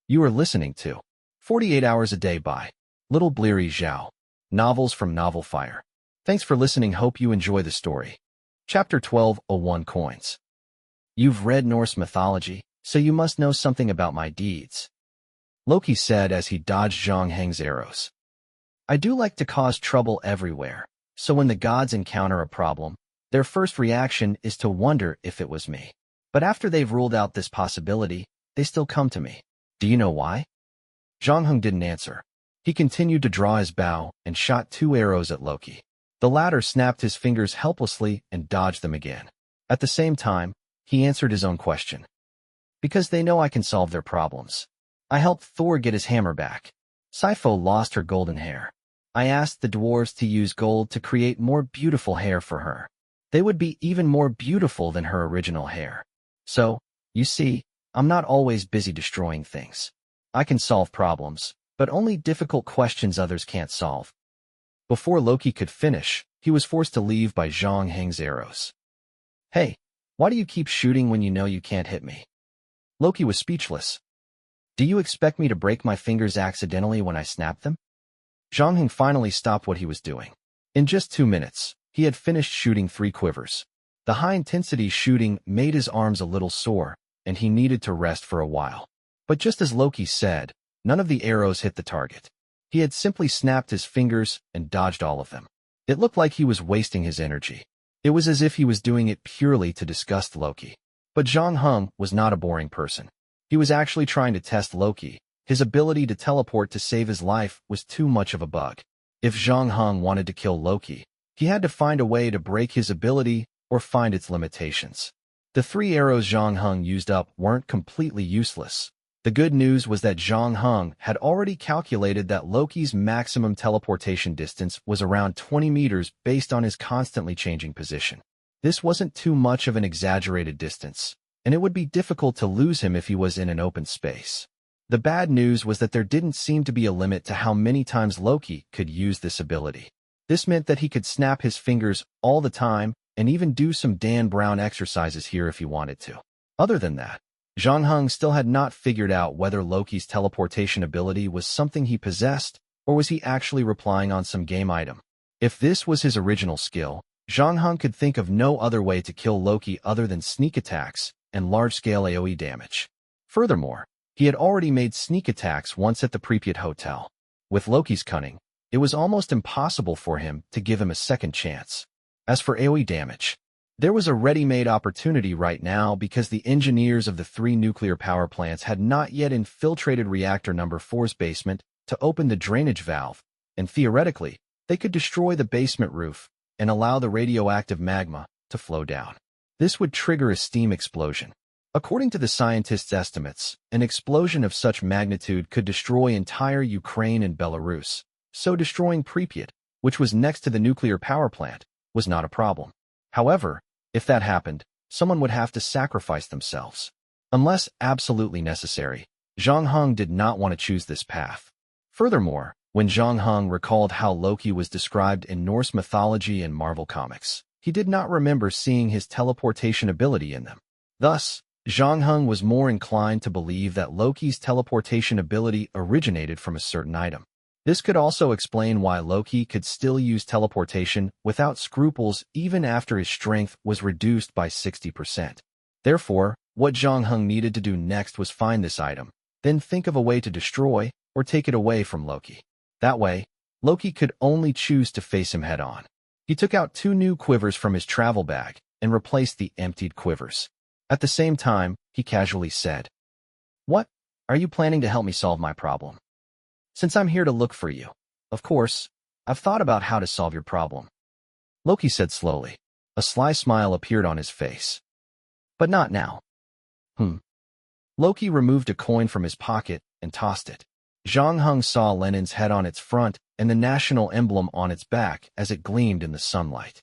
You are listening to 48 Hours a Day by Little Bleary Zhao. Novels from Novel Fire. Thanks for listening. Hope you enjoy the story. Chapter 12:01 Coins. You've read Norse mythology, so you must know something about my deeds, Loki said as he dodged Zhang Heng's arrows. I do like to cause trouble everywhere, so when the gods encounter a problem, their first reaction is to wonder if it was me. But after they've ruled out this possibility, they still come to me. Do you know why? Zhang Heng didn't answer. He continued to draw his bow and shot 2 arrows at Loki. The latter snapped his fingers helplessly and dodged them again. At the same time, he answered his own question. Because they know I can solve their problems. I helped Thor get his hammer back. Sifo lost her golden hair. I asked the dwarves to use gold to create more beautiful hair for her. They would be even more beautiful than her original hair. So, you see, I'm not always busy destroying things. I can solve problems, but only difficult questions others can't solve. Before Loki could finish, he was forced to leave by Zhang Heng's arrows. Hey, why do you keep shooting when you know you can't hit me? Loki was speechless. Do you expect me to break my fingers accidentally when I snap them? Zhang Heng finally stopped what he was doing. In just 2 minutes, he had finished shooting 3 quivers. The high-intensity shooting made his arms a little sore, and he needed to rest for a while. But just as Loki said, none of the arrows hit the target. He had simply snapped his fingers and dodged all of them. It looked like he was wasting his energy. It was as if he was doing it purely to disgust Loki. But Zhang Heng was not a boring person. He was actually trying to test Loki. His ability to teleport to save his life was too much of a bug. If Zhang Heng wanted to kill Loki, he had to find a way to break his ability or find its limitations. The 3 arrows Zhang Heng used up weren't completely useless. The good news was that Zhang Heng had already calculated that Loki's maximum teleportation distance was around 20 meters based on his constantly changing position. This wasn't too much of an exaggerated distance, and it would be difficult to lose him if he was in an open space. The bad news was that there didn't seem to be a limit to how many times Loki could use this ability. This meant that he could snap his fingers all the time and even do some Dan Brown exercises here if he wanted to. Other than that, Zhang Heng still had not figured out whether Loki's teleportation ability was something he possessed or was he actually relying on some game item. If this was his original skill, Zhang Heng could think of no other way to kill Loki other than sneak attacks and large-scale AoE damage. Furthermore, he had already made sneak attacks once at the Pripyat Hotel. With Loki's cunning, it was almost impossible for him to give him a second chance. As for AoE damage, there was a ready-made opportunity right now because the engineers of the 3 nuclear power plants had not yet infiltrated reactor number 4's basement to open the drainage valve, and theoretically, they could destroy the basement roof and allow the radioactive magma to flow down. This would trigger a steam explosion. According to the scientists' estimates, an explosion of such magnitude could destroy entire Ukraine and Belarus, so destroying Pripyat, which was next to the nuclear power plant, was not a problem. However, if that happened, someone would have to sacrifice themselves. Unless absolutely necessary, Zhang Heng did not want to choose this path. Furthermore, when Zhang Heng recalled how Loki was described in Norse mythology and Marvel comics, he did not remember seeing his teleportation ability in them. Thus, Zhang Heng was more inclined to believe that Loki's teleportation ability originated from a certain item. This could also explain why Loki could still use teleportation without scruples even after his strength was reduced by 60%. Therefore, what Zhang Heng needed to do next was find this item, then think of a way to destroy or take it away from Loki. That way, Loki could only choose to face him head-on. He took out 2 new quivers from his travel bag and replaced the emptied quivers. At the same time, he casually said, "What? Are you planning to help me solve my problem? Since I'm here to look for you, of course, I've thought about how to solve your problem," Loki said slowly. A sly smile appeared on his face. "But not now." Loki removed a coin from his pocket and tossed it. Zhang Heng saw Lenin's head on its front and the national emblem on its back as it gleamed in the sunlight.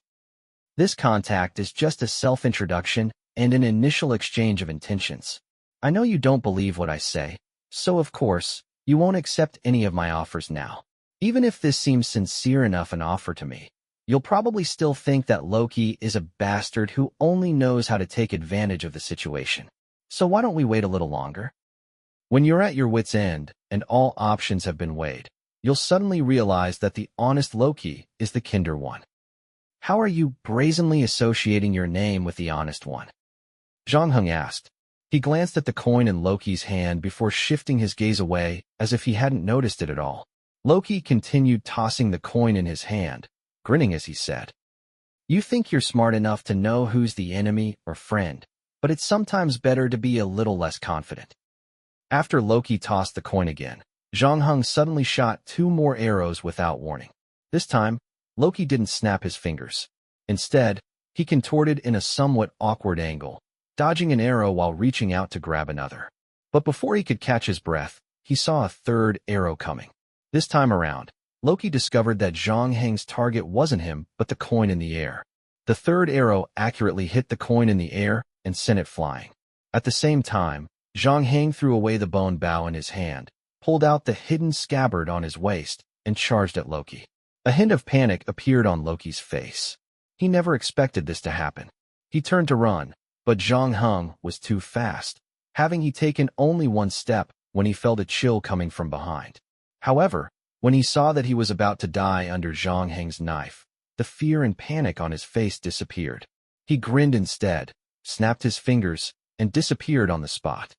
This contact is just a self-introduction and an initial exchange of intentions. I know you don't believe what I say, so of course, you won't accept any of my offers now. Even if this seems sincere enough an offer to me, you'll probably still think that Loki is a bastard who only knows how to take advantage of the situation. So why don't we wait a little longer? When you're at your wit's end and all options have been weighed, you'll suddenly realize that the honest Loki is the kinder one. How are you brazenly associating your name with the honest one? Zhang Heng asked. He glanced at the coin in Loki's hand before shifting his gaze away as if he hadn't noticed it at all. Loki continued tossing the coin in his hand, grinning as he said, "You think you're smart enough to know who's the enemy or friend, but it's sometimes better to be a little less confident." After Loki tossed the coin again, Zhang Heng suddenly shot 2 more arrows without warning. This time, Loki didn't snap his fingers. Instead, he contorted in a somewhat awkward angle, dodging an arrow while reaching out to grab another. But before he could catch his breath, he saw a 3rd arrow coming. This time around, Loki discovered that Zhang Heng's target wasn't him, but the coin in the air. The 3rd arrow accurately hit the coin in the air and sent it flying. At the same time, Zhang Heng threw away the bone bow in his hand, pulled out the hidden scabbard on his waist, and charged at Loki. A hint of panic appeared on Loki's face. He never expected this to happen. He turned to run, but Zhang Heng was too fast, having he taken only 1 step when he felt a chill coming from behind. However, when he saw that he was about to die under Zhang Heng's knife, the fear and panic on his face disappeared. He grinned instead, snapped his fingers, and disappeared on the spot.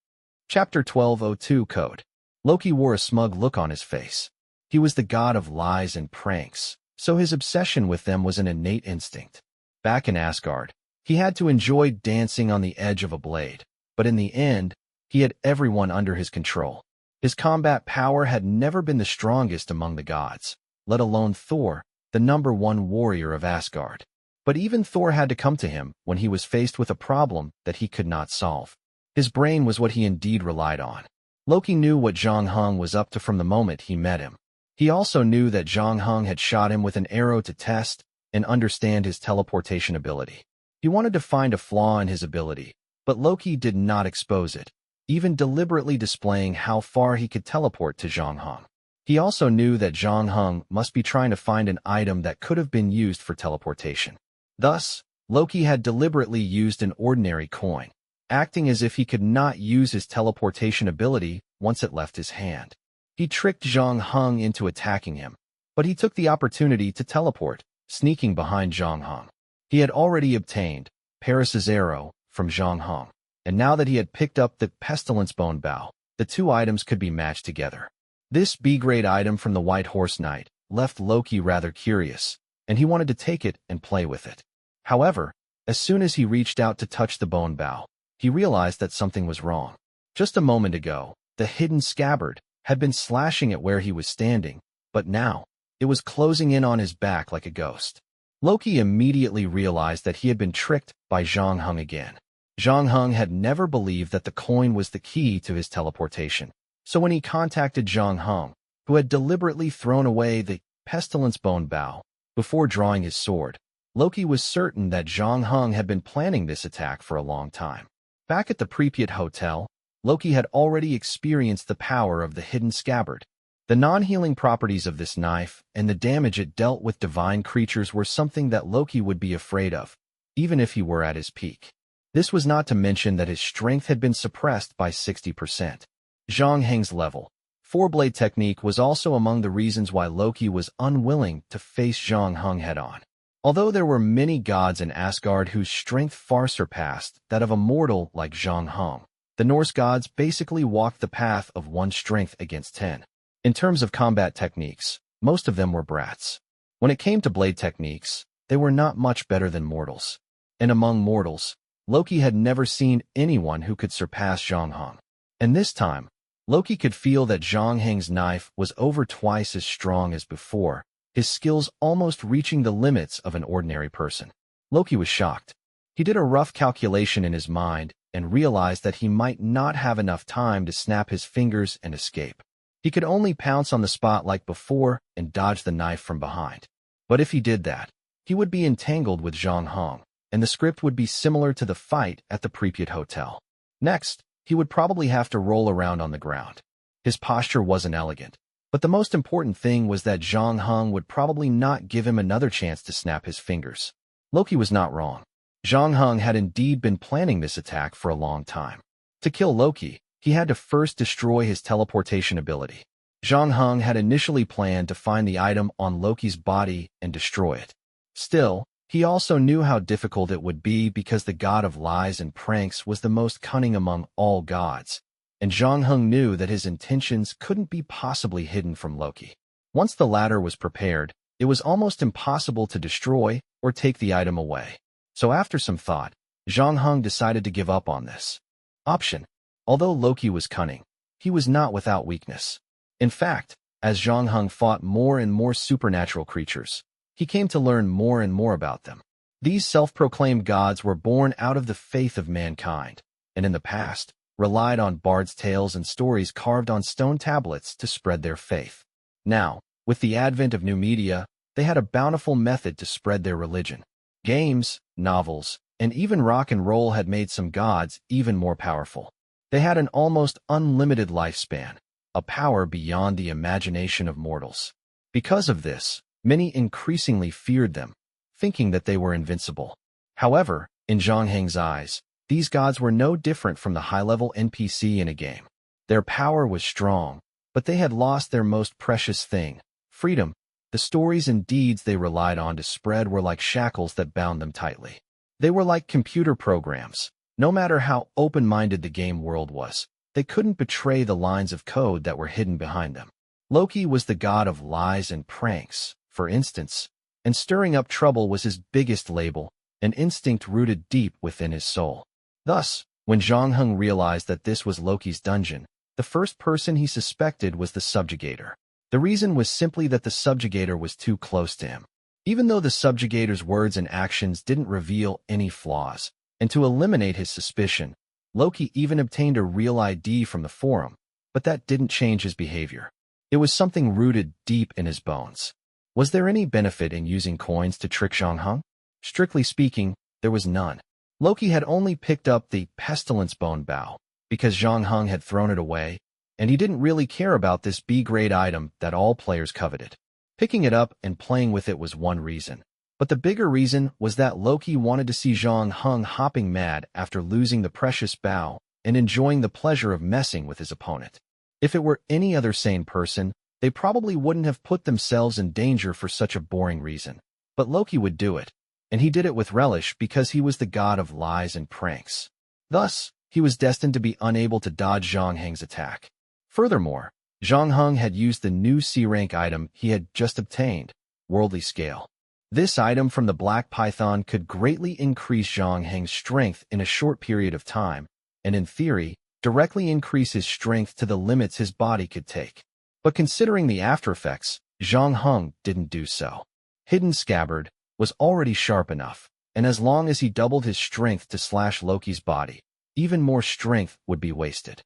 Chapter 12:02 Code. Loki wore a smug look on his face. He was the god of lies and pranks, so his obsession with them was an innate instinct. Back in Asgard, he had to enjoy dancing on the edge of a blade, but in the end, he had everyone under his control. His combat power had never been the strongest among the gods, let alone Thor, the #1 warrior of Asgard. But even Thor had to come to him when he was faced with a problem that he could not solve. His brain was what he indeed relied on. Loki knew what Zhang Heng was up to from the moment he met him. He also knew that Zhang Heng had shot him with an arrow to test and understand his teleportation ability. He wanted to find a flaw in his ability, but Loki did not expose it, even deliberately displaying how far he could teleport to Zhang Heng. He also knew that Zhang Heng must be trying to find an item that could have been used for teleportation. Thus, Loki had deliberately used an ordinary coin, acting as if he could not use his teleportation ability once it left his hand. He tricked Zhang Heng into attacking him, but he took the opportunity to teleport, sneaking behind Zhang Heng. He had already obtained Paris's arrow from Zhang Heng, and now that he had picked up the pestilence bone bow, the 2 items could be matched together. This B-grade item from the White Horse Knight left Loki rather curious, and he wanted to take it and play with it. However, as soon as he reached out to touch the bone bow, he realized that something was wrong. Just a moment ago, the hidden scabbard had been slashing at where he was standing, but now, it was closing in on his back like a ghost. Loki immediately realized that he had been tricked by Zhang Heng again. Zhang Heng had never believed that the coin was the key to his teleportation, so when he contacted Zhang Heng, who had deliberately thrown away the pestilence bone bow before drawing his sword, Loki was certain that Zhang Heng had been planning this attack for a long time. Back at the Pripyat Hotel, Loki had already experienced the power of the hidden scabbard. The non-healing properties of this knife and the damage it dealt with divine creatures were something that Loki would be afraid of, even if he were at his peak. This was not to mention that his strength had been suppressed by 60%. Zhang Heng's level 4-blade technique was also among the reasons why Loki was unwilling to face Zhang Heng head-on. Although there were many gods in Asgard whose strength far surpassed that of a mortal like Zhang Heng, the Norse gods basically walked the path of 1 strength against 10. In terms of combat techniques, most of them were brats. When it came to blade techniques, they were not much better than mortals. And among mortals, Loki had never seen anyone who could surpass Zhang Heng. And this time, Loki could feel that Zhang Heng's knife was over twice as strong as before, his skills almost reaching the limits of an ordinary person. Loki was shocked. He did a rough calculation in his mind and realized that he might not have enough time to snap his fingers and escape. He could only pounce on the spot like before and dodge the knife from behind. But if he did that, he would be entangled with Zhang Heng, and the script would be similar to the fight at the Pripyat Hotel. Next, he would probably have to roll around on the ground. His posture wasn't elegant, but the most important thing was that Zhang Heng would probably not give him another chance to snap his fingers. Loki was not wrong. Zhang Heng had indeed been planning this attack for a long time. To kill Loki, he had to first destroy his teleportation ability. Zhang Heng had initially planned to find the item on Loki's body and destroy it. Still, he also knew how difficult it would be because the god of lies and pranks was the most cunning among all gods, and Zhang Heng knew that his intentions couldn't be possibly hidden from Loki. Once the latter was prepared, it was almost impossible to destroy or take the item away. So after some thought, Zhang Heng decided to give up on this option. Although Loki was cunning, he was not without weakness. In fact, as Zhang Heng fought more and more supernatural creatures, he came to learn more and more about them. These self-proclaimed gods were born out of the faith of mankind, and in the past, relied on bards' tales and stories carved on stone tablets to spread their faith. Now, with the advent of new media, they had a bountiful method to spread their religion. Games, novels, and even rock and roll had made some gods even more powerful. They had an almost unlimited lifespan, a power beyond the imagination of mortals. Because of this, many increasingly feared them, thinking that they were invincible. However, in Zhang Heng's eyes, these gods were no different from the high-level NPC in a game. Their power was strong, but they had lost their most precious thing, freedom. The stories and deeds they relied on to spread were like shackles that bound them tightly. They were like computer programs. No matter how open-minded the game world was, they couldn't betray the lines of code that were hidden behind them. Loki was the god of lies and pranks, for instance, and stirring up trouble was his biggest label, an instinct rooted deep within his soul. Thus, when Zhang Heng realized that this was Loki's dungeon, the first person he suspected was the subjugator. The reason was simply that the subjugator was too close to him. Even though the subjugator's words and actions didn't reveal any flaws, and to eliminate his suspicion, Loki even obtained a real ID from the forum, but that didn't change his behavior. It was something rooted deep in his bones. Was there any benefit in using coins to trick Zhang Heng? Strictly speaking, there was none. Loki had only picked up the pestilence bone bow because Zhang Heng had thrown it away, and he didn't really care about this B-grade item that all players coveted. Picking it up and playing with it was one reason. But the bigger reason was that Loki wanted to see Zhang Heng hopping mad after losing the precious bow and enjoying the pleasure of messing with his opponent. If it were any other sane person, they probably wouldn't have put themselves in danger for such a boring reason. But Loki would do it, and he did it with relish because he was the god of lies and pranks. Thus, he was destined to be unable to dodge Zhang Heng's attack. Furthermore, Zhang Heng had used the new C-rank item he had just obtained, Worldly Scale. This item from the Black Python could greatly increase Zhang Heng's strength in a short period of time, and in theory, directly increase his strength to the limits his body could take. But considering the after effects, Zhang Heng didn't do so. Hidden Scabbard was already sharp enough, and as long as he doubled his strength to slash Loki's body, even more strength would be wasted.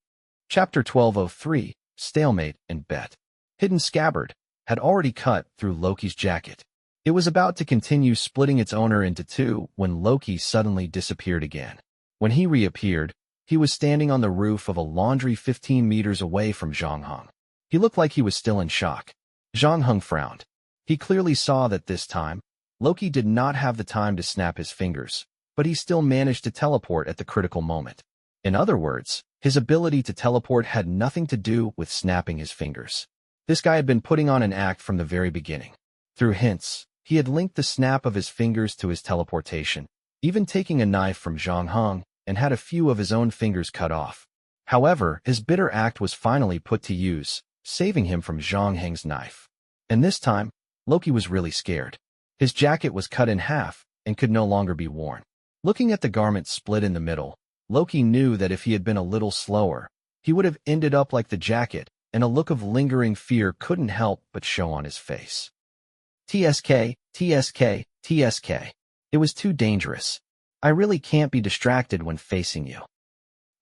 Chapter 1203, Stalemate and Bet. Hidden Scabbard had already cut through Loki's jacket. It was about to continue splitting its owner into two when Loki suddenly disappeared again. When he reappeared, he was standing on the roof of a laundry 15 meters away from Zhang Heng. He looked like he was still in shock. Zhang Heng frowned. He clearly saw that this time, Loki did not have the time to snap his fingers, but he still managed to teleport at the critical moment. In other words, his ability to teleport had nothing to do with snapping his fingers. This guy had been putting on an act from the very beginning. Through hints, he had linked the snap of his fingers to his teleportation, even taking a knife from Zhang Heng and had a few of his own fingers cut off. However, his bitter act was finally put to use, saving him from Zhang Heng's knife. And this time, Loki was really scared. His jacket was cut in half and could no longer be worn. Looking at the garment split in the middle, Loki knew that if he had been a little slower, he would have ended up like the jacket, and a look of lingering fear couldn't help but show on his face. TSK, TSK, TSK. It was too dangerous. I really can't be distracted when facing you.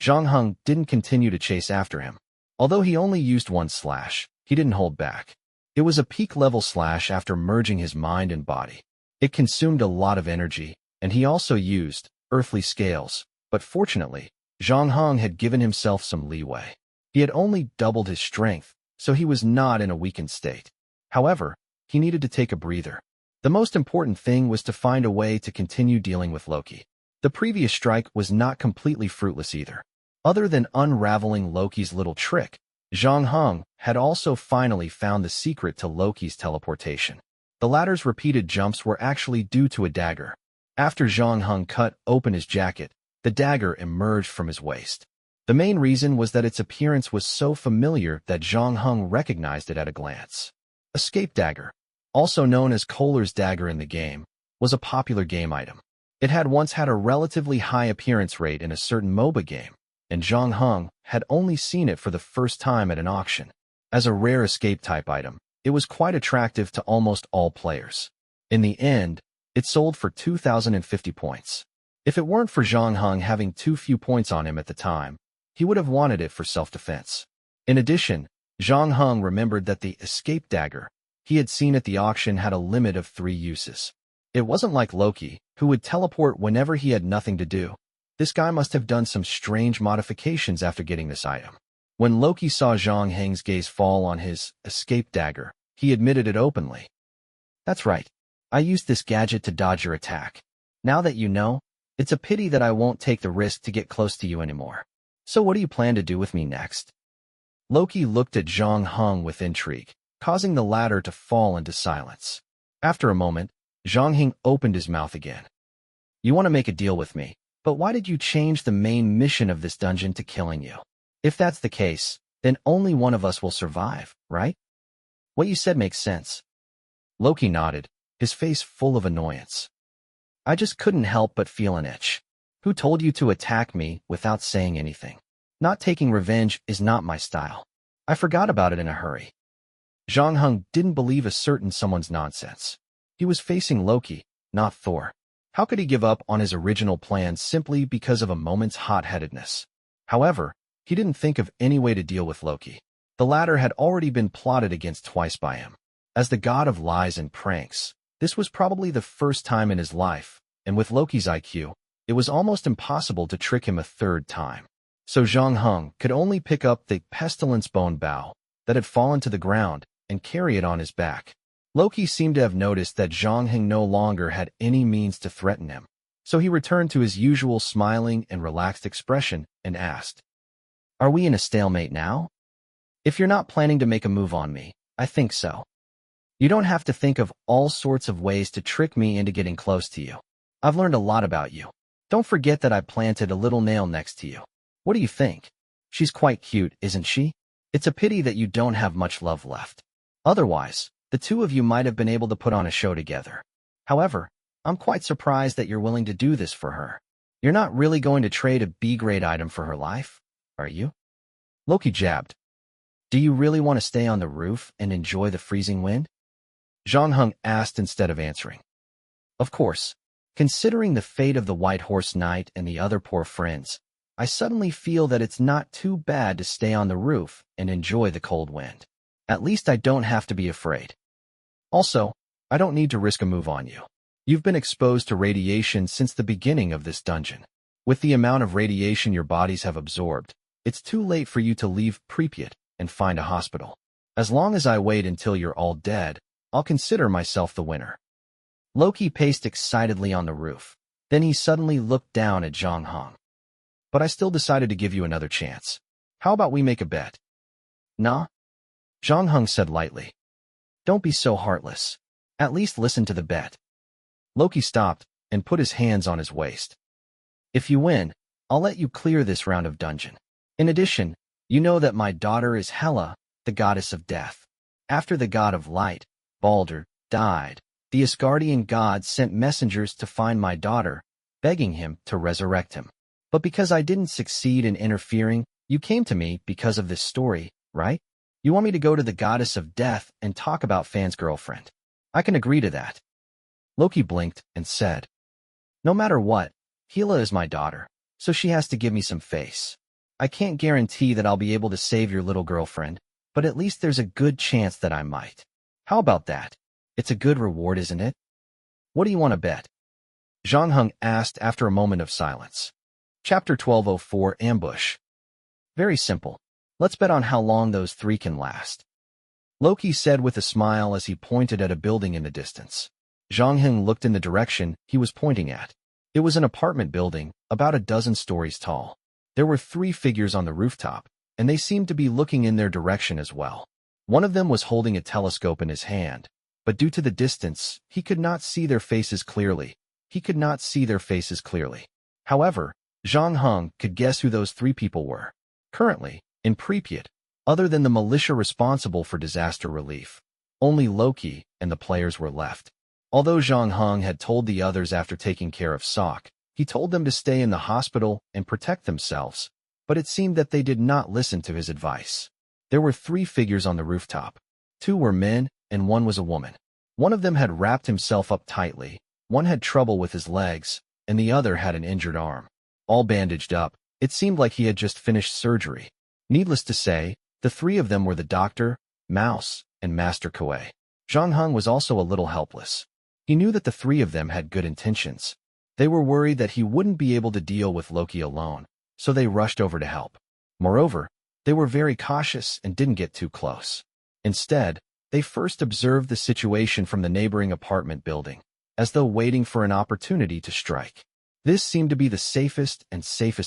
Zhang Heng didn't continue to chase after him. Although he only used one slash, he didn't hold back. It was a peak-level slash after merging his mind and body. It consumed a lot of energy, and he also used earthly scales, but fortunately, Zhang Heng had given himself some leeway. He had only doubled his strength, so he was not in a weakened state. However, he needed to take a breather. The most important thing was to find a way to continue dealing with Loki. The previous strike was not completely fruitless either. Other than unraveling Loki's little trick, Zhang Heng had also finally found the secret to Loki's teleportation. The latter's repeated jumps were actually due to a dagger. After Zhang Heng cut open his jacket, the dagger emerged from his waist. The main reason was that its appearance was so familiar that Zhang Heng recognized it at a glance. Escape dagger, also known as Kohler's dagger in the game, was a popular game item. It had once had a relatively high appearance rate in a certain MOBA game, and Zhang Heng had only seen it for the first time at an auction. As a rare escape-type item, it was quite attractive to almost all players. In the end, it sold for 2,050 points. If it weren't for Zhang Heng having too few points on him at the time, he would have wanted it for self-defense. In addition, Zhang Heng remembered that the escape dagger he had seen at the auction had a limit of 3 uses. It wasn't like Loki, who would teleport whenever he had nothing to do. This guy must have done some strange modifications after getting this item. When Loki saw Zhang Heng's gaze fall on his escape dagger, he admitted it openly. "That's right. I used this gadget to dodge your attack. Now that you know, it's a pity that I won't take the risk to get close to you anymore. So what do you plan to do with me next?" Loki looked at Zhang Heng with intrigue, causing the latter to fall into silence. After a moment, Zhang Heng opened his mouth again. "You want to make a deal with me, but why did you change the main mission of this dungeon to killing you? If that's the case, then only one of us will survive, right? What you said makes sense." Loki nodded, his face full of annoyance. "I just couldn't help but feel an itch. Who told you to attack me without saying anything? Not taking revenge is not my style. I forgot about it in a hurry." Zhang Heng didn't believe a certain someone's nonsense. He was facing Loki, not Thor. How could he give up on his original plan simply because of a moment's hot-headedness? However, he didn't think of any way to deal with Loki. The latter had already been plotted against twice by him. As the god of lies and pranks, this was probably the first time in his life, and with Loki's IQ, it was almost impossible to trick him a third time. So Zhang Heng could only pick up the pestilence bone bow that had fallen to the ground and carry it on his back. Loki seemed to have noticed that Zhang Heng no longer had any means to threaten him, so he returned to his usual smiling and relaxed expression and asked, "Are we in a stalemate now? If you're not planning to make a move on me, I think so. You don't have to think of all sorts of ways to trick me into getting close to you. I've learned a lot about you. Don't forget that I planted a little nail next to you. What do you think? She's quite cute, isn't she? It's a pity that you don't have much love left. Otherwise, the two of you might have been able to put on a show together. However, I'm quite surprised that you're willing to do this for her. You're not really going to trade a B-grade item for her life, are you?" Loki jabbed. "Do you really want to stay on the roof and enjoy the freezing wind?" Zhang Heng asked instead of answering. "Of course. Considering the fate of the White Horse Knight and the other poor friends, I suddenly feel that it's not too bad to stay on the roof and enjoy the cold wind. At least I don't have to be afraid. Also, I don't need to risk a move on you. You've been exposed to radiation since the beginning of this dungeon. With the amount of radiation your bodies have absorbed, it's too late for you to leave Pripyat and find a hospital. As long as I wait until you're all dead, I'll consider myself the winner." Loki paced excitedly on the roof. Then he suddenly looked down at Zhang Heng. "But I still decided to give you another chance. How about we make a bet?" "Nah," Zhang Heng said lightly. "Don't be so heartless. At least listen to the bet." Loki stopped and put his hands on his waist. "If you win, I'll let you clear this round of dungeon. In addition, you know that my daughter is Hela, the goddess of death. After the god of light, Balder, died, the Asgardian gods sent messengers to find my daughter, begging him to resurrect him. But because I didn't succeed in interfering, you came to me because of this story, right? You want me to go to the goddess of death and talk about Fan's girlfriend. I can agree to that." Loki blinked and said, "No matter what, Hela is my daughter, so she has to give me some face. I can't guarantee that I'll be able to save your little girlfriend, but at least there's a good chance that I might. How about that? It's a good reward, isn't it? What do you want to bet?" Zhang Heng asked after a moment of silence. Chapter 1204 Ambush. "Very simple. Let's bet on how long those 3 can last," Loki said with a smile as he pointed at a building in the distance. Zhang Heng looked in the direction he was pointing at. It was an apartment building, about a dozen stories tall. There were 3 figures on the rooftop, and they seemed to be looking in their direction as well. One of them was holding a telescope in his hand, but due to the distance, he could not see their faces clearly. However, Zhang Heng could guess who those 3 people were. Currently, in Pripyat, other than the militia responsible for disaster relief, only Loki and the players were left. Although Zhang Heng had told the others after taking care of Sok, he told them to stay in the hospital and protect themselves, but it seemed that they did not listen to his advice. There were 3 figures on the rooftop. 2 were men and 1 was a woman. One of them had wrapped himself up tightly, one had trouble with his legs, and the other had an injured arm. All bandaged up, it seemed like he had just finished surgery. Needless to say, the 3 of them were the doctor, Mouse, and Master Kuei. Zhang Heng was also a little helpless. He knew that the 3 of them had good intentions. They were worried that he wouldn't be able to deal with Loki alone, so they rushed over to help. Moreover, they were very cautious and didn't get too close. Instead, they first observed the situation from the neighboring apartment building, as though waiting for an opportunity to strike. This seemed to be the safest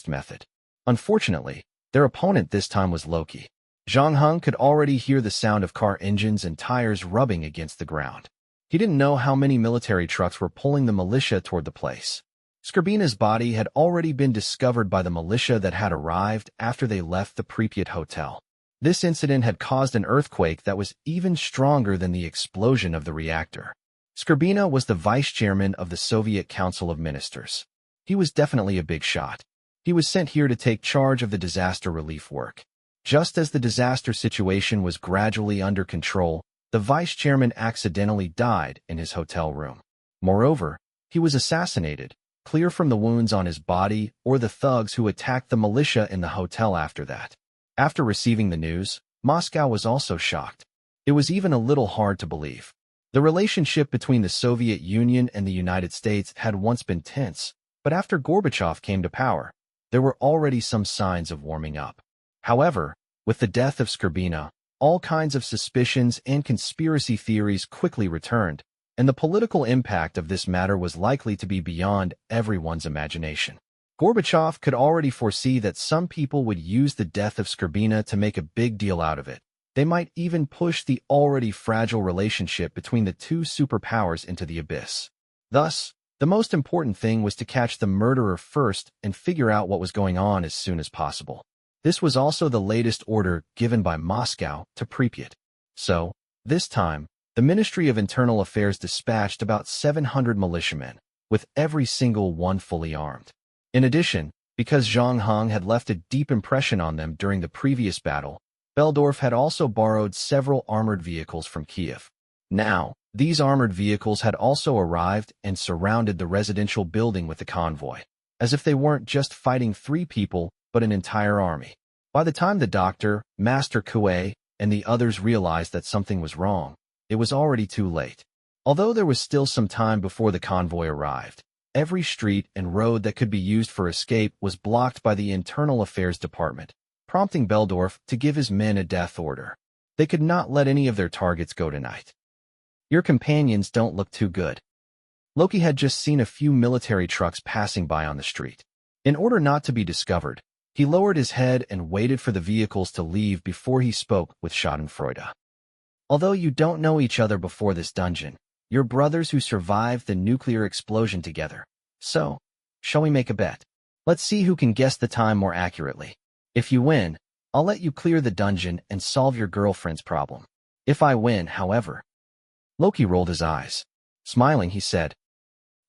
method. Unfortunately, their opponent this time was Loki. Zhang Heng could already hear the sound of car engines and tires rubbing against the ground. He didn't know how many military trucks were pulling the militia toward the place. Skrbina's body had already been discovered by the militia that had arrived after they left the Pripyat hotel. This incident had caused an earthquake that was even stronger than the explosion of the reactor. Skrbina was the vice chairman of the Soviet Council of Ministers. He was definitely a big shot. He was sent here to take charge of the disaster relief work. Just as the disaster situation was gradually under control, the vice chairman accidentally died in his hotel room. Moreover, he was assassinated, clear from the wounds on his body or the thugs who attacked the militia in the hotel after that. After receiving the news, Moscow was also shocked. It was even a little hard to believe. The relationship between the Soviet Union and the United States had once been tense, but after Gorbachev came to power, there were already some signs of warming up. However, with the death of Skrbina, all kinds of suspicions and conspiracy theories quickly returned, and the political impact of this matter was likely to be beyond everyone's imagination. Gorbachev could already foresee that some people would use the death of Skrbina to make a big deal out of it. They might even push the already fragile relationship between the 2 superpowers into the abyss. Thus, the most important thing was to catch the murderer first and figure out what was going on as soon as possible. This was also the latest order given by Moscow to Pripyat. So, this time, the Ministry of Internal Affairs dispatched about 700 militiamen, with every single one fully armed. In addition, because Zhang Heng had left a deep impression on them during the previous battle, Beldorf had also borrowed several armored vehicles from Kiev. Now, these armored vehicles had also arrived and surrounded the residential building with the convoy, as if they weren't just fighting 3 people, but an entire army. By the time the doctor, Master Kuei, and the others realized that something was wrong, it was already too late. Although there was still some time before the convoy arrived, every street and road that could be used for escape was blocked by the Internal Affairs Department, prompting Beldorf to give his men a death order. They could not let any of their targets go tonight. Your companions don't look too good. Loki had just seen a few military trucks passing by on the street. In order not to be discovered, he lowered his head and waited for the vehicles to leave before he spoke with Schadenfreude. Although you don't know each other before this dungeon, you're brothers who survived the nuclear explosion together. So, shall we make a bet? Let's see who can guess the time more accurately. If you win, I'll let you clear the dungeon and solve your girlfriend's problem. If I win, however... Loki rolled his eyes. Smiling, he said,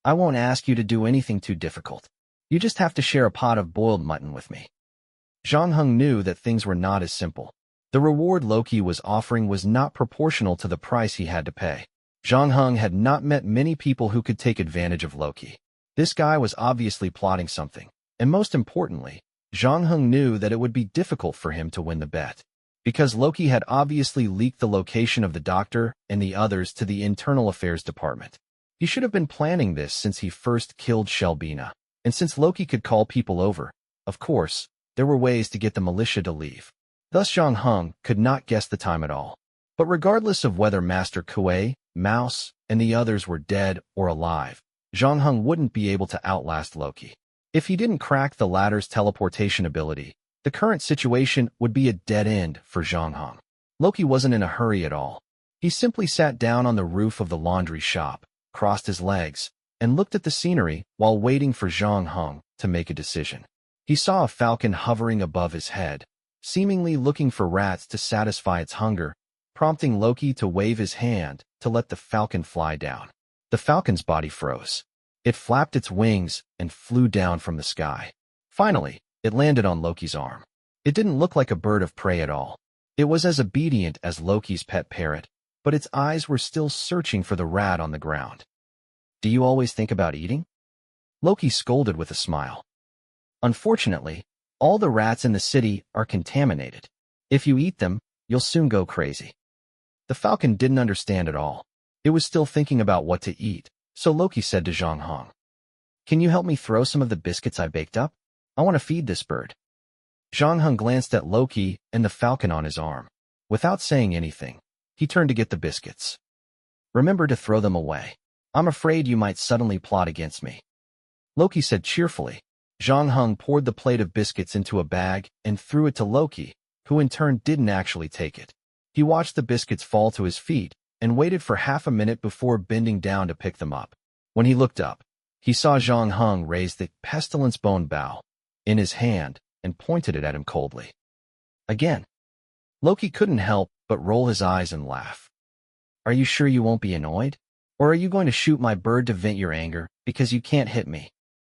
I won't ask you to do anything too difficult. You just have to share a pot of boiled mutton with me. Zhang Heng knew that things were not as simple. The reward Loki was offering was not proportional to the price he had to pay. Zhang Heng had not met many people who could take advantage of Loki. This guy was obviously plotting something, and most importantly, Zhang Heng knew that it would be difficult for him to win the bet, because Loki had obviously leaked the location of the doctor and the others to the Internal Affairs Department. He should have been planning this since he first killed Shelbina, and since Loki could call people over, of course, there were ways to get the militia to leave. Thus Zhang Heng could not guess the time at all. But regardless of whether Master Kuei, Mouse, and the others were dead or alive, Zhang Heng wouldn't be able to outlast Loki. If he didn't crack the latter's teleportation ability, the current situation would be a dead end for Zhang Heng. Loki wasn't in a hurry at all. He simply sat down on the roof of the laundry shop, crossed his legs, and looked at the scenery while waiting for Zhang Heng to make a decision. He saw a falcon hovering above his head, seemingly looking for rats to satisfy its hunger, prompting Loki to wave his hand to let the falcon fly down. The falcon's body froze. It flapped its wings and flew down from the sky. Finally, it landed on Loki's arm. It didn't look like a bird of prey at all. It was as obedient as Loki's pet parrot, but its eyes were still searching for the rat on the ground. "Do you always think about eating?" Loki scolded with a smile. "Unfortunately, all the rats in the city are contaminated. If you eat them, you'll soon go crazy." The falcon didn't understand at all. It was still thinking about what to eat, so Loki said to Zhang Heng, "Can you help me throw some of the biscuits I baked up? I want to feed this bird." Zhang Heng glanced at Loki and the falcon on his arm. Without saying anything, he turned to get the biscuits. "Remember to throw them away. I'm afraid you might suddenly plot against me," Loki said cheerfully. Zhang Heng poured the plate of biscuits into a bag and threw it to Loki, who in turn didn't actually take it. He watched the biscuits fall to his feet and waited for half a minute before bending down to pick them up. When he looked up, he saw Zhang Heng raise the pestilence bone bow in his hand and pointed it at him coldly. Again, Loki couldn't help but roll his eyes and laugh. "Are you sure you won't be annoyed? Or are you going to shoot my bird to vent your anger because you can't hit me?"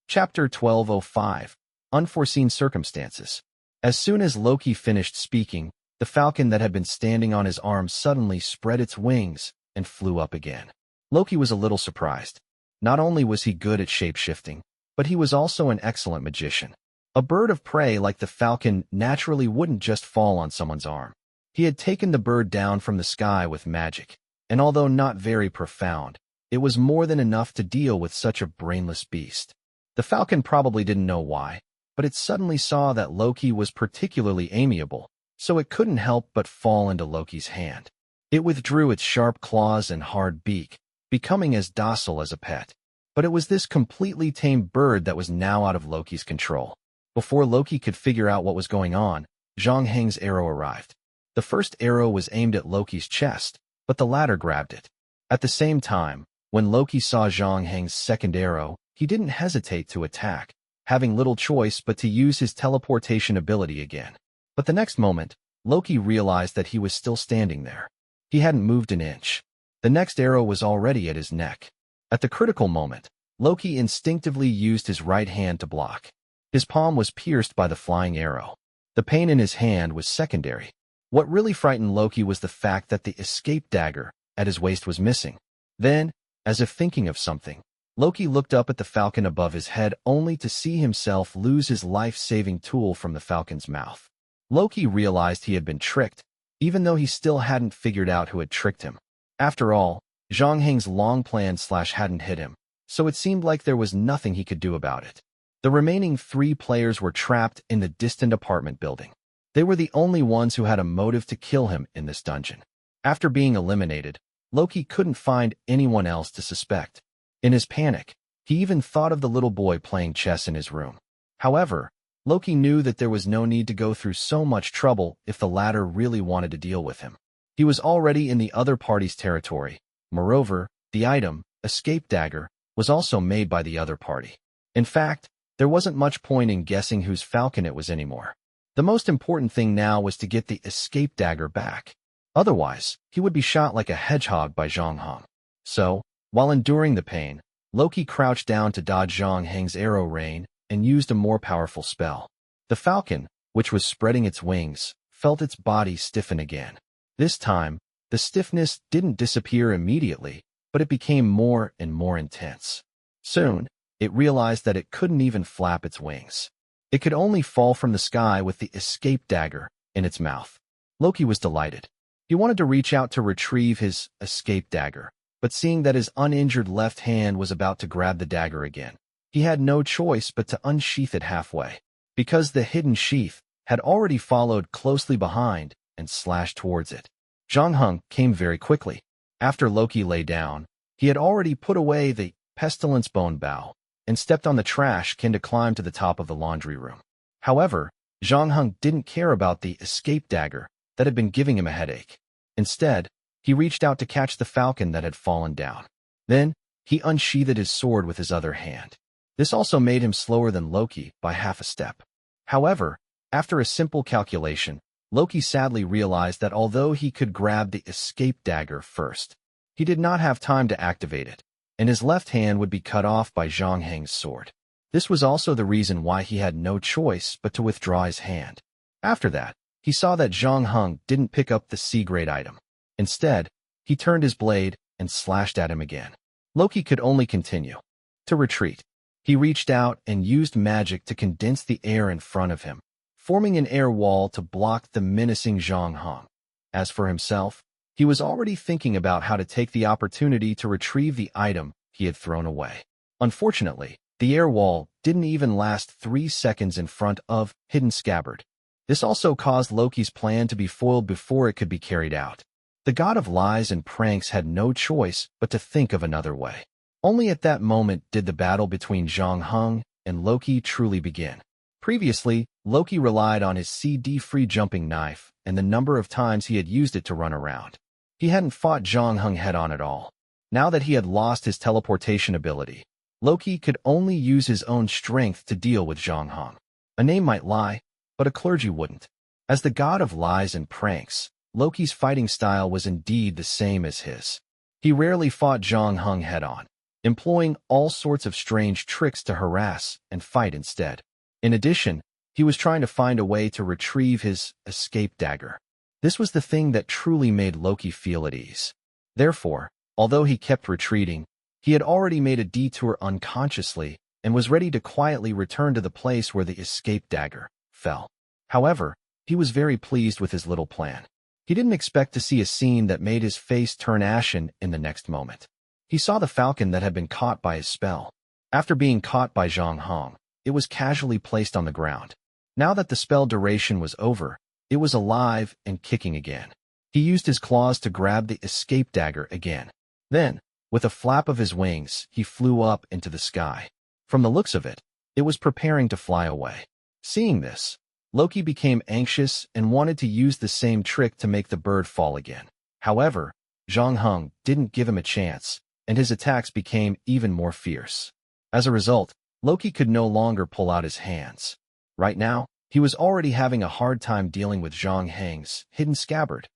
Chapter 12:05 Unforeseen Circumstances. As soon as Loki finished speaking, the falcon that had been standing on his arm suddenly spread its wings and flew up again. Loki was a little surprised. Not only was he good at shape-shifting, but he was also an excellent magician. A bird of prey like the falcon naturally wouldn't just fall on someone's arm. He had taken the bird down from the sky with magic, and although not very profound, it was more than enough to deal with such a brainless beast. The falcon probably didn't know why, but it suddenly saw that Loki was particularly amiable, so it couldn't help but fall into Loki's hand. It withdrew its sharp claws and hard beak, becoming as docile as a pet. But it was this completely tamed bird that was now out of Loki's control. Before Loki could figure out what was going on, Zhang Heng's arrow arrived. The first arrow was aimed at Loki's chest, but the latter grabbed it. At the same time, when Loki saw Zhang Heng's second arrow, he didn't hesitate to attack, having little choice but to use his teleportation ability again. But the next moment, Loki realized that he was still standing there. He hadn't moved an inch. The next arrow was already at his neck. At the critical moment, Loki instinctively used his right hand to block. His palm was pierced by the flying arrow. The pain in his hand was secondary. What really frightened Loki was the fact that the escape dagger at his waist was missing. Then, as if thinking of something, Loki looked up at the falcon above his head only to see himself lose his life-saving tool from the falcon's mouth. Loki realized he had been tricked, even though he still hadn't figured out who had tricked him. After all, Zhang Heng's long plan hadn't hit him, so it seemed like there was nothing he could do about it. The remaining 3 players were trapped in the distant apartment building. They were the only ones who had a motive to kill him in this dungeon. After being eliminated, Loki couldn't find anyone else to suspect. In his panic, he even thought of the little boy playing chess in his room. However, Loki knew that there was no need to go through so much trouble if the latter really wanted to deal with him. He was already in the other party's territory. Moreover, the item, escape dagger, was also made by the other party. In fact, there wasn't much point in guessing whose falcon it was anymore. The most important thing now was to get the escape dagger back. Otherwise, he would be shot like a hedgehog by Zhang Heng. So, while enduring the pain, Loki crouched down to dodge Zhang Heng's arrow rain and used a more powerful spell. The falcon, which was spreading its wings, felt its body stiffen again. This time, the stiffness didn't disappear immediately, but it became more and more intense. Soon, it realized that it couldn't even flap its wings. It could only fall from the sky with the escape dagger in its mouth. Loki was delighted. He wanted to reach out to retrieve his escape dagger, but seeing that his uninjured left hand was about to grab the dagger again, he had no choice but to unsheath it halfway. Because the hidden sheath had already followed closely behind and slashed towards it. Zhang Heng came very quickly. After Loki lay down, he had already put away the pestilence bone bow. and stepped on the trash can to climb to the top of the laundry room. However, Zhang Heng didn't care about the escape dagger that had been giving him a headache. Instead, he reached out to catch the falcon that had fallen down. Then, he unsheathed his sword with his other hand. This also made him slower than Loki by half a step. However, after a simple calculation, Loki sadly realized that although he could grab the escape dagger first, he did not have time to activate it, and his left hand would be cut off by Zhang Heng's sword. This was also the reason why he had no choice but to withdraw his hand. After that, he saw that Zhang Heng didn't pick up the C-grade item. Instead, he turned his blade and slashed at him again. Loki could only continue to retreat. He reached out and used magic to condense the air in front of him, forming an air wall to block the menacing Zhang Heng. As for himself, he was already thinking about how to take the opportunity to retrieve the item he had thrown away. Unfortunately, the air wall didn't even last 3 seconds in front of Hidden Scabbard. This also caused Loki's plan to be foiled before it could be carried out. The god of lies and pranks had no choice but to think of another way. Only at that moment did the battle between Zhang Heng and Loki truly begin. Previously, Loki relied on his CD-free jumping knife and the number of times he had used it to run around. He hadn't fought Zhang Heng head-on at all. Now that he had lost his teleportation ability, Loki could only use his own strength to deal with Zhang Heng. A name might lie, but a clergy wouldn't. As the god of lies and pranks, Loki's fighting style was indeed the same as his. He rarely fought Zhang Heng head-on, employing all sorts of strange tricks to harass and fight instead. In addition, he was trying to find a way to retrieve his escape dagger. This was the thing that truly made Loki feel at ease. Therefore, although he kept retreating, he had already made a detour unconsciously and was ready to quietly return to the place where the escape dagger fell. However, he was very pleased with his little plan. He didn't expect to see a scene that made his face turn ashen in the next moment. He saw the falcon that had been caught by his spell. After being caught by Zhang Heng, it was casually placed on the ground. Now that the spell duration was over, it was alive and kicking again. He used his claws to grab the escape dagger again. Then, with a flap of his wings, he flew up into the sky. From the looks of it, it was preparing to fly away. Seeing this, Loki became anxious and wanted to use the same trick to make the bird fall again. However, Zhang Heng didn't give him a chance, and his attacks became even more fierce. As a result, Loki could no longer pull out his hands. Right now, he was already having a hard time dealing with Zhang Heng's hidden scabbard.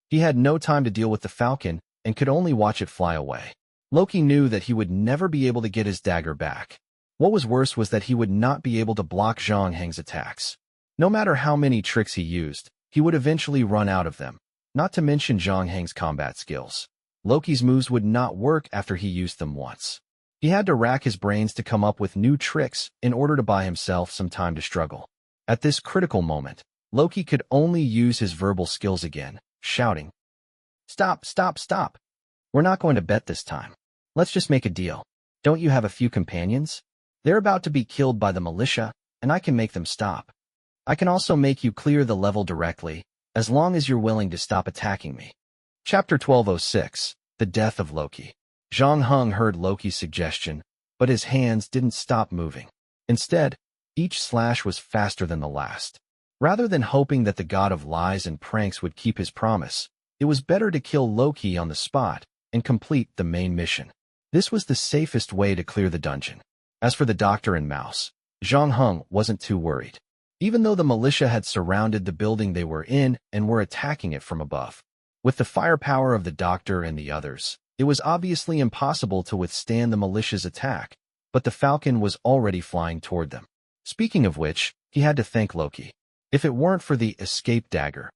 He had no time to deal with the falcon and could only watch it fly away. Loki knew that he would never be able to get his dagger back. What was worse was that he would not be able to block Zhang Heng's attacks. No matter how many tricks he used, he would eventually run out of them, not to mention Zhang Heng's combat skills. Loki's moves would not work after he used them once. He had to rack his brains to come up with new tricks in order to buy himself some time to struggle. At this critical moment, Loki could only use his verbal skills again, shouting, "Stop, stop, stop! We're not going to bet this time. Let's just make a deal. Don't you have a few companions? They're about to be killed by the militia, and I can make them stop. I can also make you clear the level directly, as long as you're willing to stop attacking me." Chapter 1206, The Death of Loki. Zhang Heng heard Loki's suggestion, but his hands didn't stop moving. Instead, each slash was faster than the last. Rather than hoping that the god of lies and pranks would keep his promise, it was better to kill Loki on the spot and complete the main mission. This was the safest way to clear the dungeon. As for the doctor and mouse, Zhang Heng wasn't too worried. Even though the militia had surrounded the building they were in and were attacking it from above. With the firepower of the doctor and the others, it was obviously impossible to withstand the militia's attack, but the falcon was already flying toward them. Speaking of which, he had to thank Loki. If it weren't for the escape dagger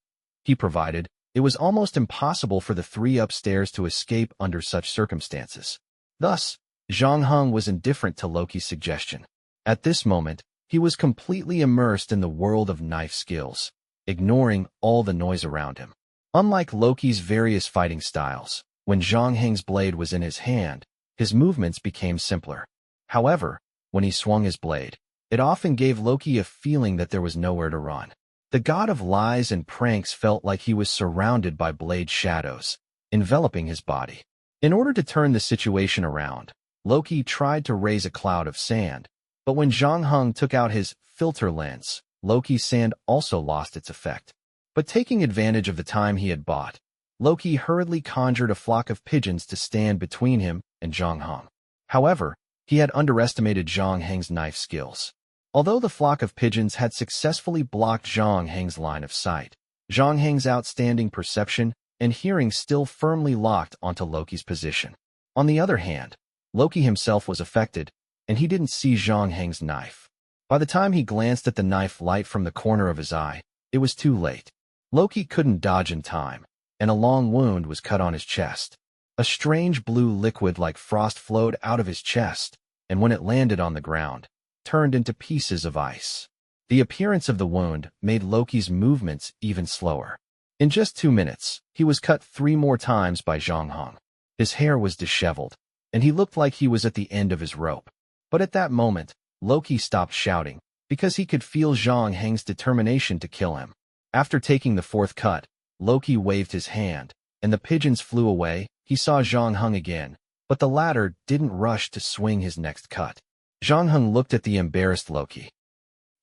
he provided, it was almost impossible for the three upstairs to escape under such circumstances. Thus, Zhang Heng was indifferent to Loki's suggestion. At this moment, he was completely immersed in the world of knife skills, ignoring all the noise around him. Unlike Loki's various fighting styles, when Zhang Heng's blade was in his hand, his movements became simpler. However, when he swung his blade, it often gave Loki a feeling that there was nowhere to run. The god of lies and pranks felt like he was surrounded by blade shadows, enveloping his body. In order to turn the situation around, Loki tried to raise a cloud of sand, but when Zhang Heng took out his filter lens, Loki's sand also lost its effect. But taking advantage of the time he had bought, Loki hurriedly conjured a flock of pigeons to stand between him and Zhang Heng. However, he had underestimated Zhang Heng's knife skills. Although the flock of pigeons had successfully blocked Zhang Heng's line of sight, Zhang Heng's outstanding perception and hearing still firmly locked onto Loki's position. On the other hand, Loki himself was affected, and he didn't see Zhang Heng's knife. By the time he glanced at the knife light from the corner of his eye, it was too late. Loki couldn't dodge in time, and a long wound was cut on his chest. A strange blue liquid like frost flowed out of his chest, and when it landed on the ground, turned into pieces of ice. The appearance of the wound made Loki's movements even slower. In just 2 minutes, he was cut 3 more times by Zhang Heng. His hair was disheveled, and he looked like he was at the end of his rope. But at that moment, Loki stopped shouting, because he could feel Zhang Heng's determination to kill him. After taking the 4th cut, Loki waved his hand, and the pigeons flew away. He saw Zhang Heng again, but the latter didn't rush to swing his next cut. Zhang Heng looked at the embarrassed Loki.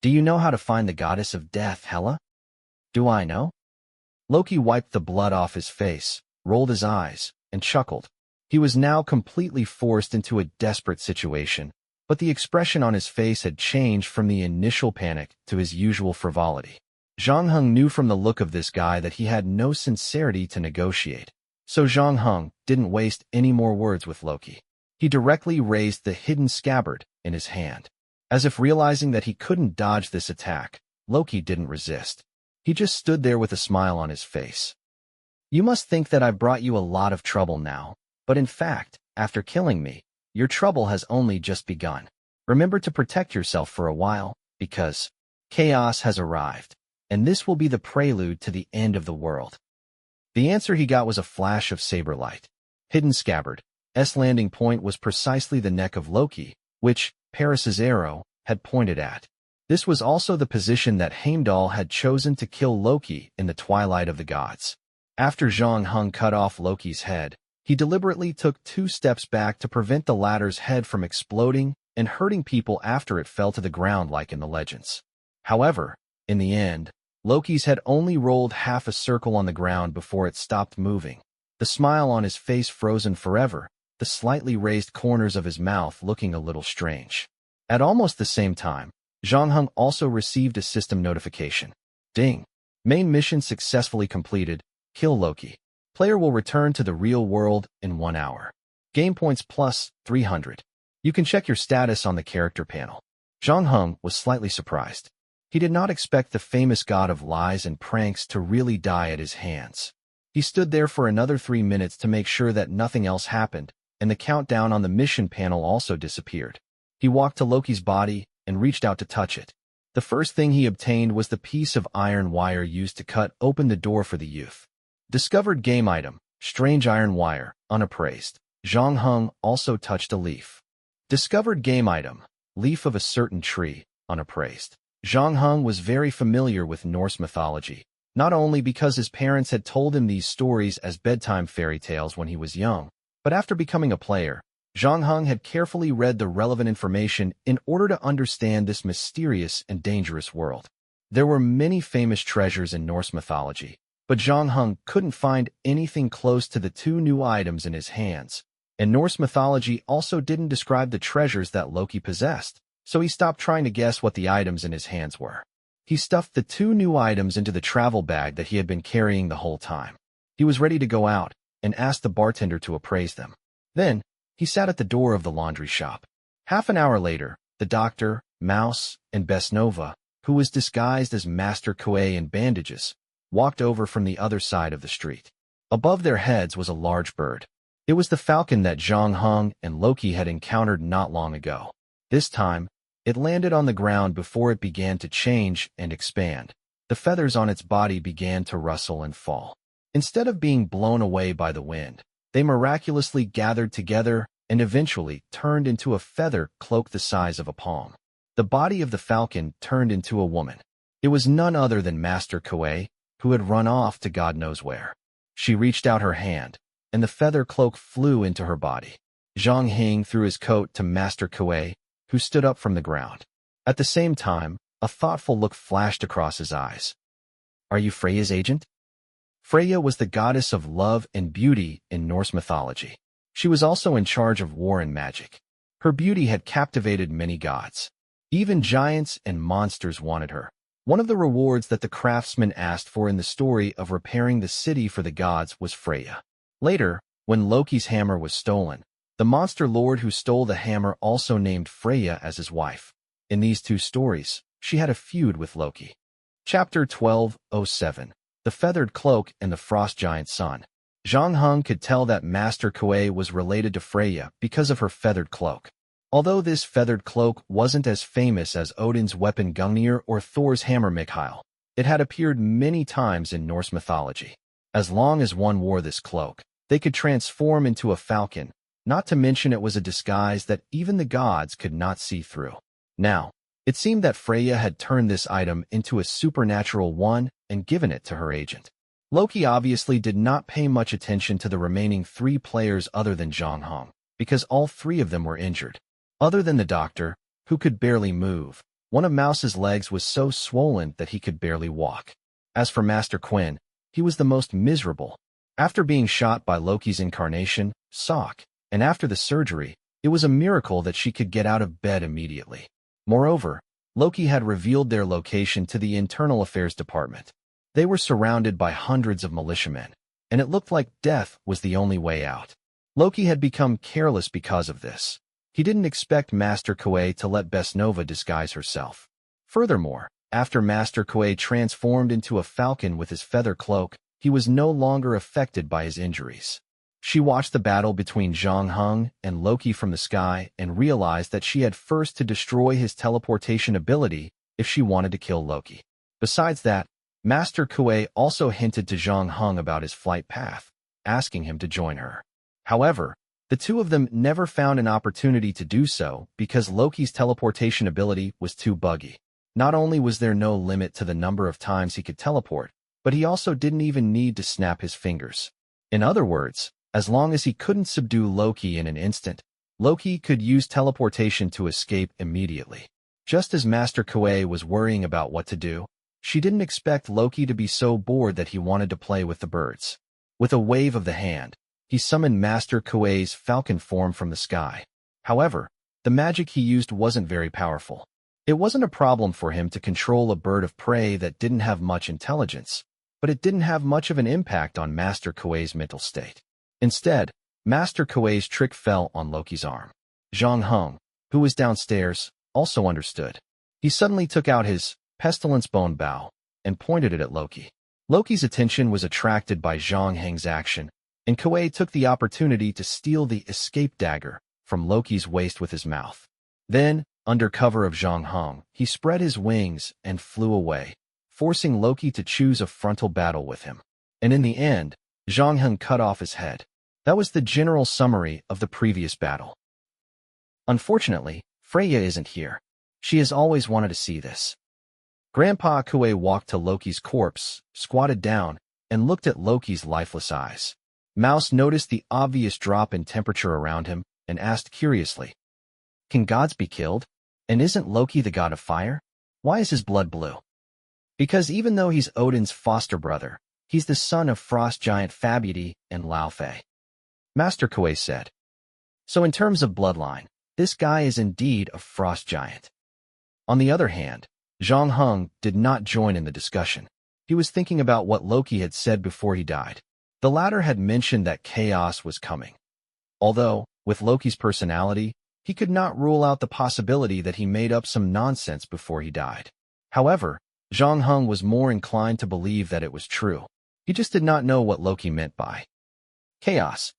"Do you know how to find the goddess of death, Hela?" "Do I know?" Loki wiped the blood off his face, rolled his eyes, and chuckled. He was now completely forced into a desperate situation, but the expression on his face had changed from the initial panic to his usual frivolity. Zhang Heng knew from the look of this guy that he had no sincerity to negotiate. So Zhang Heng didn't waste any more words with Loki. He directly raised the hidden scabbard in his hand. As if realizing that he couldn't dodge this attack, Loki didn't resist. He just stood there with a smile on his face. "You must think that I brought you a lot of trouble now, but in fact, after killing me, your trouble has only just begun. Remember to protect yourself for a while, because chaos has arrived, and this will be the prelude to the end of the world." The answer he got was a flash of saber light. Hidden scabbard. Landing point was precisely the neck of Loki, which Paris's arrow had pointed at. This was also the position that Heimdall had chosen to kill Loki in the Twilight of the Gods. After Zhang Heng cut off Loki's head, he deliberately took 2 steps back to prevent the latter's head from exploding and hurting people after it fell to the ground like in the legends. However, in the end, Loki's head only rolled half a circle on the ground before it stopped moving, the smile on his face frozen forever, the slightly raised corners of his mouth looking a little strange. At almost the same time, Zhang Heng also received a system notification. Ding! Main mission successfully completed. Kill Loki. Player will return to the real world in 1 hour. Game points plus 300. You can check your status on the character panel. Zhang Heng was slightly surprised. He did not expect the famous god of lies and pranks to really die at his hands. He stood there for another 3 minutes to make sure that nothing else happened, and the countdown on the mission panel also disappeared. He walked to Loki's body and reached out to touch it. The first thing he obtained was the piece of iron wire used to cut open the door for the youth. Discovered game item, strange iron wire, unappraised. Zhang Heng also touched a leaf. Discovered game item, leaf of a certain tree, unappraised. Zhang Heng was very familiar with Norse mythology, not only because his parents had told him these stories as bedtime fairy tales when he was young, but after becoming a player, Zhang Heng had carefully read the relevant information in order to understand this mysterious and dangerous world. There were many famous treasures in Norse mythology, but Zhang Heng couldn't find anything close to the 2 new items in his hands, and Norse mythology also didn't describe the treasures that Loki possessed, so he stopped trying to guess what the items in his hands were. He stuffed the 2 new items into the travel bag that he had been carrying the whole time. He was ready to go out and asked the bartender to appraise them. Then, he sat at the door of the laundry shop. Half an hour later, the doctor, Mouse, and Besnova, who was disguised as Master Koei in bandages, walked over from the other side of the street. Above their heads was a large bird. It was the falcon that Zhang Heng and Loki had encountered not long ago. This time, it landed on the ground before it began to change and expand. The feathers on its body began to rustle and fall. Instead of being blown away by the wind, they miraculously gathered together and eventually turned into a feather cloak the size of a palm. The body of the falcon turned into a woman. It was none other than Master Koei, who had run off to God knows where. She reached out her hand, and the feather cloak flew into her body. Zhang Hing threw his coat to Master Kuei, who stood up from the ground. At the same time, a thoughtful look flashed across his eyes. Are you Freya's agent? Freya was the goddess of love and beauty in Norse mythology. She was also in charge of war and magic. Her beauty had captivated many gods. Even giants and monsters wanted her. One of the rewards that the craftsman asked for in the story of repairing the city for the gods was Freya. Later, when Loki's hammer was stolen, the monster lord who stole the hammer also named Freya as his wife. In these two stories, she had a feud with Loki. Chapter 12:07 The Feathered Cloak and the Frost Giant's Son. Zhang Heng could tell that Master Kuei was related to Freya because of her feathered cloak. Although this feathered cloak wasn't as famous as Odin's weapon Gungnir or Thor's hammer Mikael, it had appeared many times in Norse mythology. As long as one wore this cloak, they could transform into a falcon, not to mention it was a disguise that even the gods could not see through. Now, it seemed that Freya had turned this item into a supernatural one and given it to her agent. Loki obviously did not pay much attention to the remaining 3 players other than Zhang Heng, because all 3 of them were injured. Other than the doctor, who could barely move, one of Mouse's legs was so swollen that he could barely walk. As for Master Quinn, he was the most miserable. After being shot by Loki's incarnation, Sock, and after the surgery, it was a miracle that she could get out of bed immediately. Moreover, Loki had revealed their location to the Internal Affairs Department. They were surrounded by hundreds of militiamen, and it looked like death was the only way out. Loki had become careless because of this. He didn't expect Master Kuei to let Besnova disguise herself. Furthermore, after Master Kuei transformed into a falcon with his feather cloak, he was no longer affected by his injuries. She watched the battle between Zhang Heng and Loki from the sky and realized that she had first to destroy his teleportation ability if she wanted to kill Loki. Besides that, Master Kuei also hinted to Zhang Heng about his flight path, asking him to join her. However, the two of them never found an opportunity to do so because Loki's teleportation ability was too buggy. Not only was there no limit to the number of times he could teleport, but he also didn't even need to snap his fingers. In other words, as long as he couldn't subdue Loki in an instant, Loki could use teleportation to escape immediately. Just as Master Kuei was worrying about what to do, she didn't expect Loki to be so bored that he wanted to play with the birds. With a wave of the hand, he summoned Master Kuei's falcon form from the sky. However, the magic he used wasn't very powerful. It wasn't a problem for him to control a bird of prey that didn't have much intelligence, but it didn't have much of an impact on Master Kuei's mental state. Instead, Master Kuei's trick fell on Loki's arm. Zhang Heng, who was downstairs, also understood. He suddenly took out his pestilence bone bow and pointed it at Loki. Loki's attention was attracted by Zhang Heng's action, and Kuei took the opportunity to steal the escape dagger from Loki's waist with his mouth. Then, under cover of Zhang Heng, he spread his wings and flew away, forcing Loki to choose a frontal battle with him. And in the end, Zhang Heng cut off his head. That was the general summary of the previous battle. Unfortunately, Freya isn't here. She has always wanted to see this. Grandpa Kuei walked to Loki's corpse, squatted down, and looked at Loki's lifeless eyes. Mouse noticed the obvious drop in temperature around him and asked curiously, "Can gods be killed? And isn't Loki the god of fire? Why is his blood blue?" "Because even though he's Odin's foster brother, he's the son of frost giant Fabuti and Laufey," Master Kuei said. "So in terms of bloodline, this guy is indeed a frost giant." On the other hand, Zhang Heng did not join in the discussion. He was thinking about what Loki had said before he died. The latter had mentioned that chaos was coming. Although, with Loki's personality, he could not rule out the possibility that he made up some nonsense before he died. However, Zhang Heng was more inclined to believe that it was true. He just did not know what Loki meant by chaos.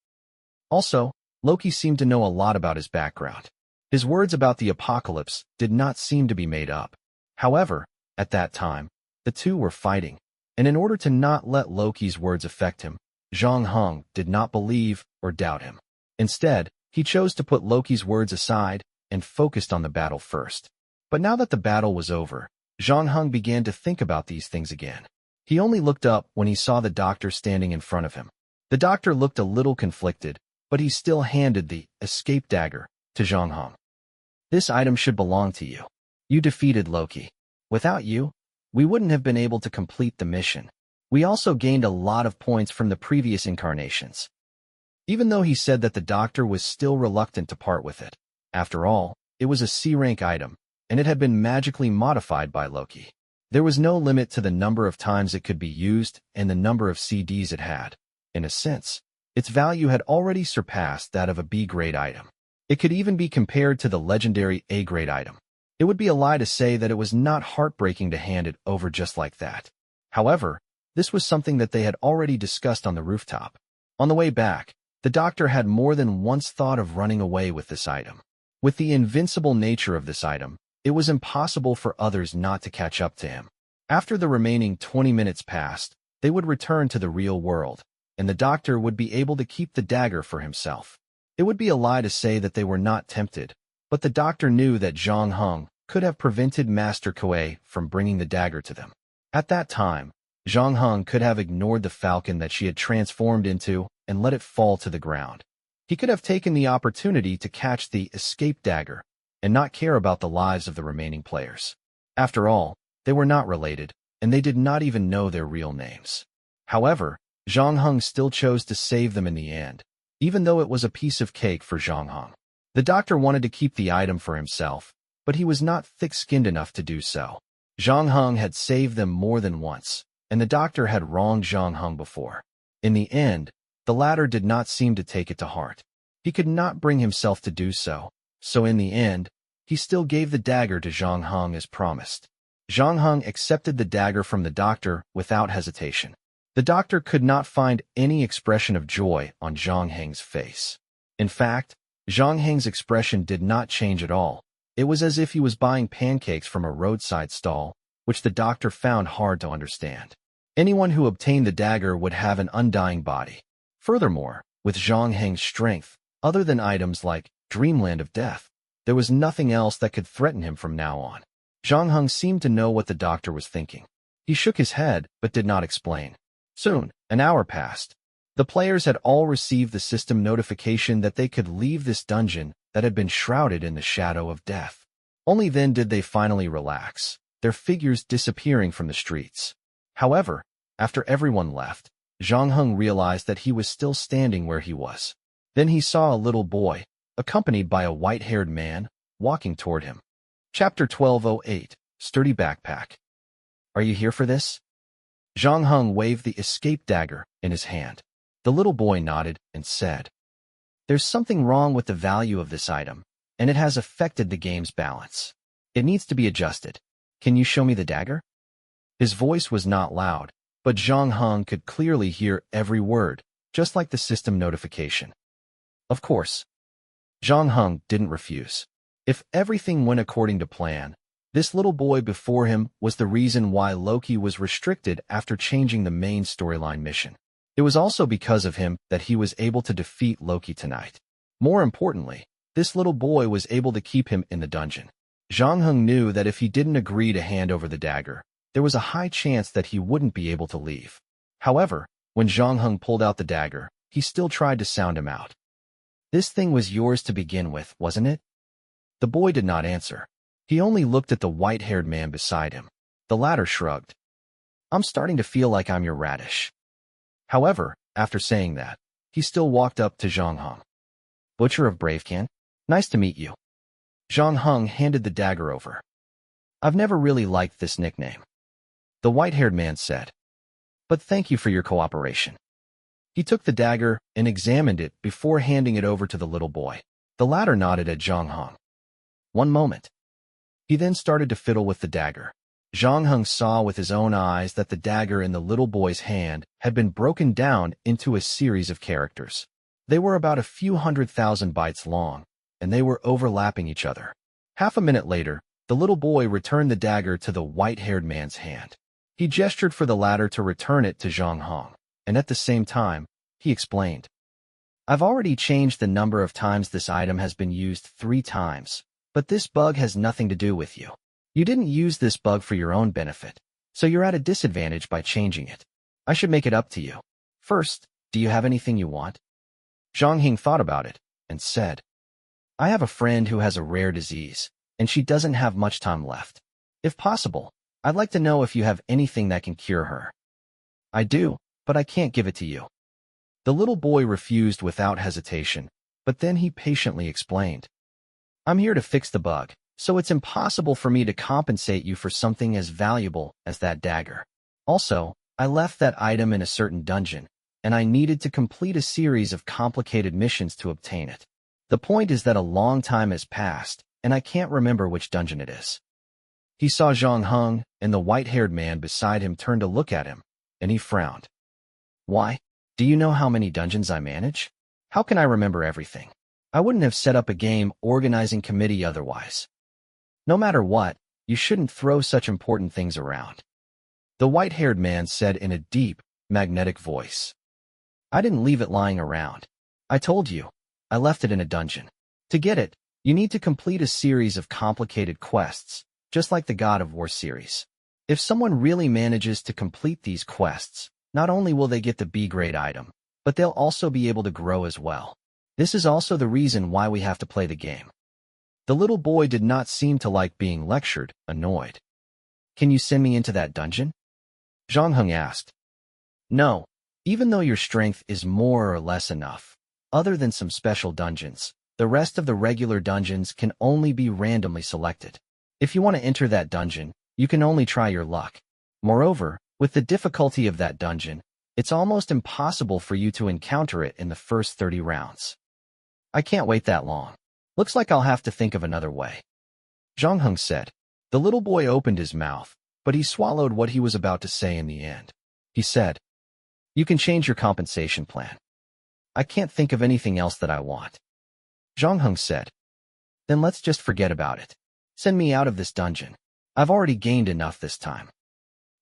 Also, Loki seemed to know a lot about his background. His words about the apocalypse did not seem to be made up. However, at that time, the two were fighting, and in order to not let Loki's words affect him, Zhang Heng did not believe or doubt him. Instead, he chose to put Loki's words aside and focused on the battle first. But now that the battle was over, Zhang Heng began to think about these things again. He only looked up when he saw the doctor standing in front of him. The doctor looked a little conflicted, but he still handed the escape dagger to Zhang Heng. This item should belong to you. You defeated Loki. Without you, we wouldn't have been able to complete the mission. We also gained a lot of points from the previous incarnations. Even though he said that the doctor was still reluctant to part with it. After all, it was a C-rank item, and it had been magically modified by Loki. There was no limit to the number of times it could be used and the number of CDs it had. In a sense, its value had already surpassed that of a B-grade item. It could even be compared to the legendary A-grade item. It would be a lie to say that it was not heartbreaking to hand it over just like that. However, this was something that they had already discussed on the rooftop. On the way back, the doctor had more than once thought of running away with this item. With the invincible nature of this item, it was impossible for others not to catch up to him. After the remaining 20 minutes passed, they would return to the real world, and the doctor would be able to keep the dagger for himself. It would be a lie to say that they were not tempted, but the doctor knew that Zhang Heng could have prevented Master Kuei from bringing the dagger to them. At that time, Zhang Heng could have ignored the falcon that she had transformed into and let it fall to the ground. He could have taken the opportunity to catch the escape dagger and not care about the lives of the remaining players. After all, they were not related, and they did not even know their real names. However, Zhang Heng still chose to save them in the end, even though it was a piece of cake for Zhang Heng. The doctor wanted to keep the item for himself, but he was not thick-skinned enough to do so. Zhang Heng had saved them more than once, and the doctor had wronged Zhang Heng before. In the end, the latter did not seem to take it to heart. He could not bring himself to do so, so in the end, he still gave the dagger to Zhang Heng as promised. Zhang Heng accepted the dagger from the doctor without hesitation. The doctor could not find any expression of joy on Zhang Heng's face. In fact, Zhang Heng's expression did not change at all. It was as if he was buying pancakes from a roadside stall, which the doctor found hard to understand. Anyone who obtained the dagger would have an undying body. Furthermore, with Zhang Heng's strength, other than items like Dreamland of Death, there was nothing else that could threaten him from now on. Zhang Heng seemed to know what the doctor was thinking. He shook his head, but did not explain. Soon, an hour passed. The players had all received the system notification that they could leave this dungeon that had been shrouded in the shadow of death. Only then did they finally relax, their figures disappearing from the streets. However, after everyone left, Zhang Heng realized that he was still standing where he was. Then he saw a little boy, accompanied by a white-haired man, walking toward him. Chapter 1208, Sturdy Backpack. Are you here for this? Zhang Heng waved the escape dagger in his hand. The little boy nodded and said, "There's something wrong with the value of this item, and it has affected the game's balance. It needs to be adjusted. Can you show me the dagger?" His voice was not loud, but Zhang Heng could clearly hear every word, just like the system notification. Of course. Zhang Heng didn't refuse. If everything went according to plan, this little boy before him was the reason why Loki was restricted after changing the main storyline mission. It was also because of him that he was able to defeat Loki tonight. More importantly, this little boy was able to keep him in the dungeon. Zhang Heng knew that if he didn't agree to hand over the dagger, there was a high chance that he wouldn't be able to leave. However, when Zhang Heng pulled out the dagger, he still tried to sound him out. "This thing was yours to begin with, wasn't it?" The boy did not answer. He only looked at the white-haired man beside him. The latter shrugged. "I'm starting to feel like I'm your radish." However, after saying that, he still walked up to Zhang Heng. "Butcher of Bravecan? Nice to meet you." Zhang Heng handed the dagger over. "I've never really liked this nickname," the white-haired man said. "But thank you for your cooperation." He took the dagger and examined it before handing it over to the little boy. The latter nodded at Zhang Heng. "One moment." He then started to fiddle with the dagger. Zhang Heng saw with his own eyes that the dagger in the little boy's hand had been broken down into a series of characters. They were about a few 100,000 bytes long, and they were overlapping each other. Half a minute later, the little boy returned the dagger to the white-haired man's hand. He gestured for the latter to return it to Zhang Heng, and at the same time, he explained, "I've already changed the number of times this item has been used 3 times, but this bug has nothing to do with you. You didn't use this bug for your own benefit, so you're at a disadvantage by changing it. I should make it up to you. First, do you have anything you want?" Zhang Hing thought about it and said, I have a friend who has a rare disease, and she doesn't have much time left. If possible, I'd like to know if you have anything that can cure her. I do, but I can't give it to you. The little boy refused without hesitation, but then he patiently explained. I'm here to fix the bug, so it's impossible for me to compensate you for something as valuable as that dagger. Also, I left that item in a certain dungeon, and I needed to complete a series of complicated missions to obtain it. The point is that a long time has passed, and I can't remember which dungeon it is. He saw Zhang Heng, and the white-haired man beside him turned to look at him, and he frowned. Why? Do you know how many dungeons I manage? How can I remember everything? I wouldn't have set up a game organizing committee otherwise. No matter what, you shouldn't throw such important things around. The white-haired man said in a deep, magnetic voice. I didn't leave it lying around. I told you, I left it in a dungeon. To get it, you need to complete a series of complicated quests, just like the God of War series. If someone really manages to complete these quests, not only will they get the B-grade item, but they'll also be able to grow as well. This is also the reason why we have to play the game. The little boy did not seem to like being lectured, annoyed. Can you send me into that dungeon? Zhang Heng asked. No, even though your strength is more or less enough. Other than some special dungeons, the rest of the regular dungeons can only be randomly selected. If you want to enter that dungeon, you can only try your luck. Moreover, with the difficulty of that dungeon, it's almost impossible for you to encounter it in the first 30 rounds. I can't wait that long. Looks like I'll have to think of another way. Zhang Heng said. The little boy opened his mouth, but he swallowed what he was about to say in the end. He said, You can change your compensation plan. I can't think of anything else that I want. Zhang Heng said, Then let's just forget about it. Send me out of this dungeon. I've already gained enough this time.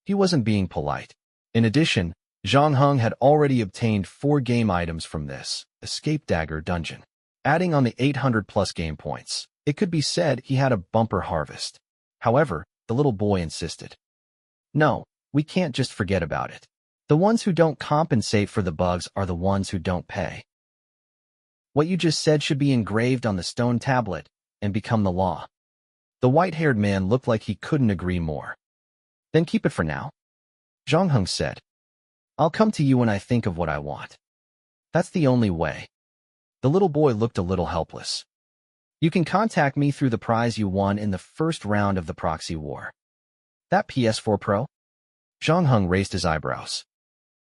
He wasn't being polite. In addition, Zhang Heng had already obtained 4 game items from this escape dagger dungeon. Adding on the 800+ game points, it could be said he had a bumper harvest. However, the little boy insisted. No, we can't just forget about it. The ones who don't compensate for the bugs are the ones who don't pay. What you just said should be engraved on the stone tablet and become the law. The white-haired man looked like he couldn't agree more. Then keep it for now. Zhang Heng said. I'll come to you when I think of what I want. That's the only way. The little boy looked a little helpless. You can contact me through the prize you won in the first round of the proxy war. That PS4 Pro? Zhang Heng raised his eyebrows.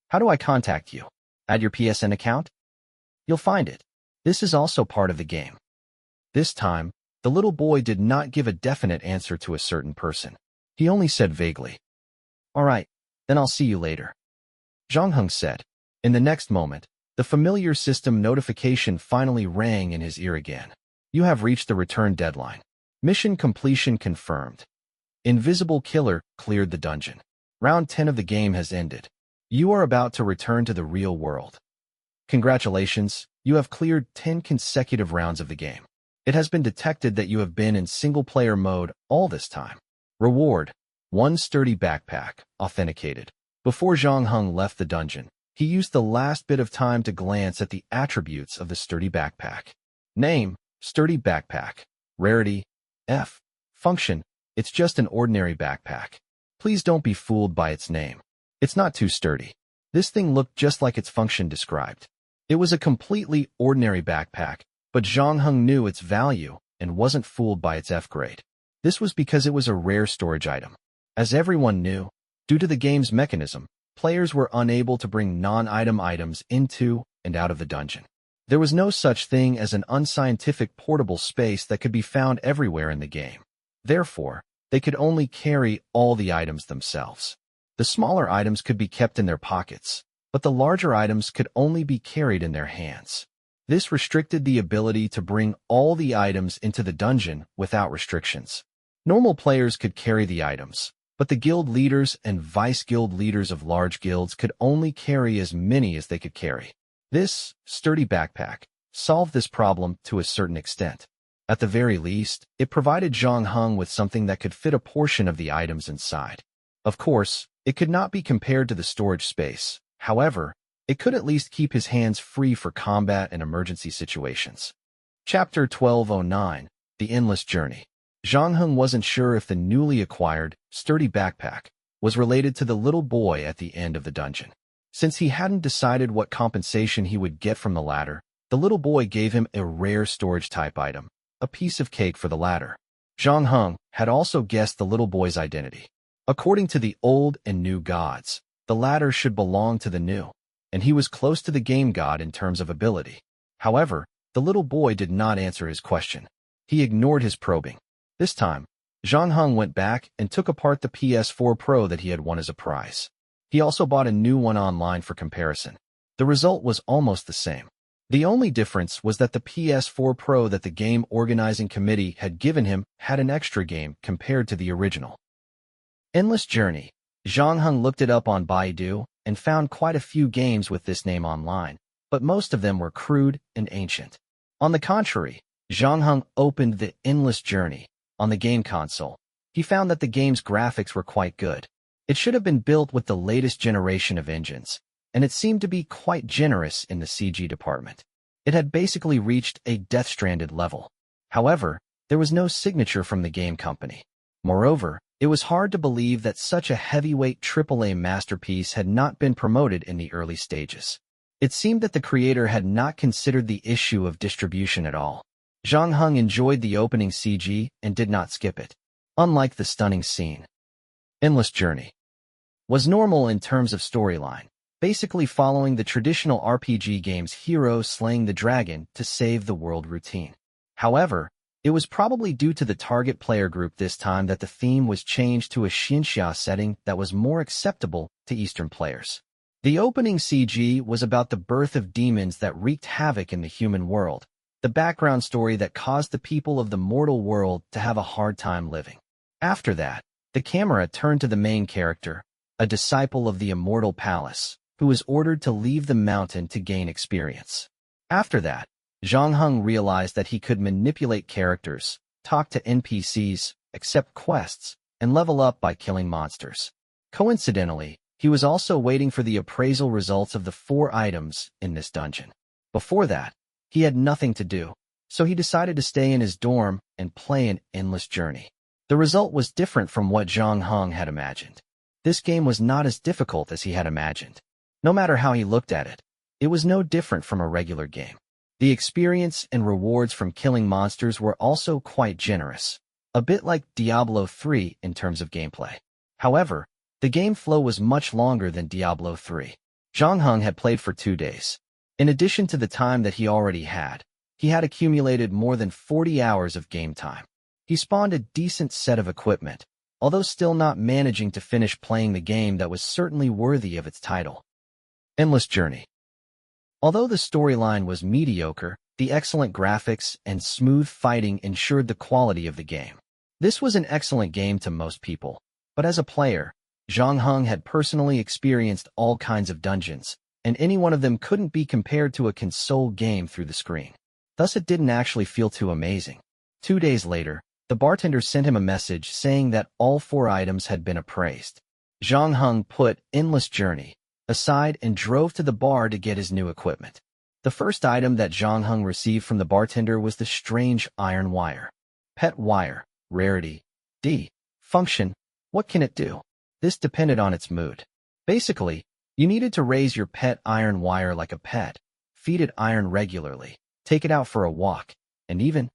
How do I contact you? Add your PSN account? You'll find it. This is also part of the game. This time, the little boy did not give a definite answer to a certain person. He only said vaguely, All right, then I'll see you later. Zhang Heng said. In the next moment, the familiar system notification finally rang in his ear again. You have reached the return deadline. Mission completion confirmed. Invisible Killer cleared the dungeon. Round 10 of the game has ended. You are about to return to the real world. Congratulations, you have cleared 10 consecutive rounds of the game. It has been detected that you have been in single-player mode all this time. Reward: 1 sturdy backpack, authenticated. Before Zhang Heng left the dungeon, he used the last bit of time to glance at the attributes of the sturdy backpack. Name: Sturdy Backpack. Rarity: F. Function: It's just an ordinary backpack. Please don't be fooled by its name. It's not too sturdy. This thing looked just like its function described. It was a completely ordinary backpack, but Zhang Heng knew its value and wasn't fooled by its F grade. This was because it was a rare storage item. As everyone knew, due to the game's mechanism, players were unable to bring non-item items into and out of the dungeon. There was no such thing as an unscientific portable space that could be found everywhere in the game. Therefore, they could only carry all the items themselves. The smaller items could be kept in their pockets, but the larger items could only be carried in their hands. This restricted the ability to bring all the items into the dungeon without restrictions. Normal players could carry the items, but the guild leaders and vice-guild leaders of large guilds could only carry as many as they could carry. This sturdy backpack solved this problem to a certain extent. At the very least, it provided Zhang Heng with something that could fit a portion of the items inside. Of course, it could not be compared to the storage space. However, It could at least keep his hands free for combat and emergency situations. Chapter 1209, The Endless Journey. Zhang Heng wasn't sure if the newly acquired, sturdy backpack was related to the little boy at the end of the dungeon. Since he hadn't decided what compensation he would get from the latter, the little boy gave him a rare storage-type item, a piece of cake for the latter. Zhang Heng had also guessed the little boy's identity. According to the old and new gods, the latter should belong to the new, and he was close to the game god in terms of ability. However, the little boy did not answer his question. He ignored his probing. This time, Zhang Heng went back and took apart the PS4 Pro that he had won as a prize. He also bought a new one online for comparison. The result was almost the same. The only difference was that the PS4 Pro that the game organizing committee had given him had an extra game compared to the original. Endless Journey. Zhang Heng looked it up on Baidu and found quite a few games with this name online, but most of them were crude and ancient. On the contrary, Zhang Heng opened the Endless Journey on the game console. He found that the game's graphics were quite good. It should have been built with the latest generation of engines, and it seemed to be quite generous in the CG department. It had basically reached a Death Stranded level. However, there was no signature from the game company. Moreover, it was hard to believe that such a heavyweight AAA masterpiece had not been promoted in the early stages. It seemed that the creator had not considered the issue of distribution at all. Zhang Heng enjoyed the opening CG and did not skip it. Unlike the stunning scene, Endless Journey was normal in terms of storyline, basically following the traditional RPG game's hero slaying the dragon to save the world routine. However, it was probably due to the target player group this time that the theme was changed to a Xinxia setting that was more acceptable to Eastern players. The opening CG was about the birth of demons that wreaked havoc in the human world, the background story that caused the people of the mortal world to have a hard time living. After that, the camera turned to the main character, a disciple of the Immortal Palace, who was ordered to leave the mountain to gain experience. After that, Zhang Heng realized that he could manipulate characters, talk to NPCs, accept quests, and level up by killing monsters. Coincidentally, he was also waiting for the appraisal results of the 4 items in this dungeon. Before that, he had nothing to do, so he decided to stay in his dorm and play an Endless Journey. The result was different from what Zhang Heng had imagined. This game was not as difficult as he had imagined. No matter how he looked at it, it was no different from a regular game. The experience and rewards from killing monsters were also quite generous, a bit like Diablo 3 in terms of gameplay. However, the game flow was much longer than Diablo 3. Zhang Heng had played for 2 days. In addition to the time that he already had, he had accumulated more than 40 hours of game time. He spawned a decent set of equipment, although still not managing to finish playing the game that was certainly worthy of its title. Endless Journey. Although the storyline was mediocre, the excellent graphics and smooth fighting ensured the quality of the game. This was an excellent game to most people, but as a player, Zhang Heng had personally experienced all kinds of dungeons, and any one of them couldn't be compared to a console game through the screen. Thus it didn't actually feel too amazing. 2 days later, the bartender sent him a message saying that all 4 items had been appraised. Zhang Heng put Endless Journey aside and drove to the bar to get his new equipment. The first item that Zhang Heng received from the bartender was the strange iron wire. Pet wire. Rarity. D. Function. What can it do? This depended on its mood. Basically, you needed to raise your pet iron wire like a pet, feed it iron regularly, take it out for a walk, and even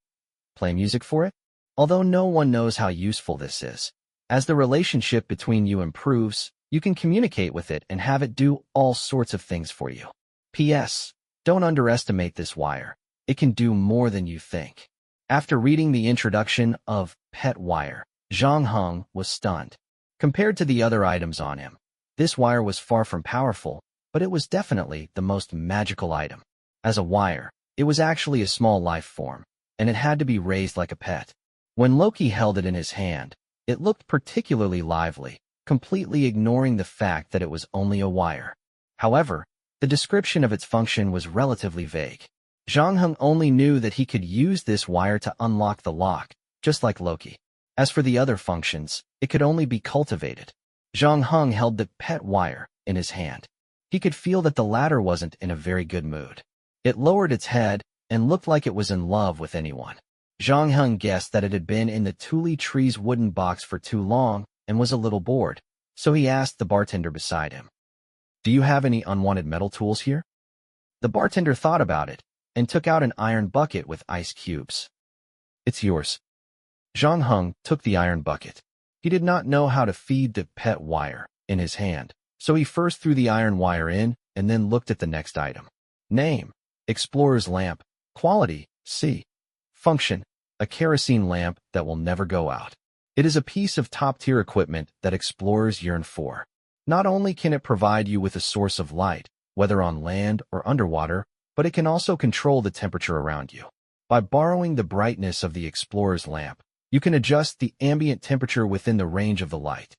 play music for it? Although no one knows how useful this is. As the relationship between you improves, you can communicate with it and have it do all sorts of things for you. P.S. Don't underestimate this wire. It can do more than you think. After reading the introduction of Pet Wire, Zhang Heng was stunned. Compared to the other items on him, this wire was far from powerful, but it was definitely the most magical item. As a wire, it was actually a small life form, and it had to be raised like a pet. When Loki held it in his hand, it looked particularly lively, completely ignoring the fact that it was only a wire. However, the description of its function was relatively vague. Zhang Heng only knew that he could use this wire to unlock the lock, just like Loki. As for the other functions, it could only be cultivated. Zhang Heng held the pet wire in his hand. He could feel that the latter wasn't in a very good mood. It lowered its head and looked like it was in love with anyone. Zhang Heng guessed that it had been in the Tuli tree's wooden box for too long and was a little bored, so he asked the bartender beside him, "Do you have any unwanted metal tools here?" The bartender thought about it and took out an iron bucket with ice cubes. "It's yours." Zhang Heng took the iron bucket. He did not know how to feed the pet wire in his hand, so he first threw the iron wire in and then looked at the next item. Name: Explorer's Lamp. Quality: C. Function: a kerosene lamp that will never go out. It is a piece of top-tier equipment that explorers yearn for. Not only can it provide you with a source of light, whether on land or underwater, but it can also control the temperature around you. By borrowing the brightness of the explorer's lamp, you can adjust the ambient temperature within the range of the light.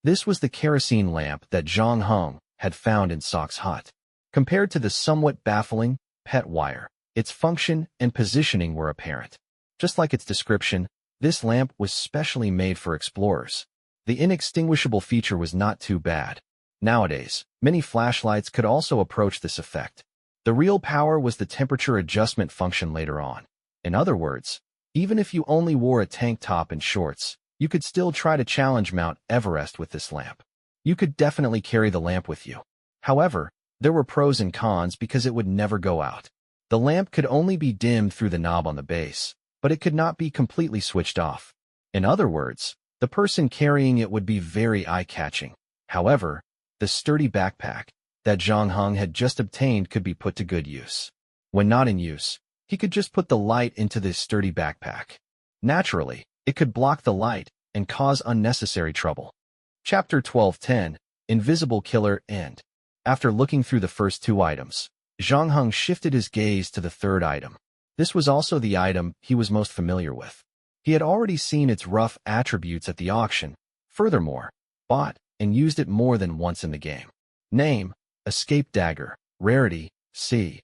This was the kerosene lamp that Zhang Heng had found in Sok's hut. Compared to the somewhat baffling pet wire, its function and positioning were apparent. Just like its description, this lamp was specially made for explorers. The inextinguishable feature was not too bad. Nowadays, many flashlights could also approach this effect. The real power was the temperature adjustment function later on. In other words, even if you only wore a tank top and shorts, you could still try to challenge Mount Everest with this lamp. You could definitely carry the lamp with you. However, there were pros and cons because it would never go out. The lamp could only be dimmed through the knob on the base, but it could not be completely switched off. In other words, the person carrying it would be very eye-catching. However, the sturdy backpack that Zhang Heng had just obtained could be put to good use. When not in use, he could just put the light into this sturdy backpack. Naturally, it could block the light and cause unnecessary trouble. Chapter 12:10, Invisible Killer End. After looking through the first two items, Zhang Heng shifted his gaze to the third item. This was also the item he was most familiar with. He had already seen its rough attributes at the auction, furthermore, bought and used it more than once in the game. Name: Escape Dagger. Rarity: C.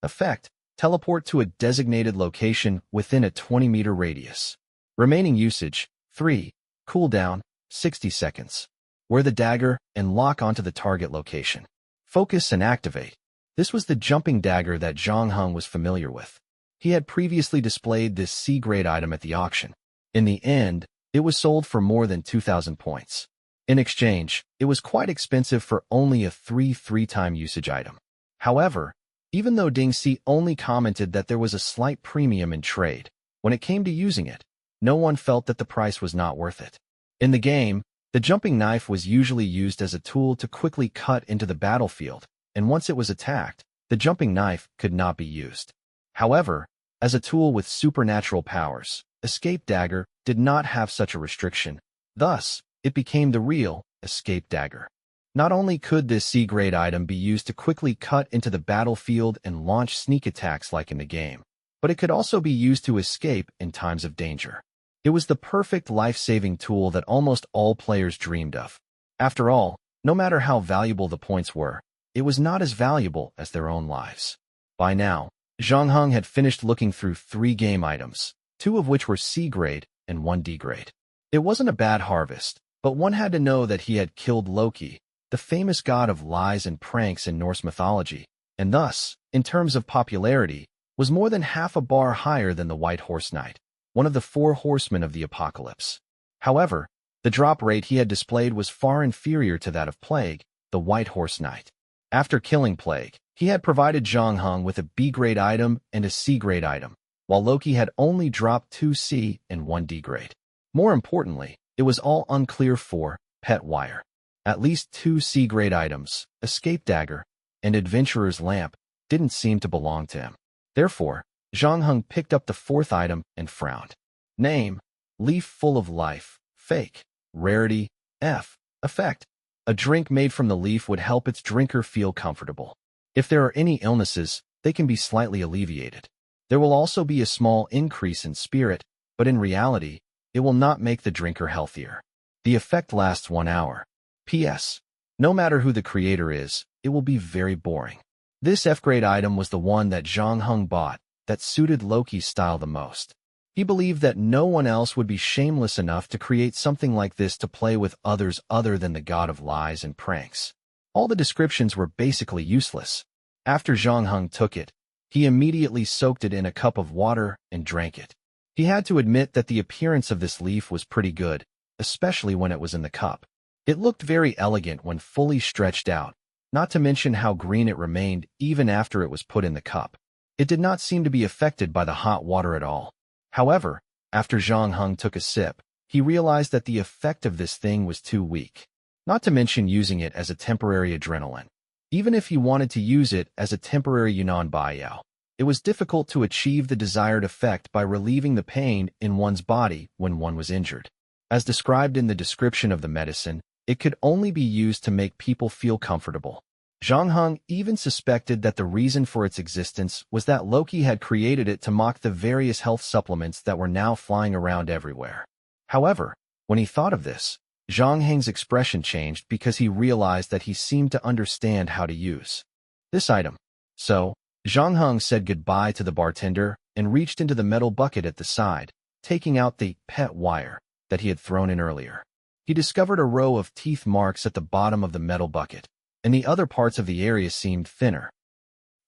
Effect: teleport to a designated location within a 20-meter radius. Remaining usage: 3. Cooldown: 60 seconds. Wear the dagger and lock onto the target location. Focus and activate. This was the jumping dagger that Zhang Heng was familiar with. He had previously displayed this C-grade item at the auction. In the end, it was sold for more than 2,000 points. In exchange, it was quite expensive for only a 3-time usage item. However, even though Ding Si only commented that there was a slight premium in trade, when it came to using it, no one felt that the price was not worth it. In the game, the jumping knife was usually used as a tool to quickly cut into the battlefield, and once it was attacked, the jumping knife could not be used. However, as a tool with supernatural powers, Escape Dagger did not have such a restriction. Thus, it became the real Escape Dagger. Not only could this C-grade item be used to quickly cut into the battlefield and launch sneak attacks like in the game, but it could also be used to escape in times of danger. It was the perfect life-saving tool that almost all players dreamed of. After all, no matter how valuable the points were, it was not as valuable as their own lives. By now, Zhang Heng had finished looking through 3 game items, 2 of which were C-grade and 1 D-grade. It wasn't a bad harvest, but one had to know that he had killed Loki, the famous god of lies and pranks in Norse mythology, and thus, in terms of popularity, was more than half a bar higher than the White Horse Knight, one of the 4 horsemen of the apocalypse. However, the drop rate he had displayed was far inferior to that of Plague, the White Horse Knight. After killing Plague, he had provided Zhang Heng with a B-grade item and a C-grade item, while Loki had only dropped 2 C and 1 D-grade. More importantly, it was all unclear for Pet Wire. At least 2 C-grade items, Escape Dagger and Adventurer's Lamp, didn't seem to belong to him. Therefore, Zhang Heng picked up the 4th item and frowned. Name: Leaf Full of Life. Fake. Rarity: F. Effect: a drink made from the leaf would help its drinker feel comfortable. If there are any illnesses, they can be slightly alleviated. There will also be a small increase in spirit, but in reality, it will not make the drinker healthier. The effect lasts 1 hour. P.S. No matter who the creator is, it will be very boring. This F-grade item was the one that Zhang Heng bought that suited Loki's style the most. He believed that no one else would be shameless enough to create something like this to play with others other than the god of lies and pranks. All the descriptions were basically useless. After Zhang Heng took it, he immediately soaked it in a cup of water and drank it. He had to admit that the appearance of this leaf was pretty good, especially when it was in the cup. It looked very elegant when fully stretched out, not to mention how green it remained even after it was put in the cup. It did not seem to be affected by the hot water at all. However, after Zhang Heng took a sip, he realized that the effect of this thing was too weak, not to mention using it as a temporary adrenaline. Even if he wanted to use it as a temporary Yunnan Baiyao, it was difficult to achieve the desired effect by relieving the pain in one's body when one was injured. As described in the description of the medicine, it could only be used to make people feel comfortable. Zhang Heng even suspected that the reason for its existence was that Loki had created it to mock the various health supplements that were now flying around everywhere. However, when he thought of this, Zhang Heng's expression changed because he realized that he seemed to understand how to use this item. So, Zhang Heng said goodbye to the bartender and reached into the metal bucket at the side, taking out the pet wire that he had thrown in earlier. He discovered a row of teeth marks at the bottom of the metal bucket, and the other parts of the area seemed thinner.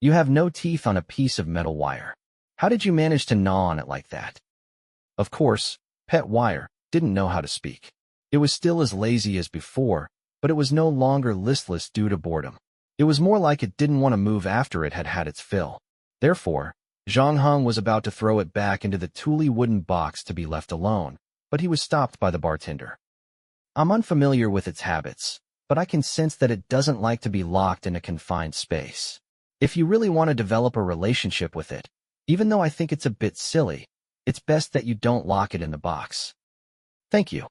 You have no teeth on a piece of metal wire. How did you manage to gnaw on it like that? Of course, pet wire didn't know how to speak. It was still as lazy as before, but it was no longer listless due to boredom. It was more like it didn't want to move after it had had its fill. Therefore, Zhang Heng was about to throw it back into the tooly wooden box to be left alone, but he was stopped by the bartender. I'm unfamiliar with its habits, but I can sense that it doesn't like to be locked in a confined space. If you really want to develop a relationship with it, even though I think it's a bit silly, it's best that you don't lock it in the box. Thank you.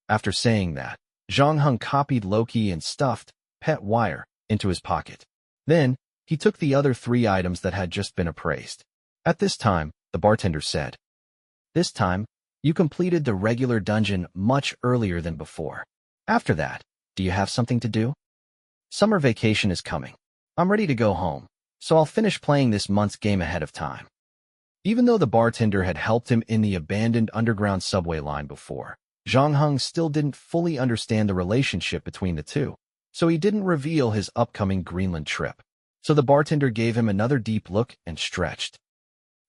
After saying that, Zhang Heng copied Loki and stuffed pet wire into his pocket. Then, he took the other 3 items that had just been appraised. At this time, the bartender said, "This time, you completed the regular dungeon much earlier than before. After that, do you have something to do? Summer vacation is coming. I'm ready to go home, so I'll finish playing this month's game ahead of time." Even though the bartender had helped him in the abandoned underground subway line before, Zhang Heng still didn't fully understand the relationship between the two, so he didn't reveal his upcoming Greenland trip. So the bartender gave him another deep look and stretched.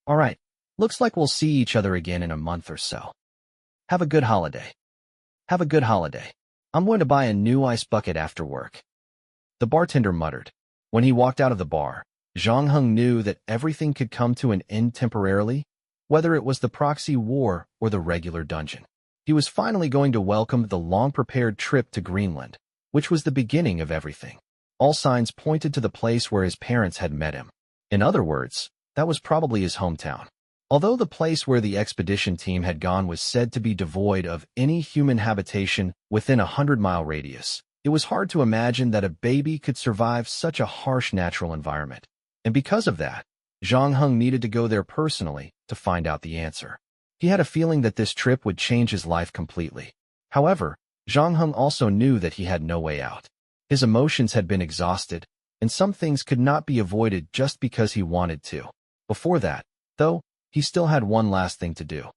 "All right, looks like we'll see each other again in a month or so. Have a good holiday." "Have a good holiday. I'm going to buy a new ice bucket after work," the bartender muttered. When he walked out of the bar, Zhang Heng knew that everything could come to an end temporarily, whether it was the proxy war or the regular dungeon. He was finally going to welcome the long-prepared trip to Greenland, which was the beginning of everything. All signs pointed to the place where his parents had met him. In other words, that was probably his hometown. Although the place where the expedition team had gone was said to be devoid of any human habitation within a 100-mile radius, it was hard to imagine that a baby could survive such a harsh natural environment. And because of that, Zhang Heng needed to go there personally to find out the answer. He had a feeling that this trip would change his life completely. However, Zhang Heng also knew that he had no way out. His emotions had been exhausted, and some things could not be avoided just because he wanted to. Before that, though, he still had one last thing to do.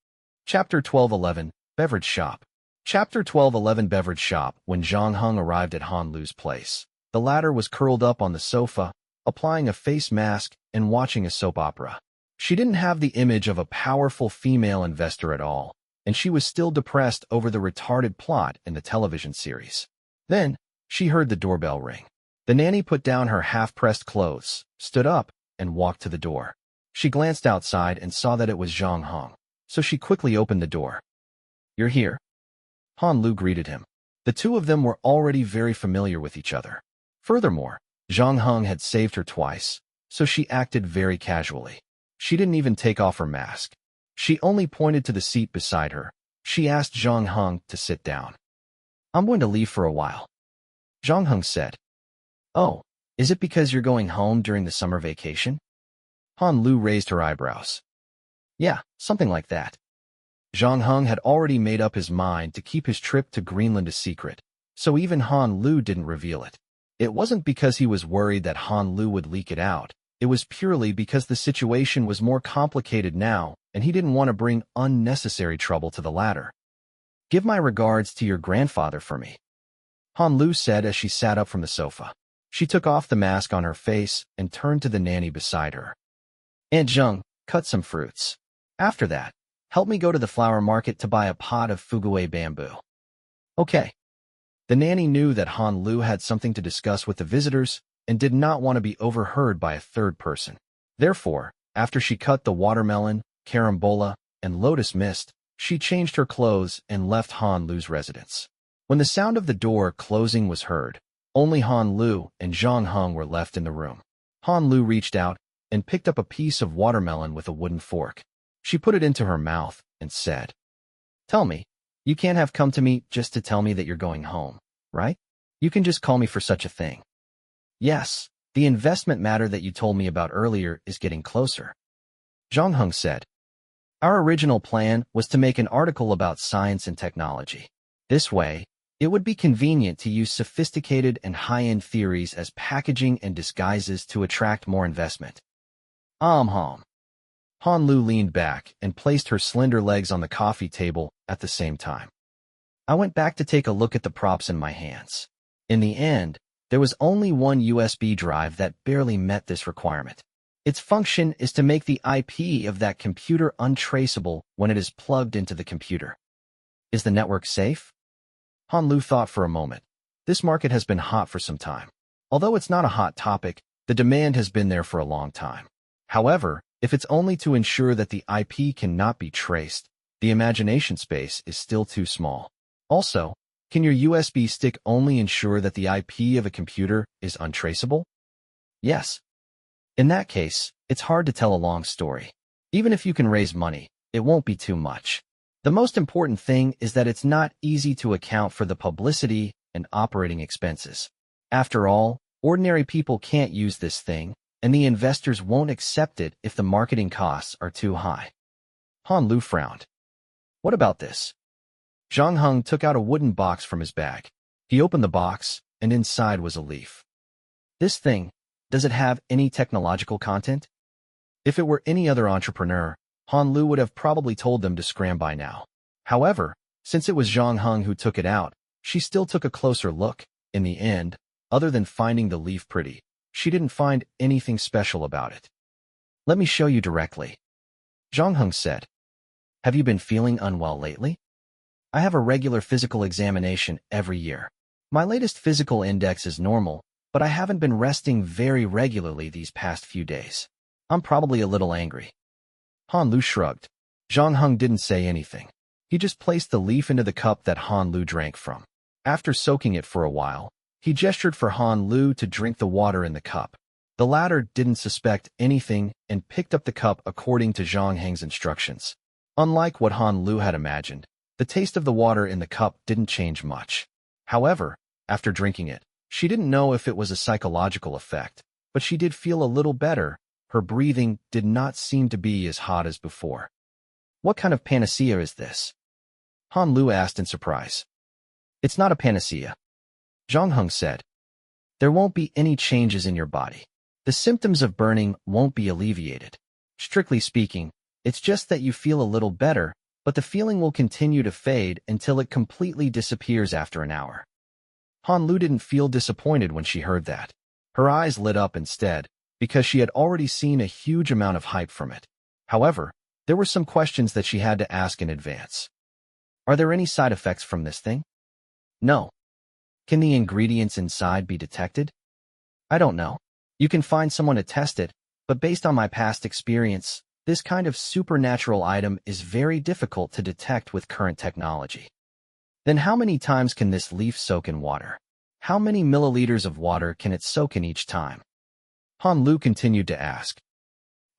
Chapter 12:11, Beverage Shop. Chapter 12:11, Beverage Shop. When Zhang Heng arrived at Han Lu's place, the latter was curled up on the sofa, applying a face mask and watching a soap opera. She didn't have the image of a powerful female investor at all, and she was still depressed over the retarded plot in the television series. Then, she heard the doorbell ring. The nanny put down her half-pressed clothes, stood up, and walked to the door. She glanced outside and saw that it was Zhang Heng, so she quickly opened the door. "You're here?" Han Lu greeted him. The two of them were already very familiar with each other. Furthermore, Zhang Heng had saved her twice, so she acted very casually. She didn't even take off her mask. She only pointed to the seat beside her. She asked Zhang Heng to sit down. "I'm going to leave for a while," Zhang Heng said. "Oh, is it because you're going home during the summer vacation?" Han Lu raised her eyebrows. "Yeah, something like that." Zhang Heng had already made up his mind to keep his trip to Greenland a secret, so even Han Lu didn't reveal it. It wasn't because he was worried that Han Lu would leak it out. It was purely because the situation was more complicated now, and he didn't want to bring unnecessary trouble to the latter. "Give my regards to your grandfather for me," Han Lu said as she sat up from the sofa. She took off the mask on her face and turned to the nanny beside her. "Aunt Zheng, cut some fruits. After that, help me go to the flower market to buy a pot of Fuguei bamboo." "Okay." The nanny knew that Han Lu had something to discuss with the visitors and did not want to be overheard by a third person. Therefore, after she cut the watermelon, carambola, and lotus mist, she changed her clothes and left Han Lu's residence. When the sound of the door closing was heard, only Han Lu and Zhang Heng were left in the room. Han Lu reached out and picked up a piece of watermelon with a wooden fork. She put it into her mouth and said, "Tell me, you can't have come to me just to tell me that you're going home, right? You can just call me for such a thing." "Yes, the investment matter that you told me about earlier is getting closer," Zhang Heng said. "Our original plan was to make an article about science and technology. This way, it would be convenient to use sophisticated and high-end theories as packaging and disguises to attract more investment." Hum. Han Lu leaned back and placed her slender legs on the coffee table at the same time. "I went back to take a look at the props in my hands. In the end, there was only one USB drive that barely met this requirement. Its function is to make the IP of that computer untraceable when it is plugged into the computer." "Is the network safe?" Han Lu thought for a moment. This market has been hot for some time. Although it's not a hot topic, the demand has been there for a long time. However, if it's only to ensure that the IP cannot be traced, the imagination space is still too small. Also, can your USB stick only ensure that the IP of a computer is untraceable? Yes. In that case, it's hard to tell a long story. Even if you can raise money, it won't be too much. The most important thing is that it's not easy to account for the publicity and operating expenses. After all, ordinary people can't use this thing, and the investors won't accept it if the marketing costs are too high. Han Lu frowned. "What about this?" Zhang Heng took out a wooden box from his bag. He opened the box, and inside was a leaf. "This thing, does it have any technological content?" If it were any other entrepreneur, Han Lu would have probably told them to scram by now. However, since it was Zhang Heng who took it out, she still took a closer look. In the end, other than finding the leaf pretty, she didn't find anything special about it. "Let me show you directly," Zhang Heng said. "Have you been feeling unwell lately?" "I have a regular physical examination every year. My latest physical index is normal, but I haven't been resting very regularly these past few days. I'm probably a little angry." Han Lu shrugged. Zhang Heng didn't say anything. He just placed the leaf into the cup that Han Lu drank from. After soaking it for a while, he gestured for Han Lu to drink the water in the cup. The latter didn't suspect anything and picked up the cup according to Zhang Heng's instructions. Unlike what Han Lu had imagined, the taste of the water in the cup didn't change much. However, after drinking it, she didn't know if it was a psychological effect, but she did feel a little better. Her breathing did not seem to be as hot as before. "What kind of panacea is this?" Han Lu asked in surprise. "It's not a panacea," Zhang Heng said. "There won't be any changes in your body. The symptoms of burning won't be alleviated. Strictly speaking, it's just that you feel a little better, but the feeling will continue to fade until it completely disappears after an hour." Han Lu didn't feel disappointed when she heard that. Her eyes lit up instead, because she had already seen a huge amount of hype from it. However, there were some questions that she had to ask in advance. "Are there any side effects from this thing?" "No." "Can the ingredients inside be detected?" "I don't know. You can find someone to test it, but based on my past experience, this kind of supernatural item is very difficult to detect with current technology." "Then how many times can this leaf soak in water? How many milliliters of water can it soak in each time?" Han Lu continued to ask.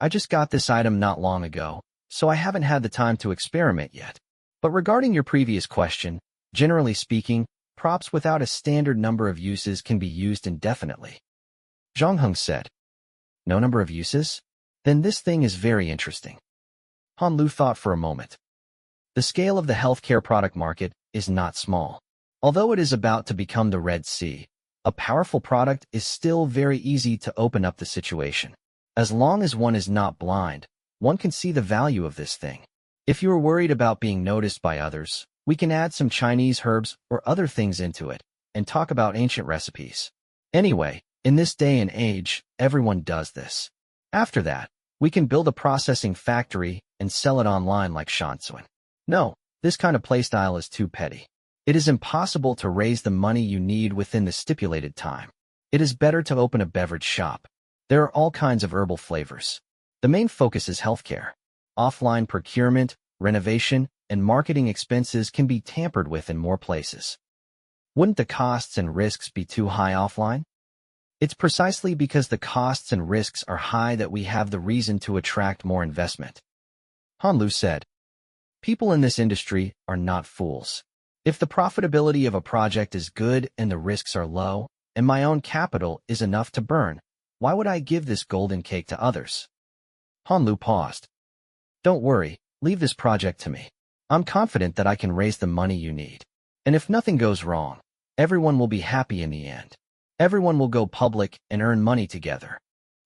"I just got this item not long ago, so I haven't had the time to experiment yet. But regarding your previous question, generally speaking, props without a standard number of uses can be used indefinitely," Zhang Heng said. "No number of uses? Then this thing is very interesting." Han Lu thought for a moment. The scale of the healthcare product market is not small. Although it is about to become the Red Sea, a powerful product is still very easy to open up the situation. As long as one is not blind, one can see the value of this thing. If you are worried about being noticed by others, we can add some Chinese herbs or other things into it and talk about ancient recipes. Anyway, In this day and age, everyone does this. After that, we can build a processing factory and sell it online like Shansuan. No, this kind of playstyle is too petty. It is impossible to raise the money you need within the stipulated time. It is better to open a beverage shop. There are all kinds of herbal flavors. The main focus is healthcare. Offline procurement, renovation, and marketing expenses can be tampered with in more places. Wouldn't the costs and risks be too high offline? It's precisely because the costs and risks are high that we have the reason to attract more investment. Han Lu said, people in this industry are not fools. If the profitability of a project is good and the risks are low, and my own capital is enough to burn, why would I give this golden cake to others? Han Lu paused. Don't worry, leave this project to me. I'm confident that I can raise the money you need. And if nothing goes wrong, everyone will be happy in the end. Everyone will go public and earn money together.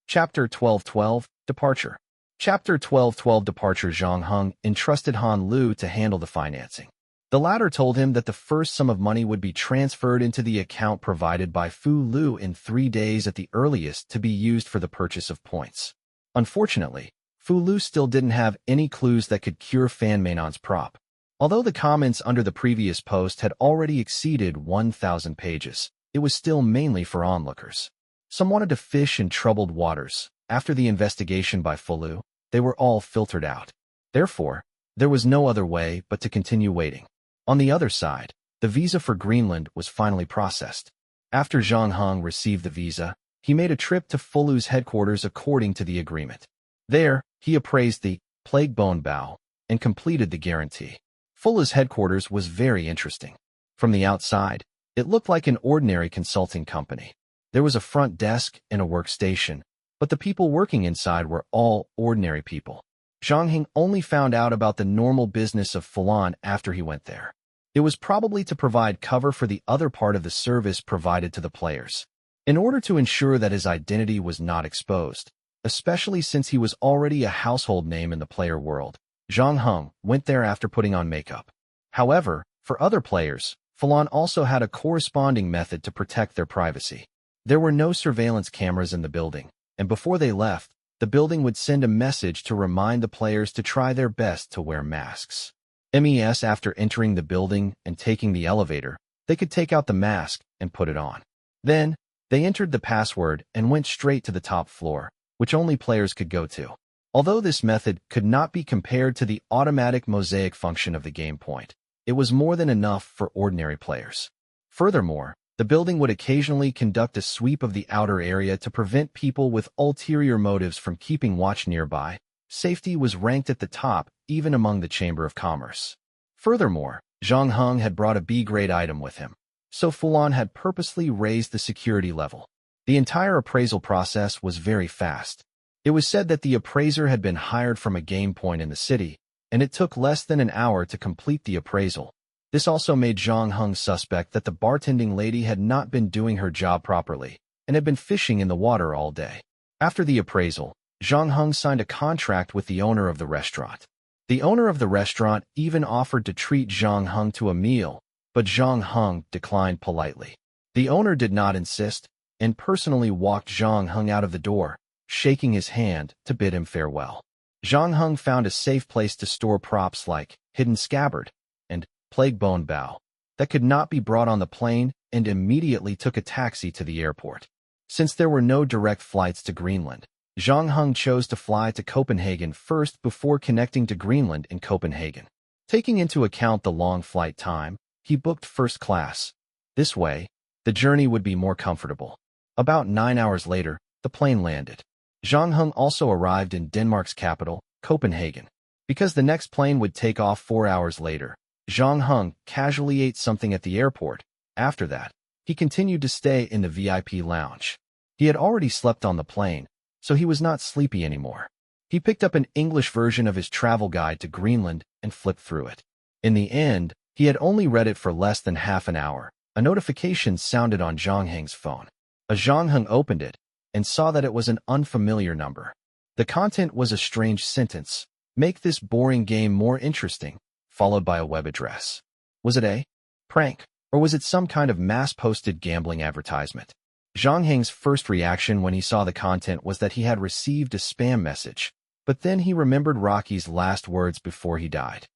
Chapter 12:12, Departure. Chapter 12:12 Departure. Zhang Heng entrusted Han Lu to handle the financing. The latter told him that the first sum of money would be transferred into the account provided by Fu Lu in 3 days at the earliest to be used for the purchase of points. Unfortunately, Fu Lu still didn't have any clues that could cure Fan Mainon's prop. Although the comments under the previous post had already exceeded 1,000 pages, it was still mainly for onlookers. Some wanted to fish in troubled waters. After the investigation by Fu Lu, they were all filtered out. Therefore, there was no other way but to continue waiting. On the other side, the visa for Greenland was finally processed. After Zhang Heng received the visa, he made a trip to Fu Lu's headquarters according to the agreement. There, he appraised the plague bone bow and completed the guarantee. Fu Lu's headquarters was very interesting. From the outside, it looked like an ordinary consulting company. There was a front desk and a workstation, but the people working inside were all ordinary people. Zhang Heng only found out about the normal business of Fulan after he went there. It was probably to provide cover for the other part of the service provided to the players. In order to ensure that his identity was not exposed, especially since he was already a household name in the player world, Zhang Heng went there after putting on makeup. However, for other players, Fulan also had a corresponding method to protect their privacy. There were no surveillance cameras in the building, and before they left, the building would send a message to remind the players to try their best to wear masks. After entering the building and taking the elevator, they could take out the mask and put it on. Then, they entered the password and went straight to the top floor, which only players could go to. Although this method could not be compared to the automatic mosaic function of the game point, it was more than enough for ordinary players. Furthermore, the building would occasionally conduct a sweep of the outer area to prevent people with ulterior motives from keeping watch nearby. Safety was ranked at the top, even among the Chamber of Commerce. Furthermore, Zhang Heng had brought a B-grade item with him, so Fulan had purposely raised the security level. The entire appraisal process was very fast. It was said that the appraiser had been hired from a game point in the city, and it took less than an hour to complete the appraisal. This also made Zhang Heng suspect that the bartending lady had not been doing her job properly and had been fishing in the water all day. After the appraisal, Zhang Heng signed a contract with the owner of the restaurant. The owner of the restaurant even offered to treat Zhang Heng to a meal, but Zhang Heng declined politely. The owner did not insist and personally walked Zhang Heng out of the door, shaking his hand to bid him farewell. Zhang Heng found a safe place to store props like hidden scabbard and plague bone bow that could not be brought on the plane and immediately took a taxi to the airport. Since there were no direct flights to Greenland, Zhang Heng chose to fly to Copenhagen first before connecting to Greenland in Copenhagen. Taking into account the long flight time, he booked first class. This way, the journey would be more comfortable. About 9 hours later, the plane landed. Zhang Heng also arrived in Denmark's capital, Copenhagen. Because the next plane would take off 4 hours later, Zhang Heng casually ate something at the airport. After that, he continued to stay in the VIP lounge. He had already slept on the plane, so he was not sleepy anymore. He picked up an English version of his travel guide to Greenland and flipped through it. In the end, he had only read it for less than half an hour. A notification sounded on Zhang Heng's phone. Zhang Heng opened it and saw that it was an unfamiliar number. The content was a strange sentence. Make this boring game more interesting, followed by a web address. Was it a prank, or was it some kind of mass-posted gambling advertisement? Zhang Heng's first reaction when he saw the content was that he had received a spam message, but then he remembered Rocky's last words before he died.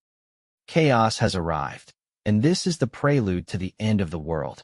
Chaos has arrived, and this is the prelude to the end of the world.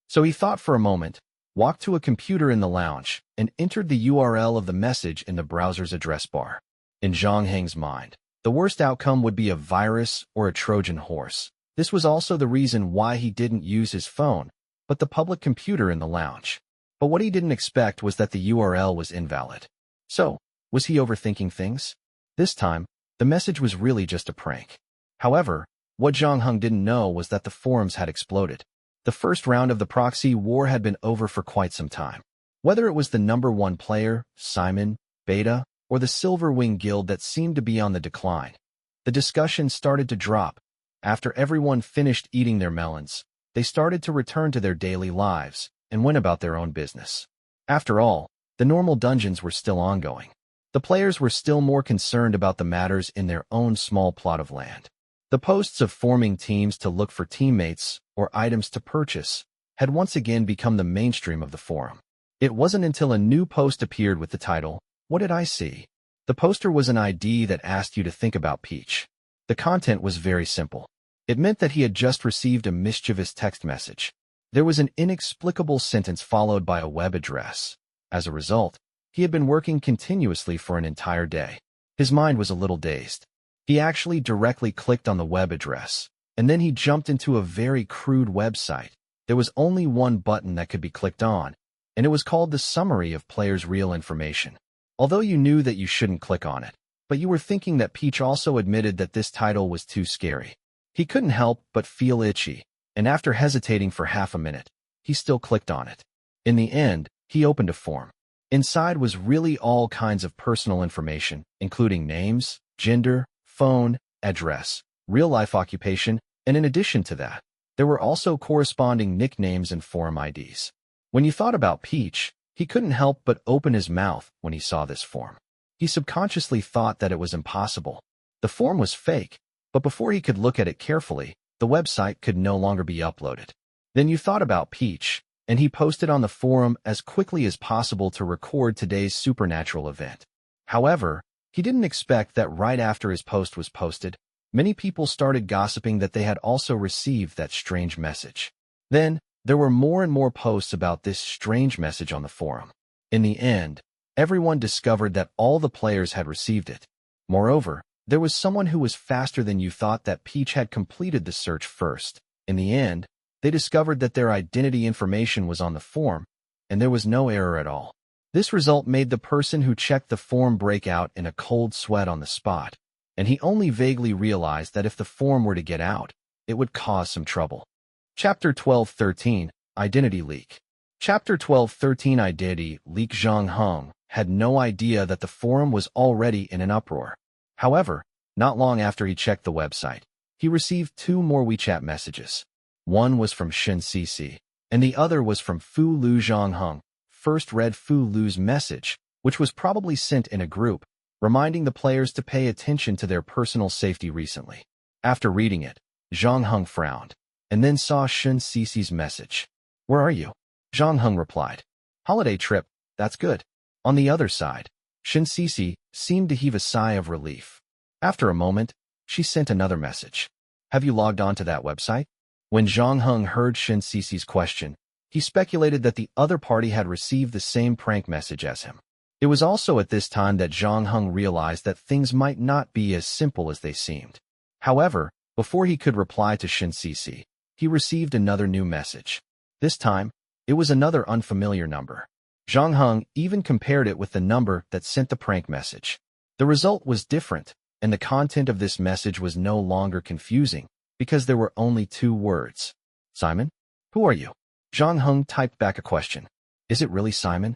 So he thought for a moment, walked to a computer in the lounge, and entered the URL of the message in the browser's address bar. In Zhang Heng's mind, the worst outcome would be a virus or a Trojan horse. This was also the reason why he didn't use his phone, but the public computer in the lounge. But what he didn't expect was that the URL was invalid. So, was he overthinking things? This time, the message was really just a prank. However, what Zhang Heng didn't know was that the forums had exploded. The first round of the proxy war had been over for quite some time. Whether it was the #1 player, Simon, Beta, or the Silver Wing Guild that seemed to be on the decline, the discussion started to drop. After everyone finished eating their melons, they started to return to their daily lives and went about their own business. After all, the normal dungeons were still ongoing. The players were still more concerned about the matters in their own small plot of land. The posts of forming teams to look for teammates or items to purchase had once again become the mainstream of the forum. It wasn't until a new post appeared with the title, "What did I see?" The poster was an ID that asked you to think about Peach. The content was very simple. It meant that he had just received a mischievous text message. There was an inexplicable sentence followed by a web address. As a result, he had been working continuously for an entire day. His mind was a little dazed. He actually directly clicked on the web address, and then he jumped into a very crude website. There was only one button that could be clicked on, and it was called the Summary of Players' Real Information. Although you knew that you shouldn't click on it, but you were thinking that Peach also admitted that this title was too scary. He couldn't help but feel itchy, and after hesitating for half a minute, he still clicked on it. In the end, he opened a form. Inside was really all kinds of personal information, including names, gender, phone, address, real-life occupation, and in addition to that, there were also corresponding nicknames and forum IDs. When you thought about Peach, he couldn't help but open his mouth when he saw this form. He subconsciously thought that it was impossible. The form was fake, but before he could look at it carefully, the website could no longer be uploaded. Then you thought about Peach, and he posted on the forum as quickly as possible to record today's supernatural event. However, he didn't expect that right after his post was posted, many people started gossiping that they had also received that strange message. Then, there were more and more posts about this strange message on the forum. In the end, everyone discovered that all the players had received it. Moreover, there was someone who was faster than you thought that Peach had completed the search first. In the end, they discovered that their identity information was on the form, and there was no error at all. This result made the person who checked the form break out in a cold sweat on the spot, and he only vaguely realized that if the form were to get out, it would cause some trouble. Chapter 12:13, Identity Leak. Chapter 12:13, Identity Leak. Zhang Heng had no idea that the forum was already in an uproar. However, not long after he checked the website, he received 2 more WeChat messages. One was from Shin Cici, and the other was from Fu Lu. Zhang Heng first read Fu Lu's message, which was probably sent in a group, reminding the players to pay attention to their personal safety recently. After reading it, Zhang Heng frowned, and then saw Shin Cici's message. "Where are you?" Zhang Heng replied. "Holiday trip, that's good." On the other side, Shin Cici seemed to heave a sigh of relief. After a moment, she sent another message. "Have you logged on to that website?" When Zhang Heng heard Shin Cici's question, he speculated that the other party had received the same prank message as him. It was also at this time that Zhang Heng realized that things might not be as simple as they seemed. However, before he could reply to Shin Cici, he received another new message. This time, it was another unfamiliar number. Zhang Heng even compared it with the number that sent the prank message. The result was different, and the content of this message was no longer confusing, because there were only 2 words. "Simon? Who are you?" Zhang Heng typed back a question. "Is it really Simon?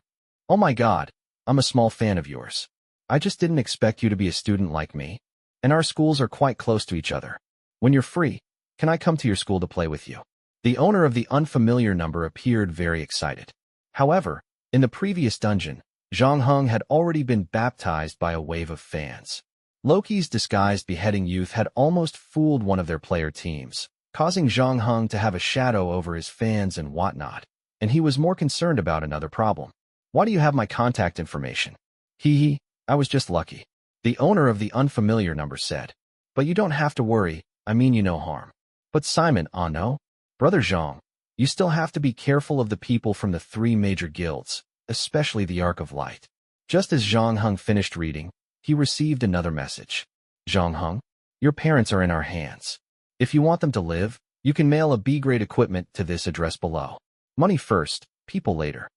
Oh my God, I'm a small fan of yours. I just didn't expect you to be a student like me, and our schools are quite close to each other. When you're free, can I come to your school to play with you?" The owner of the unfamiliar number appeared very excited. However, in the previous dungeon, Zhang Heng had already been baptized by a wave of fans. Loki's disguised beheading youth had almost fooled one of their player teams, causing Zhang Heng to have a shadow over his fans and whatnot. and he was more concerned about another problem. Why do you have my contact information? Hee, I was just lucky. The owner of the unfamiliar number said. But you don't have to worry, I mean you no harm. But Simon, oh no? Brother Zhang, you still have to be careful of the people from the 3 major guilds, especially the Ark of Light. Just as Zhang Heng finished reading, he received another message. Zhang Heng, your parents are in our hands. If you want them to live, you can mail a B-grade equipment to this address below. Money first, people later.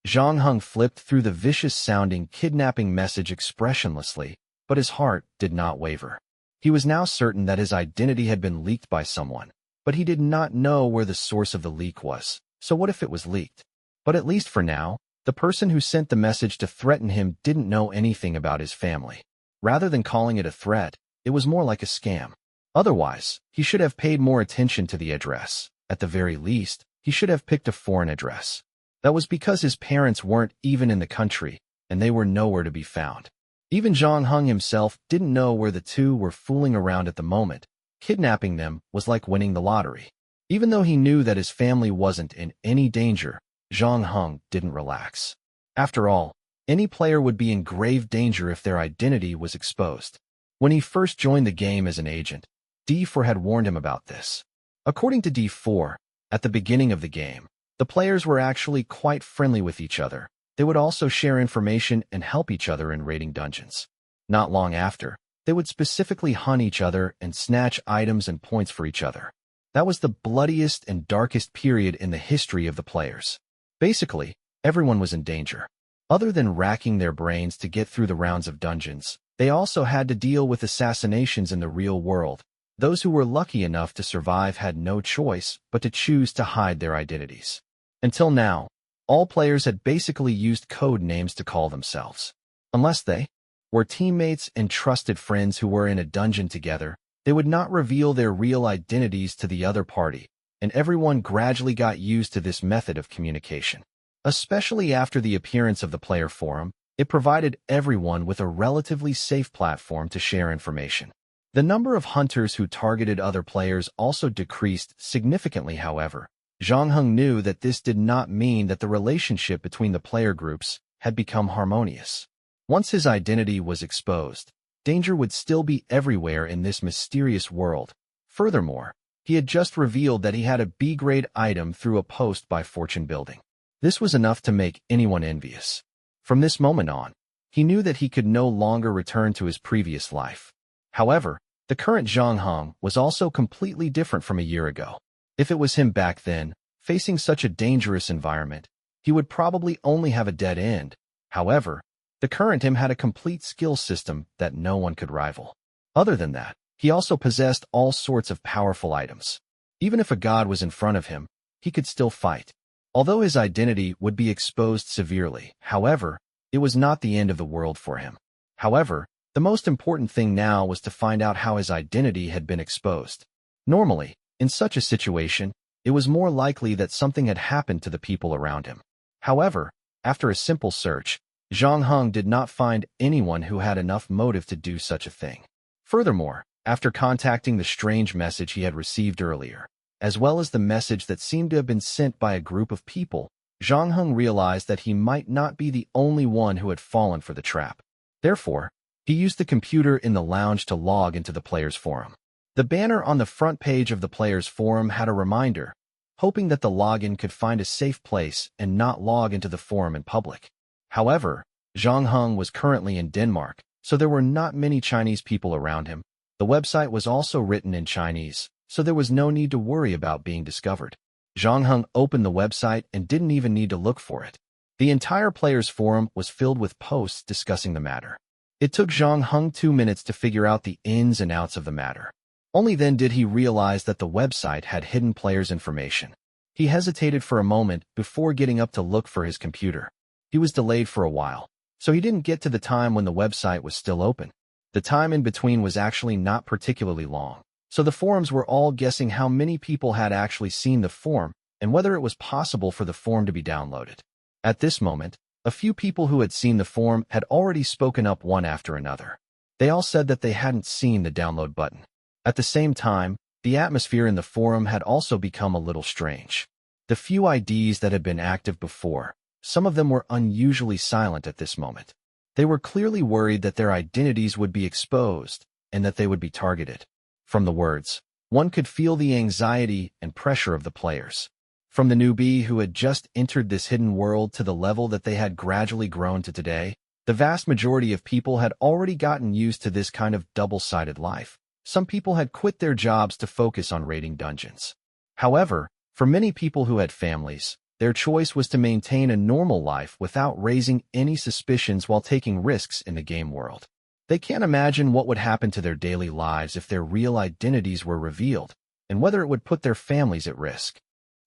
Zhang Heng flipped through the vicious-sounding kidnapping message expressionlessly, but his heart did not waver. He was now certain that his identity had been leaked by someone, but he did not know where the source of the leak was. So what if it was leaked? But at least for now, the person who sent the message to threaten him didn't know anything about his family. Rather than calling it a threat, it was more like a scam. Otherwise, he should have paid more attention to the address. At the very least, he should have picked a foreign address. That was because his parents weren't even in the country, and they were nowhere to be found. Even Zhang Heng himself didn't know where the two were fooling around at the moment. Kidnapping them was like winning the lottery. Even though he knew that his family wasn't in any danger, Zhang Heng didn't relax. After all, any player would be in grave danger if their identity was exposed. When he first joined the game as an agent, D4 had warned him about this. According to D4, at the beginning of the game, the players were actually quite friendly with each other. They would also share information and help each other in raiding dungeons. Not long after, they would specifically hunt each other and snatch items and points for each other. That was the bloodiest and darkest period in the history of the players. Basically, everyone was in danger. Other than racking their brains to get through the rounds of dungeons, they also had to deal with assassinations in the real world. Those who were lucky enough to survive had no choice but to choose to hide their identities. Until now, all players had basically used code names to call themselves. Unless they were teammates and trusted friends who were in a dungeon together, they would not reveal their real identities to the other party, and everyone gradually got used to this method of communication. Especially after the appearance of the player forum, it provided everyone with a relatively safe platform to share information. The number of hunters who targeted other players also decreased significantly, however. Zhang Heng knew that this did not mean that the relationship between the player groups had become harmonious. Once his identity was exposed, danger would still be everywhere in this mysterious world. Furthermore, he had just revealed that he had a B-grade item through a post by Fortune Building. This was enough to make anyone envious. From this moment on, he knew that he could no longer return to his previous life. However, the current Zhang Heng was also completely different from a year ago. If it was him back then, facing such a dangerous environment, he would probably only have a dead end. However, the current him had a complete skill system that no one could rival. Other than that, he also possessed all sorts of powerful items. Even if a god was in front of him, he could still fight. Although his identity would be exposed severely, however, it was not the end of the world for him. However, the most important thing now was to find out how his identity had been exposed. Normally, in such a situation, it was more likely that something had happened to the people around him. However, after a simple search, Zhang Heng did not find anyone who had enough motive to do such a thing. Furthermore, after contacting the strange message he had received earlier, as well as the message that seemed to have been sent by a group of people, Zhang Heng realized that he might not be the only one who had fallen for the trap. Therefore, he used the computer in the lounge to log into the players' forum. The banner on the front page of the players' forum had a reminder, hoping that the login could find a safe place and not log into the forum in public. However, Zhang Heng was currently in Denmark, so there were not many Chinese people around him. The website was also written in Chinese, so there was no need to worry about being discovered. Zhang Heng opened the website and didn't even need to look for it. The entire players' forum was filled with posts discussing the matter. It took Zhang Heng 2 minutes to figure out the ins and outs of the matter. Only then did he realize that the website had hidden players' information. He hesitated for a moment before getting up to look for his computer. He was delayed for a while, so he didn't get to the time when the website was still open. The time in between was actually not particularly long, so the forums were all guessing how many people had actually seen the forum and whether it was possible for the forum to be downloaded. At this moment, a few people who had seen the forum had already spoken up one after another. They all said that they hadn't seen the download button. At the same time, the atmosphere in the forum had also become a little strange. The few IDs that had been active before, some of them were unusually silent at this moment. They were clearly worried that their identities would be exposed and that they would be targeted. From the words, one could feel the anxiety and pressure of the players. From the newbie who had just entered this hidden world to the level that they had gradually grown to today, the vast majority of people had already gotten used to this kind of double-sided life. Some people had quit their jobs to focus on raiding dungeons. However, for many people who had families, their choice was to maintain a normal life without raising any suspicions while taking risks in the game world. They can't imagine what would happen to their daily lives if their real identities were revealed, and whether it would put their families at risk.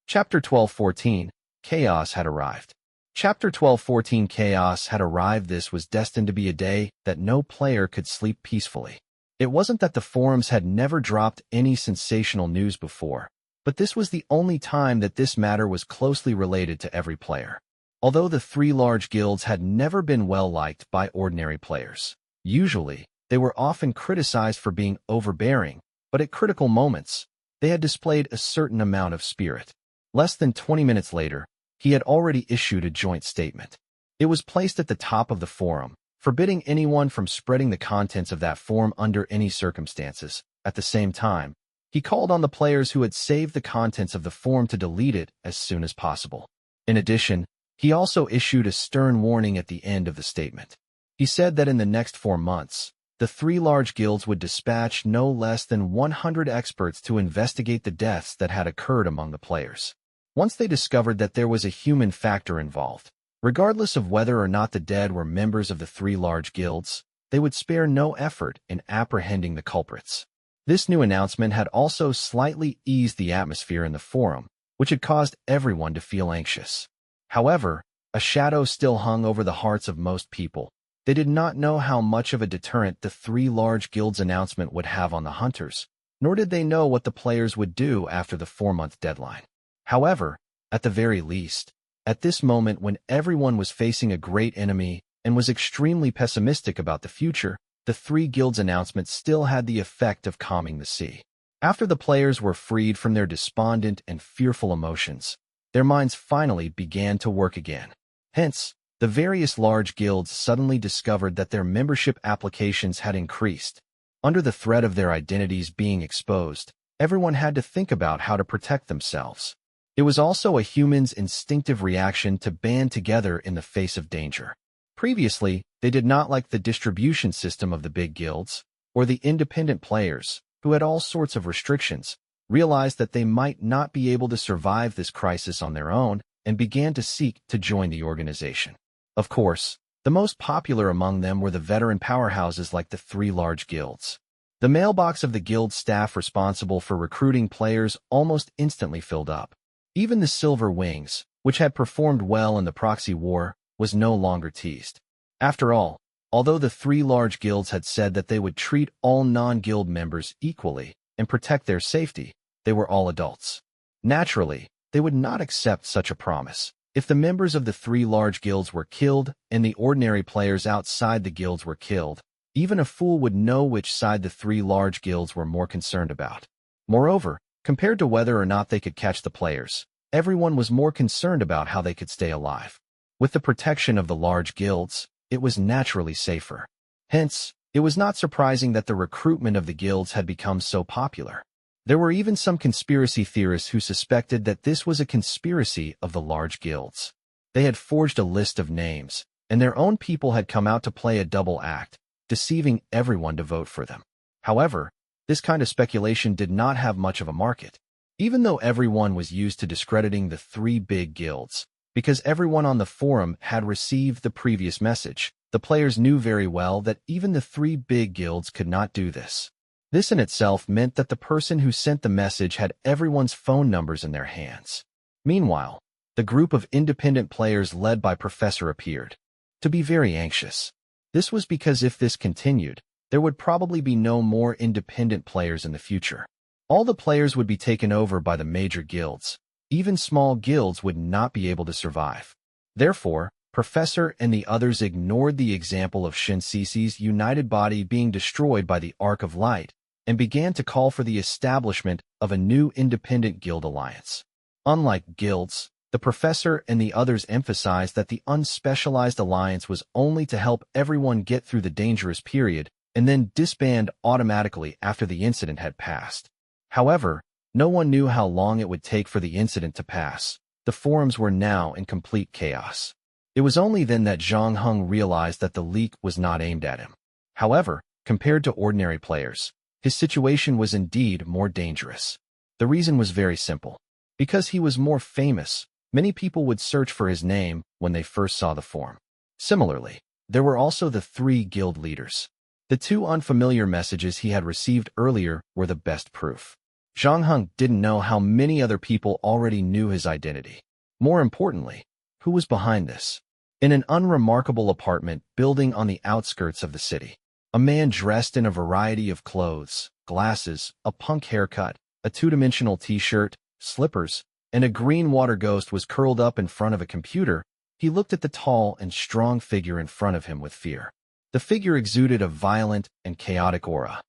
Chapter 12:14, Chaos had arrived. Chapter 12:14, Chaos had arrived. This was destined to be a day that no player could sleep peacefully. It wasn't that the forums had never dropped any sensational news before, but this was the only time that this matter was closely related to every player. Although the three large guilds had never been well-liked by ordinary players, usually, they were often criticized for being overbearing, but at critical moments, they had displayed a certain amount of spirit. Less than 20 minutes later, he had already issued a joint statement. It was placed at the top of the forum, forbidding anyone from spreading the contents of that forum under any circumstances. At the same time, he called on the players who had saved the contents of the forum to delete it as soon as possible. In addition, he also issued a stern warning at the end of the statement. He said that in the next 4 months, the three large guilds would dispatch no less than 100 experts to investigate the deaths that had occurred among the players. Once they discovered that there was a human factor involved, regardless of whether or not the dead were members of the three large guilds, they would spare no effort in apprehending the culprits. This new announcement had also slightly eased the atmosphere in the forum, which had caused everyone to feel anxious. However, a shadow still hung over the hearts of most people. They did not know how much of a deterrent the three large guilds announcement would have on the hunters, nor did they know what the players would do after the 4-month deadline. However, at the very least, at this moment when everyone was facing a great enemy and was extremely pessimistic about the future, the three guilds announcement still had the effect of calming the sea. After the players were freed from their despondent and fearful emotions, their minds finally began to work again. Hence, the various large guilds suddenly discovered that their membership applications had increased. Under the threat of their identities being exposed, everyone had to think about how to protect themselves. It was also a human's instinctive reaction to band together in the face of danger. Previously, they did not like the distribution system of the big guilds, or the independent players, who had all sorts of restrictions, realized that they might not be able to survive this crisis on their own, and began to seek to join the organization. Of course, the most popular among them were the veteran powerhouses like the three large guilds. The mailbox of the guild staff responsible for recruiting players almost instantly filled up. Even the Silver Wings, which had performed well in the proxy war, was no longer teased. After all, although the three large guilds had said that they would treat all non-guild members equally and protect their safety, they were all adults. Naturally, they would not accept such a promise. If the members of the three large guilds were killed and the ordinary players outside the guilds were killed, even a fool would know which side the three large guilds were more concerned about. Moreover, compared to whether or not they could catch the players, everyone was more concerned about how they could stay alive. With the protection of the large guilds, it was naturally safer. Hence, it was not surprising that the recruitment of the guilds had become so popular. There were even some conspiracy theorists who suspected that this was a conspiracy of the large guilds. They had forged a list of names, and their own people had come out to play a double act, deceiving everyone to vote for them. However, this kind of speculation did not have much of a market. Even though everyone was used to discrediting the three big guilds, because everyone on the forum had received the previous message, the players knew very well that even the three big guilds could not do this. This in itself meant that the person who sent the message had everyone's phone numbers in their hands. Meanwhile, the group of independent players led by Professor appeared to be very anxious. This was because if this continued, there would probably be no more independent players in the future. All the players would be taken over by the major guilds. Even small guilds would not be able to survive. Therefore, Professor and the others ignored the example of Shinsisi's united body being destroyed by the Arc of Light, and began to call for the establishment of a new independent guild alliance. Unlike guilds, the professor and the others emphasized that the unspecialized alliance was only to help everyone get through the dangerous period and then disband automatically after the incident had passed. However, no one knew how long it would take for the incident to pass. The forums were now in complete chaos. It was only then that Zhang Heng realized that the leak was not aimed at him. However, compared to ordinary players, his situation was indeed more dangerous. The reason was very simple. Because he was more famous, many people would search for his name when they first saw the forum. Similarly, there were also the 3 guild leaders. The 2 unfamiliar messages he had received earlier were the best proof. Zhang Heng didn't know how many other people already knew his identity. More importantly, who was behind this? In an unremarkable apartment building on the outskirts of the city, a man dressed in a variety of clothes, glasses, a punk haircut, a 2-dimensional t-shirt, slippers, and a green water ghost was curled up in front of a computer. He looked at the tall and strong figure in front of him with fear. The figure exuded a violent and chaotic aura.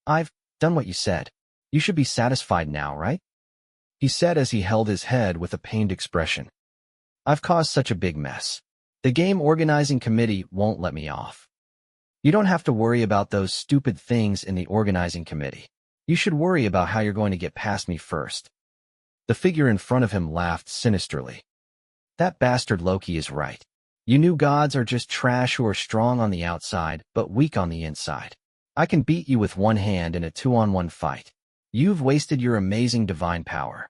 "I've done what you said. You should be satisfied now, right?" he said as he held his head with a pained expression. "I've caused such a big mess. The game organizing committee won't let me off." "You don't have to worry about those stupid things in the organizing committee. You should worry about how you're going to get past me first." The figure in front of him laughed sinisterly. "That bastard Loki is right. You new gods are just trash who are strong on the outside but weak on the inside. I can beat you with one hand in a 2-on-1 fight. You've wasted your amazing divine power."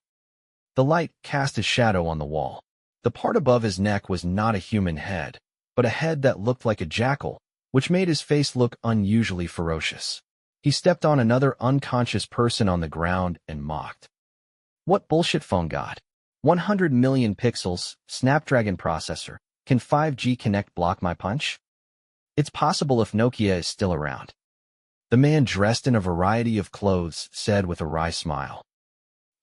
The light cast a shadow on the wall. The part above his neck was not a human head, but a head that looked like a jackal, which made his face look unusually ferocious. He stepped on another unconscious person on the ground and mocked. "What bullshit phone god? 100 million pixels, Snapdragon processor. Can 5G Connect block my punch? It's possible if Nokia is still around." The man dressed in a variety of clothes said with a wry smile.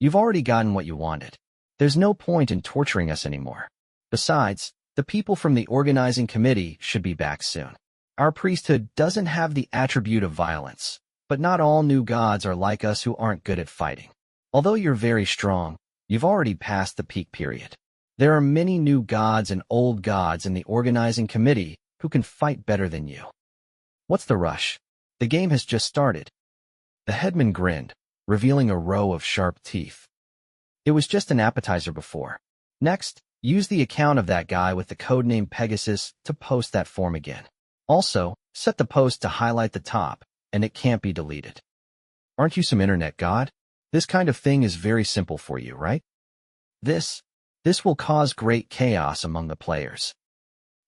"You've already gotten what you wanted. There's no point in torturing us anymore. Besides, the people from the organizing committee should be back soon. Our priesthood doesn't have the attribute of violence, but not all new gods are like us who aren't good at fighting. Although you're very strong, you've already passed the peak period. There are many new gods and old gods in the organizing committee who can fight better than you. What's the rush? The game has just started." The headman grinned, revealing a row of sharp teeth. "It was just an appetizer before. Next, use the account of that guy with the codename Pegasus to post that form again. Also, set the post to highlight the top, and it can't be deleted. Aren't you some internet god? This kind of thing is very simple for you, right? This will cause great chaos among the players."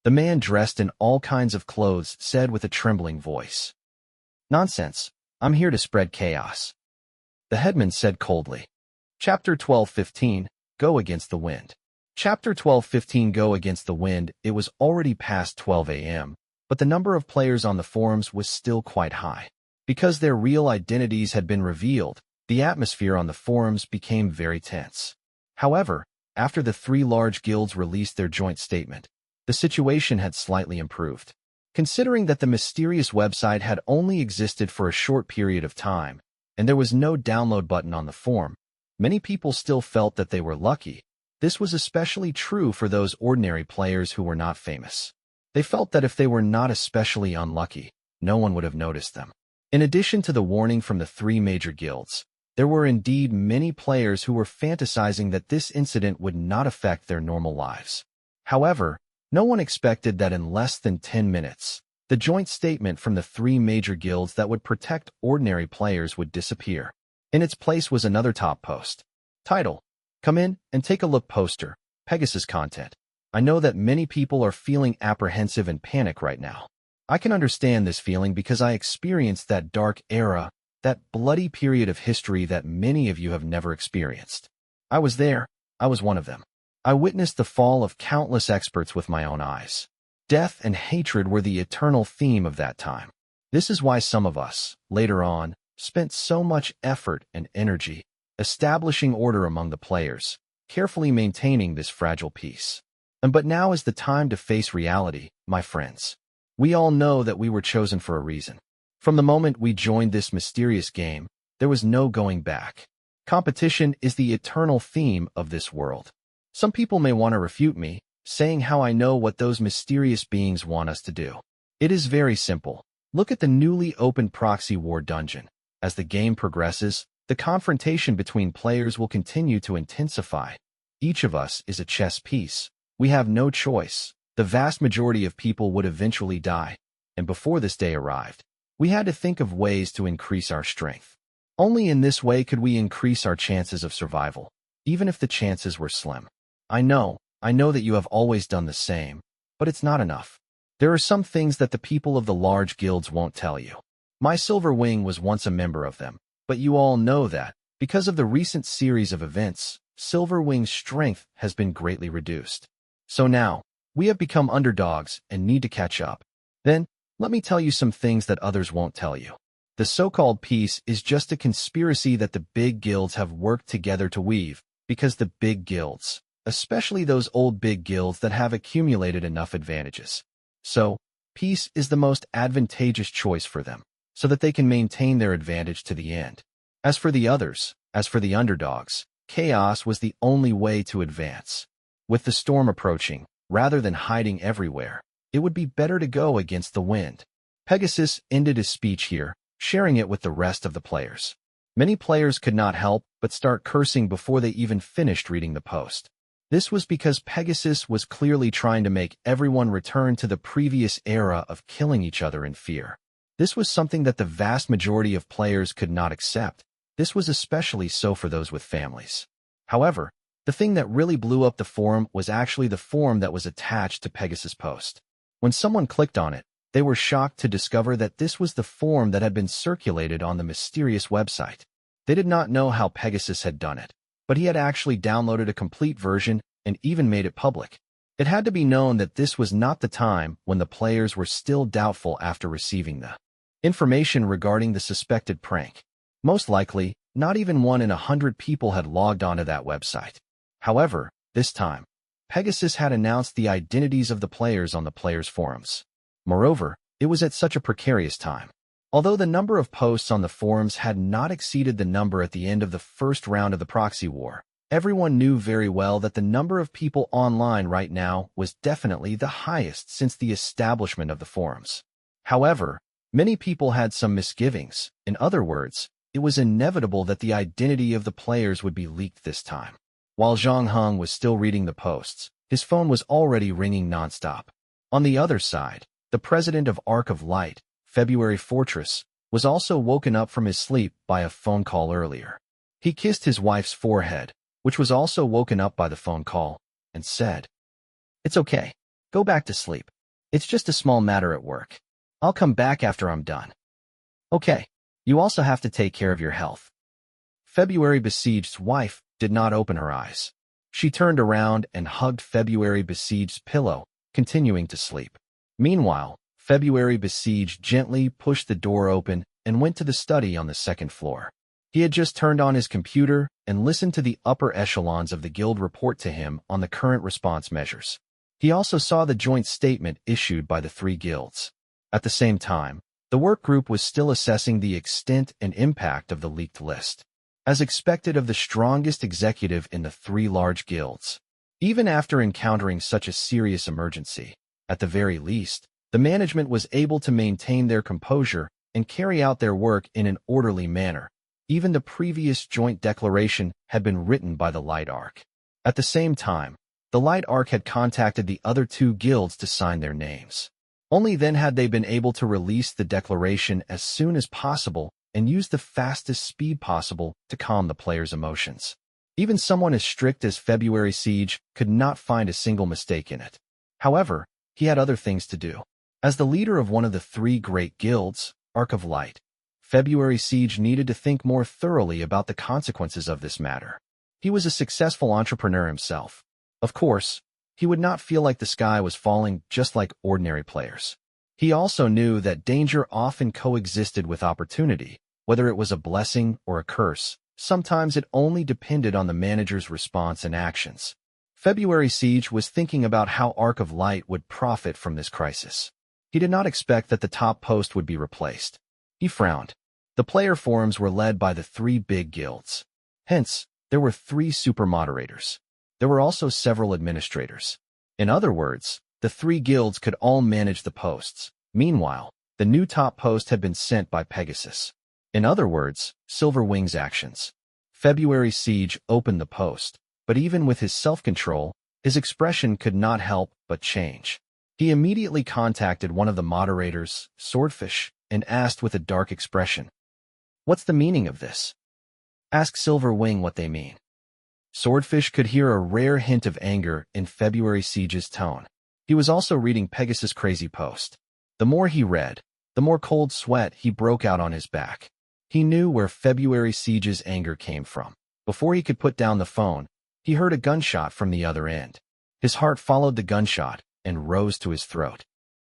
The man dressed in all kinds of clothes said with a trembling voice. "Nonsense. I'm here to spread chaos." The headman said coldly. Chapter 12:15, Go Against the Wind. Chapter 12:15, Go Against the Wind. It was already past 12 a.m., but the number of players on the forums was still quite high. Because their real identities had been revealed, the atmosphere on the forums became very tense. However, after the 3 large guilds released their joint statement, the situation had slightly improved. Considering that the mysterious website had only existed for a short period of time, and there was no download button on the forum, many people still felt that they were lucky. This was especially true for those ordinary players who were not famous. They felt that if they were not especially unlucky, no one would have noticed them. In addition to the warning from the 3 major guilds, there were indeed many players who were fantasizing that this incident would not affect their normal lives. However, no one expected that in less than 10 minutes, the joint statement from the 3 major guilds that would protect ordinary players would disappear. In its place was another top post. Title: Come in and take a look poster, Pegasus content. I know that many people are feeling apprehensive and panic right now. I can understand this feeling because I experienced that dark era, that bloody period of history that many of you have never experienced. I was there. I was one of them. I witnessed the fall of countless experts with my own eyes. Death and hatred were the eternal theme of that time. This is why some of us, later on, spent so much effort and energy establishing order among the players, carefully maintaining this fragile peace. But now is the time to face reality, my friends. We all know that we were chosen for a reason. From the moment we joined this mysterious game, there was no going back. Competition is the eternal theme of this world. Some people may want to refute me, saying how I know what those mysterious beings want us to do. It is very simple. Look at the newly opened proxy war dungeon. As the game progresses, the confrontation between players will continue to intensify. Each of us is a chess piece. We have no choice. The vast majority of people would eventually die, and before this day arrived, we had to think of ways to increase our strength. Only in this way could we increase our chances of survival, even if the chances were slim. I know that you have always done the same, but it's not enough. There are some things that the people of the large guilds won't tell you. My Silver Wing was once a member of them, but you all know that, because of the recent series of events, Silver Wing's strength has been greatly reduced. So now, we have become underdogs and need to catch up. Then, let me tell you some things that others won't tell you. The so-called peace is just a conspiracy that the big guilds have worked together to weave, because the big guilds, especially those old big guilds that have accumulated enough advantages. So, peace is the most advantageous choice for them, so that they can maintain their advantage to the end. As for the others, as for the underdogs, chaos was the only way to advance. With the storm approaching, rather than hiding everywhere, it would be better to go against the wind. Pegasus ended his speech here, sharing it with the rest of the players. Many players could not help but start cursing before they even finished reading the post. This was because Pegasus was clearly trying to make everyone return to the previous era of killing each other in fear. This was something that the vast majority of players could not accept. This was especially so for those with families. However, the thing that really blew up the forum was actually the form that was attached to Pegasus' post. When someone clicked on it, they were shocked to discover that this was the form that had been circulated on the mysterious website. They did not know how Pegasus had done it, but he had actually downloaded a complete version and even made it public. It had to be known that this was not the time when the players were still doubtful after receiving the information regarding the suspected prank. Most likely, not even 1 in 100 people had logged onto that website. However, this time, Pegasus had announced the identities of the players on the players' forums. Moreover, it was at such a precarious time. Although the number of posts on the forums had not exceeded the number at the end of the first round of the proxy war, everyone knew very well that the number of people online right now was definitely the highest since the establishment of the forums. However, many people had some misgivings. In other words, it was inevitable that the identity of the players would be leaked this time. While Zhang Heng was still reading the posts, his phone was already ringing nonstop. On the other side, the president of Arc of Light, February Fortress, was also woken up from his sleep by a phone call earlier. He kissed his wife's forehead, which was also woken up by the phone call, and said, "It's okay. Go back to sleep. It's just a small matter at work. I'll come back after I'm done." "Okay. You also have to take care of your health." February Besieged's wife did not open her eyes. She turned around and hugged February Besieged's pillow, continuing to sleep. Meanwhile, February Besieged gently pushed the door open and went to the study on the second floor. He had just turned on his computer and listened to the upper echelons of the guild report to him on the current response measures. He also saw the joint statement issued by the 3 guilds. At the same time, the work group was still assessing the extent and impact of the leaked list, as expected of the strongest executive in the 3 large guilds. Even after encountering such a serious emergency, at the very least, the management was able to maintain their composure and carry out their work in an orderly manner. Even the previous joint declaration had been written by the Light Arc. At the same time, the Light Arc had contacted the other 2 guilds to sign their names. Only then had they been able to release the declaration as soon as possible and use the fastest speed possible to calm the players' emotions. Even someone as strict as February Siege could not find a single mistake in it. However, he had other things to do. As the leader of one of the 3 great guilds, Arc of Light, February Siege needed to think more thoroughly about the consequences of this matter. He was a successful entrepreneur himself. Of course, he would not feel like the sky was falling just like ordinary players. He also knew that danger often coexisted with opportunity, whether it was a blessing or a curse. Sometimes it only depended on the manager's response and actions. February Siege was thinking about how Arc of Light would profit from this crisis. He did not expect that the top post would be replaced. He frowned. The player forums were led by the 3 big guilds. Hence, there were 3 super moderators. There were also several administrators. In other words, the 3 guilds could all manage the posts. Meanwhile, the new top post had been sent by Pegasus. In other words, Silverwing's actions. February Siege opened the post, but even with his self-control, his expression could not help but change. He immediately contacted one of the moderators, Swordfish, and asked with a dark expression, "What's the meaning of this?" Ask Silverwing what they mean. Swordfish could hear a rare hint of anger in February Siege's tone. He was also reading Pegasus' crazy post. The more he read, the more cold sweat he broke out on his back. He knew where February Siege's anger came from. Before he could put down the phone, he heard a gunshot from the other end. His heart followed the gunshot and rose to his throat.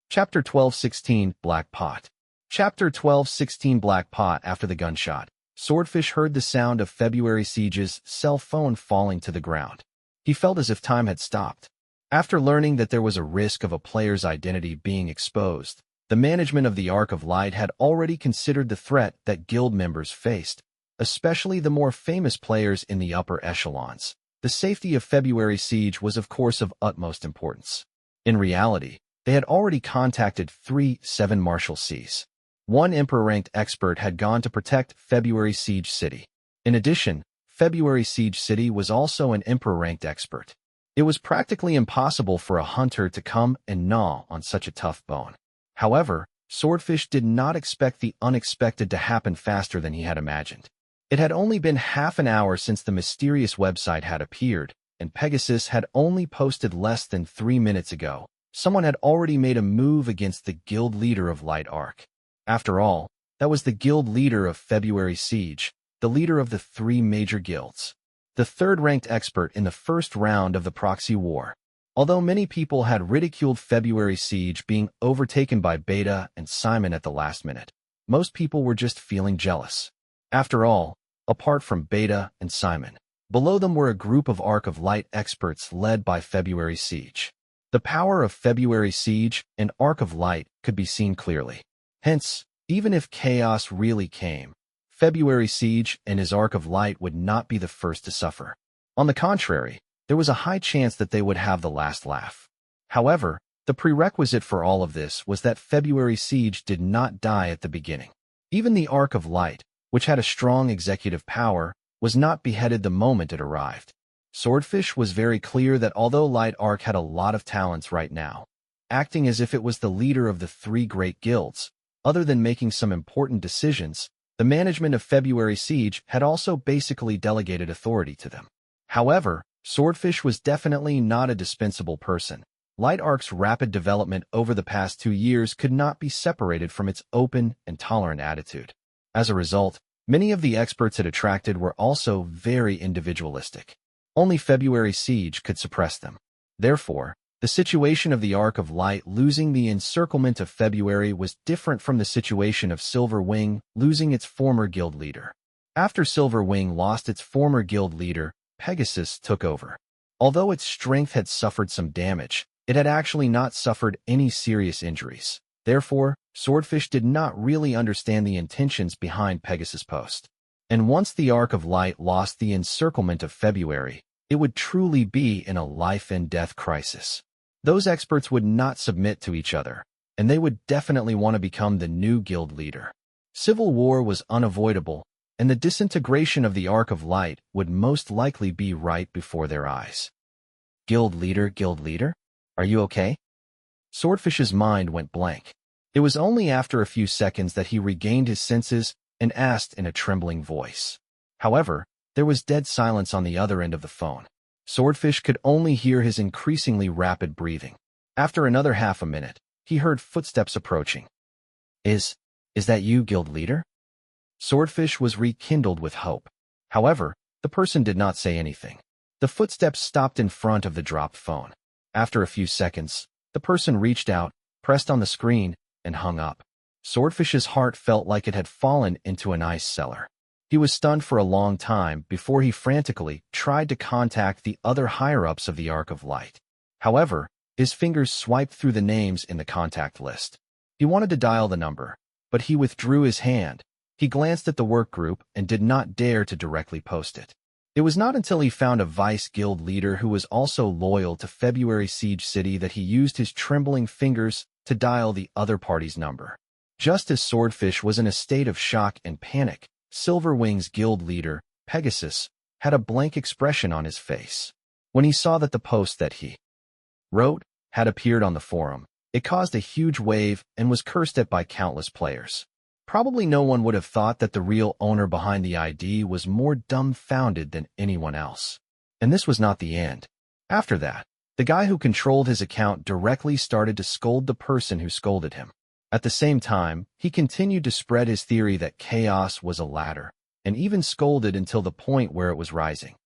Chapter 12:16 Black Pot. Chapter 12:16 Black Pot. After the gunshot, Swordfish heard the sound of February Siege's cell phone falling to the ground. He felt as if time had stopped. After learning that there was a risk of a player's identity being exposed, the management of the Ark of Light had already considered the threat that guild members faced, especially the more famous players in the upper echelons. The safety of February Siege was of course of utmost importance. In reality, they had already contacted 3 7 Marshalsees. 1 Emperor-ranked expert had gone to protect February Siege City. In addition, February Siege City was also an Emperor-ranked expert. It was practically impossible for a hunter to come and gnaw on such a tough bone. However, Swordfish did not expect the unexpected to happen faster than he had imagined. It had only been half an hour since the mysterious website had appeared, and Pegasus had only posted less than 3 minutes ago. Someone had already made a move against the guild leader of Light Ark. After all, that was the guild leader of February Siege, the leader of the 3 major guilds. The 3rd-ranked expert in the first round of the proxy war. Although many people had ridiculed February Siege being overtaken by Beta and Simon at the last minute, most people were just feeling jealous. After all, apart from Beta and Simon, below them were a group of Ark of Light experts led by February Siege. The power of February Siege and Ark of Light could be seen clearly. Hence, even if chaos really came, February Siege and his Ark of Light would not be the first to suffer. On the contrary, there was a high chance that they would have the last laugh. However, the prerequisite for all of this was that February Siege did not die at the beginning. Even the Ark of Light, which had a strong executive power, was not beheaded the moment it arrived. Swordfish was very clear that although Light Ark had a lot of talents right now, acting as if it was the leader of the 3 great guilds, other than making some important decisions, the management of February Siege had also basically delegated authority to them. However, Swordfish was definitely not a dispensable person. Light Ark's rapid development over the past 2 years could not be separated from its open and tolerant attitude. As a result, many of the experts it attracted were also very individualistic. Only February Siege could suppress them. Therefore, the situation of the Ark of Light losing the encirclement of February was different from the situation of Silverwing losing its former guild leader. After Silverwing lost its former guild leader, Pegasus took over. Although its strength had suffered some damage, it had actually not suffered any serious injuries. Therefore, Swordfish did not really understand the intentions behind Pegasus' post. And once the Ark of Light lost the encirclement of February, it would truly be in a life-and-death crisis. Those experts would not submit to each other, and they would definitely want to become the new guild leader. Civil war was unavoidable, and the disintegration of the Ark of Light would most likely be right before their eyes. Guild leader? Are you okay? Swordfish's mind went blank. It was only after a few seconds that he regained his senses and asked in a trembling voice. However, there was dead silence on the other end of the phone. Swordfish could only hear his increasingly rapid breathing. After another half a minute, he heard footsteps approaching. Is that you, guild leader? Swordfish was rekindled with hope. However, the person did not say anything. The footsteps stopped in front of the dropped phone. After a few seconds, the person reached out, pressed on the screen, and hung up. Swordfish's heart felt like it had fallen into an ice cellar. He was stunned for a long time before he frantically tried to contact the other higher-ups of the Ark of Light. However, his fingers swiped through the names in the contact list. He wanted to dial the number, but he withdrew his hand. He glanced at the work group and did not dare to directly post it. It was not until he found a vice guild leader who was also loyal to February Siege City that he used his trembling fingers to dial the other party's number. Just as Swordfish was in a state of shock and panic, Silverwing's guild leader, Pegasus, had a blank expression on his face. When he saw that the post that he wrote had appeared on the forum, it caused a huge wave and was cursed at by countless players. Probably no one would have thought that the real owner behind the ID was more dumbfounded than anyone else. And this was not the end. After that, the guy who controlled his account directly started to scold the person who scolded him. At the same time, he continued to spread his theory that chaos was a ladder, and even scolded until the point where it was rising.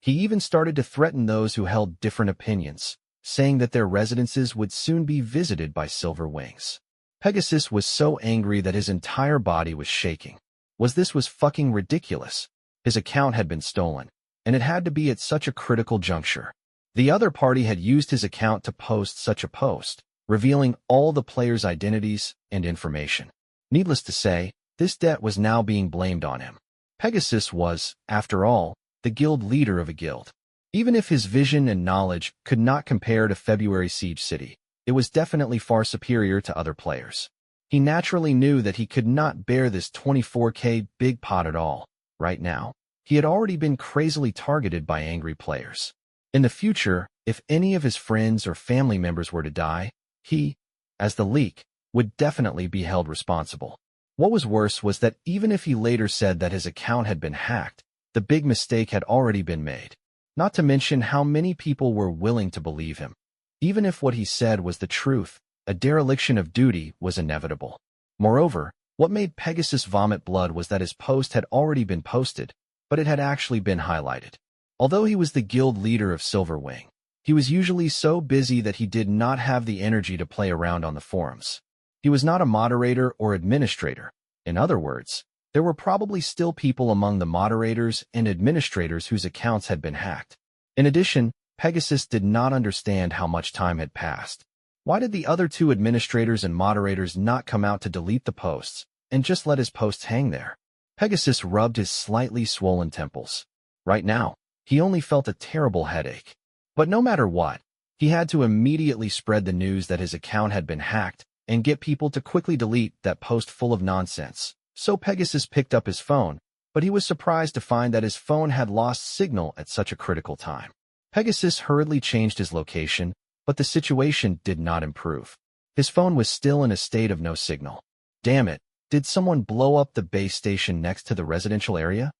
He even started to threaten those who held different opinions, saying that their residences would soon be visited by silver wings. Pegasus was so angry that his entire body was shaking. This was fucking ridiculous. His account had been stolen, and it had to be at such a critical juncture. The other party had used his account to post such a post, revealing all the players' identities and information. Needless to say, this debt was now being blamed on him. Pegasus was, after all, the guild leader of a guild. Even if his vision and knowledge could not compare to February Siege City, it was definitely far superior to other players. He naturally knew that he could not bear this 24K big pot at all. Right now, he had already been crazily targeted by angry players. In the future, if any of his friends or family members were to die, he, as the leak, would definitely be held responsible. What was worse was that even if he later said that his account had been hacked, the big mistake had already been made. Not to mention how many people were willing to believe him. Even if what he said was the truth, a dereliction of duty was inevitable. Moreover, what made Pegasus vomit blood was that his post had already been posted, but it had actually been highlighted. Although he was the guild leader of Silverwing, he was usually so busy that he did not have the energy to play around on the forums. He was not a moderator or administrator. In other words, there were probably still people among the moderators and administrators whose accounts had been hacked. In addition, Pegasus did not understand how much time had passed. Why did the other two administrators and moderators not come out to delete the posts and just let his posts hang there? Pegasus rubbed his slightly swollen temples. Right now, he only felt a terrible headache. But no matter what, he had to immediately spread the news that his account had been hacked and get people to quickly delete that post full of nonsense. So Pegasus picked up his phone, but he was surprised to find that his phone had lost signal at such a critical time. Pegasus hurriedly changed his location, but the situation did not improve. His phone was still in a state of no signal. Damn it, did someone blow up the base station next to the residential area?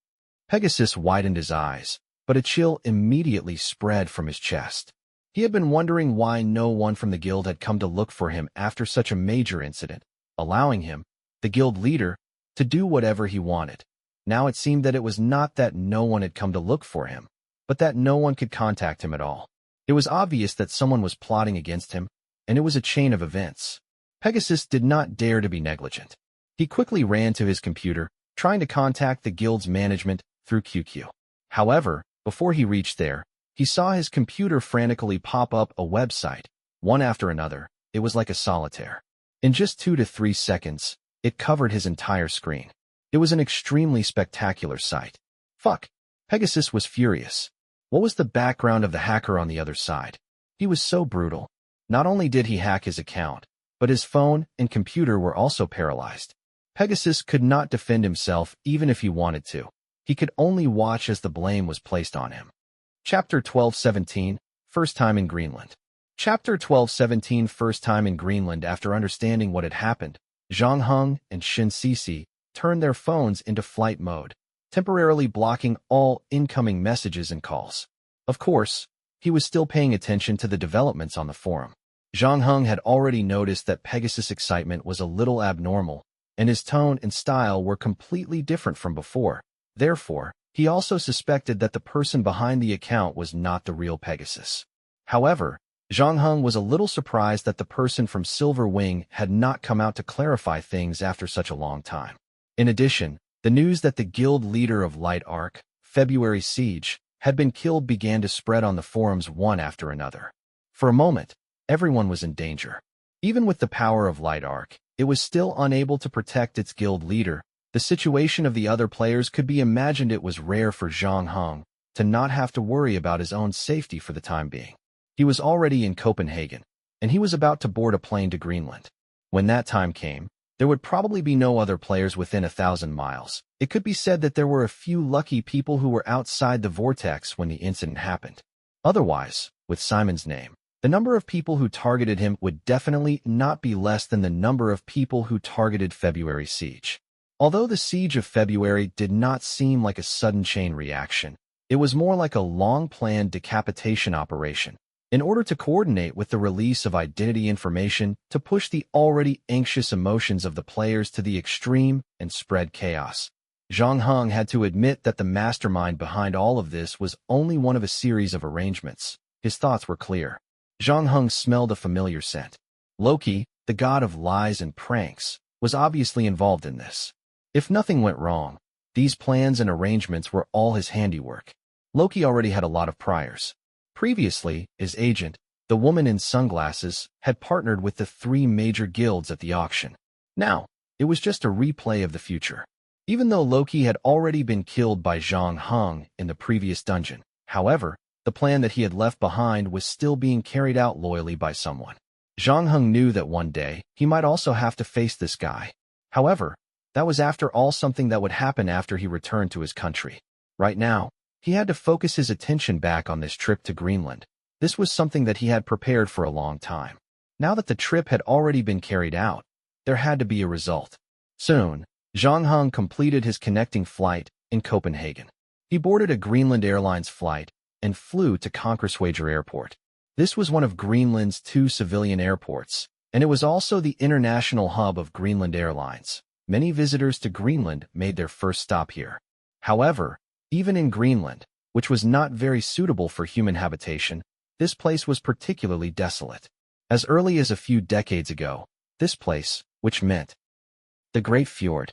Pegasus widened his eyes, but a chill immediately spread from his chest. He had been wondering why no one from the guild had come to look for him after such a major incident, allowing him, the guild leader, to do whatever he wanted. Now it seemed that it was not that no one had come to look for him, but that no one could contact him at all. It was obvious that someone was plotting against him, and it was a chain of events. Pegasus did not dare to be negligent. He quickly ran to his computer, trying to contact the guild's management through QQ. However, before he reached there, he saw his computer frantically pop up a website, one after another. It was like a solitaire. In just 2 to 3 seconds, it covered his entire screen. It was an extremely spectacular sight. Fuck! Pegasus was furious. What was the background of the hacker on the other side? He was so brutal. Not only did he hack his account, but his phone and computer were also paralyzed. Pegasus could not defend himself even if he wanted to. He could only watch as the blame was placed on him. Chapter 1217, First Time in Greenland. Chapter 1217, First Time in Greenland. After understanding what had happened, Zhang Heng and Shin Sisi turned their phones into flight mode, temporarily blocking all incoming messages and calls. Of course, he was still paying attention to the developments on the forum. Zhang Heng had already noticed that Pegasus' excitement was a little abnormal, and his tone and style were completely different from before. Therefore, he also suspected that the person behind the account was not the real Pegasus. However, Zhang Heng was a little surprised that the person from Silver Wing had not come out to clarify things after such a long time. In addition, the news that the guild leader of Light Arc, February Siege, had been killed began to spread on the forums one after another. For a moment, everyone was in danger. Even with the power of Light Arc, it was still unable to protect its guild leader. The situation of the other players could be imagined. It was rare for Zhang Heng, to not have to worry about his own safety for the time being. He was already in Copenhagen, and he was about to board a plane to Greenland. When that time came, there would probably be no other players within 1,000 miles. It could be said that there were a few lucky people who were outside the vortex when the incident happened. Otherwise, with Simon's name, the number of people who targeted him would definitely not be less than the number of people who targeted February's siege. Although the siege of February did not seem like a sudden chain reaction, it was more like a long-planned decapitation operation, in order to coordinate with the release of identity information to push the already anxious emotions of the players to the extreme and spread chaos. Zhang Heng had to admit that the mastermind behind all of this was only one of a series of arrangements. His thoughts were clear. Zhang Heng smelled a familiar scent. Loki, the god of lies and pranks, was obviously involved in this. If nothing went wrong, these plans and arrangements were all his handiwork. Loki already had a lot of priors. Previously, his agent, the woman in sunglasses, had partnered with the 3 major guilds at the auction. Now, it was just a replay of the future. Even though Loki had already been killed by Zhang Heng in the previous dungeon, however, the plan that he had left behind was still being carried out loyally by someone. Zhang Heng knew that one day, he might also have to face this guy. However, that was after all something that would happen after he returned to his country. Right now, he had to focus his attention back on this trip to Greenland. This was something that he had prepared for a long time. Now that the trip had already been carried out, there had to be a result. Soon, Zhang Heng completed his connecting flight in Copenhagen. He boarded a Greenland Airlines flight and flew to Kongerswager Airport. This was one of Greenland's 2 civilian airports, and it was also the international hub of Greenland Airlines. Many visitors to Greenland made their first stop here. However, even in Greenland, which was not very suitable for human habitation, this place was particularly desolate. As early as a few decades ago, this place, which meant the Great Fjord,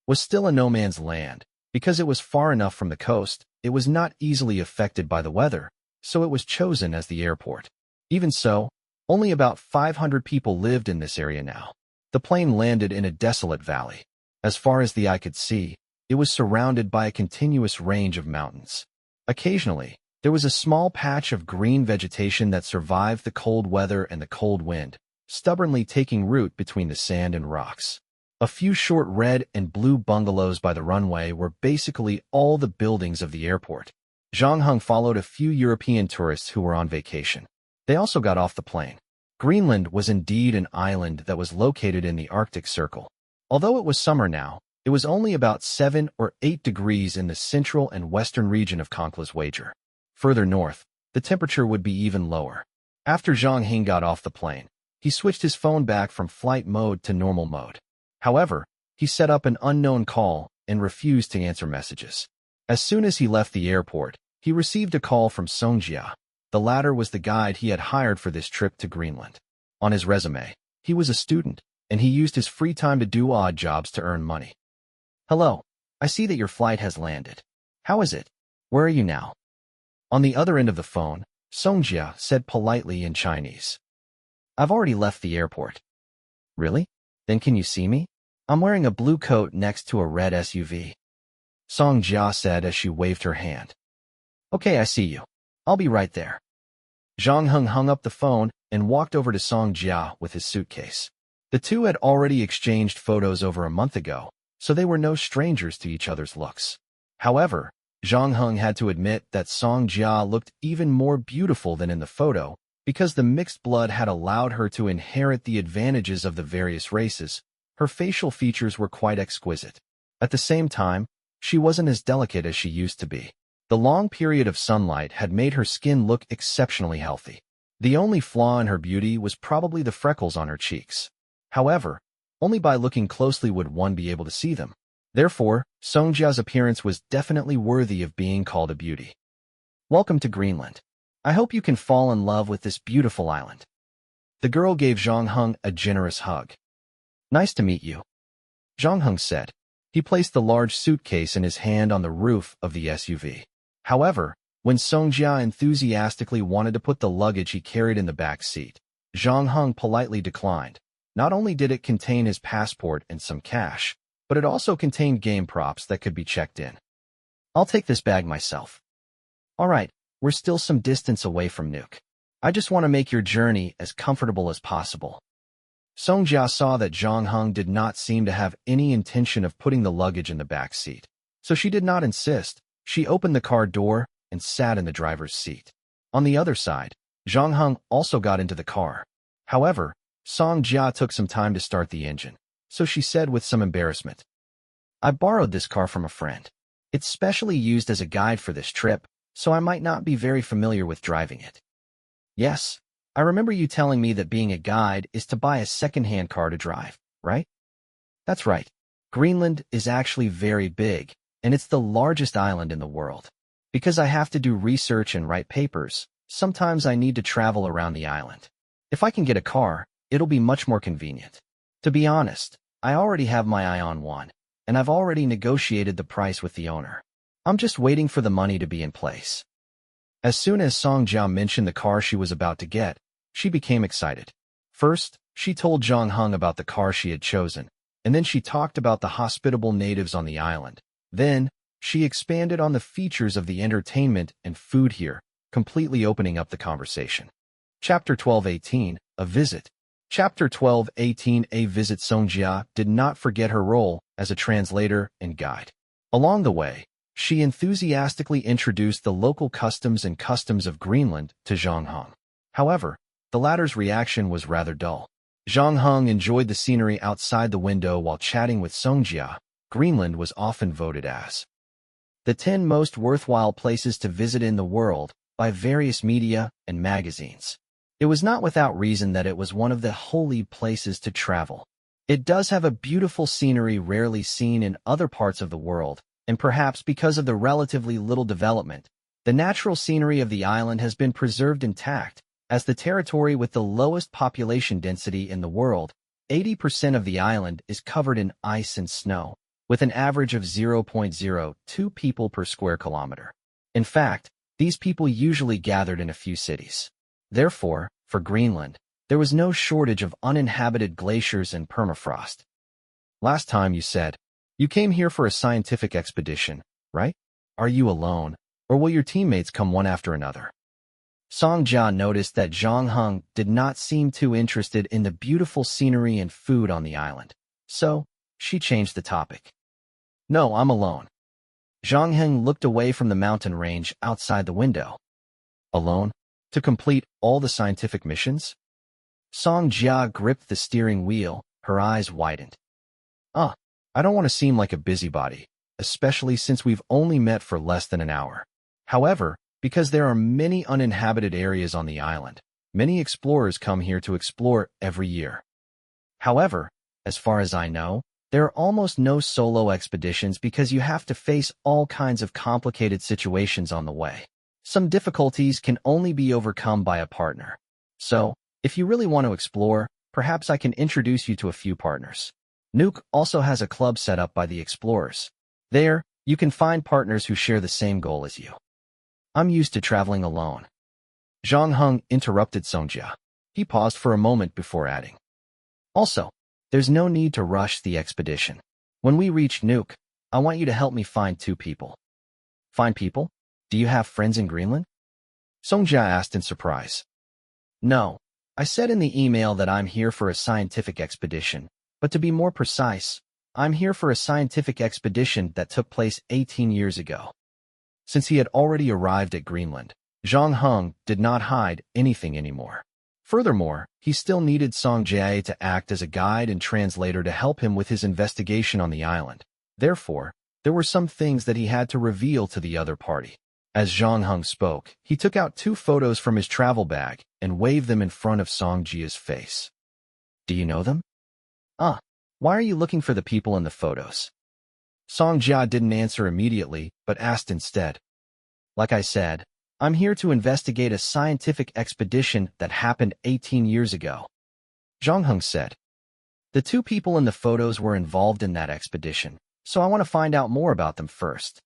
was still a no-man's land. Because it was far enough from the coast, it was not easily affected by the weather, so it was chosen as the airport. Even so, only about 500 people lived in this area now. The plane landed in a desolate valley. As far as the eye could see, it was surrounded by a continuous range of mountains. Occasionally, there was a small patch of green vegetation that survived the cold weather and the cold wind, stubbornly taking root between the sand and rocks. A few short red and blue bungalows by the runway were basically all the buildings of the airport. Zhang Heng followed a few European tourists who were on vacation. They also got off the plane. Greenland was indeed an island that was located in the Arctic Circle. Although it was summer now, it was only about 7 or 8 degrees in the central and western region of Kongerswager. Further north, the temperature would be even lower. After Zhang Heng got off the plane, he switched his phone back from flight mode to normal mode. However, he set up an unknown call and refused to answer messages. As soon as he left the airport, he received a call from Songjia. The latter was the guide he had hired for this trip to Greenland. On his resume, he was a student, and he used his free time to do odd jobs to earn money. Hello, I see that your flight has landed. How is it? Where are you now? On the other end of the phone, Songjia said politely in Chinese. I've already left the airport. Really? Then can you see me? I'm wearing a blue coat next to a red SUV. Songjia said as she waved her hand. Okay, I see you. I'll be right there. Zhang Heng hung up the phone and walked over to Songjia with his suitcase. The two had already exchanged photos over a month ago, so they were no strangers to each other's looks. However, Zhang Heng had to admit that Songjia looked even more beautiful than in the photo, because the mixed blood had allowed her to inherit the advantages of the various races. Her facial features were quite exquisite. At the same time, she wasn't as delicate as she used to be. The long period of sunlight had made her skin look exceptionally healthy. The only flaw in her beauty was probably the freckles on her cheeks. However, only by looking closely would one be able to see them. Therefore, Songjia's appearance was definitely worthy of being called a beauty. Welcome to Greenland. I hope you can fall in love with this beautiful island. The girl gave Zhang Heng a generous hug. Nice to meet you, Zhang Heng said. He placed the large suitcase in his hand on the roof of the SUV. However, when Songjia enthusiastically wanted to put the luggage he carried in the back seat, Zhang Heng politely declined. Not only did it contain his passport and some cash, but it also contained game props that could be checked in. I'll take this bag myself. All right, we're still some distance away from Nuke. I just want to make your journey as comfortable as possible. Song Jia saw that Zhang Heng did not seem to have any intention of putting the luggage in the back seat, so she did not insist. She opened the car door and sat in the driver's seat. On the other side, Zhang Heng also got into the car. However, Song Jia took some time to start the engine, so she said with some embarrassment, "I borrowed this car from a friend. It's specially used as a guide for this trip, so I might not be very familiar with driving it." "Yes, I remember you telling me that being a guide is to buy a second-hand car to drive, right?" "That's right. Greenland is actually very big, and it's the largest island in the world. Because I have to do research and write papers, sometimes I need to travel around the island. If I can get a car, it'll be much more convenient. To be honest, I already have my eye on one, and I've already negotiated the price with the owner. I'm just waiting for the money to be in place." As soon as Song Jia mentioned the car she was about to get, she became excited. First, she told Zhang Heng about the car she had chosen, and then she talked about the hospitable natives on the island. Then, she expanded on the features of the entertainment and food here, completely opening up the conversation. Chapter 12:18, A Visit. Chapter 12:18, A Visit. Song Jia did not forget her role as a translator and guide. Along the way, she enthusiastically introduced the local customs and customs of Greenland to Zhang Heng. However, the latter's reaction was rather dull. Zhang Heng enjoyed the scenery outside the window while chatting with Song Jia. Greenland was often voted as the 10 most worthwhile places to visit in the world by various media and magazines. It was not without reason that it was one of the holy places to travel. It does have a beautiful scenery rarely seen in other parts of the world, and perhaps because of the relatively little development, the natural scenery of the island has been preserved intact. As the territory with the lowest population density in the world, 80% of the island is covered in ice and snow, with an average of 0.02 people per square kilometer. In fact, these people usually gathered in a few cities. Therefore, for Greenland, there was no shortage of uninhabited glaciers and permafrost. Last time you said, you came here for a scientific expedition, right? Are you alone, or will your teammates come one after another? Song Jia noticed that Zhang Heng did not seem too interested in the beautiful scenery and food on the island, so she changed the topic. "No, I'm alone." Zhang Heng looked away from the mountain range outside the window. "Alone? To complete all the scientific missions?" Song Jia gripped the steering wheel, her eyes widened. I don't want to seem like a busybody, especially since we've only met for less than an hour. However, because there are many uninhabited areas on the island, many explorers come here to explore every year. However, as far as I know, there are almost no solo expeditions because you have to face all kinds of complicated situations on the way. Some difficulties can only be overcome by a partner. So, if you really want to explore, perhaps I can introduce you to a few partners. Nuke also has a club set up by the explorers. There, you can find partners who share the same goal as you. I'm used to traveling alone. Zhang Heng interrupted Song Jia. He paused for a moment before adding, "Also, there's no need to rush the expedition. When we reach Nuke, I want you to help me find 2 people. "Find people? Do you have friends in Greenland?" Song Jia asked in surprise. "No, I said in the email that I'm here for a scientific expedition, but to be more precise, I'm here for a scientific expedition that took place 18 years ago." Since he had already arrived at Greenland, Zhang Heng did not hide anything anymore. Furthermore, he still needed Song Jia to act as a guide and translator to help him with his investigation on the island. Therefore, there were some things that he had to reveal to the other party. As Zhang Heng spoke, he took out 2 photos from his travel bag and waved them in front of Song Jia's face. "Do you know them?" Why are you looking for the people in the photos?" Song Jia didn't answer immediately, but asked instead. "Like I said, I'm here to investigate a scientific expedition that happened 18 years ago." Zhang Heng said. "The 2 people in the photos were involved in that expedition, so I want to find out more about them first."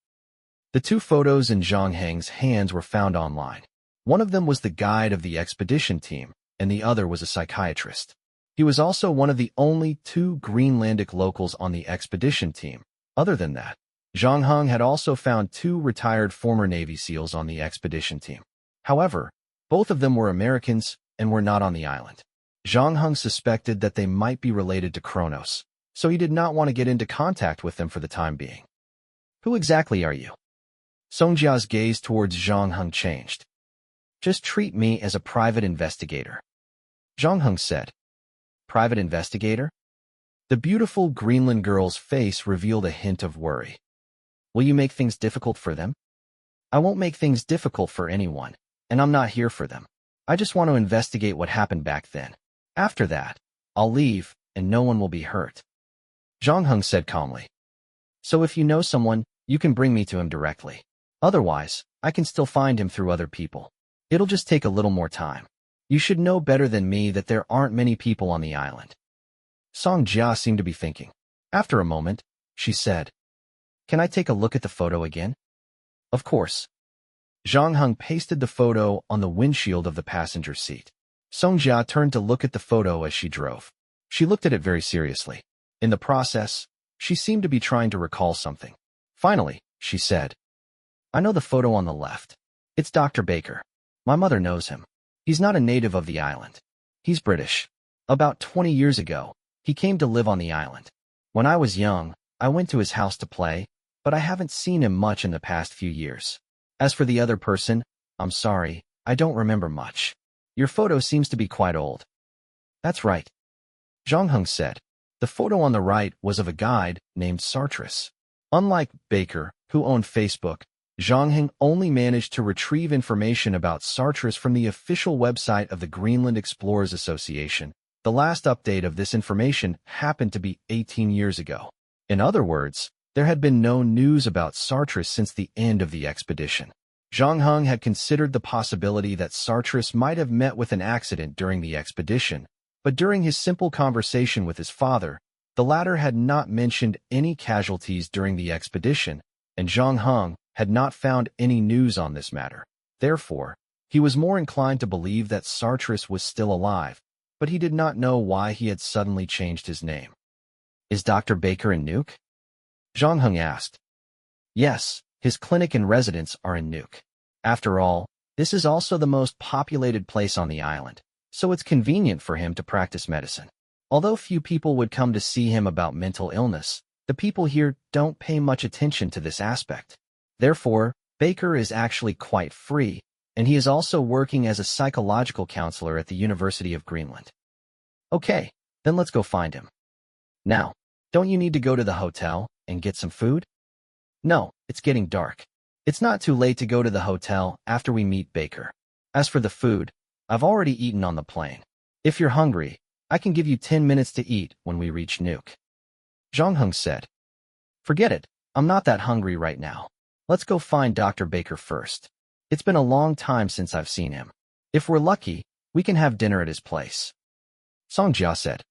The 2 photos in Zhang Heng's hands were found online. One of them was the guide of the expedition team, and the other was a psychiatrist. He was also one of the only 2 Greenlandic locals on the expedition team. Other than that, Zhang Heng had also found 2 retired former Navy SEALs on the expedition team. However, both of them were Americans and were not on the island. Zhang Heng suspected that they might be related to Kronos, so he did not want to get into contact with them for the time being. Who exactly are you? Song Jia's gaze towards Zhang Heng changed. Just treat me as a private investigator. Zhang Heng said. Private investigator? The beautiful Greenland girl's face revealed a hint of worry. Will you make things difficult for them? I won't make things difficult for anyone, and I'm not here for them. I just want to investigate what happened back then. After that, I'll leave, and no one will be hurt. Zhang Heng said calmly. So if you know someone, you can bring me to him directly. Otherwise, I can still find him through other people. It'll just take a little more time. You should know better than me that there aren't many people on the island. Song Jia seemed to be thinking. After a moment, she said, Can I take a look at the photo again? Of course. Zhang Heng pasted the photo on the windshield of the passenger seat. Song Jia turned to look at the photo as she drove. She looked at it very seriously. In the process, she seemed to be trying to recall something. Finally, she said, I know the photo on the left. It's Dr. Baker. My mother knows him. He's not a native of the island. He's British. About 20 years ago, he came to live on the island. When I was young, I went to his house to play, but I haven't seen him much in the past few years. As for the other person, I'm sorry, I don't remember much. Your photo seems to be quite old. That's right. Zhang Heng said. The photo on the right was of a guide named Sartris. Unlike Baker, who owned Facebook, Zhang Heng only managed to retrieve information about Sartris from the official website of the Greenland Explorers Association. The last update of this information happened to be 18 years ago. In other words, there had been no news about Sartris since the end of the expedition. Zhang Heng had considered the possibility that Sartris might have met with an accident during the expedition, but during his simple conversation with his father, the latter had not mentioned any casualties during the expedition, and Zhang Heng had not found any news on this matter. Therefore, he was more inclined to believe that Sartris was still alive, but he did not know why he had suddenly changed his name. Is Dr. Baker in Nuuk? Zhang Heng asked. Yes, his clinic and residence are in Nuuk. After all, this is also the most populated place on the island, so it's convenient for him to practice medicine. Although few people would come to see him about mental illness, the people here don't pay much attention to this aspect. Therefore, Baker is actually quite free, and he is also working as a psychological counselor at the University of Greenland. Okay, then let's go find him. Now, don't you need to go to the hotel and get some food? No, it's getting dark. It's not too late to go to the hotel after we meet Baker. As for the food, I've already eaten on the plane. If you're hungry, I can give you 10 minutes to eat when we reach Nuuk. Zhang Heng said. Forget it, I'm not that hungry right now. Let's go find Dr. Baker first. It's been a long time since I've seen him. If we're lucky, we can have dinner at his place. Song Jia said.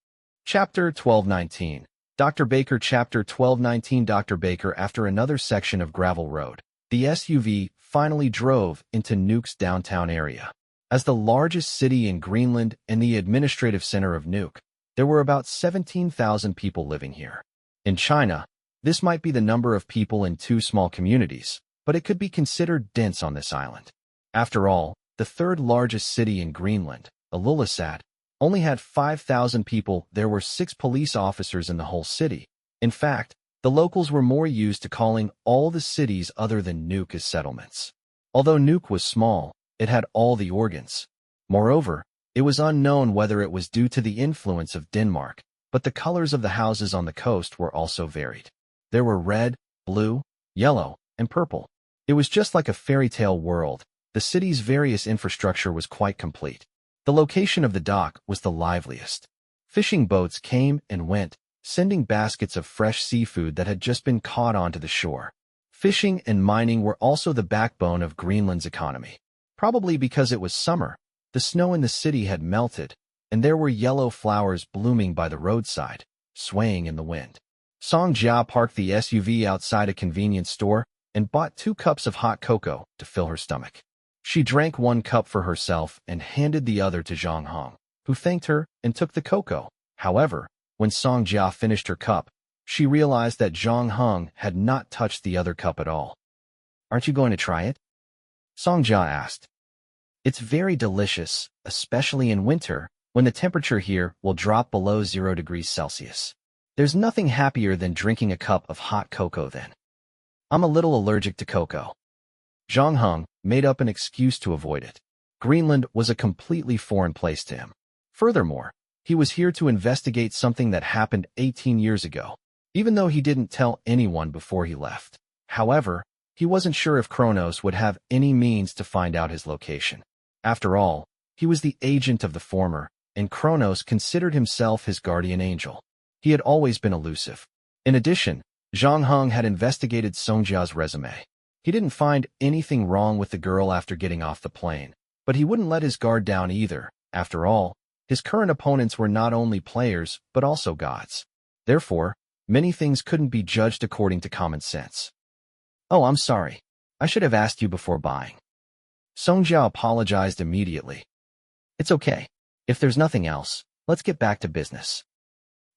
Chapter 1219. Dr. Baker. Chapter 1219. Dr. Baker. After another section of gravel road, the SUV finally drove into Nuuk's downtown area. As the largest city in Greenland and the administrative center of Nuuk, there were about 17,000 people living here. In China, this might be the number of people in 2 small communities, but it could be considered dense on this island. After all, the 3rd largest city in Greenland, Ilulissat, only had 5,000 people. There were 6 police officers in the whole city. In fact, the locals were more used to calling all the cities other than Nuuk as settlements. Although Nuuk was small, it had all the organs. Moreover, it was unknown whether it was due to the influence of Denmark, but the colors of the houses on the coast were also varied. There were red, blue, yellow, and purple. It was just like a fairy tale world. The city's various infrastructure was quite complete. The location of the dock was the liveliest. Fishing boats came and went, sending baskets of fresh seafood that had just been caught onto the shore. Fishing and mining were also the backbone of Greenland's economy. Probably because it was summer, the snow in the city had melted, and there were yellow flowers blooming by the roadside, swaying in the wind. Song Jia parked the SUV outside a convenience store and bought 2 cups of hot cocoa to fill her stomach. She drank 1 cup for herself and handed the other to Zhang Heng, who thanked her and took the cocoa. However, when Song Jia finished her cup, she realized that Zhang Heng had not touched the other cup at all. "Aren't you going to try it?" Song Jia asked. "It's very delicious, especially in winter, when the temperature here will drop below 0 degrees Celsius. There's nothing happier than drinking a cup of hot cocoa then. I'm a little allergic to cocoa." Zhang Heng made up an excuse to avoid it. Greenland was a completely foreign place to him. Furthermore, he was here to investigate something that happened 18 years ago, even though he didn't tell anyone before he left. However, he wasn't sure if Kronos would have any means to find out his location. After all, he was the agent of the former, and Kronos considered himself his guardian angel. He had always been elusive. In addition, Zhang Heng had investigated Songjia's resume. He didn't find anything wrong with the girl after getting off the plane, but he wouldn't let his guard down either. After all, his current opponents were not only players, but also gods. Therefore, many things couldn't be judged according to common sense. "Oh, I'm sorry. I should have asked you before buying." Songjia apologized immediately. "It's okay. If there's nothing else, let's get back to business."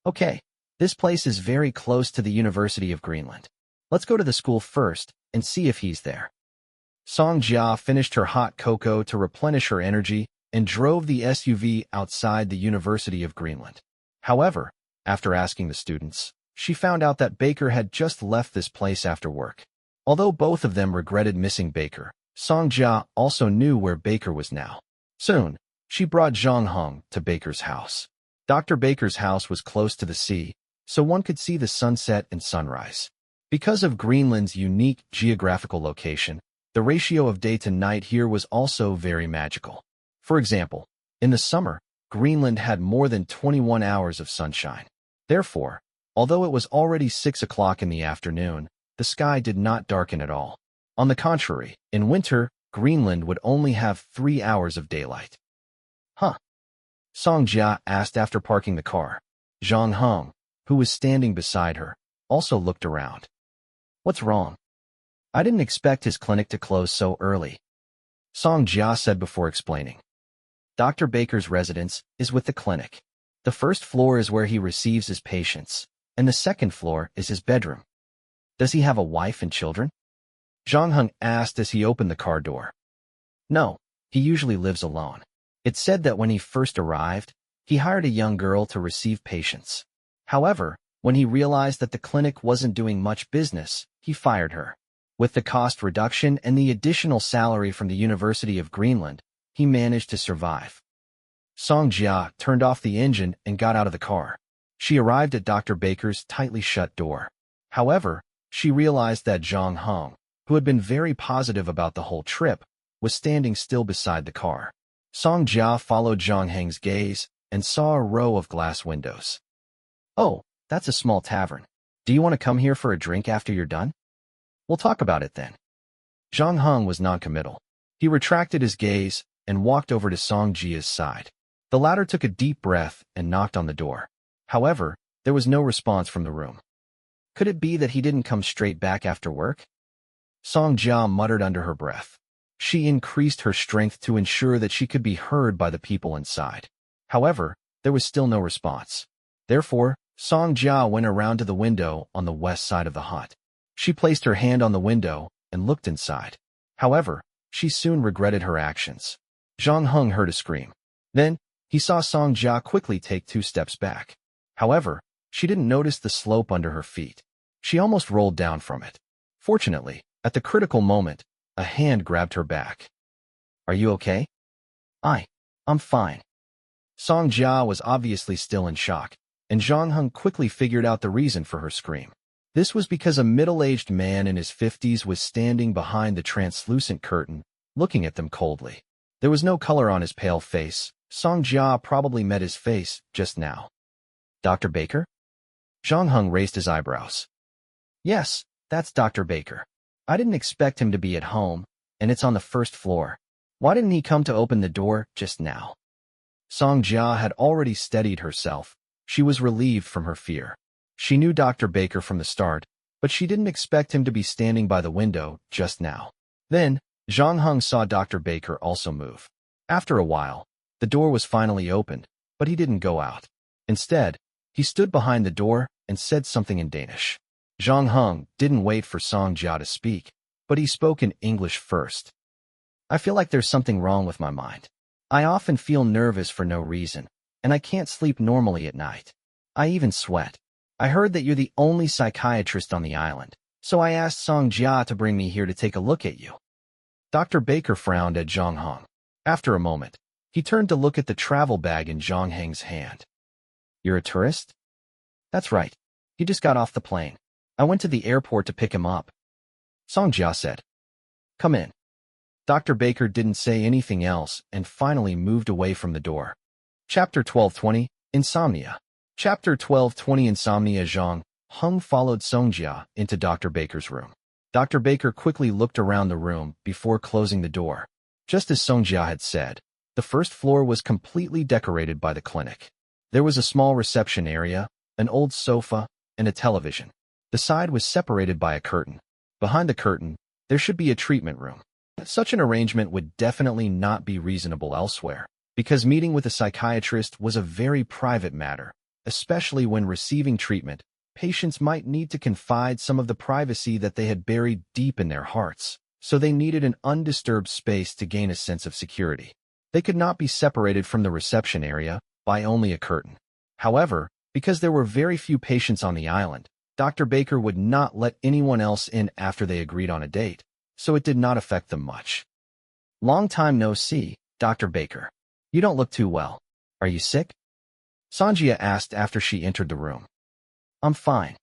"Okay, this place is very close to the University of Greenland. Let's go to the school first and see if he's there." Song Jia finished her hot cocoa to replenish her energy and drove the SUV outside the University of Greenland. However, after asking the students, she found out that Baker had just left this place after work. Although both of them regretted missing Baker, Song Jia also knew where Baker was now. Soon, she brought Zhang Heng to Baker's house. Dr. Baker's house was close to the sea, so one could see the sunset and sunrise. Because of Greenland's unique geographical location, the ratio of day to night here was also very magical. For example, in the summer, Greenland had more than 21 hours of sunshine. Therefore, although it was already 6 o'clock in the afternoon, the sky did not darken at all. On the contrary, in winter, Greenland would only have 3 hours of daylight. "Huh?" Song Jia asked after parking the car. Zhang Heng, who was standing beside her, also looked around. "What's wrong?" "I didn't expect his clinic to close so early," Song Jia said before explaining. "Dr. Baker's residence is with the clinic. The first floor is where he receives his patients, and the second floor is his bedroom." "Does he have a wife and children?" Zhang Heng asked as he opened the car door. "No, he usually lives alone. It's said that when he first arrived, he hired a young girl to receive patients. However, when he realized that the clinic wasn't doing much business, he fired her. With the cost reduction and the additional salary from the University of Greenland, he managed to survive." Song Jia turned off the engine and got out of the car. She arrived at Dr. Baker's tightly shut door. However, she realized that Zhang Heng, who had been very positive about the whole trip, was standing still beside the car. Song Jia followed Zhang Heng's gaze and saw a row of glass windows. "Oh, that's a small tavern. Do you want to come here for a drink after you're done? We'll talk about it then." Zhang Heng was noncommittal. He retracted his gaze and walked over to Song Jia's side. The latter took a deep breath and knocked on the door. However, there was no response from the room. Could it be that he didn't come straight back after work? Song Jia muttered under her breath. She increased her strength to ensure that she could be heard by the people inside. However, there was still no response. Therefore, Song Jia went around to the window on the west side of the hut. She placed her hand on the window and looked inside. However, she soon regretted her actions. Zhang Heng heard a scream. Then, he saw Song Jia quickly take 2 steps back. However, she didn't notice the slope under her feet. She almost rolled down from it. Fortunately, at the critical moment, a hand grabbed her back. "Are you okay?" I'm fine." Song Jia was obviously still in shock, and Zhang Heng quickly figured out the reason for her scream. This was because a middle-aged man in his 50s was standing behind the translucent curtain, looking at them coldly. There was no color on his pale face. Song Jia probably met his face just now. "Dr. Baker?" Zhang Heng raised his eyebrows. "Yes, that's Dr. Baker. I didn't expect him to be at home, and it's on the first floor. Why didn't he come to open the door just now?" Song Jia had already steadied herself. She was relieved from her fear. She knew Dr. Baker from the start, but she didn't expect him to be standing by the window just now. Then, Zhang Heng saw Dr. Baker also move. After a while, the door was finally opened, but he didn't go out. Instead, he stood behind the door, and said something in Danish. Zhang Heng didn't wait for Song Jia to speak, but he spoke in English first. I feel like there's something wrong with my mind. I often feel nervous for no reason, and I can't sleep normally at night. I even sweat. I heard that you're the only psychiatrist on the island, so I asked Song Jia to bring me here to take a look at you. Dr. Baker frowned at Zhang Heng. After a moment, he turned to look at the travel bag in Zhang Heng's hand. You're a tourist? That's right. He just got off the plane. I went to the airport to pick him up. Song Jia said. Come in. Dr. Baker didn't say anything else and finally moved away from the door. Chapter 12:20, Insomnia. Chapter 12:20 Insomnia. Zhang Heng followed Song Jia into Dr. Baker's room. Dr. Baker quickly looked around the room before closing the door. Just as Song Jia had said, the first floor was completely decorated by the clinic. There was a small reception area, an old sofa, and a television. The side was separated by a curtain. Behind the curtain, there should be a treatment room. Such an arrangement would definitely not be reasonable elsewhere, because meeting with a psychiatrist was a very private matter, especially when receiving treatment. Patients might need to confide some of the privacy that they had buried deep in their hearts, so they needed an undisturbed space to gain a sense of security. They could not be separated from the reception area by only a curtain. However, because there were very few patients on the island, Dr. Baker would not let anyone else in after they agreed on a date, so it did not affect them much. Long time no see, Dr. Baker. You don't look too well. Are you sick? Sanjia asked after she entered the room. I'm fine.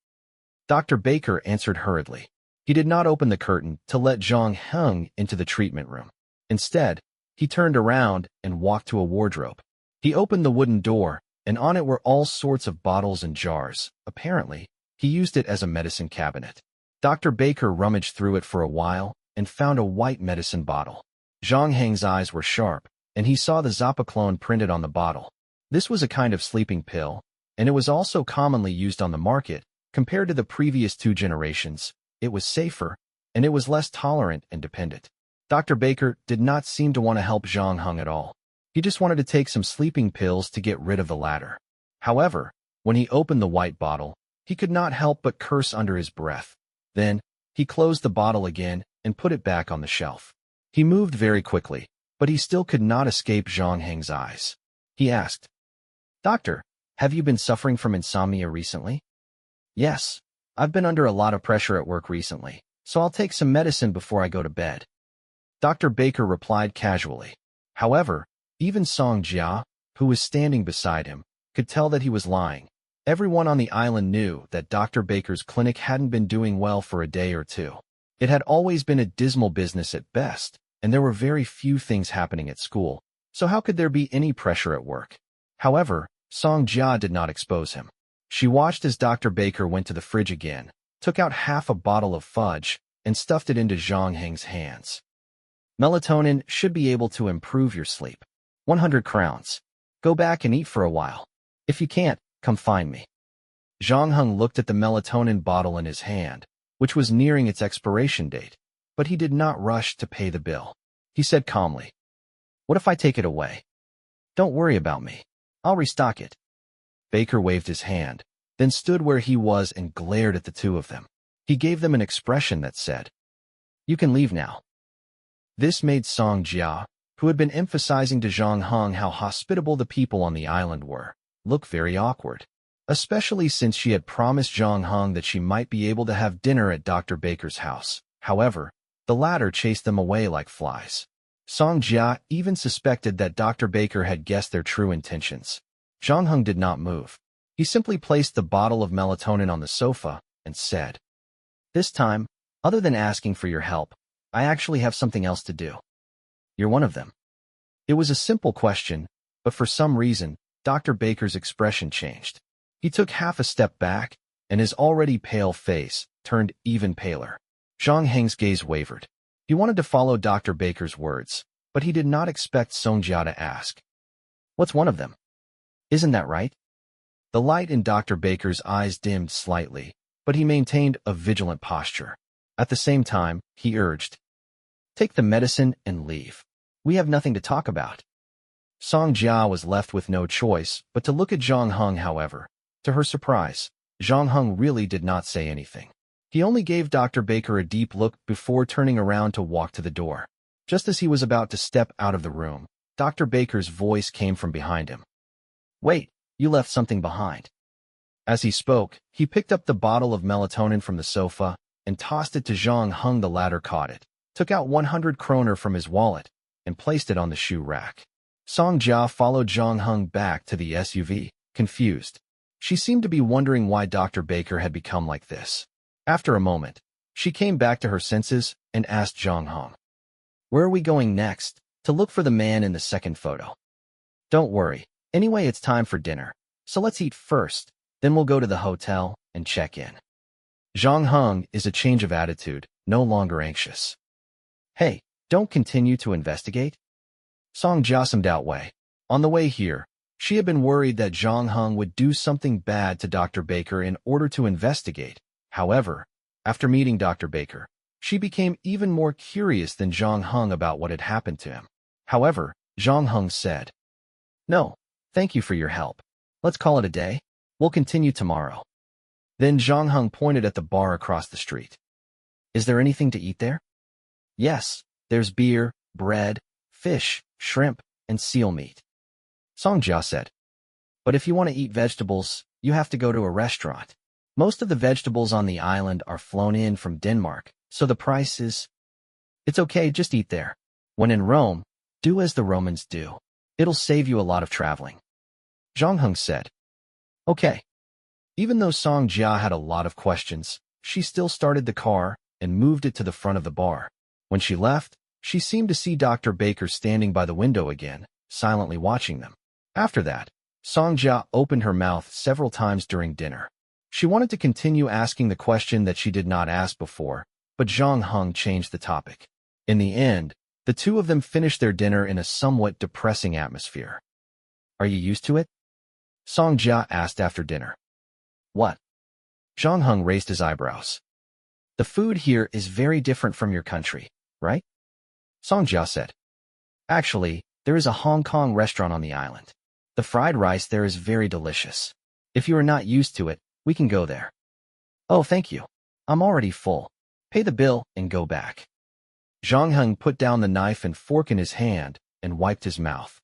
Dr. Baker answered hurriedly. He did not open the curtain to let Zhang Heng into the treatment room. Instead, he turned around and walked to a wardrobe. He opened the wooden door, and on it were all sorts of bottles and jars. Apparently, he used it as a medicine cabinet. Dr. Baker rummaged through it for a while and found a white medicine bottle. Zhang Heng's eyes were sharp, and he saw the Zopiclone printed on the bottle. This was a kind of sleeping pill, and it was also commonly used on the market. Compared to the previous 2 generations, it was safer, and it was less tolerant and dependent. Dr. Baker did not seem to want to help Zhang Heng at all. He just wanted to take some sleeping pills to get rid of the latter. However, when he opened the white bottle, he could not help but curse under his breath. Then, he closed the bottle again and put it back on the shelf. He moved very quickly, but he still could not escape Zhang Heng's eyes. He asked, Doctor, have you been suffering from insomnia recently? Yes, I've been under a lot of pressure at work recently, so I'll take some medicine before I go to bed. Dr. Baker replied casually. However, even Song Jia, who was standing beside him, could tell that he was lying. Everyone on the island knew that Dr. Baker's clinic hadn't been doing well for a day or two. It had always been a dismal business at best, and there were very few things happening at school, so how could there be any pressure at work? However, Song Jia did not expose him. She watched as Dr. Baker went to the fridge again, took out half a bottle of fudge, and stuffed it into Zhang Heng's hands. Melatonin should be able to improve your sleep. 100 crowns. Go back and eat for a while. If you can't, come find me. Zhang Heng looked at the melatonin bottle in his hand, which was nearing its expiration date, but he did not rush to pay the bill. He said calmly, What if I take it away? Don't worry about me. I'll restock it. Baker waved his hand, then stood where he was and glared at the two of them. He gave them an expression that said, You can leave now. This made Song Jia, who had been emphasizing to Zhang Heng how hospitable the people on the island were, look very awkward, especially since she had promised Zhang Heng that she might be able to have dinner at Dr. Baker's house. However, the latter chased them away like flies. Song Jia even suspected that Dr. Baker had guessed their true intentions. Zhang Heng did not move. He simply placed the bottle of melatonin on the sofa and said, This time, other than asking for your help, I actually have something else to do. You're one of them. It was a simple question, but for some reason, Dr. Baker's expression changed. He took half a step back, and his already pale face turned even paler. Zhang Heng's gaze wavered. He wanted to follow Dr. Baker's words, but he did not expect Song Jia to ask, What's one of them? Isn't that right? The light in Dr. Baker's eyes dimmed slightly, but he maintained a vigilant posture. At the same time, he urged, Take the medicine and leave. We have nothing to talk about. Song Jia was left with no choice but to look at Zhang Heng. However, to her surprise, Zhang Heng really did not say anything. He only gave Dr. Baker a deep look before turning around to walk to the door. Just as he was about to step out of the room, Dr. Baker's voice came from behind him. "Wait, you left something behind." As he spoke, he picked up the bottle of melatonin from the sofa and tossed it to Zhang Heng. The latter caught it, took out 100 kroner from his wallet, and placed it on the shoe rack. Song Jia followed Zhang Heng back to the SUV, confused. She seemed to be wondering why Dr. Baker had become like this. After a moment, she came back to her senses and asked Zhang Heng, "Where are we going next?" "To look for the man in the second photo." "Don't worry. Anyway, it's time for dinner. So let's eat first, then we'll go to the hotel and check in." Zhang Heng is a change of attitude, no longer anxious. "Hey, don't continue to investigate?" Song Jia seemed out way. On the way here, she had been worried that Zhang Heng would do something bad to Dr. Baker in order to investigate. However, after meeting Dr. Baker, she became even more curious than Zhang Heng about what had happened to him. However, Zhang Heng said, "No, thank you for your help. Let's call it a day. We'll continue tomorrow." Then Zhang Heng pointed at the bar across the street. "Is there anything to eat there?" "Yes, there's beer, bread, fish, shrimp, and seal meat." Song Jia said, "But if you want to eat vegetables, you have to go to a restaurant. Most of the vegetables on the island are flown in from Denmark, so the price is—" "It's okay, just eat there. When in Rome, do as the Romans do. It'll save you a lot of traveling." Zhang Heng said, "Okay." Even though Song Jia had a lot of questions, she still started the car and moved it to the front of the bar. When she left, she seemed to see Dr. Baker standing by the window again, silently watching them. After that, Song Jia opened her mouth several times during dinner. She wanted to continue asking the question that she did not ask before, but Zhang Heng changed the topic. In the end, the two of them finished their dinner in a somewhat depressing atmosphere. "Are you used to it?" Song Jia asked after dinner. "What?" Zhang Heng raised his eyebrows. "The food here is very different from your country, right?" Song Jia said, "Actually, there is a Hong Kong restaurant on the island. The fried rice there is very delicious. If you are not used to it, we can go there." "Oh, thank you. I'm already full. Pay the bill and go back." Zhang Heng put down the knife and fork in his hand and wiped his mouth.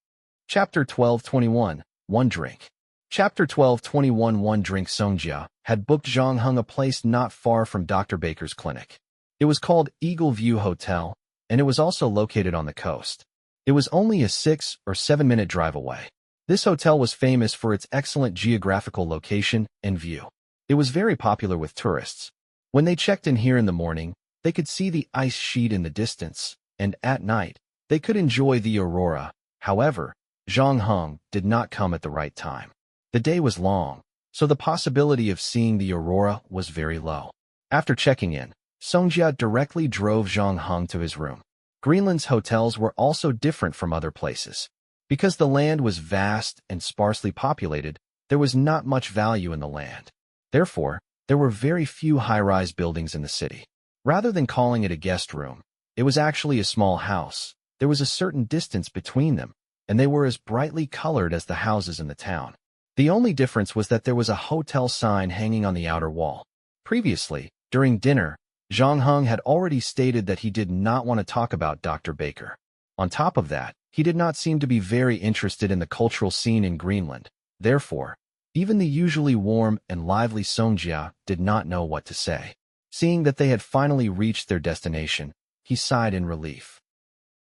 Chapter 12:21, One Drink. Chapter 12:21 One Drink. Song Jia had booked Zhang Heng a place not far from Dr. Baker's clinic. It was called Eagle View Hotel, and it was also located on the coast. It was only a 6 or 7-minute drive away. This hotel was famous for its excellent geographical location and view. It was very popular with tourists. When they checked in here in the morning, they could see the ice sheet in the distance, and at night, they could enjoy the aurora. However, Zhang Heng did not come at the right time. The day was long, so the possibility of seeing the aurora was very low. After checking in, Song Jia directly drove Zhang Heng to his room. Greenland's hotels were also different from other places. Because the land was vast and sparsely populated, there was not much value in the land. Therefore, there were very few high-rise buildings in the city. Rather than calling it a guest room, it was actually a small house. There was a certain distance between them, and they were as brightly colored as the houses in the town. The only difference was that there was a hotel sign hanging on the outer wall. Previously, during dinner, Zhang Heng had already stated that he did not want to talk about Dr. Baker. On top of that, he did not seem to be very interested in the cultural scene in Greenland. Therefore, even the usually warm and lively Song Jia did not know what to say. Seeing that they had finally reached their destination, he sighed in relief.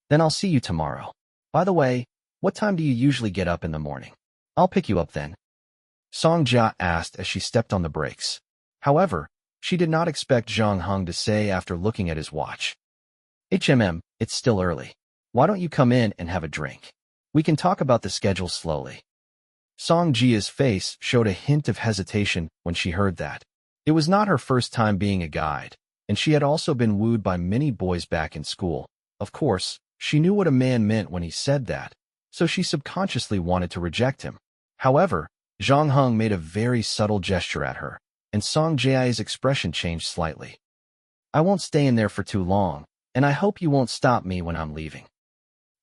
"Then I'll see you tomorrow. By the way, what time do you usually get up in the morning? I'll pick you up then." Song Jia asked as she stepped on the brakes. However, she did not expect Zhang Heng to say after looking at his watch. It's still early. Why don't you come in and have a drink? We can talk about the schedule slowly." Song Jia's face showed a hint of hesitation when she heard that. It was not her first time being a guide, and she had also been wooed by many boys back in school. Of course, she knew what a man meant when he said that, so she subconsciously wanted to reject him. However, Zhang Heng made a very subtle gesture at her, and Song Jia's expression changed slightly. "I won't stay in there for too long, and I hope you won't stop me when I'm leaving.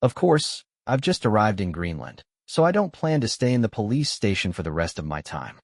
Of course, I've just arrived in Greenland, so I don't plan to stay in the police station for the rest of my time."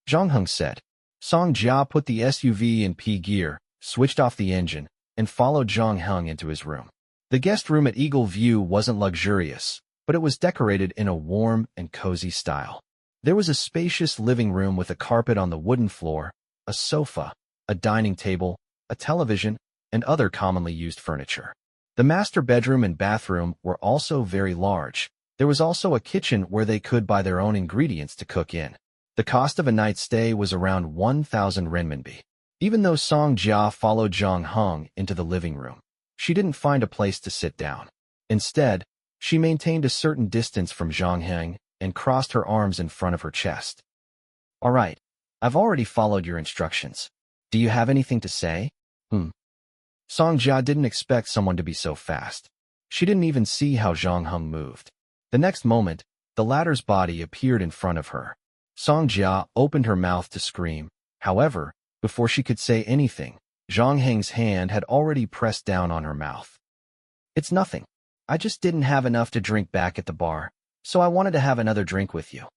Zhang Heng said, Song Jia put the SUV in P gear, switched off the engine, and followed Zhang Heng into his room. The guest room at Eagle View wasn't luxurious, but it was decorated in a warm and cozy style. There was a spacious living room with a carpet on the wooden floor, a sofa, a dining table, a television, and other commonly used furniture. The master bedroom and bathroom were also very large. There was also a kitchen where they could buy their own ingredients to cook in. The cost of a night's stay was around 1,000 renminbi. Even though Song Jia followed Zhang Heng into the living room, she didn't find a place to sit down. Instead, she maintained a certain distance from Zhang Heng and crossed her arms in front of her chest. "All right, I've already followed your instructions. Do you have anything to say?" Song Jia didn't expect someone to be so fast. She didn't even see how Zhang Heng moved. The next moment, the latter's body appeared in front of her. Song Jia opened her mouth to scream. However, before she could say anything, Zhang Heng's hand had already pressed down on her mouth. "It's nothing. I just didn't have enough to drink back at the bar, so I wanted to have another drink with you."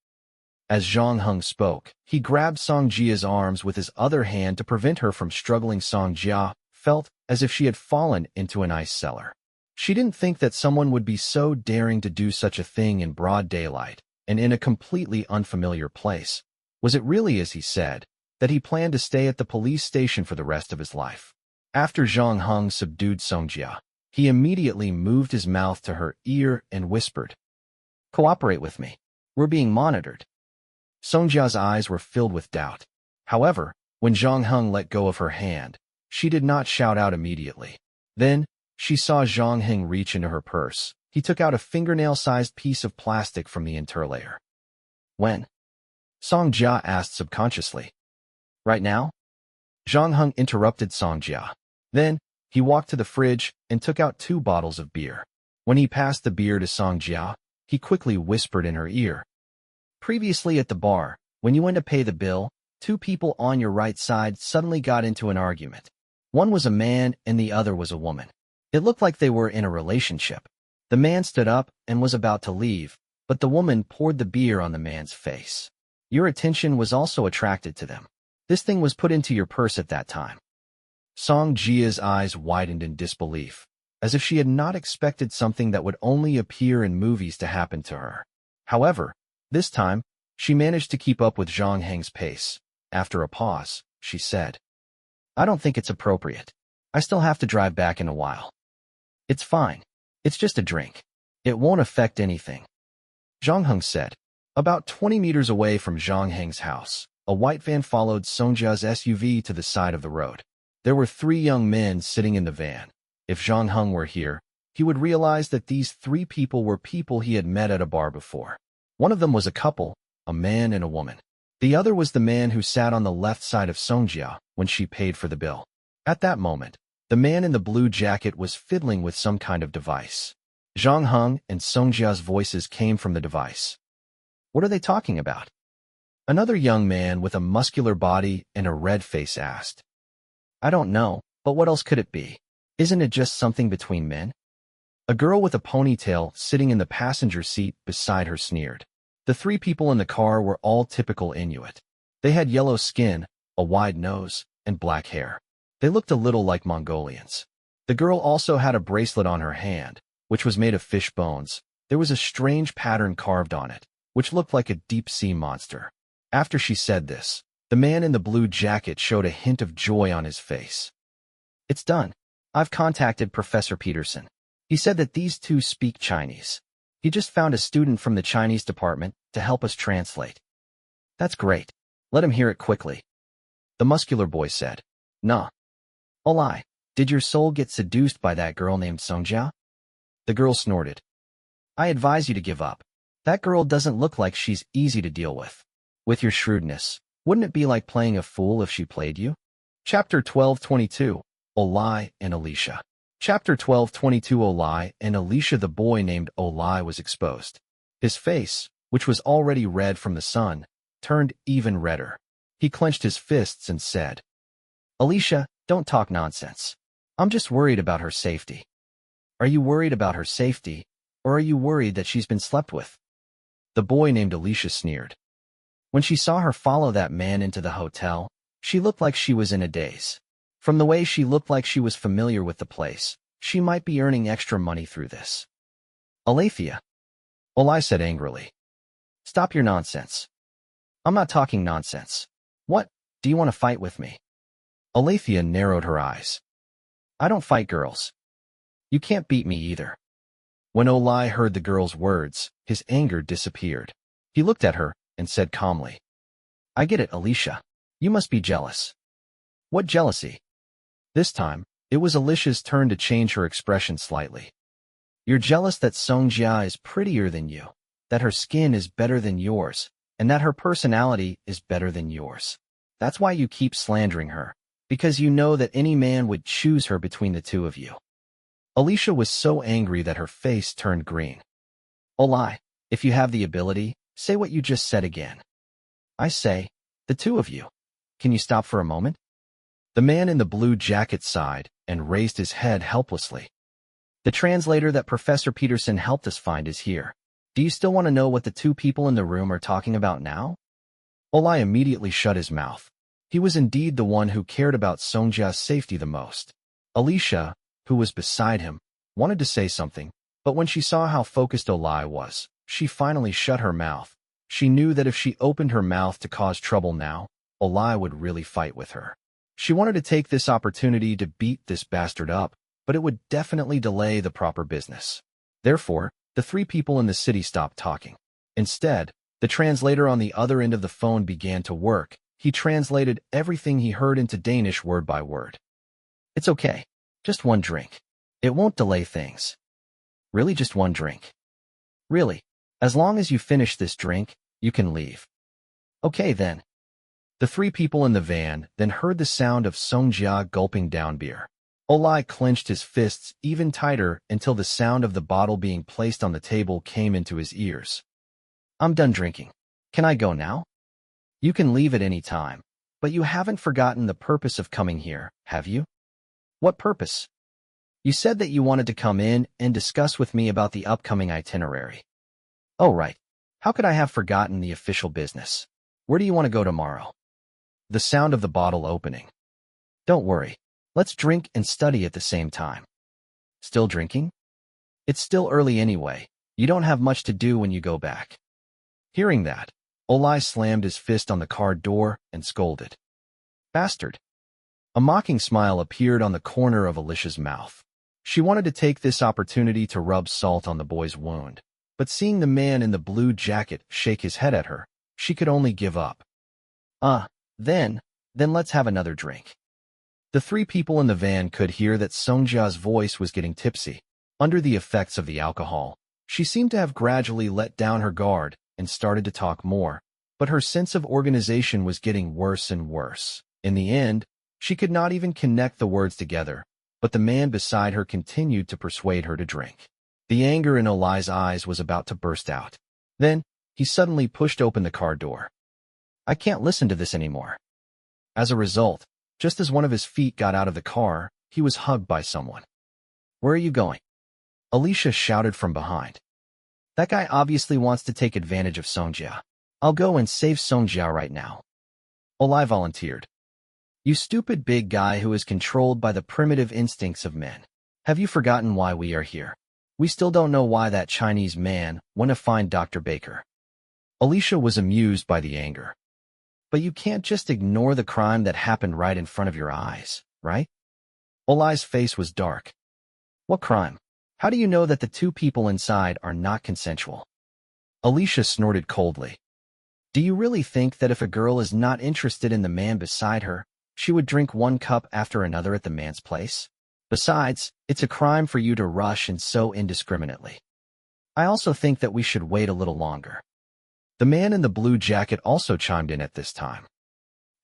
As Zhang Heng spoke, he grabbed Song Jia's arms with his other hand to prevent her from struggling. Song Jia felt as if she had fallen into an ice cellar. She didn't think that someone would be so daring to do such a thing in broad daylight and in a completely unfamiliar place. Was it really, as he said, that he planned to stay at the police station for the rest of his life? After Zhang Heng subdued Song Jia, he immediately moved his mouth to her ear and whispered, "Cooperate with me. We're being monitored." Song Jia's eyes were filled with doubt. However, when Zhang Heng let go of her hand, she did not shout out immediately. Then, she saw Zhang Heng reach into her purse. He took out a fingernail-sized piece of plastic from the interlayer. "When?" Song Jia asked subconsciously. "Right now?" Zhang Heng interrupted Song Jia. Then, he walked to the fridge and took out 2 bottles of beer. When he passed the beer to Song Jia, he quickly whispered in her ear, "Previously at the bar, when you went to pay the bill, 2 people on your right side suddenly got into an argument. One was a man and the other was a woman. It looked like they were in a relationship. The man stood up and was about to leave, but the woman poured the beer on the man's face. Your attention was also attracted to them. This thing was put into your purse at that time." Song Jia's eyes widened in disbelief, as if she had not expected something that would only appear in movies to happen to her. However, this time, she managed to keep up with Zhang Heng's pace. After a pause, she said, "I don't think it's appropriate. I still have to drive back in a while." "It's fine. It's just a drink. It won't affect anything," Zhang Heng said. About 20 meters away from Zhang Heng's house, a white van followed Song Jia's SUV to the side of the road. There were 3 young men sitting in the van. If Zhang Heng were here, he would realize that these 3 people were people he had met at a bar before. One of them was a couple, a man and a woman. The other was the man who sat on the left side of Song Jia when she paid for the bill. At that moment, the man in the blue jacket was fiddling with some kind of device. Zhang Heng and Song Jia's voices came from the device. "What are they talking about?" Another young man with a muscular body and a red face asked. "I don't know, but what else could it be? Isn't it just something between men?" A girl with a ponytail sitting in the passenger seat beside her sneered. The 3 people in the car were all typical Inuit. They had yellow skin, a wide nose, and black hair. They looked a little like Mongolians. The girl also had a bracelet on her hand, which was made of fish bones. There was a strange pattern carved on it, which looked like a deep-sea monster. After she said this, the man in the blue jacket showed a hint of joy on his face. "It's done. I've contacted Professor Peterson. He said that these 2 speak Chinese. He just found a student from the Chinese department to help us translate." "That's great. Let him hear it quickly," the muscular boy said. "Nah. Olai, did your soul get seduced by that girl named Song Jia?" The girl snorted. "I advise you to give up. That girl doesn't look like she's easy to deal with. With your shrewdness, wouldn't it be like playing a fool if she played you?" Chapter 12:22, Olai and Alicia. Chapter 12:22 Olai and Alicia. The boy named Olai was exposed. His face, which was already red from the sun, turned even redder. He clenched his fists and said, "Alicia, don't talk nonsense. I'm just worried about her safety." "Are you worried about her safety, or are you worried that she's been slept with?" The boy named Alicia sneered. When she saw her follow that man into the hotel, She looked like she was in a daze. From the way she looked like she was familiar with the place, she might be earning extra money through this. Alethea, Olai said angrily. Stop your nonsense. I'm not talking nonsense. What, do you want to fight with me? Alethea narrowed her eyes. I don't fight girls. You can't beat me either. When Olai heard the girl's words, his anger disappeared. He looked at her and said calmly, I get it, Alicia. You must be jealous. What jealousy? This time, it was Alicia's turn to change her expression slightly. You're jealous that Songjia is prettier than you, that her skin is better than yours, and that her personality is better than yours. That's why you keep slandering her, because you know that any man would choose her between the two of you. Alicia was so angry that her face turned green. Olai, if you have the ability, say what you just said again. I say, the two of you. Can you stop for a moment? The man in the blue jacket sighed and raised his head helplessly. The translator that Professor Peterson helped us find is here. Do you still want to know what the two people in the room are talking about now? Olai immediately shut his mouth. He was indeed the one who cared about Songjia's safety the most. Alicia, who was beside him, wanted to say something, but when she saw how focused Olai was, she finally shut her mouth. She knew that if she opened her mouth to cause trouble now, Olai would really fight with her. She wanted to take this opportunity to beat this bastard up, but it would definitely delay the proper business. Therefore, the three people in the city stopped talking. Instead, the translator on the other end of the phone began to work. He translated everything he heard into Danish word by word. It's okay. Just one drink. It won't delay things. Really, just one drink? Really, as long as you finish this drink, you can leave. Okay then. The three people in the van then heard the sound of Songjia gulping down beer. Olai clenched his fists even tighter until the sound of the bottle being placed on the table came into his ears. I'm done drinking. Can I go now? You can leave at any time, but you haven't forgotten the purpose of coming here, have you? What purpose? You said that you wanted to come in and discuss with me about the upcoming itinerary. Oh, right. How could I have forgotten the official business? Where do you want to go tomorrow? The sound of the bottle opening. Don't worry. Let's drink and study at the same time. Still drinking? It's still early anyway. You don't have much to do when you go back. Hearing that, Olai slammed his fist on the car door and scolded. Bastard. A mocking smile appeared on the corner of Alicia's mouth. She wanted to take this opportunity to rub salt on the boy's wound, but seeing the man in the blue jacket shake his head at her, she could only give up. Then let's have another drink. The three people in the van could hear that Songjia's voice was getting tipsy. Under the effects of the alcohol, she seemed to have gradually let down her guard and started to talk more, but her sense of organization was getting worse and worse. In the end, she could not even connect the words together, but the man beside her continued to persuade her to drink. The anger in Olai's eyes was about to burst out. Then, he suddenly pushed open the car door. I can't listen to this anymore. As a result, just as one of his feet got out of the car, he was hugged by someone. Where are you going? Alicia shouted from behind. That guy obviously wants to take advantage of Songjia. I'll go and save Songjia right now. Olai volunteered. You stupid big guy who is controlled by the primitive instincts of men. Have you forgotten why we are here? We still don't know why that Chinese man went to find Dr. Baker. Alicia was amused by the anger. But you can't just ignore the crime that happened right in front of your eyes, right? Olai's face was dark. What crime? How do you know that the two people inside are not consensual? Alicia snorted coldly. Do you really think that if a girl is not interested in the man beside her, she would drink one cup after another at the man's place? Besides, it's a crime for you to rush and so indiscriminately. I also think that we should wait a little longer. The man in the blue jacket also chimed in at this time.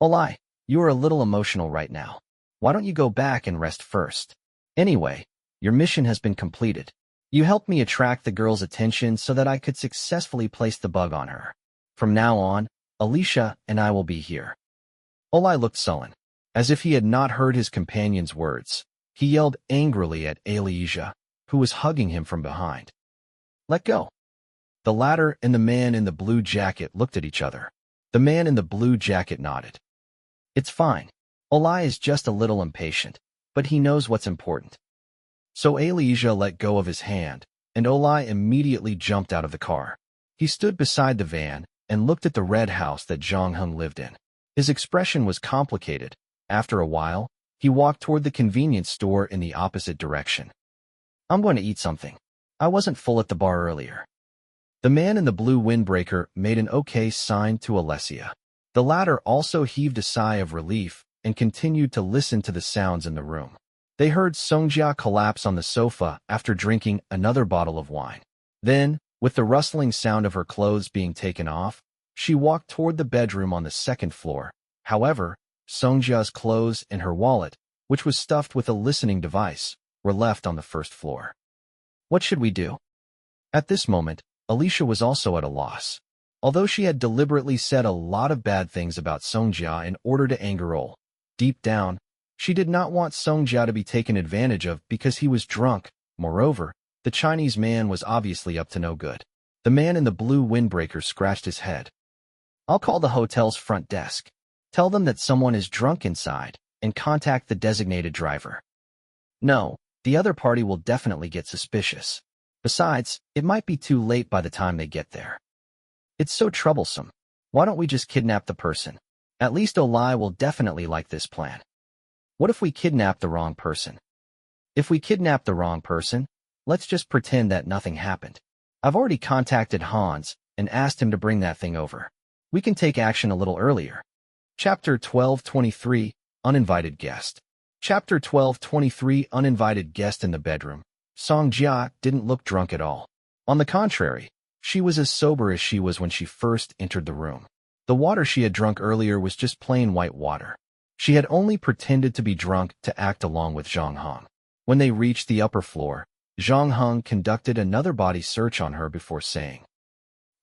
Olai, you are a little emotional right now. Why don't you go back and rest first? Anyway, your mission has been completed. You helped me attract the girl's attention so that I could successfully place the bug on her. From now on, Alicia and I will be here. Olai looked sullen, as if he had not heard his companion's words. He yelled angrily at Alicia, who was hugging him from behind. Let go. The latter and the man in the blue jacket looked at each other. The man in the blue jacket nodded. It's fine. Olai is just a little impatient, but he knows what's important. So Elijah let go of his hand, and Olai immediately jumped out of the car. He stood beside the van and looked at the red house that Zhang Heng lived in. His expression was complicated. After a while, he walked toward the convenience store in the opposite direction. I'm going to eat something. I wasn't full at the bar earlier. The man in the blue windbreaker made an okay sign to Alessia. The latter also heaved a sigh of relief and continued to listen to the sounds in the room. They heard Songjia collapse on the sofa after drinking another bottle of wine. Then, with the rustling sound of her clothes being taken off, she walked toward the bedroom on the second floor. However, Songjia's clothes and her wallet, which was stuffed with a listening device, were left on the first floor. What should we do? At this moment, Alicia was also at a loss. Although she had deliberately said a lot of bad things about Songjia in order to anger Ol, deep down, she did not want Songjia to be taken advantage of because he was drunk. Moreover, the Chinese man was obviously up to no good. The man in the blue windbreaker scratched his head. I'll call the hotel's front desk. Tell them that someone is drunk inside, and contact the designated driver. No, the other party will definitely get suspicious. Besides, it might be too late by the time they get there. It's so troublesome. Why don't we just kidnap the person? At least Olai will definitely like this plan. What if we kidnap the wrong person? If we kidnap the wrong person, let's just pretend that nothing happened. I've already contacted Hans and asked him to bring that thing over. We can take action a little earlier. Chapter 12:23, Uninvited Guest. Chapter 12:23, Uninvited Guest. In the bedroom, Songjia didn't look drunk at all. On the contrary, she was as sober as she was when she first entered the room. The water she had drunk earlier was just plain white water. She had only pretended to be drunk to act along with Zhang Heng. When they reached the upper floor, Zhang Heng conducted another body search on her before saying,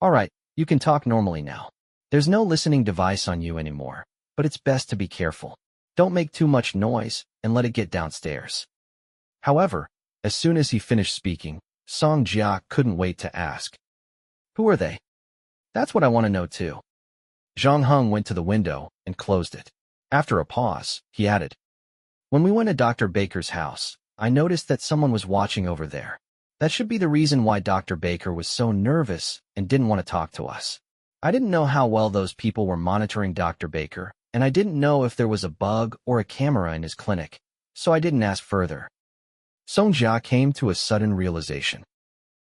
"All right, you can talk normally now. There's no listening device on you anymore, but it's best to be careful. Don't make too much noise and let it get downstairs." However, as soon as he finished speaking, Songjia couldn't wait to ask, "Who are they?" "That's what I want to know too." Zhang Heng went to the window and closed it. After a pause, he added, "When we went to Dr. Baker's house, I noticed that someone was watching over there. That should be the reason why Dr. Baker was so nervous and didn't want to talk to us. I didn't know how well those people were monitoring Dr. Baker, and I didn't know if there was a bug or a camera in his clinic, so I didn't ask further." Songjia came to a sudden realization.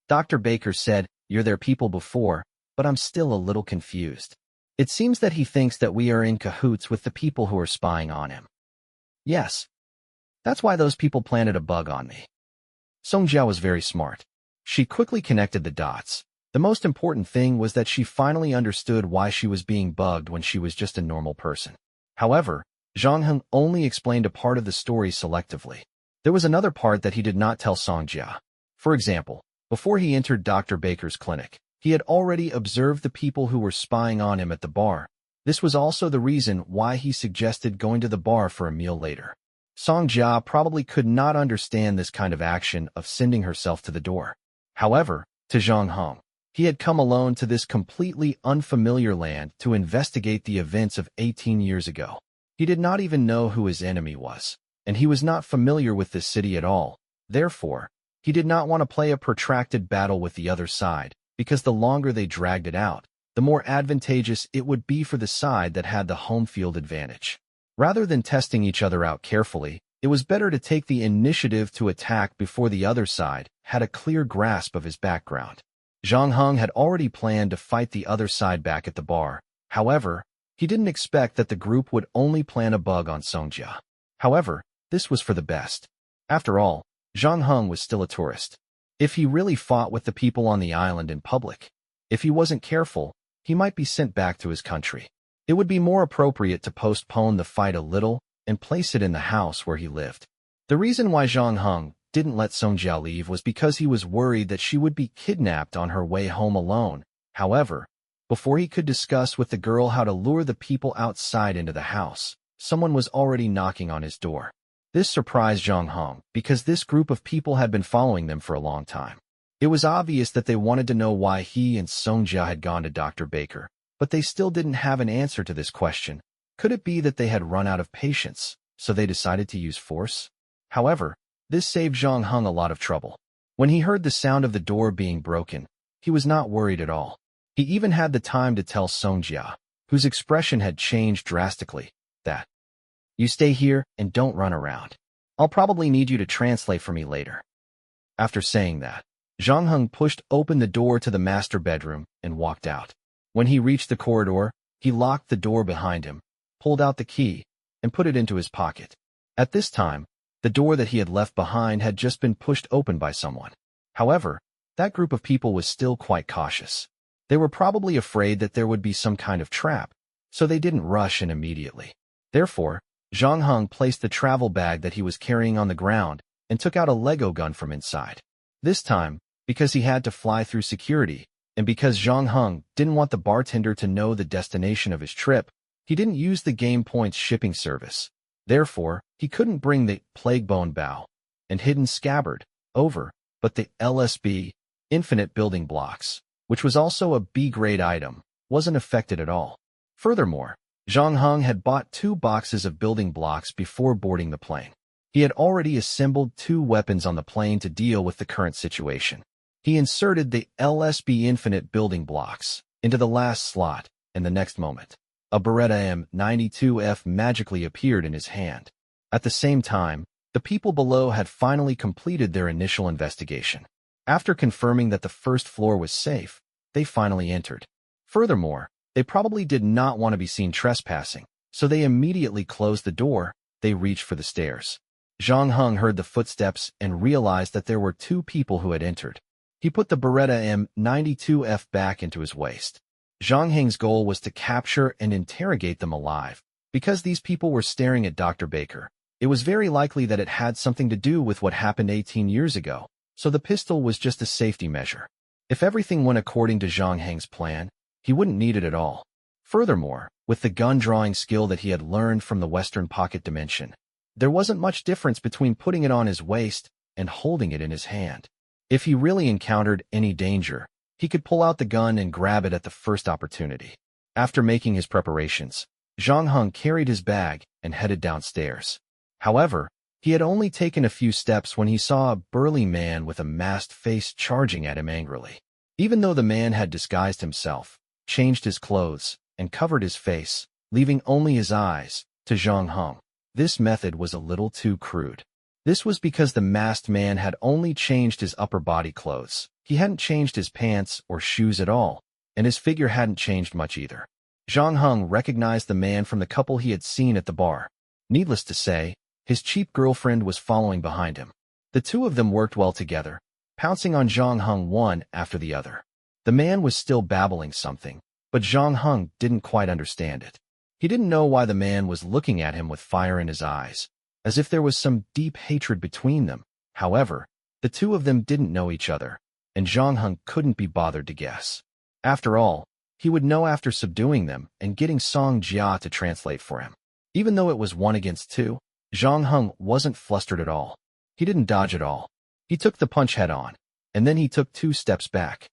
Dr. Baker said, "You're their people before, but I'm still a little confused. It seems that he thinks that we are in cahoots with the people who are spying on him." "Yes. That's why those people planted a bug on me." Songjia was very smart. She quickly connected the dots. The most important thing was that she finally understood why she was being bugged when she was just a normal person. However, Zhang Heng only explained a part of the story selectively. There was another part that he did not tell Songjia. For example, before he entered Dr. Baker's clinic, he had already observed the people who were spying on him at the bar. This was also the reason why he suggested going to the bar for a meal later. Songjia probably could not understand this kind of action of sending herself to the door. However, to Zhang Heng, he had come alone to this completely unfamiliar land to investigate the events of 18 years ago. He did not even know who his enemy was, and he was not familiar with this city at all. Therefore, he did not want to play a protracted battle with the other side, because the longer they dragged it out, the more advantageous it would be for the side that had the home field advantage. Rather than testing each other out carefully, it was better to take the initiative to attack before the other side had a clear grasp of his background. Zhang Heng had already planned to fight the other side back at the bar. However, he didn't expect that the group would only plan a bug on Songjia. However, this was for the best. After all, Zhang Heng was still a tourist. If he really fought with the people on the island in public, if he wasn't careful, he might be sent back to his country. It would be more appropriate to postpone the fight a little and place it in the house where he lived. The reason why Zhang Heng didn't let Songjia leave was because he was worried that she would be kidnapped on her way home alone. However, before he could discuss with the girl how to lure the people outside into the house, someone was already knocking on his door. This surprised Zhang Heng because this group of people had been following them for a long time. It was obvious that they wanted to know why he and Songjia had gone to Dr. Baker, but they still didn't have an answer to this question. Could it be that they had run out of patience, so they decided to use force? However, this saved Zhang Heng a lot of trouble. When he heard the sound of the door being broken, he was not worried at all. He even had the time to tell Songjia, whose expression had changed drastically, that, "You stay here and don't run around. I'll probably need you to translate for me later." After saying that, Zhang Heng pushed open the door to the master bedroom and walked out. When he reached the corridor, he locked the door behind him, pulled out the key, and put it into his pocket. At this time, the door that he had left behind had just been pushed open by someone. However, that group of people was still quite cautious. They were probably afraid that there would be some kind of trap, so they didn't rush in immediately. Therefore, Zhang Heng placed the travel bag that he was carrying on the ground and took out a Lego gun from inside. This time, because he had to fly through security, and because Zhang Heng didn't want the bartender to know the destination of his trip, he didn't use the Game Points shipping service. Therefore, he couldn't bring the Plague Bone Bow and Hidden Scabbard over, but the LSB, Infinite Building Blocks, which was also a B-grade item, wasn't affected at all. Furthermore, Zhang Heng had bought 2 boxes of building blocks before boarding the plane. He had already assembled 2 weapons on the plane to deal with the current situation. He inserted the LSB Infinite Building Blocks into the last slot, and the next moment, a Beretta M92F magically appeared in his hand. At the same time, the people below had finally completed their initial investigation. After confirming that the first floor was safe, they finally entered. Furthermore, they probably did not want to be seen trespassing, so they immediately closed the door. They reached for the stairs. Zhang Heng heard the footsteps and realized that there were 2 people who had entered. He put the Beretta M92F back into his waist. Zhang Heng's goal was to capture and interrogate them alive. Because these people were staring at Dr. Baker, it was very likely that it had something to do with what happened 18 years ago, so the pistol was just a safety measure. If everything went according to Zhang Heng's plan, he wouldn't need it at all. Furthermore, with the gun-drawing skill that he had learned from the Western Pocket Dimension, there wasn't much difference between putting it on his waist and holding it in his hand. If he really encountered any danger, he could pull out the gun and grab it at the first opportunity. After making his preparations, Zhang Heng carried his bag and headed downstairs. However, he had only taken a few steps when he saw a burly man with a masked face charging at him angrily. Even though the man had disguised himself, changed his clothes, and covered his face, leaving only his eyes, to Zhang Heng, this method was a little too crude. This was because the masked man had only changed his upper body clothes. He hadn't changed his pants or shoes at all, and his figure hadn't changed much either. Zhang Heng recognized the man from the couple he had seen at the bar. Needless to say, his cheap girlfriend was following behind him. The 2 of them worked well together, pouncing on Zhang Heng one after the other. The man was still babbling something, but Zhang Heng didn't quite understand it. He didn't know why the man was looking at him with fire in his eyes, as if there was some deep hatred between them. However, the 2 of them didn't know each other, and Zhang Heng couldn't be bothered to guess. After all, he would know after subduing them and getting Song Jia to translate for him. Even though it was 1 against 2, Zhang Heng wasn't flustered at all. He didn't dodge at all. He took the punch head-on, and then he took 2 steps back.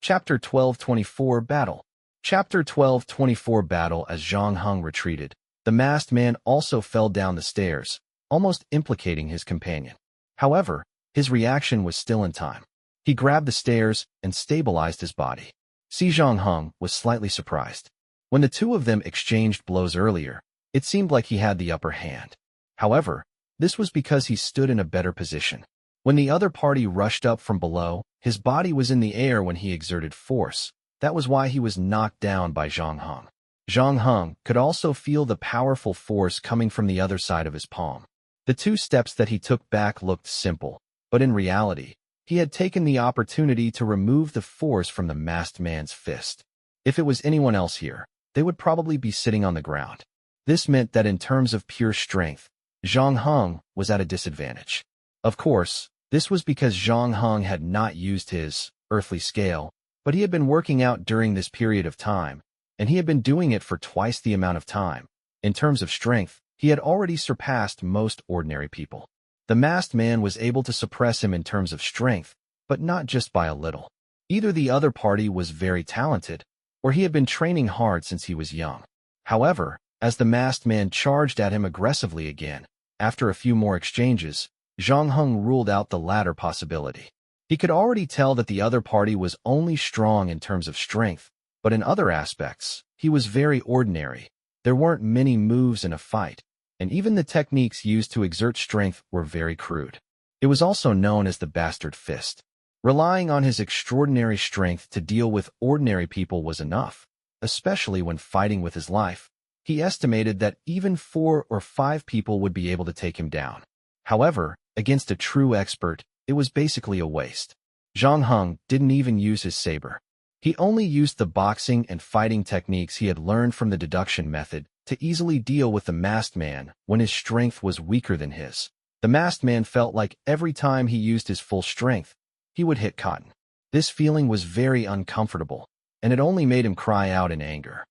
Chapter 1224 Battle. Chapter 1224 Battle. As Zhang Heng retreated, the masked man also fell down the stairs, almost implicating his companion. However, his reaction was still in time. He grabbed the stairs and stabilized his body. Zhang Heng was slightly surprised. When the 2 of them exchanged blows earlier, it seemed like he had the upper hand. However, this was because he stood in a better position. When the other party rushed up from below, his body was in the air when he exerted force. That was why he was knocked down by Zhang Heng. Zhang Heng could also feel the powerful force coming from the other side of his palm. The 2 steps that he took back looked simple, but in reality, he had taken the opportunity to remove the force from the masked man's fist. If it was anyone else here, they would probably be sitting on the ground. This meant that in terms of pure strength, Zhang Heng was at a disadvantage. Of course, this was because Zhang Heng had not used his earthly scale, but he had been working out during this period of time, and he had been doing it for twice the amount of time. In terms of strength, he had already surpassed most ordinary people. The masked man was able to suppress him in terms of strength, but not just by a little. Either the other party was very talented, or he had been training hard since he was young. However, As the masked man charged at him aggressively again, after a few more exchanges, Zhang Heng ruled out the latter possibility. He could already tell that the other party was only strong in terms of strength, but in other aspects, he was very ordinary. There weren't many moves in a fight, and even the techniques used to exert strength were very crude. It was also known as the bastard fist. Relying on his extraordinary strength to deal with ordinary people was enough, especially when fighting with his life. He estimated that even 4 or 5 people would be able to take him down. However, against a true expert, it was basically a waste. Zhang Heng didn't even use his saber. He only used the boxing and fighting techniques he had learned from the deduction method to easily deal with the masked man when his strength was weaker than his. The masked man felt like every time he used his full strength, he would hit cotton. This feeling was very uncomfortable, and it only made him cry out in anger.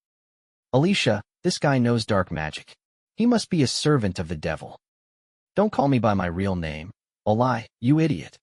"Alicia, this guy knows dark magic. He must be a servant of the devil. Don't call me by my real name. Olai, you idiot."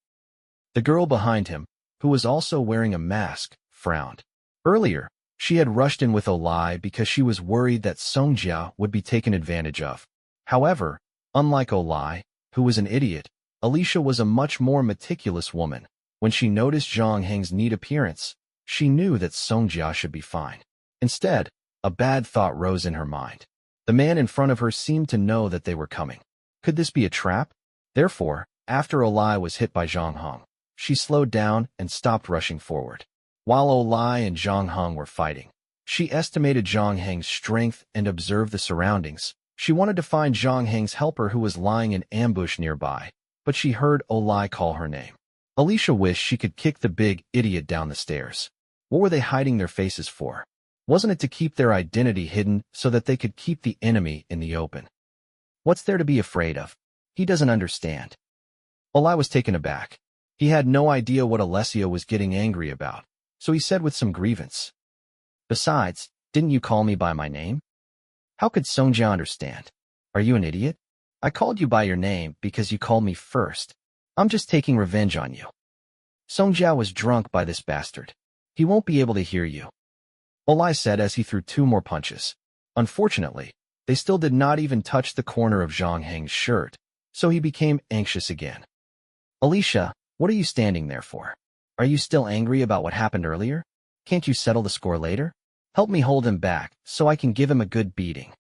The girl behind him, who was also wearing a mask, frowned. Earlier, she had rushed in with Olai because she was worried that Songjia would be taken advantage of. However, unlike Olai, who was an idiot, Alicia was a much more meticulous woman. When she noticed Zhang Heng's neat appearance, she knew that Songjia should be fine. Instead, a bad thought rose in her mind. The man in front of her seemed to know that they were coming. Could this be a trap? Therefore, after Olai was hit by Zhang Heng, she slowed down and stopped rushing forward. While Olai and Zhang Heng were fighting, she estimated Zhang Heng's strength and observed the surroundings. She wanted to find Zhang Heng's helper who was lying in ambush nearby, but she heard Olai call her name. Alicia wished she could kick the big idiot down the stairs. What were they hiding their faces for? Wasn't it to keep their identity hidden so that they could keep the enemy in the open? What's there to be afraid of? He doesn't understand. Olai was taken aback. He had no idea what Alessia was getting angry about, so he said with some grievance, "Besides, didn't you call me by my name? How could Songjia understand? Are you an idiot? I called you by your name because you called me first. I'm just taking revenge on you." Songjia was drunk by this bastard. He won't be able to hear you, Olai said as he threw 2 more punches. Unfortunately, they still did not even touch the corner of Zhang Heng's shirt, so he became anxious again. "Alicia, what are you standing there for? Are you still angry about what happened earlier? Can't you settle the score later? Help me hold him back so I can give him a good beating."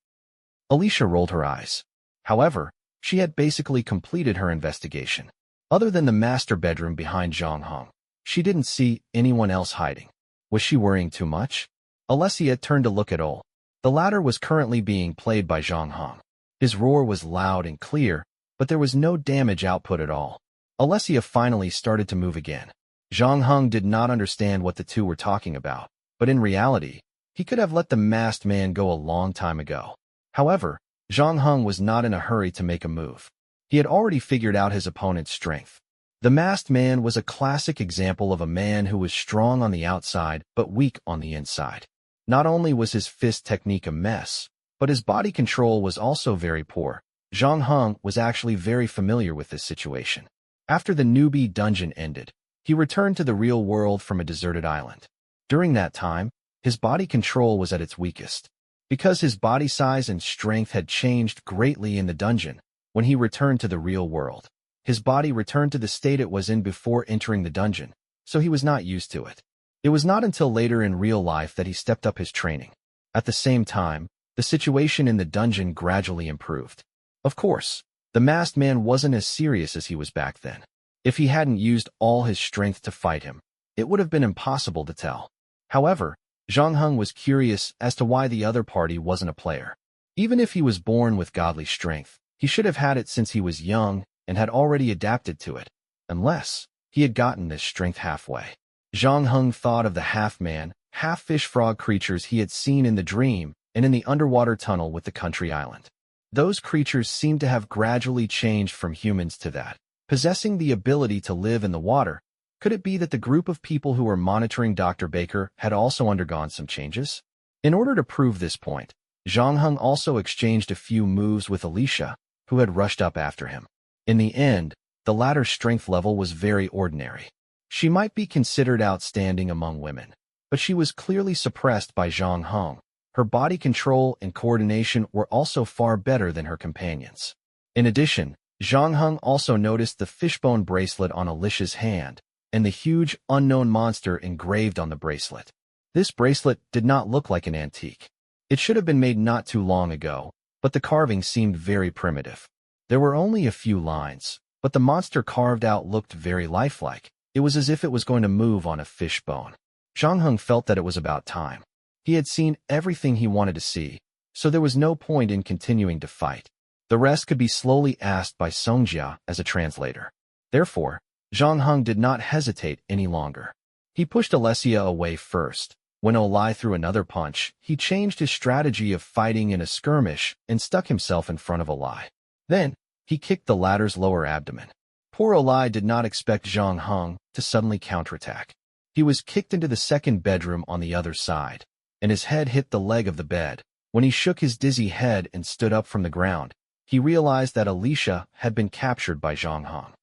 Alicia rolled her eyes. However, she had basically completed her investigation. Other than the master bedroom behind Zhang Heng, she didn't see anyone else hiding. Was she worrying too much? Alessia turned to look at Ol. The latter was currently being played by Zhang Heng. His roar was loud and clear, but there was no damage output at all. Alessia finally started to move again. Zhang Heng did not understand what the two were talking about, but in reality, he could have let the masked man go a long time ago. However, Zhang Heng was not in a hurry to make a move. He had already figured out his opponent's strength. The masked man was a classic example of a man who was strong on the outside but weak on the inside. Not only was his fist technique a mess, but his body control was also very poor. Zhang Heng was actually very familiar with this situation. After the newbie dungeon ended, he returned to the real world from a deserted island. During that time, his body control was at its weakest. Because his body size and strength had changed greatly in the dungeon, when he returned to the real world, his body returned to the state it was in before entering the dungeon, so he was not used to it. It was not until later in real life that he stepped up his training. At the same time, the situation in the dungeon gradually improved. Of course, the masked man wasn't as serious as he was back then. If he hadn't used all his strength to fight him, it would have been impossible to tell. However, Zhang Heng was curious as to why the other party wasn't a player. Even if he was born with godly strength, he should have had it since he was young and had already adapted to it, unless he had gotten this strength halfway. Zhang Heng thought of the half-man, half-fish-frog creatures he had seen in the dream and in the underwater tunnel with the country island. Those creatures seemed to have gradually changed from humans to that, possessing the ability to live in the water. Could it be that the group of people who were monitoring Dr. Baker had also undergone some changes? In order to prove this point, Zhang Heng also exchanged a few moves with Alicia, who had rushed up after him. In the end, the latter's strength level was very ordinary. She might be considered outstanding among women, but she was clearly suppressed by Zhang Heng. Her body control and coordination were also far better than her companions. In addition, Zhang Heng also noticed the fishbone bracelet on Alicia's hand and the huge, unknown monster engraved on the bracelet. This bracelet did not look like an antique. It should have been made not too long ago, but the carving seemed very primitive. There were only a few lines, but the monster carved out looked very lifelike. It was as if it was going to move on a fishbone. Zhang Heng felt that it was about time. He had seen everything he wanted to see, so there was no point in continuing to fight. The rest could be slowly asked by Songjia as a translator. Therefore, Zhang Heng did not hesitate any longer. He pushed Alessia away first. When Olai threw another punch, he changed his strategy of fighting in a skirmish and stuck himself in front of Olai. Then, he kicked the latter's lower abdomen. Poor Olai did not expect Zhang Heng to suddenly counterattack. He was kicked into the second bedroom on the other side, and his head hit the leg of the bed. When he shook his dizzy head and stood up from the ground, he realized that Alicia had been captured by Zhang Heng.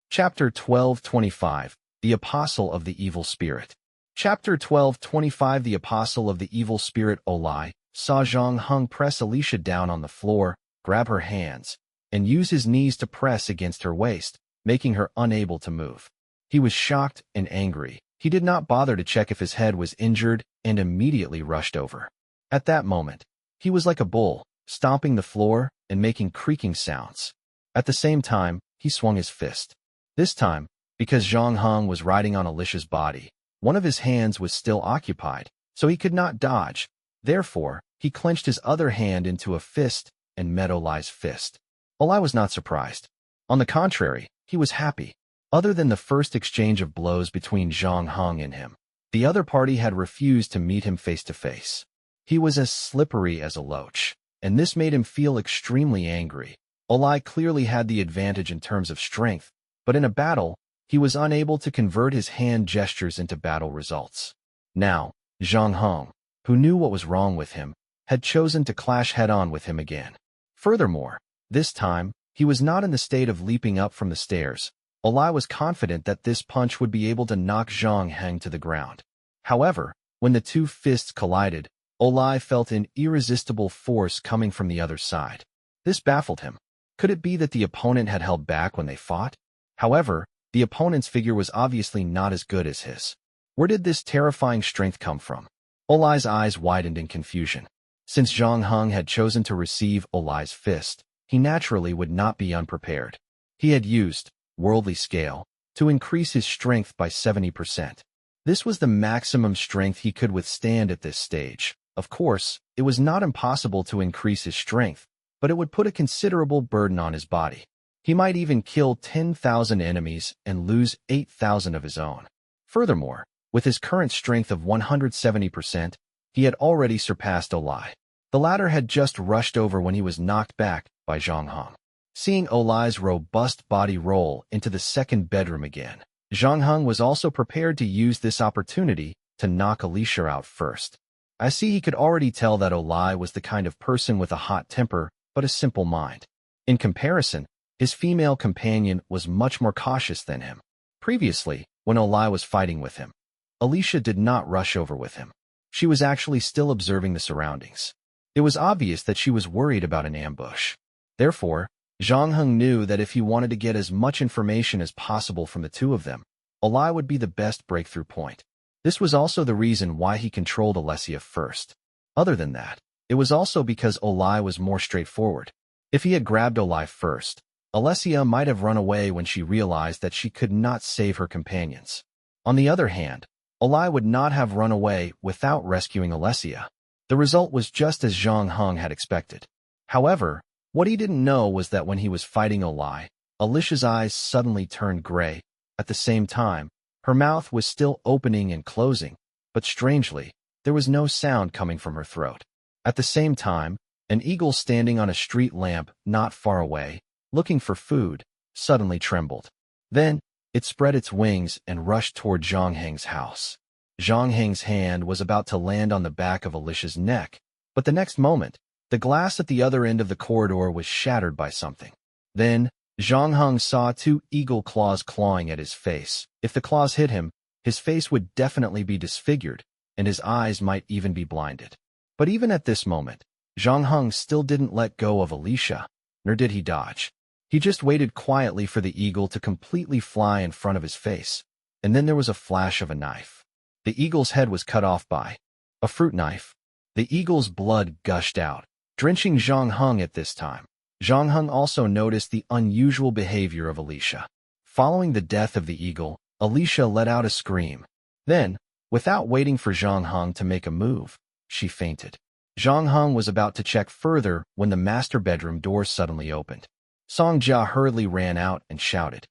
Chapter 12:25 The Apostle of the Evil Spirit. Chapter 12:25 The Apostle of the Evil Spirit. Olai saw Zhang Heng press Alicia down on the floor, grab her hands, and use his knees to press against her waist, making her unable to move. He was shocked and angry. He did not bother to check if his head was injured and immediately rushed over. At that moment, he was like a bull, stomping the floor and making creaking sounds. At the same time, he swung his fist. This time, because Zhang Heng was riding on Alicia's body, one of his hands was still occupied, so he could not dodge. Therefore, he clenched his other hand into a fist and met Olai's fist. Olai was not surprised. On the contrary, he was happy. Other than the first exchange of blows between Zhang Heng and him, the other party had refused to meet him face to face. He was as slippery as a loach, and this made him feel extremely angry. Olai clearly had the advantage in terms of strength, but in a battle, he was unable to convert his hand gestures into battle results. Now, Zhang Heng, who knew what was wrong with him, had chosen to clash head-on with him again. Furthermore, this time, he was not in the state of leaping up from the stairs. Olai was confident that this punch would be able to knock Zhang Heng to the ground. However, when the two fists collided, Olai felt an irresistible force coming from the other side. This baffled him. Could it be that the opponent had held back when they fought? However, the opponent's figure was obviously not as good as his. Where did this terrifying strength come from? Olai's eyes widened in confusion. Since Zhang Heng had chosen to receive Olai's fist, he naturally would not be unprepared. He had used worldly scale to increase his strength by 70%. This was the maximum strength he could withstand at this stage. Of course, it was not impossible to increase his strength, but it would put a considerable burden on his body. He might even kill 10,000 enemies and lose 8,000 of his own. Furthermore, with his current strength of 170%, he had already surpassed Olai. The latter had just rushed over when he was knocked back by Zhang Heng. Seeing Olai's robust body roll into the second bedroom again, Zhang Heng was also prepared to use this opportunity to knock Alicia out first. I see he could already tell that Olai was the kind of person with a hot temper but a simple mind. In comparison, his female companion was much more cautious than him. Previously, when Olai was fighting with him, Alicia did not rush over with him. She was actually still observing the surroundings. It was obvious that she was worried about an ambush. Therefore, Zhang Heng knew that if he wanted to get as much information as possible from the two of them, Olai would be the best breakthrough point. This was also the reason why he controlled Alessia first. Other than that, it was also because Olai was more straightforward. If he had grabbed Olai first, Alessia might have run away when she realized that she could not save her companions. On the other hand, Olai would not have run away without rescuing Alessia. The result was just as Zhang Heng had expected. However, what he didn't know was that when he was fighting Olai, Alicia's eyes suddenly turned gray. At the same time, her mouth was still opening and closing, but strangely, there was no sound coming from her throat. At the same time, an eagle standing on a street lamp not far away, looking for food, suddenly trembled. Then, it spread its wings and rushed toward Zhang Heng's house. Zhang Heng's hand was about to land on the back of Alicia's neck, but the next moment, the glass at the other end of the corridor was shattered by something. Then, Zhang Heng saw two eagle claws clawing at his face. If the claws hit him, his face would definitely be disfigured, and his eyes might even be blinded. But even at this moment, Zhang Heng still didn't let go of Alicia, nor did he dodge. He just waited quietly for the eagle to completely fly in front of his face, and then there was a flash of a knife. The eagle's head was cut off by a fruit knife. The eagle's blood gushed out, drenching Zhang Heng at this time. Zhang Heng also noticed the unusual behavior of Alicia. Following the death of the eagle, Alicia let out a scream. Then, without waiting for Zhang Heng to make a move, she fainted. Zhang Heng was about to check further when the master bedroom door suddenly opened. Song Jia hurriedly ran out and shouted,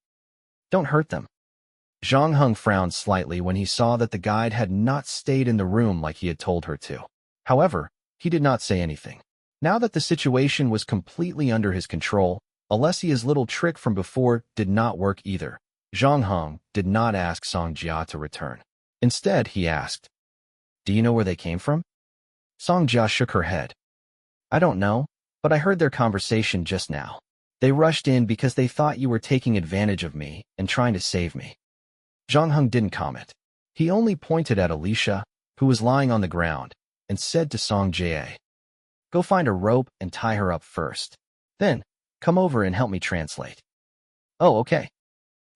"Don't hurt them." Zhang Heng frowned slightly when he saw that the guide had not stayed in the room like he had told her to. However, he did not say anything. Now that the situation was completely under his control, Alessia's little trick from before did not work either. Zhang Heng did not ask Song Jia to return. Instead, he asked, "Do you know where they came from?" Song Jia shook her head. "I don't know, but I heard their conversation just now. They rushed in because they thought you were taking advantage of me and trying to save me." Zhang Heng didn't comment. He only pointed at Alicia, who was lying on the ground, and said to Song Jia, "Go find a rope and tie her up first. Then, come over and help me translate." "Oh, okay."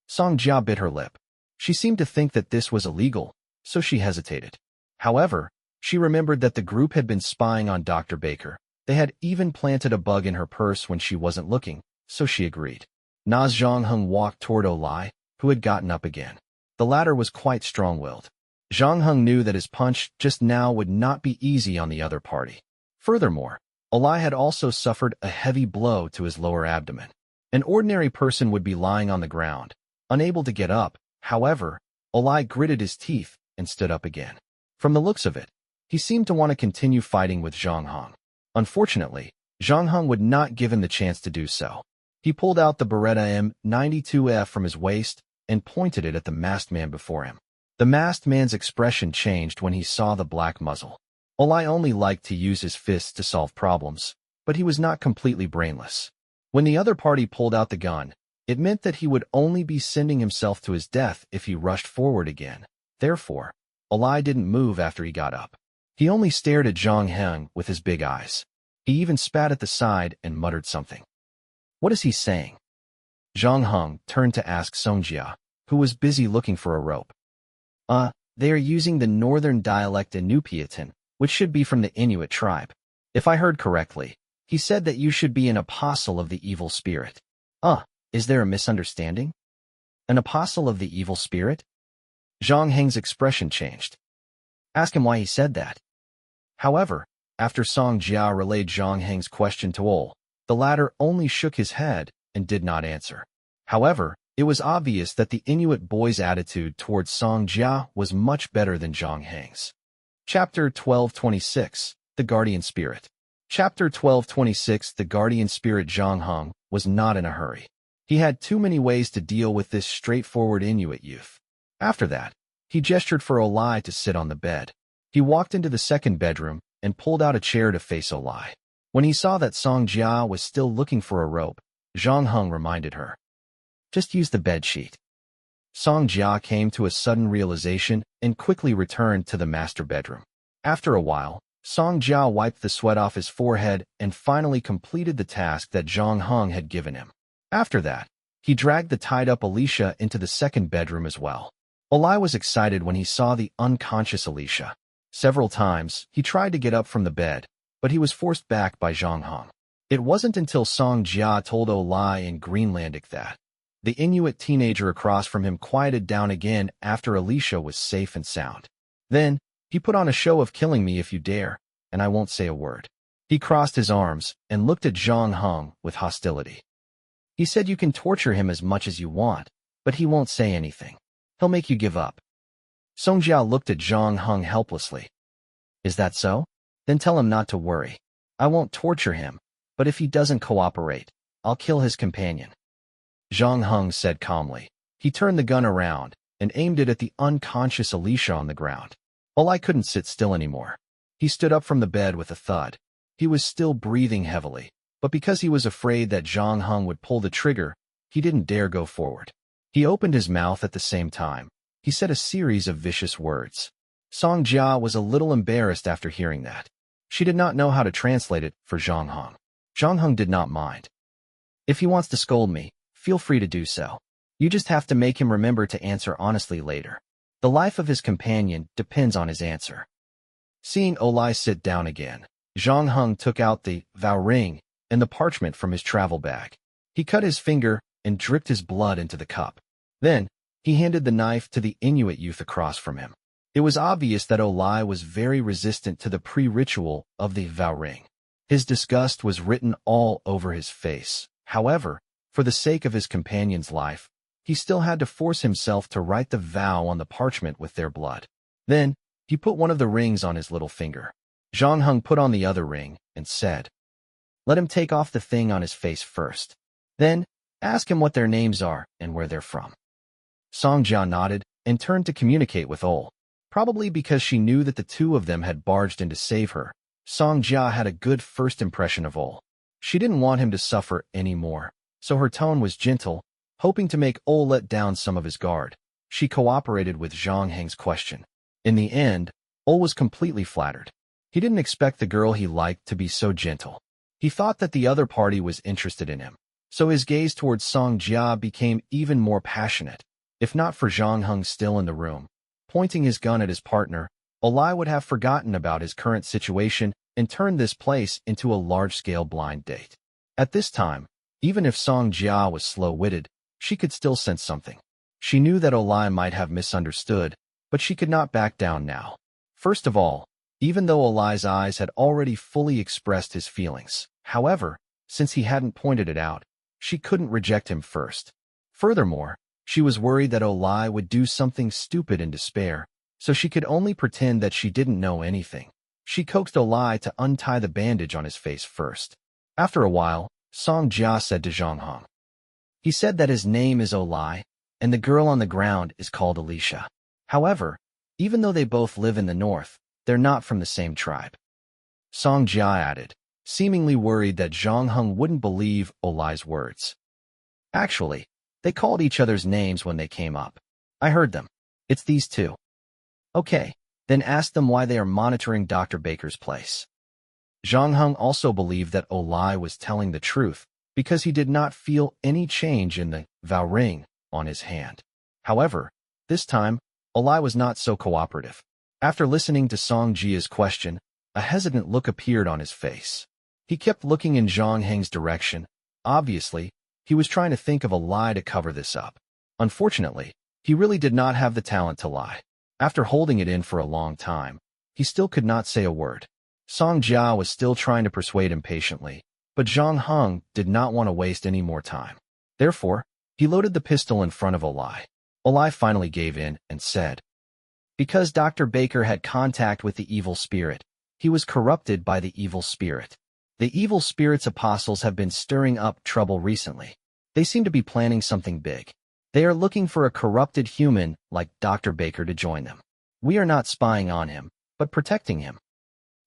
Song Jia bit her lip. She seemed to think that this was illegal, so she hesitated. However, she remembered that the group had been spying on Dr. Baker. They had even planted a bug in her purse when she wasn't looking, so she agreed. Nas Zhang Heng walked toward Olai, who had gotten up again. The latter was quite strong-willed. Zhang Heng knew that his punch just now would not be easy on the other party. Furthermore, Olai had also suffered a heavy blow to his lower abdomen. An ordinary person would be lying on the ground, unable to get up. However, Olai gritted his teeth and stood up again. From the looks of it, he seemed to want to continue fighting with Zhang Heng. Unfortunately, Zhang Heng would not give him the chance to do so. He pulled out the Beretta M92F from his waist and pointed it at the masked man before him. The masked man's expression changed when he saw the black muzzle. Olai only liked to use his fists to solve problems, but he was not completely brainless. When the other party pulled out the gun, it meant that he would only be sending himself to his death if he rushed forward again. Therefore, Olai didn't move after he got up. He only stared at Zhang Heng with his big eyes. He even spat at the side and muttered something. "What is he saying?" Zhang Heng turned to ask Song Jia, who was busy looking for a rope. They are using the northern dialect Inupiatan, which should be from the Inuit tribe. If I heard correctly, he said that you should be an apostle of the evil spirit. Is there a misunderstanding? An apostle of the evil spirit? Zhang Heng's expression changed. Ask him why he said that. However, after Song Jia relayed Zhang Heng's question to Ol, the latter only shook his head and did not answer. However, it was obvious that the Inuit boy's attitude towards Song Jia was much better than Zhang Heng's. Chapter 1226, The Guardian Spirit. Chapter 1226, The Guardian Spirit. Zhang Heng was not in a hurry. He had too many ways to deal with this straightforward Inuit youth. After that, he gestured for Olai to sit on the bed. He walked into the second bedroom and pulled out a chair to face Olai. When he saw that Song Jia was still looking for a rope, Zhang Heng reminded her, "Just use the bed sheet." Song Jia came to a sudden realization and quickly returned to the master bedroom. After a while, Song Jia wiped the sweat off his forehead and finally completed the task that Zhang Heng had given him. After that, he dragged the tied-up Alicia into the second bedroom as well. Olai was excited when he saw the unconscious Alicia. Several times, he tried to get up from the bed, but he was forced back by Zhang Heng. It wasn't until Song Jia told Olai in Greenlandic that the Inuit teenager across from him quieted down again after Alicia was safe and sound. Then, he put on a show of killing me if you dare, and I won't say a word. He crossed his arms and looked at Zhang Heng with hostility. He said you can torture him as much as you want, but he won't say anything. He'll make you give up. Song Jia looked at Zhang Heng helplessly. Is that so? Then tell him not to worry. I won't torture him, but if he doesn't cooperate, I'll kill his companion. Zhang Heng said calmly. He turned the gun around and aimed it at the unconscious Alicia on the ground. Olai couldn't sit still anymore. He stood up from the bed with a thud. He was still breathing heavily, but because he was afraid that Zhang Heng would pull the trigger, he didn't dare go forward. He opened his mouth at the same time. He said a series of vicious words. Song Jia was a little embarrassed after hearing that. She did not know how to translate it for Zhang Heng. Zhang Heng did not mind. If he wants to scold me, feel free to do so. You just have to make him remember to answer honestly later. The life of his companion depends on his answer. Seeing Olai sit down again, Zhang Heng took out the vow ring and the parchment from his travel bag. He cut his finger and dripped his blood into the cup. Then, he handed the knife to the Inuit youth across from him. It was obvious that Olai was very resistant to the pre-ritual of the vow ring. His disgust was written all over his face. However, for the sake of his companion's life, he still had to force himself to write the vow on the parchment with their blood. Then, he put one of the rings on his little finger. Zhang Heng put on the other ring and said, "Let him take off the thing on his face first. Then, ask him what their names are and where they're from." Song Jia nodded and turned to communicate with Ol. Probably because she knew that the two of them had barged in to save her, Song Jia had a good first impression of Ol. She didn't want him to suffer anymore, so her tone was gentle, hoping to make Ol let down some of his guard. She cooperated with Zhang Heng's question. In the end, Ol was completely flattered. He didn't expect the girl he liked to be so gentle. He thought that the other party was interested in him, so his gaze towards Song Jia became even more passionate. If not for Zhang Heng still in the room, pointing his gun at his partner, Olai would have forgotten about his current situation and turned this place into a large-scale blind date. At this time, even if Song Jia was slow-witted, she could still sense something. She knew that Olai might have misunderstood, but she could not back down now. First of all, even though Olai's eyes had already fully expressed his feelings, however, since he hadn't pointed it out, she couldn't reject him first. Furthermore, she was worried that Olai would do something stupid in despair, so she could only pretend that she didn't know anything. She coaxed Olai to untie the bandage on his face first. After a while, Song Jia said to Zhang Heng. He said that his name is Olai, and the girl on the ground is called Alicia. However, even though they both live in the north, they're not from the same tribe. Song Jia added, seemingly worried that Zhang Heng wouldn't believe Olai's words. Actually, they called each other's names when they came up. I heard them. It's these two. Okay, then ask them why they are monitoring Dr. Baker's place. Zhang Heng also believed that Olai was telling the truth because he did not feel any change in the vow ring on his hand. However, this time, Olai was not so cooperative. After listening to Song Jia's question, a hesitant look appeared on his face. He kept looking in Zhang Heng's direction. Obviously, he was trying to think of a lie to cover this up. Unfortunately, he really did not have the talent to lie. After holding it in for a long time, he still could not say a word. Song Jia was still trying to persuade him patiently, but Zhang Heng did not want to waste any more time. Therefore, he loaded the pistol in front of Olai. Olai finally gave in and said, "Because Dr. Baker had contact with the evil spirit, he was corrupted by the evil spirit. The evil spirit's apostles have been stirring up trouble recently. They seem to be planning something big. They are looking for a corrupted human like Dr. Baker to join them. We are not spying on him, but protecting him."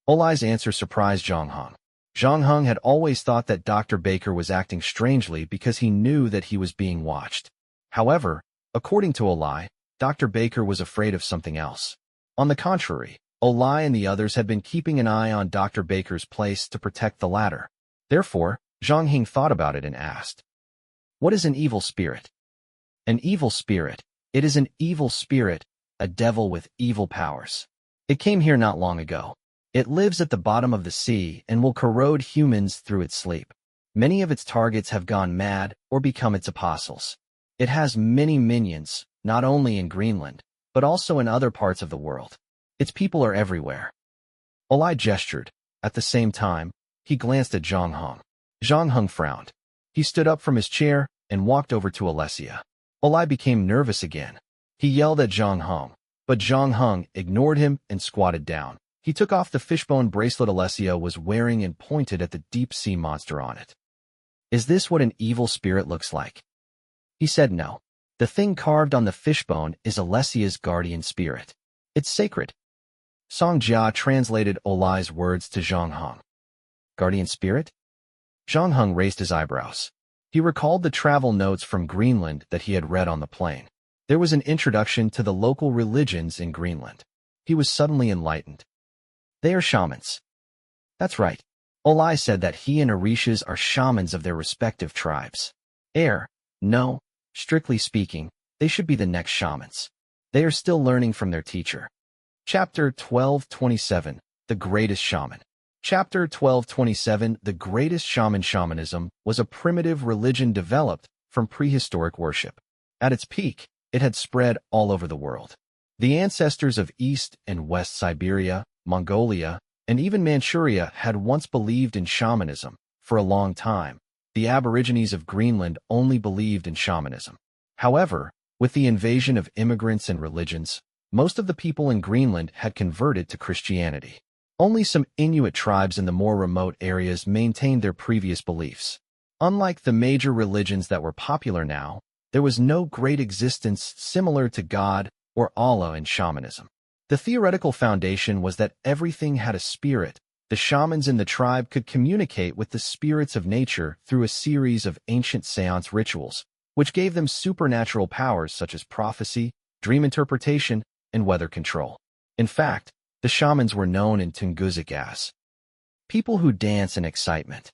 Olai's answer surprised Zhang Heng. Zhang Heng had always thought that Dr. Baker was acting strangely because he knew that he was being watched. However, according to Olai, Dr. Baker was afraid of something else. On the contrary, Olai and the others had been keeping an eye on Dr. Baker's place to protect the latter. Therefore, Zhang Heng thought about it and asked, "What is an evil spirit?" "An evil spirit. It is an evil spirit, a devil with evil powers. It came here not long ago. It lives at the bottom of the sea and will corrode humans through its sleep. Many of its targets have gone mad or become its apostles. It has many minions, not only in Greenland, but also in other parts of the world. Its people are everywhere." Olai gestured. At the same time, he glanced at Zhang Heng. Zhang Heng frowned. He stood up from his chair and walked over to Alessia. Olai became nervous again. He yelled at Zhang Heng, but Zhang Heng ignored him and squatted down. He took off the fishbone bracelet Alessia was wearing and pointed at the deep-sea monster on it. "Is this what an evil spirit looks like?" He said no. The thing carved on the fishbone is Alessia's guardian spirit. It's sacred. Song Jia translated Olai's words to Zhang Heng. "Guardian spirit?" Zhang Heng raised his eyebrows. He recalled the travel notes from Greenland that he had read on the plane. There was an introduction to the local religions in Greenland. He was suddenly enlightened. "They are shamans." That's right. Olai said that he and Orishas are shamans of their respective tribes. No, strictly speaking, they should be the next shamans. They are still learning from their teacher. Chapter 12:27, The Greatest Shaman. Chapter 12:27, The Greatest Shaman. Shamanism was a primitive religion developed from prehistoric worship. At its peak, it had spread all over the world. The ancestors of East and West Siberia, Mongolia, and even Manchuria had once believed in shamanism. For a long time, the Aborigines of Greenland only believed in shamanism. However, with the invasion of immigrants and religions, most of the people in Greenland had converted to Christianity. Only some Inuit tribes in the more remote areas maintained their previous beliefs. Unlike the major religions that were popular now, there was no great existence similar to God or Allah in shamanism. The theoretical foundation was that everything had a spirit. The shamans in the tribe could communicate with the spirits of nature through a series of ancient seance rituals, which gave them supernatural powers such as prophecy, dream interpretation, and weather control. In fact, the shamans were known in Tungusic as people who dance in excitement.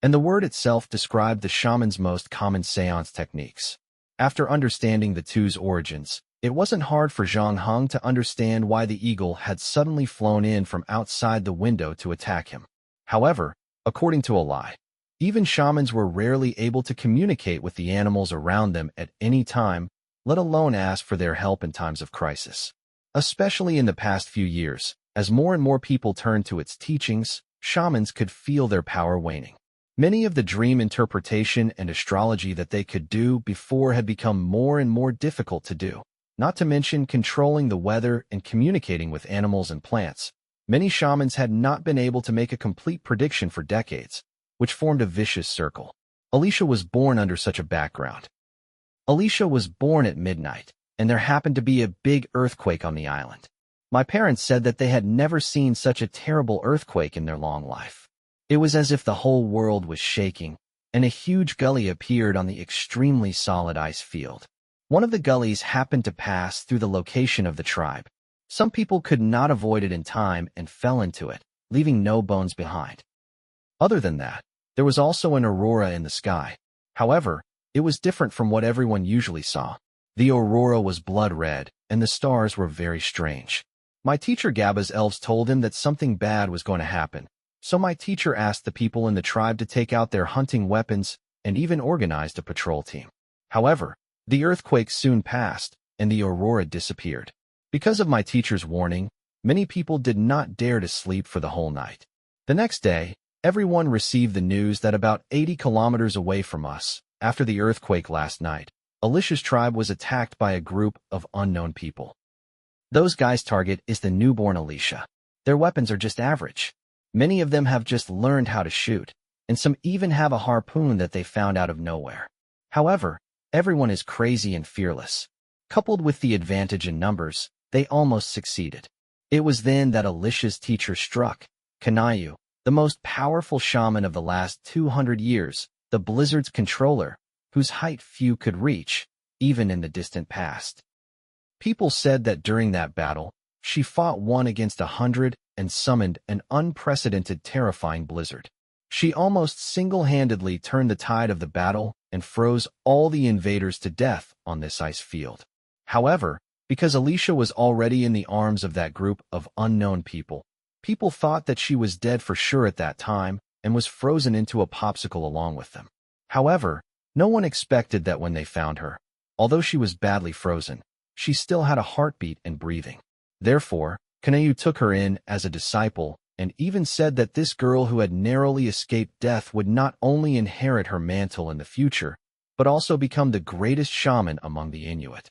And the word itself described the shaman's most common seance techniques. After understanding the two's origins, it wasn't hard for Zhang Heng to understand why the eagle had suddenly flown in from outside the window to attack him. However, according to Olai, even shamans were rarely able to communicate with the animals around them at any time, let alone ask for their help in times of crisis. Especially in the past few years, as more and more people turned to its teachings, shamans could feel their power waning. Many of the dream interpretation and astrology that they could do before had become more and more difficult to do. Not to mention controlling the weather and communicating with animals and plants. Many shamans had not been able to make a complete prediction for decades, which formed a vicious circle. Alicia was born under such a background. Alicia was born at midnight, and there happened to be a big earthquake on the island. My parents said that they had never seen such a terrible earthquake in their long life. It was as if the whole world was shaking, and a huge gully appeared on the extremely solid ice field. One of the gullies happened to pass through the location of the tribe. Some people could not avoid it in time and fell into it, leaving no bones behind. Other than that, there was also an aurora in the sky. However, it was different from what everyone usually saw. The aurora was blood red, and the stars were very strange. My teacher Gabba's elves told him that something bad was going to happen, so my teacher asked the people in the tribe to take out their hunting weapons and even organized a patrol team. However, the earthquake soon passed, and the aurora disappeared. Because of my teacher's warning, many people did not dare to sleep for the whole night. The next day, everyone received the news that about 80 kilometers away from us, after the earthquake last night, Alicia's tribe was attacked by a group of unknown people. Those guys' target is the newborn Alicia. Their weapons are just average. Many of them have just learned how to shoot, and some even have a harpoon that they found out of nowhere. However, everyone is crazy and fearless. Coupled with the advantage in numbers, they almost succeeded. It was then that Alicia's teacher struck, Kanayu, the most powerful shaman of the last 200 years, the blizzard's controller, whose height few could reach, even in the distant past. People said that during that battle, she fought 1 against 100 and summoned an unprecedented terrifying blizzard. She almost single-handedly turned the tide of the battle and froze all the invaders to death on this ice field. However, because Alicia was already in the arms of that group of unknown people, people thought that she was dead for sure at that time and was frozen into a popsicle along with them. However, no one expected that when they found her, although she was badly frozen, she still had a heartbeat and breathing. Therefore, Kanayu took her in as a disciple and even said that this girl who had narrowly escaped death would not only inherit her mantle in the future, but also become the greatest shaman among the Inuit.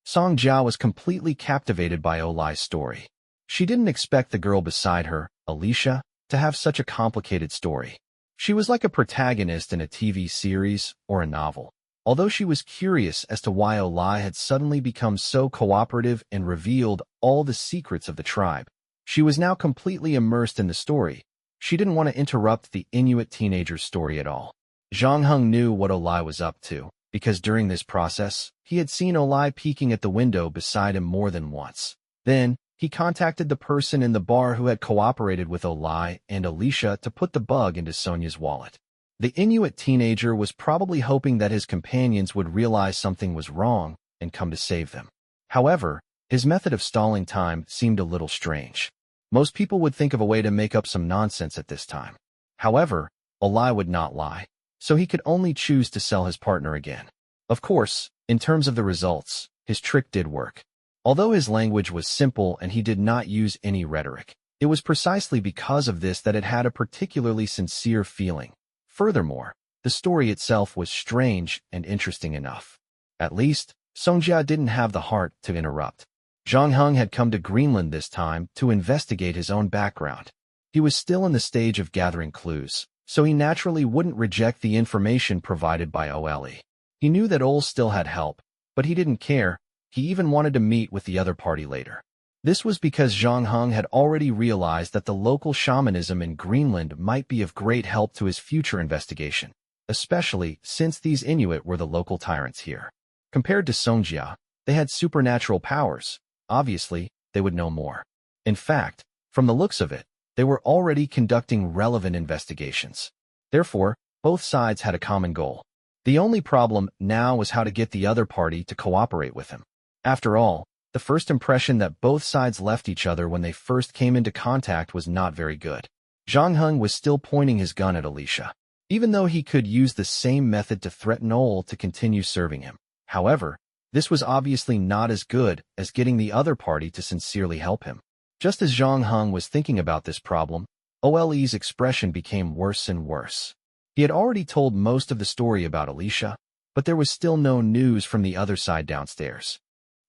Song Jiao was completely captivated by Olai's story. She didn't expect the girl beside her, Alicia, to have such a complicated story. She was like a protagonist in a TV series or a novel. Although she was curious as to why Olai had suddenly become so cooperative and revealed all the secrets of the tribe, she was now completely immersed in the story. She didn't want to interrupt the Inuit teenager's story at all. Zhang Heng knew what Olai was up to, because during this process, he had seen Olai peeking at the window beside him more than once. Then, He contacted the person in the bar who had cooperated with Olai and Alicia to put the bug into Sonia's wallet. The Inuit teenager was probably hoping that his companions would realize something was wrong and come to save them. However, his method of stalling time seemed a little strange. Most people would think of a way to make up some nonsense at this time. However, Olai would not lie, so he could only choose to sell his partner again. Of course, in terms of the results, his trick did work. Although his language was simple and he did not use any rhetoric, it was precisely because of this that it had a particularly sincere feeling. Furthermore, the story itself was strange and interesting enough. At least, Songjia didn't have the heart to interrupt. Zhang Heng had come to Greenland this time to investigate his own background. He was still in the stage of gathering clues, so he naturally wouldn't reject the information provided by Ole. He knew that Ole still had help, but he didn't care. He even wanted to meet with the other party later. This was because Zhang Heng had already realized that the local shamanism in Greenland might be of great help to his future investigation, especially since these Inuit were the local tyrants here. Compared to Songjia, they had supernatural powers. Obviously, they would know more. In fact, from the looks of it, they were already conducting relevant investigations. Therefore, both sides had a common goal. The only problem now was how to get the other party to cooperate with him. After all, the first impression that both sides left each other when they first came into contact was not very good. Zhang Heng was still pointing his gun at Alicia, even though he could use the same method to threaten Ole to continue serving him. However, this was obviously not as good as getting the other party to sincerely help him. Just as Zhang Heng was thinking about this problem, Ole's expression became worse and worse. He had already told most of the story about Alicia, but there was still no news from the other side downstairs.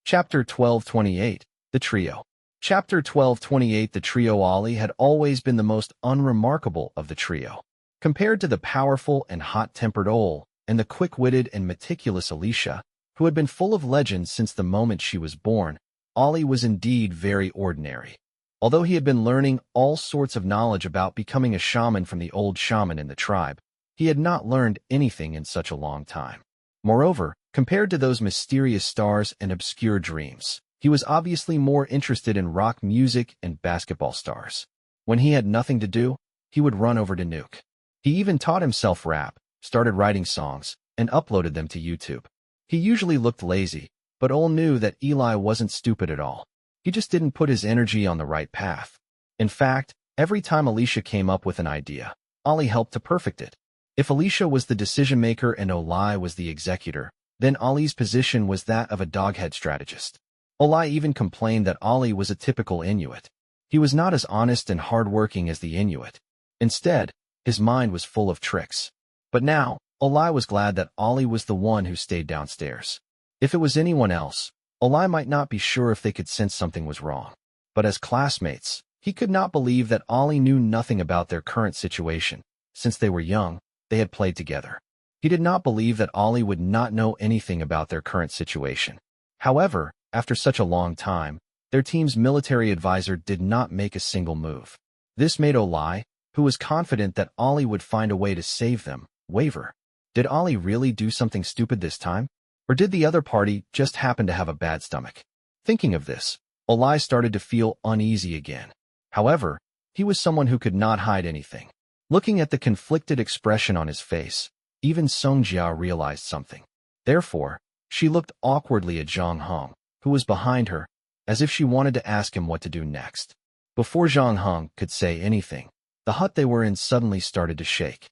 Chapter 1228, The Trio. Chapter 1228 The Trio. Ollie had always been the most unremarkable of the trio. Compared to the powerful and hot-tempered Ole and the quick-witted and meticulous Alicia, who had been full of legends since the moment she was born, Ollie was indeed very ordinary. Although he had been learning all sorts of knowledge about becoming a shaman from the old shaman in the tribe, he had not learned anything in such a long time. Moreover, compared to those mysterious stars and obscure dreams, he was obviously more interested in rock music and basketball stars. When he had nothing to do, he would run over to Nuke. He even taught himself rap, started writing songs, and uploaded them to YouTube. He usually looked lazy, but Ole knew that Eli wasn't stupid at all. He just didn't put his energy on the right path. In fact, every time Alicia came up with an idea, Ollie helped to perfect it. If Alicia was the decision-maker and Olai was the executor, then Ollie's position was that of a doghead strategist. Olai even complained that Ollie was a typical Inuit. He was not as honest and hard-working as the Inuit. Instead, his mind was full of tricks. But now, Olai was glad that Ollie was the one who stayed downstairs. If it was anyone else, Olai might not be sure if they could sense something was wrong. But as classmates, he could not believe that Ollie knew nothing about their current situation. Since they were young, they had played together. He did not believe that Ollie would not know anything about their current situation. However, after such a long time, their team's military advisor did not make a single move. This made Olai, who was confident that Ollie would find a way to save them, waver. Did Ollie really do something stupid this time? Or did the other party just happen to have a bad stomach? Thinking of this, Olai started to feel uneasy again. However, he was someone who could not hide anything. Looking at the conflicted expression on his face, even Songjia realized something. Therefore, she looked awkwardly at Zhang Heng, who was behind her, as if she wanted to ask him what to do next. Before Zhang Heng could say anything, the hut they were in suddenly started to shake.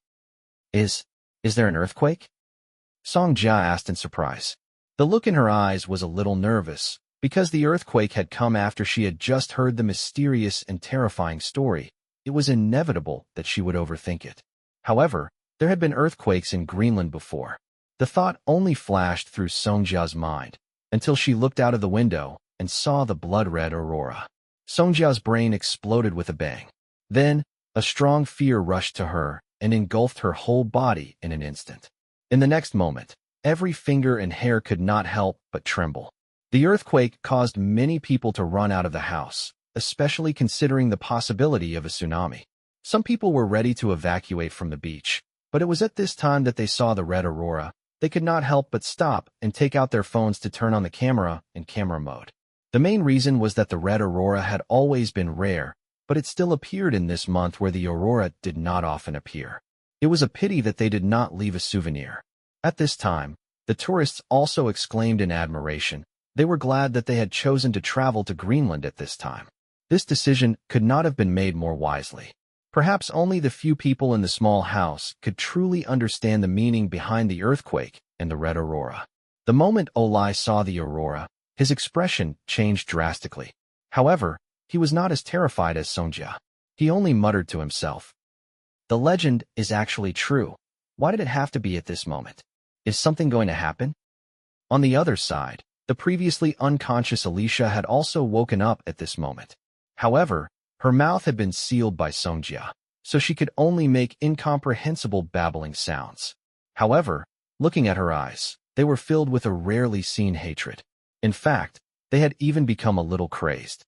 Is there an earthquake? Songjia asked in surprise. The look in her eyes was a little nervous, because the earthquake had come after she had just heard the mysterious and terrifying story. It was inevitable that she would overthink it. However, there had been earthquakes in Greenland before. The thought only flashed through Songjia's mind, until she looked out of the window and saw the blood-red aurora. Songjia's brain exploded with a bang. Then, a strong fear rushed to her and engulfed her whole body in an instant. In the next moment, every finger and hair could not help but tremble. The earthquake caused many people to run out of the house, especially considering the possibility of a tsunami. Some people were ready to evacuate from the beach, but it was at this time that they saw the red aurora. They could not help but stop and take out their phones to turn on the camera in camera mode. The main reason was that the red aurora had always been rare, but it still appeared in this month where the aurora did not often appear. It was a pity that they did not leave a souvenir. At this time, the tourists also exclaimed in admiration. They were glad that they had chosen to travel to Greenland at this time. This decision could not have been made more wisely. Perhaps only the few people in the small house could truly understand the meaning behind the earthquake and the red aurora. The moment Olai saw the aurora, his expression changed drastically. However, he was not as terrified as Songjia. He only muttered to himself, "The legend is actually true. Why did it have to be at this moment? Is something going to happen?" On the other side, the previously unconscious Alicia had also woken up at this moment. However, her mouth had been sealed by Songjia, so she could only make incomprehensible babbling sounds. However, looking at her eyes, they were filled with a rarely seen hatred. In fact, they had even become a little crazed.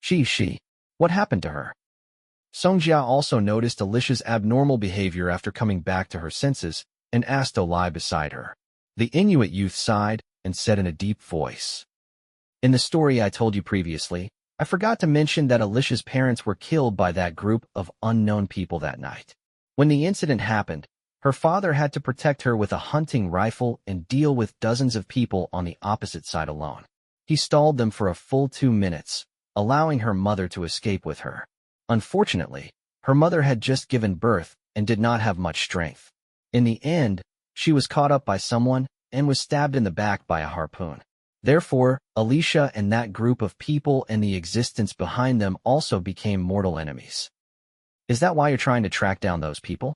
She, what happened to her? Songjia also noticed Alicia's abnormal behavior after coming back to her senses and asked Olai beside her. The Inuit youth sighed and said in a deep voice, "In the story I told you previously, I forgot to mention that Alicia's parents were killed by that group of unknown people that night. When the incident happened, her father had to protect her with a hunting rifle and deal with dozens of people on the opposite side alone. He stalled them for a full 2 minutes, allowing her mother to escape with her. Unfortunately, her mother had just given birth and did not have much strength. In the end, she was caught up by someone and was stabbed in the back by a harpoon. Therefore, Alicia and that group of people and the existence behind them also became mortal enemies. Is that why you're trying to track down those people?"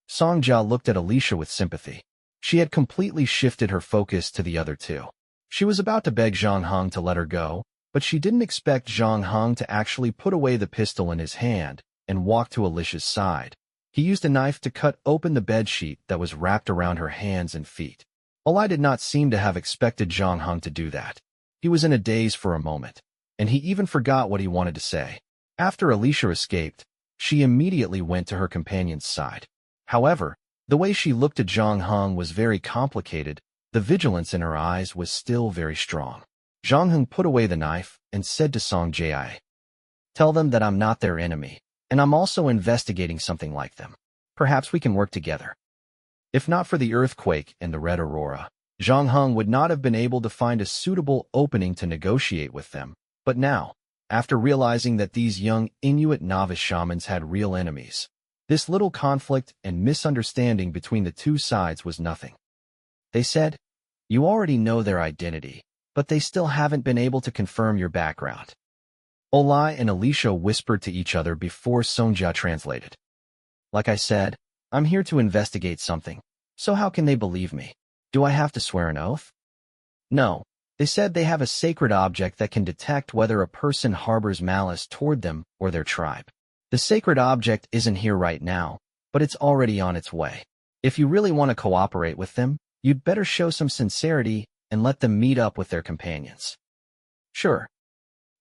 Songjia looked at Alicia with sympathy. She had completely shifted her focus to the other two. She was about to beg Zhang Heng to let her go, but she didn't expect Zhang Heng to actually put away the pistol in his hand and walk to Alicia's side. He used a knife to cut open the bedsheet that was wrapped around her hands and feet. Olai did not seem to have expected Zhang Heng to do that. He was in a daze for a moment, and he even forgot what he wanted to say. After Alicia escaped, she immediately went to her companion's side. However, the way she looked at Zhang Heng was very complicated. The vigilance in her eyes was still very strong. Zhang Heng put away the knife and said to Songjia, "Tell them that I'm not their enemy, and I'm also investigating something like them. Perhaps we can work together." If not for the earthquake and the red aurora, Zhang Heng would not have been able to find a suitable opening to negotiate with them. But now, after realizing that these young Inuit novice shamans had real enemies, this little conflict and misunderstanding between the two sides was nothing. They said, "You already know their identity, but they still haven't been able to confirm your background." Olai and Alicia whispered to each other before Songjia translated. "Like I said, I'm here to investigate something, so how can they believe me? Do I have to swear an oath?" "No. They said they have a sacred object that can detect whether a person harbors malice toward them or their tribe. The sacred object isn't here right now, but it's already on its way. If you really want to cooperate with them, you'd better show some sincerity and let them meet up with their companions." "Sure."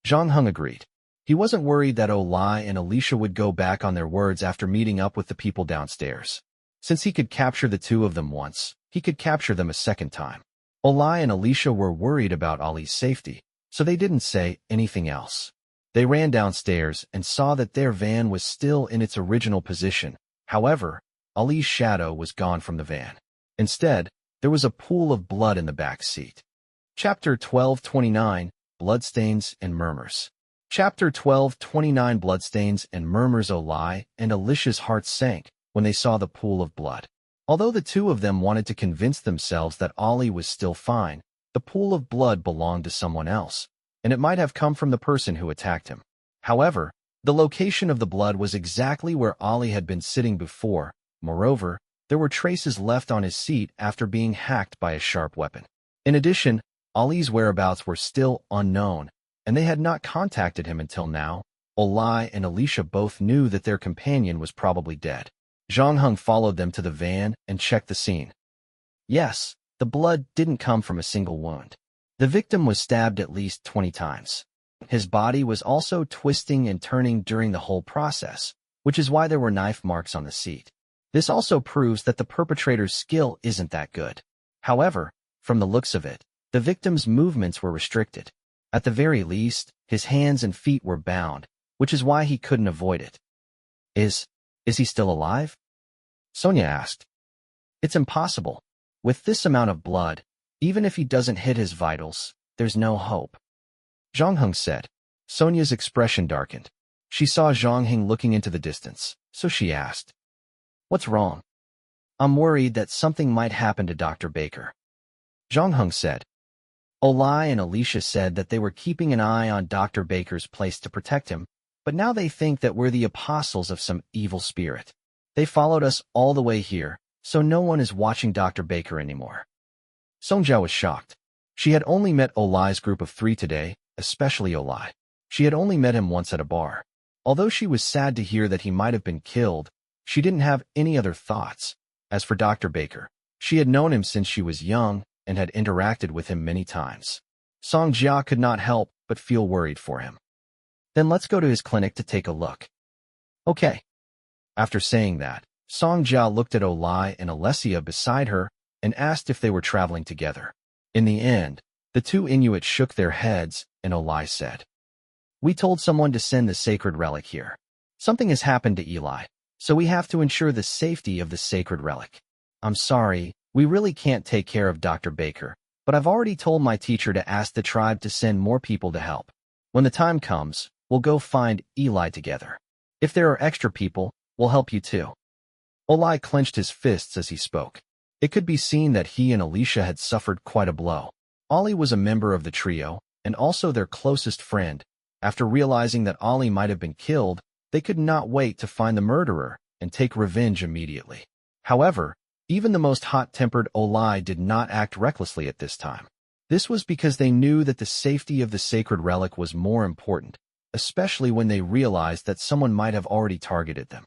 Zhang Heng agreed. He wasn't worried that Olai and Alicia would go back on their words after meeting up with the people downstairs. Since he could capture the two of them once, he could capture them a second time. Olai and Alicia were worried about Ali's safety, so they didn't say anything else. They ran downstairs and saw that their van was still in its original position. However, Ali's shadow was gone from the van. Instead, there was a pool of blood in the back seat. Chapter 12:29, Bloodstains and Murmurs. Chapter 12:29, Bloodstains and Murmurs. Olai and Alicia's hearts sank when they saw the pool of blood. Although the two of them wanted to convince themselves that Ali was still fine, the pool of blood belonged to someone else, and it might have come from the person who attacked him. However, the location of the blood was exactly where Ali had been sitting before. Moreover, there were traces left on his seat after being hacked by a sharp weapon. In addition, Ali's whereabouts were still unknown, and they had not contacted him until now. Olai and Alicia both knew that their companion was probably dead. Zhang Heng followed them to the van and checked the scene. Yes, the blood didn't come from a single wound. The victim was stabbed at least 20 times. His body was also twisting and turning during the whole process, which is why there were knife marks on the seat. This also proves that the perpetrator's skill isn't that good. However, from the looks of it, the victim's movements were restricted. At the very least, his hands and feet were bound, which is why he couldn't avoid it. Is he still alive? Sonia asked. It's impossible. With this amount of blood, even if he doesn't hit his vitals, there's no hope. Zhang Heng said. Sonia's expression darkened. She saw Zhang Heng looking into the distance, so she asked, "What's wrong?" "I'm worried that something might happen to Dr. Baker." Zhang Heng said. Olai and Alicia said that they were keeping an eye on Dr. Baker's place to protect him, but now they think that we're the apostles of some evil spirit. They followed us all the way here, so no one is watching Dr. Baker anymore. Songjia was shocked. She had only met Olai's group of 3 today, especially Olai. She had only met him once at a bar. Although she was sad to hear that he might have been killed, she didn't have any other thoughts. As for Dr. Baker, she had known him since she was young and had interacted with him many times. Songjia could not help but feel worried for him. Then let's go to his clinic to take a look. Okay. After saying that, Songjia looked at Olai and Alessia beside her and asked if they were traveling together. In the end, the 2 Inuits shook their heads and Olai said, "We told someone to send the sacred relic here. Something has happened to Eli, so we have to ensure the safety of the sacred relic. I'm sorry, we really can't take care of Dr. Baker, but I've already told my teacher to ask the tribe to send more people to help. When the time comes, we'll go find Eli together. If there are extra people, we'll help you too." Olai clenched his fists as he spoke. It could be seen that he and Alicia had suffered quite a blow. Ollie was a member of the trio, and also their closest friend. After realizing that Ollie might have been killed, they could not wait to find the murderer and take revenge immediately. However, even the most hot-tempered Olai did not act recklessly at this time. This was because they knew that the safety of the sacred relic was more important, especially when they realized that someone might have already targeted them.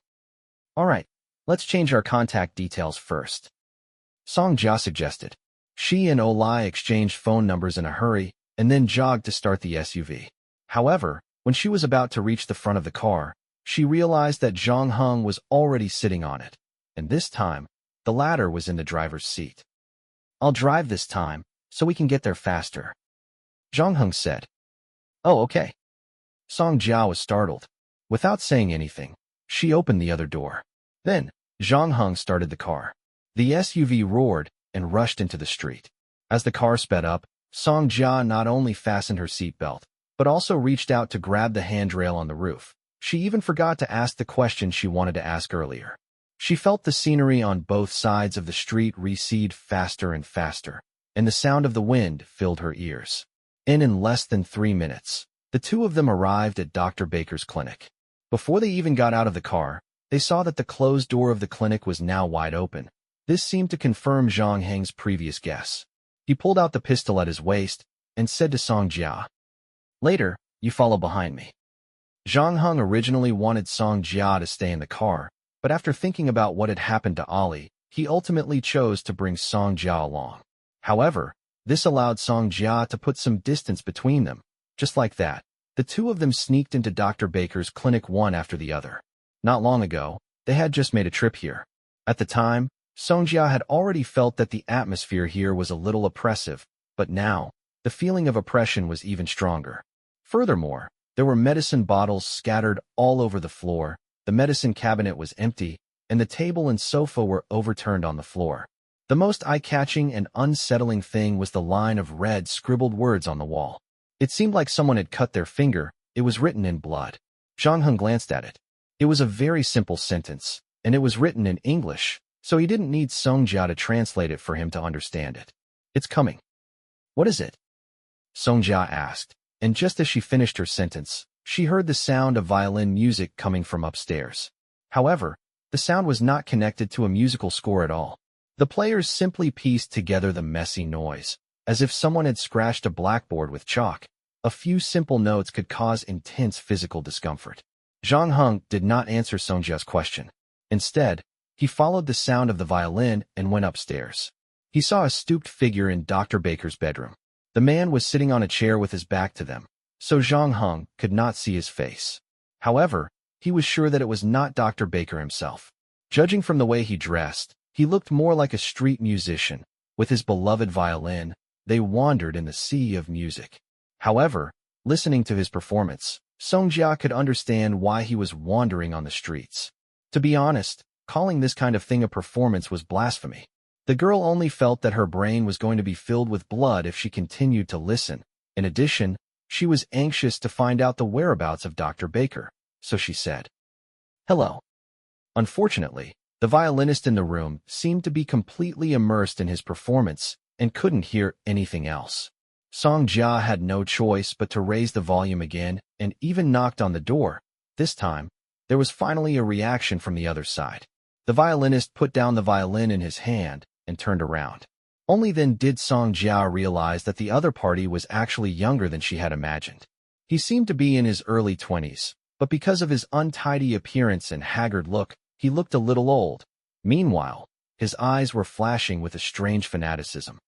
"All right, let's change our contact details first," Songjia suggested. She and Olai exchanged phone numbers in a hurry and then jogged to start the SUV. However, when she was about to reach the front of the car, she realized that Zhang Heng was already sitting on it, and this time, the latter was in the driver's seat. "I'll drive this time, so we can get there faster," Zhang Heng said. "Oh, okay." Songjia was startled. Without saying anything, she opened the other door. Then, Zhang Heng started the car. The SUV roared and rushed into the street. As the car sped up, Songjia not only fastened her seatbelt, but also reached out to grab the handrail on the roof. She even forgot to ask the question she wanted to ask earlier. She felt the scenery on both sides of the street recede faster and faster, and the sound of the wind filled her ears. In less than 3 minutes, the 2 of them arrived at Dr. Baker's clinic. Before they even got out of the car, they saw that the closed door of the clinic was now wide open. This seemed to confirm Zhang Heng's previous guess. He pulled out the pistol at his waist and said to Songjia, "Later, you follow behind me." Zhang Heng originally wanted Songjia to stay in the car, but after thinking about what had happened to Ollie, he ultimately chose to bring Songjia along. However, this allowed Songjia to put some distance between them. Just like that, the 2 of them sneaked into Dr. Baker's clinic one after the other. Not long ago, they had just made a trip here. At the time, Songjia had already felt that the atmosphere here was a little oppressive, but now, the feeling of oppression was even stronger. Furthermore, there were medicine bottles scattered all over the floor, the medicine cabinet was empty, and the table and sofa were overturned on the floor. The most eye-catching and unsettling thing was the line of red scribbled words on the wall. It seemed like someone had cut their finger. It was written in blood. Zhang Heng glanced at it. It was a very simple sentence, and it was written in English, so he didn't need Songjia to translate it for him to understand it. "It's coming." "What is it?" Songjia asked, and just as she finished her sentence, she heard the sound of violin music coming from upstairs. However, the sound was not connected to a musical score at all. The players simply pieced together the messy noise, as if someone had scratched a blackboard with chalk. A few simple notes could cause intense physical discomfort. Zhang Heng did not answer Songjia's question. Instead, he followed the sound of the violin and went upstairs. He saw a stooped figure in Dr. Baker's bedroom. The man was sitting on a chair with his back to them, so Zhang Heng could not see his face. However, he was sure that it was not Dr. Baker himself. Judging from the way he dressed, he looked more like a street musician. With his beloved violin, they wandered in the sea of music. However, Listening to his performance, Songjia could understand why he was wandering on the streets. To be honest, calling this kind of thing a performance was blasphemy. The girl only felt that her brain was going to be filled with blood if she continued to listen. In addition, she was anxious to find out the whereabouts of Dr. Baker, so she said, "Hello." Unfortunately, the violinist in the room seemed to be completely immersed in his performance and couldn't hear anything else. Songjia had no choice but to raise the volume again and even knocked on the door. This time, there was finally a reaction from the other side. The violinist put down the violin in his hand and turned around. Only then did Songjia realize that the other party was actually younger than she had imagined. He seemed to be in his early 20s, but because of his untidy appearance and haggard look, he looked a little old. Meanwhile, his eyes were flashing with a strange fanaticism.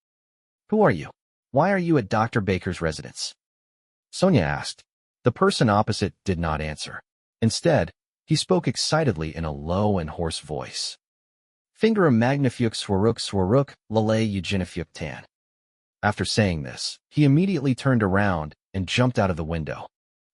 "Who are you? Why are you at Dr. Baker's residence?" Sonia asked. The person opposite did not answer. Instead, he spoke excitedly in a low and hoarse voice. "Finger a magnifique swaruk, lale eugenifique tan." After saying this, he immediately turned around and jumped out of the window.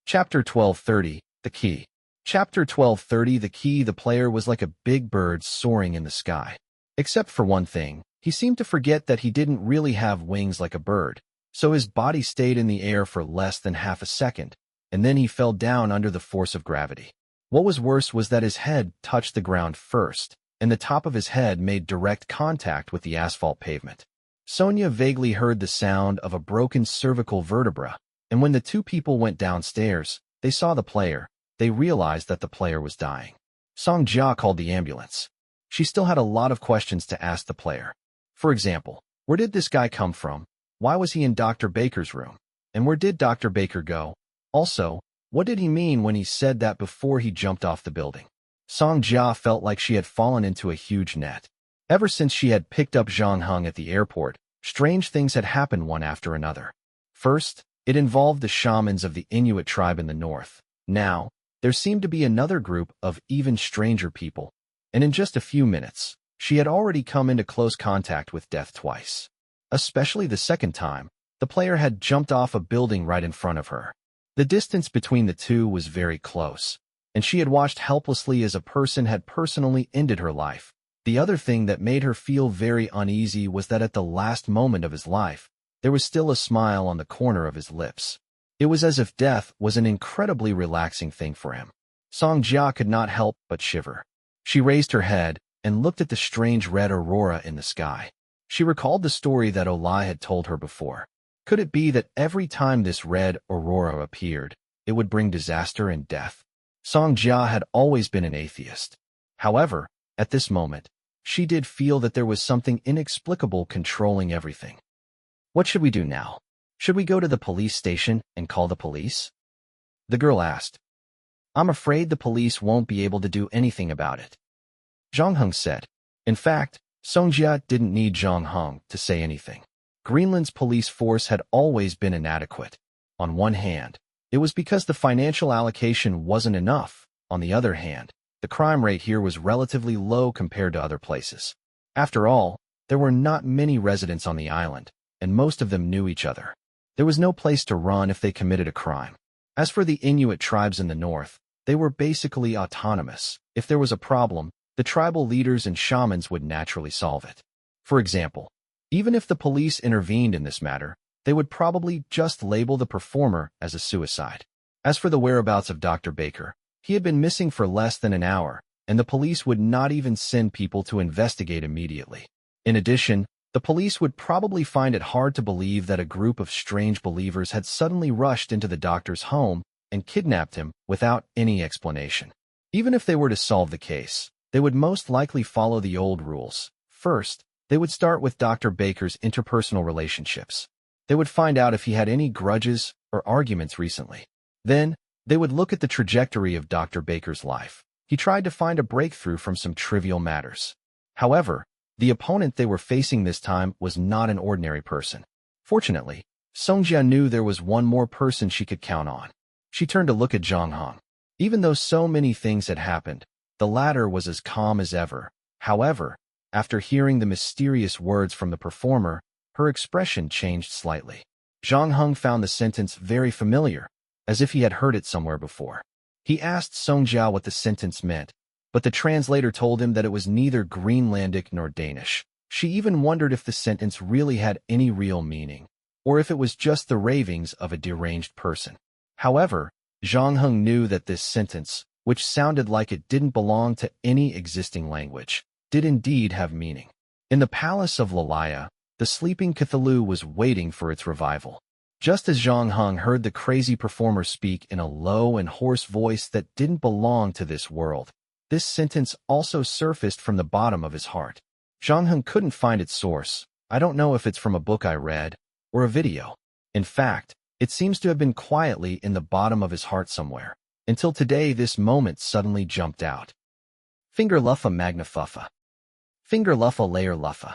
Chapter 12:30, The Key. Chapter 12:30, The Key. The player was like a big bird soaring in the sky. Except for one thing, he seemed to forget that he didn't really have wings like a bird, so his body stayed in the air for less than half a second, and then he fell down under the force of gravity. What was worse was that his head touched the ground first, and the top of his head made direct contact with the asphalt pavement. Sonia vaguely heard the sound of a broken cervical vertebra, and when the two people went downstairs, they saw the player. They realized that the player was dying. Songjia called the ambulance. She still had a lot of questions to ask the player. For example, where did this guy come from? Why was he in Dr. Baker's room? And where did Dr. Baker go? Also, what did he mean when he said that before he jumped off the building? Songjia felt like she had fallen into a huge net. Ever since she had picked up Zhang Heng at the airport, strange things had happened one after another. First, it involved the shamans of the Inuit tribe in the north. Now, there seemed to be another group of even stranger people, and in just a few minutes, she had already come into close contact with death twice. Especially the second time, the player had jumped off a building right in front of her. The distance between the two was very close, and she had watched helplessly as a person had personally ended her life. The other thing that made her feel very uneasy was that at the last moment of his life, there was still a smile on the corner of his lips. It was as if death was an incredibly relaxing thing for him. Songjia could not help but shiver. She raised her head and looked at the strange red aurora in the sky. She recalled the story that Olai had told her before. Could it be that every time this red aurora appeared, it would bring disaster and death? Songjia had always been an atheist. However, at this moment, she did feel that there was something inexplicable controlling everything. "What should we do now? Should we go to the police station and call the police?" the girl asked. "I'm afraid the police won't be able to do anything about it," Zhang Heng said. In fact, Songjia didn't need Zhang Heng to say anything. Greenland's police force had always been inadequate. On one hand, it was because the financial allocation wasn't enough. On the other hand, the crime rate here was relatively low compared to other places. After all, there were not many residents on the island, and most of them knew each other. There was no place to run if they committed a crime. As for the Inuit tribes in the north, they were basically autonomous. If there was a problem, the tribal leaders and shamans would naturally solve it. For example, even if the police intervened in this matter, they would probably just label the performer as a suicide. As for the whereabouts of Dr. Baker, he had been missing for less than an hour, and the police would not even send people to investigate immediately. In addition, the police would probably find it hard to believe that a group of strange believers had suddenly rushed into the doctor's home and kidnapped him without any explanation. Even if they were to solve the case, they would most likely follow the old rules. First, they would start with Dr. Baker's interpersonal relationships. They would find out if he had any grudges or arguments recently. Then, they would look at the trajectory of Dr. Baker's life. He tried to find a breakthrough from some trivial matters. However, the opponent they were facing this time was not an ordinary person. Fortunately, Songjia knew there was one more person she could count on. She turned to look at Zhang Heng. Even though so many things had happened, the latter was as calm as ever. However, after hearing the mysterious words from the performer, her expression changed slightly. Zhang Heng found the sentence very familiar. as if he had heard it somewhere before. He asked Song Jiao what the sentence meant, but the translator told him that it was neither Greenlandic nor Danish. She even wondered if the sentence really had any real meaning, or if it was just the ravings of a deranged person. However, Zhang Heng knew that this sentence, which sounded like it didn't belong to any existing language, did indeed have meaning. In the palace of Lalaya, the sleeping Cthulhu was waiting for its revival. Just as Zhang Heng heard the crazy performer speak in a low and hoarse voice that didn't belong to this world, this sentence also surfaced from the bottom of his heart. Zhang Heng couldn't find its source. I don't know if it's from a book I read, or a video. In fact, it seems to have been quietly in the bottom of his heart somewhere. Until today this moment suddenly jumped out. Finger luffa magna fuffa. Finger luffa layer luffa.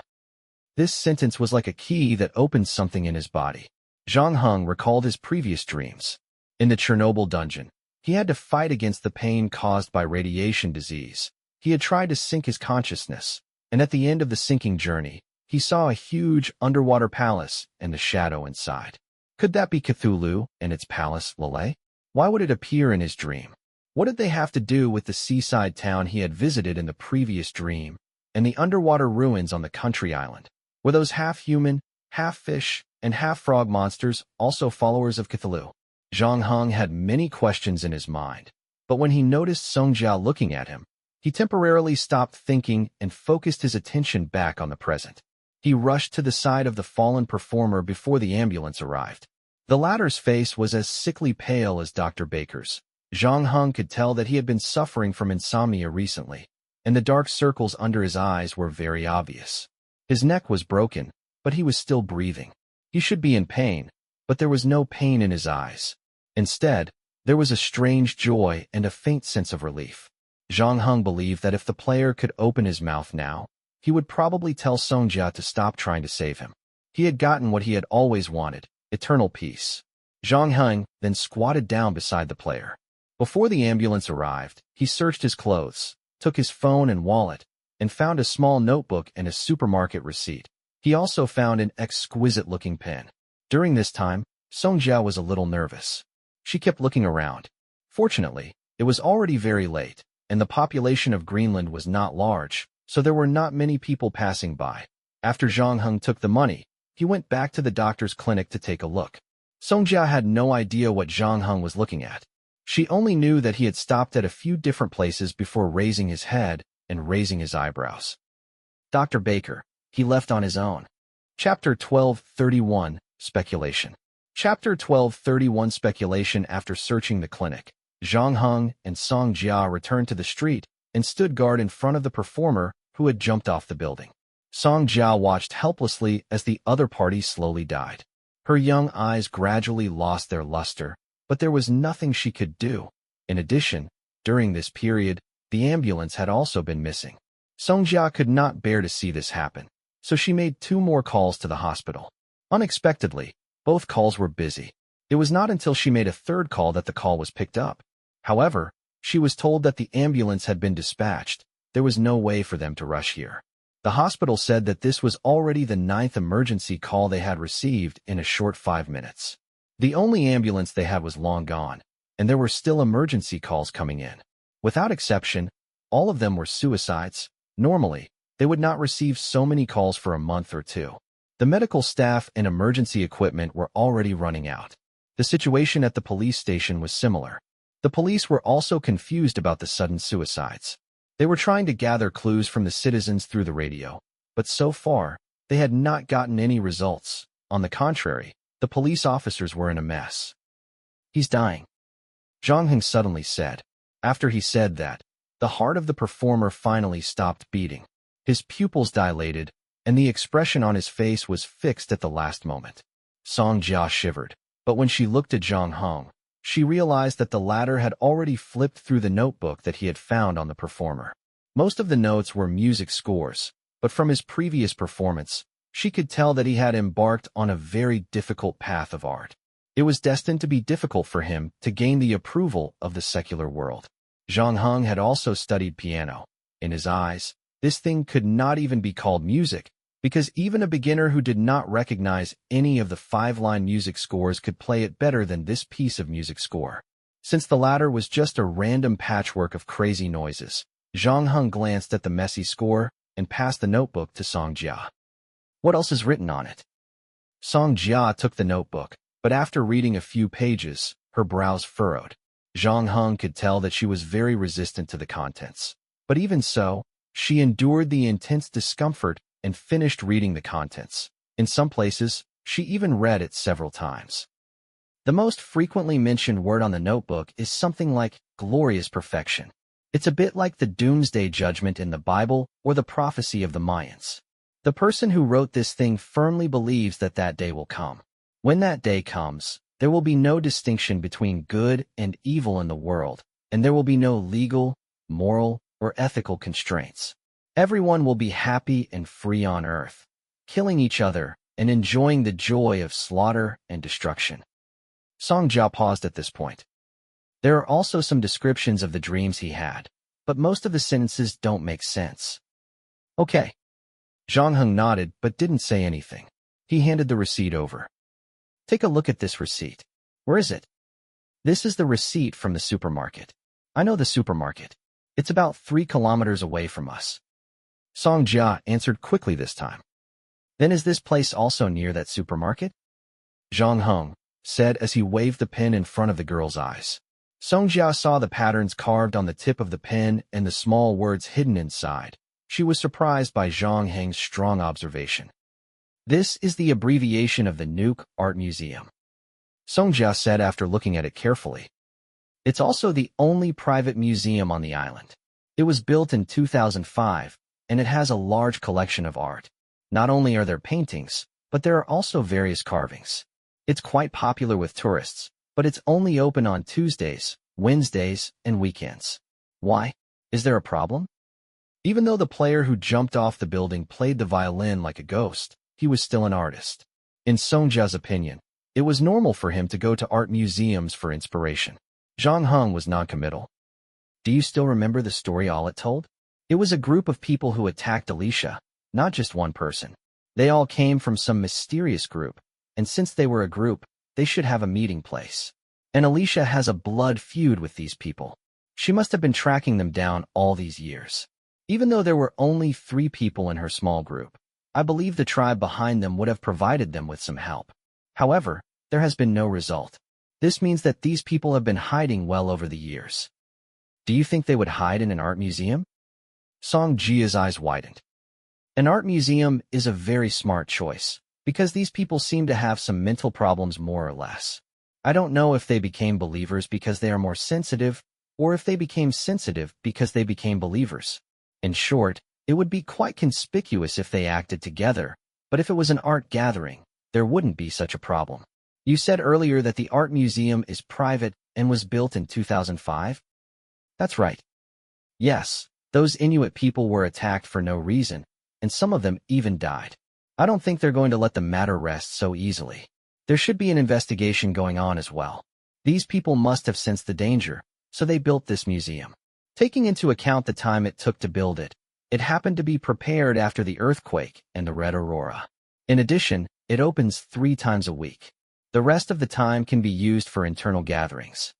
This sentence was like a key that opened something in his body. Zhang Heng recalled his previous dreams. In the Chernobyl dungeon, he had to fight against the pain caused by radiation disease. He had tried to sink his consciousness, and at the end of the sinking journey, he saw a huge underwater palace and the shadow inside. Could that be Cthulhu and its palace, Lalay? Why would it appear in his dream? What did they have to do with the seaside town he had visited in the previous dream, and the underwater ruins on the country island? Were those half-human, half-fish, and half-frog monsters also followers of Cthulhu? Zhang Heng had many questions in his mind, but when he noticed Song Jiao looking at him, he temporarily stopped thinking and focused his attention back on the present. He rushed to the side of the fallen performer before the ambulance arrived. The latter's face was as sickly pale as Dr. Baker's. Zhang Heng could tell that he had been suffering from insomnia recently, and the dark circles under his eyes were very obvious. His neck was broken, but he was still breathing. He should be in pain, but there was no pain in his eyes. Instead, there was a strange joy and a faint sense of relief. Zhang Heng believed that if the player could open his mouth now, he would probably tell Song Jiao to stop trying to save him. He had gotten what he had always wanted, eternal peace. Zhang Heng then squatted down beside the player. Before the ambulance arrived, he searched his clothes, took his phone and wallet, and found a small notebook and a supermarket receipt. He also found an exquisite-looking pen. During this time, Song Jiao was a little nervous. She kept looking around. Fortunately, it was already very late, and the population of Greenland was not large, so there were not many people passing by. After Zhang Heng took the money, he went back to the doctor's clinic to take a look. Song Jiao had no idea what Zhang Heng was looking at. She only knew that he had stopped at a few different places before raising his head and raising his eyebrows. Dr. Baker, he left on his own. Chapter 12:31, Speculation. Chapter 12:31 Speculation. After searching the clinic, Zhang Heng and Song Jiao returned to the street and stood guard in front of the performer who had jumped off the building. Song Jiao watched helplessly as the other party slowly died. Her young eyes gradually lost their luster, but there was nothing she could do. In addition, during this period, the ambulance had also been missing. Song Jiao could not bear to see this happen, so she made 2 more calls to the hospital. Unexpectedly, both calls were busy. It was not until she made a 3rd call that the call was picked up. However, she was told that the ambulance had been dispatched. There was no way for them to rush here. The hospital said that this was already the 9th emergency call they had received in a short 5 minutes. The only ambulance they had was long gone, and there were still emergency calls coming in. Without exception, all of them were suicides. Normally, they would not receive so many calls for a month or 2. The medical staff and emergency equipment were already running out. The situation at the police station was similar. The police were also confused about the sudden suicides. They were trying to gather clues from the citizens through the radio, but so far, they had not gotten any results. On the contrary, the police officers were in a mess. He's dying, Zhang Heng suddenly said. After he said that, the heart of the performer finally stopped beating. His pupils dilated, and the expression on his face was fixed at the last moment. Song Jiao shivered, but when she looked at Zhang Heng, she realized that the latter had already flipped through the notebook that he had found on the performer. Most of the notes were music scores, but from his previous performance, she could tell that he had embarked on a very difficult path of art. It was destined to be difficult for him to gain the approval of the secular world. Zhang Heng had also studied piano. In his eyes, this thing could not even be called music, because even a beginner who did not recognize any of the 5-line music scores could play it better than this piece of music score. Since the latter was just a random patchwork of crazy noises, Zhang Heng glanced at the messy score and passed the notebook to Song Jia. What else is written on it? Song Jia took the notebook, but after reading a few pages, her brows furrowed. Zhang Heng could tell that she was very resistant to the contents. But even so, she endured the intense discomfort and finished reading the contents. In some places, she even read it several times. The most frequently mentioned word on the notebook is something like glorious perfection. It's a bit like the doomsday judgment in the Bible or the prophecy of the Mayans. The person who wrote this thing firmly believes that that day will come. When that day comes, there will be no distinction between good and evil in the world, and there will be no legal, moral, or ethical constraints. Everyone will be happy and free on earth, killing each other and enjoying the joy of slaughter and destruction. Song Jia paused at this point. There are also some descriptions of the dreams he had, but most of the sentences don't make sense. Okay. Zhang Heng nodded but didn't say anything. He handed the receipt over. Take a look at this receipt. Where is it? This is the receipt from the supermarket. I know the supermarket. It's about 3 kilometers away from us. Song Jia answered quickly this time. Then is this place also near that supermarket? Zhang Heng said as he waved the pen in front of the girl's eyes. Song Jia saw the patterns carved on the tip of the pen and the small words hidden inside. She was surprised by Zhang Heng's strong observation. This is the abbreviation of the Nuke Art Museum, Song Jia said after looking at it carefully. It's also the only private museum on the island. It was built in 2005, and it has a large collection of art. Not only are there paintings, but there are also various carvings. It's quite popular with tourists, but it's only open on Tuesdays, Wednesdays, and weekends. Why? Is there a problem? Even though the player who jumped off the building played the violin like a ghost, he was still an artist. In Song Jia's opinion, it was normal for him to go to art museums for inspiration. Zhang Heng was non-committal. Do you still remember the story all it told? It was a group of people who attacked Alicia, not just one person. They all came from some mysterious group, and since they were a group, they should have a meeting place. And Alicia has a blood feud with these people. She must have been tracking them down all these years. Even though there were only 3 people in her small group, I believe the tribe behind them would have provided them with some help. However, there has been no result. This means that these people have been hiding well over the years. Do you think they would hide in an art museum? Song Jia's eyes widened. An art museum is a very smart choice, because these people seem to have some mental problems more or less. I don't know if they became believers because they are more sensitive, or if they became sensitive because they became believers. In short, it would be quite conspicuous if they acted together, but if it was an art gathering, there wouldn't be such a problem. You said earlier that the art museum is private and was built in 2005? That's right. Yes, those Inuit people were attacked for no reason, and some of them even died. I don't think they're going to let the matter rest so easily. There should be an investigation going on as well. These people must have sensed the danger, so they built this museum. Taking into account the time it took to build it, it happened to be prepared after the earthquake and the red aurora. In addition, it opens 3 times a week. The rest of the time can be used for internal gatherings.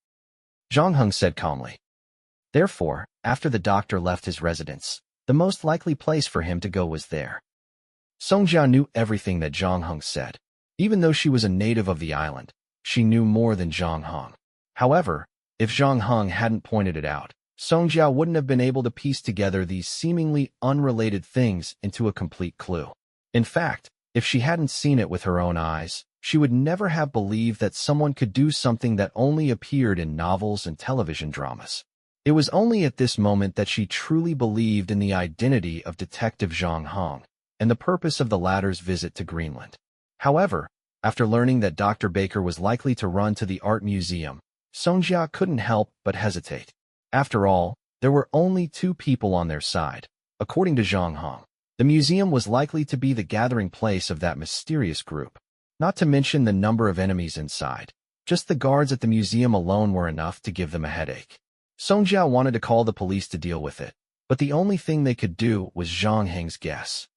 Zhang Heng said calmly. Therefore, after the doctor left his residence, the most likely place for him to go was there. Song Jia knew everything that Zhang Heng said. Even though she was a native of the island, she knew more than Zhang Heng. However, if Zhang Heng hadn't pointed it out, Song Jia wouldn't have been able to piece together these seemingly unrelated things into a complete clue. In fact, if she hadn't seen it with her own eyes, she would never have believed that someone could do something that only appeared in novels and television dramas. It was only at this moment that she truly believed in the identity of Detective Zhang Heng and the purpose of the latter's visit to Greenland. However, after learning that Dr. Baker was likely to run to the art museum, Song Jia couldn't help but hesitate. After all, there were only 2 people on their side. According to Zhang Heng, the museum was likely to be the gathering place of that mysterious group. Not to mention the number of enemies inside. Just the guards at the museum alone were enough to give them a headache. Song Jia wanted to call the police to deal with it, but the only thing they could do was Zhang Heng's guess.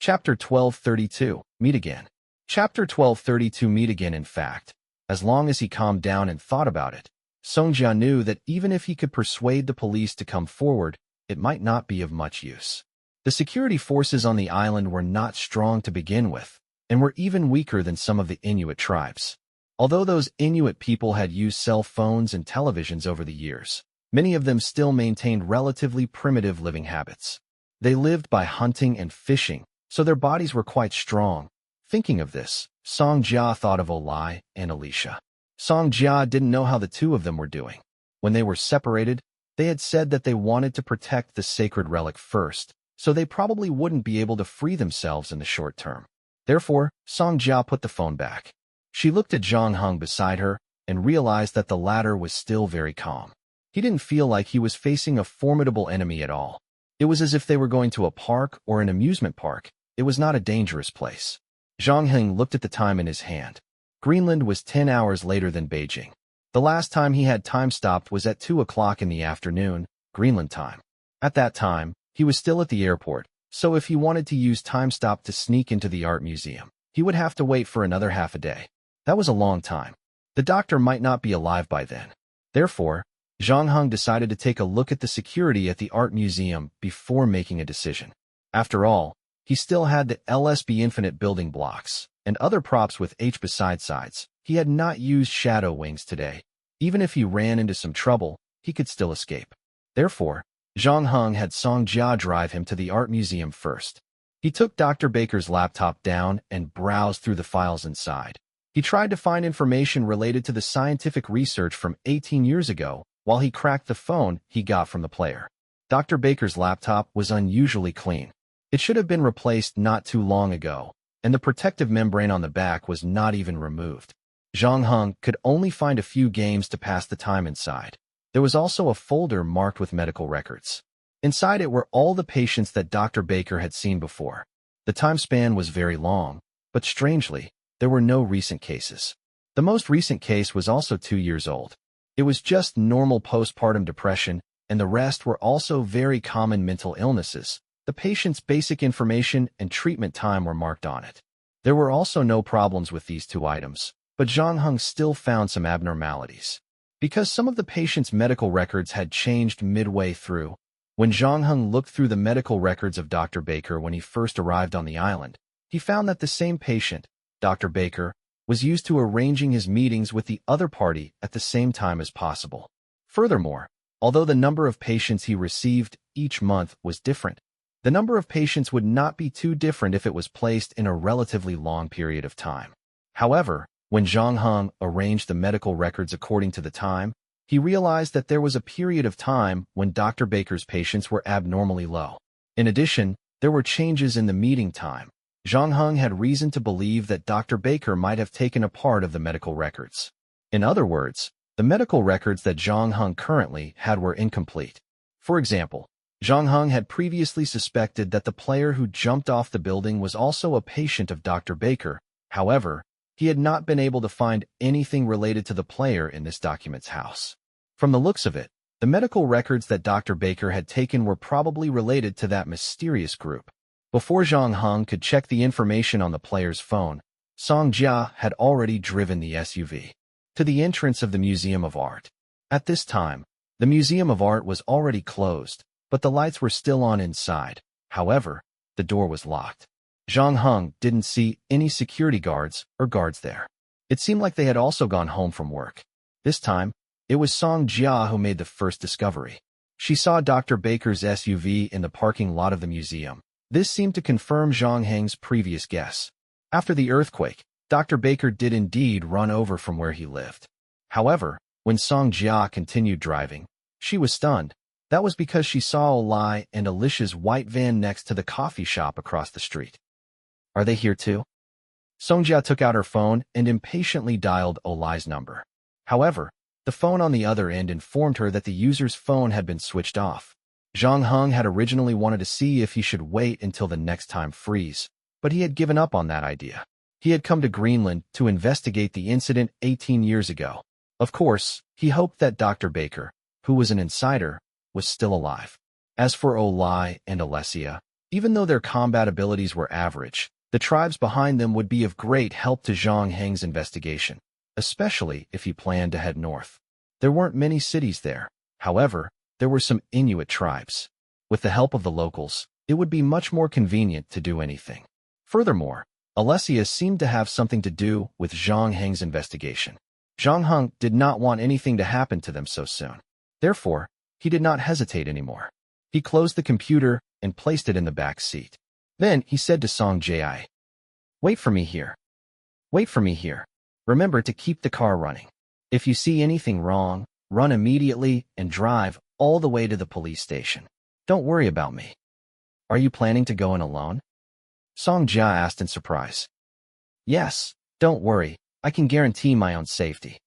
Chapter 1232, Meet Again. Chapter 1232, Meet Again. In fact, as long as he calmed down and thought about it, Song Jia knew that even if he could persuade the police to come forward, it might not be of much use. The security forces on the island were not strong to begin with, and were even weaker than some of the Inuit tribes. Although those Inuit people had used cell phones and televisions over the years, many of them still maintained relatively primitive living habits. They lived by hunting and fishing, so their bodies were quite strong. Thinking of this, Song Jia thought of Olai and Alicia. Song Jia didn't know how the two of them were doing. When they were separated, they had said that they wanted to protect the sacred relic first, so they probably wouldn't be able to free themselves in the short term. Therefore, Song Jia put the phone back. She looked at Zhang Heng beside her and realized that the latter was still very calm. He didn't feel like he was facing a formidable enemy at all. It was as if they were going to a park or an amusement park. It was not a dangerous place. Zhang Heng looked at the time in his hand. Greenland was 10 hours later than Beijing. The last time he had time stopped was at 2 o'clock in the afternoon, Greenland time. At that time, he was still at the airport, so if he wanted to use time stop to sneak into the art museum, he would have to wait for another half a day. That was a long time. The doctor might not be alive by then. Therefore, Zhang Heng decided to take a look at the security at the art museum before making a decision. After all, he still had the LSB infinite building blocks and other props with H beside sides. He had not used shadow wings today. Even if he ran into some trouble, he could still escape. Therefore, Zhang Heng had Song Jia drive him to the art museum first. He took Dr. Baker's laptop down and browsed through the files inside. He tried to find information related to the scientific research from 18 years ago while he cracked the phone he got from the player. Dr. Baker's laptop was unusually clean. It should have been replaced not too long ago, and the protective membrane on the back was not even removed. Zhang Heng could only find a few games to pass the time inside. There was also a folder marked with medical records. Inside it were all the patients that Dr. Baker had seen before. The time span was very long, but strangely, there were no recent cases. The most recent case was also 2 years old. It was just normal postpartum depression, and the rest were also very common mental illnesses. The patient's basic information and treatment time were marked on it. There were also no problems with these 2 items, but Zhang Heng still found some abnormalities. Because some of the patient's medical records had changed midway through, when Zhang Heng looked through the medical records of Dr. Baker when he first arrived on the island, he found that the same patient, Dr. Baker, was used to arranging his meetings with the other party at the same time as possible. Furthermore, although the number of patients he received each month was different, the number of patients would not be too different if it was placed in a relatively long period of time. However, when Zhang Heng arranged the medical records according to the time, he realized that there was a period of time when Dr. Baker's patients were abnormally low. In addition, there were changes in the meeting time. Zhang Heng had reason to believe that Dr. Baker might have taken a part of the medical records. In other words, the medical records that Zhang Heng currently had were incomplete. For example, Zhang Heng had previously suspected that the player who jumped off the building was also a patient of Dr. Baker. However, he had not been able to find anything related to the player in this document's house. From the looks of it, the medical records that Dr. Baker had taken were probably related to that mysterious group. Before Zhang Heng could check the information on the player's phone, Song Jia had already driven the SUV to the entrance of the Museum of Art. At this time, the Museum of Art was already closed, but the lights were still on inside. However, the door was locked. Zhang Heng didn't see any security guards or guards there. It seemed like they had also gone home from work. This time, it was Song Jia who made the first discovery. She saw Dr. Baker's SUV in the parking lot of the museum. This seemed to confirm Zhang Heng's previous guess. After the earthquake, Dr. Baker did indeed run over from where he lived. However, when Song Jia continued driving, she was stunned. That was because she saw Olai and Alicia's white van next to the coffee shop across the street. Are they here too? Song Jia took out her phone and impatiently dialed Olai's number. However, the phone on the other end informed her that the user's phone had been switched off. Zhang Heng had originally wanted to see if he should wait until the next time freeze, but he had given up on that idea. He had come to Greenland to investigate the incident 18 years ago. Of course, he hoped that Dr. Baker, who was an insider, was still alive. As for Olai and Alessia, Even though their combat abilities were average, the tribes behind them would be of great help to Zhang Heng's investigation, especially if he planned to head north. There weren't many cities there. However, there were some Inuit tribes. With the help of the locals, it would be much more convenient to do anything. Furthermore, Alessia seemed to have something to do with Zhang Heng's investigation. Zhang Heng did not want anything to happen to them so soon. Therefore, he did not hesitate anymore. He closed the computer and placed it in the back seat. Then he said to Song Ji, "Wait for me here. Wait for me here. Remember to keep the car running. If you see anything wrong, run immediately and drive all the way to the police station. Don't worry about me." "Are you planning to go in alone?" Song Jia asked in surprise. "Yes, don't worry. I can guarantee my own safety."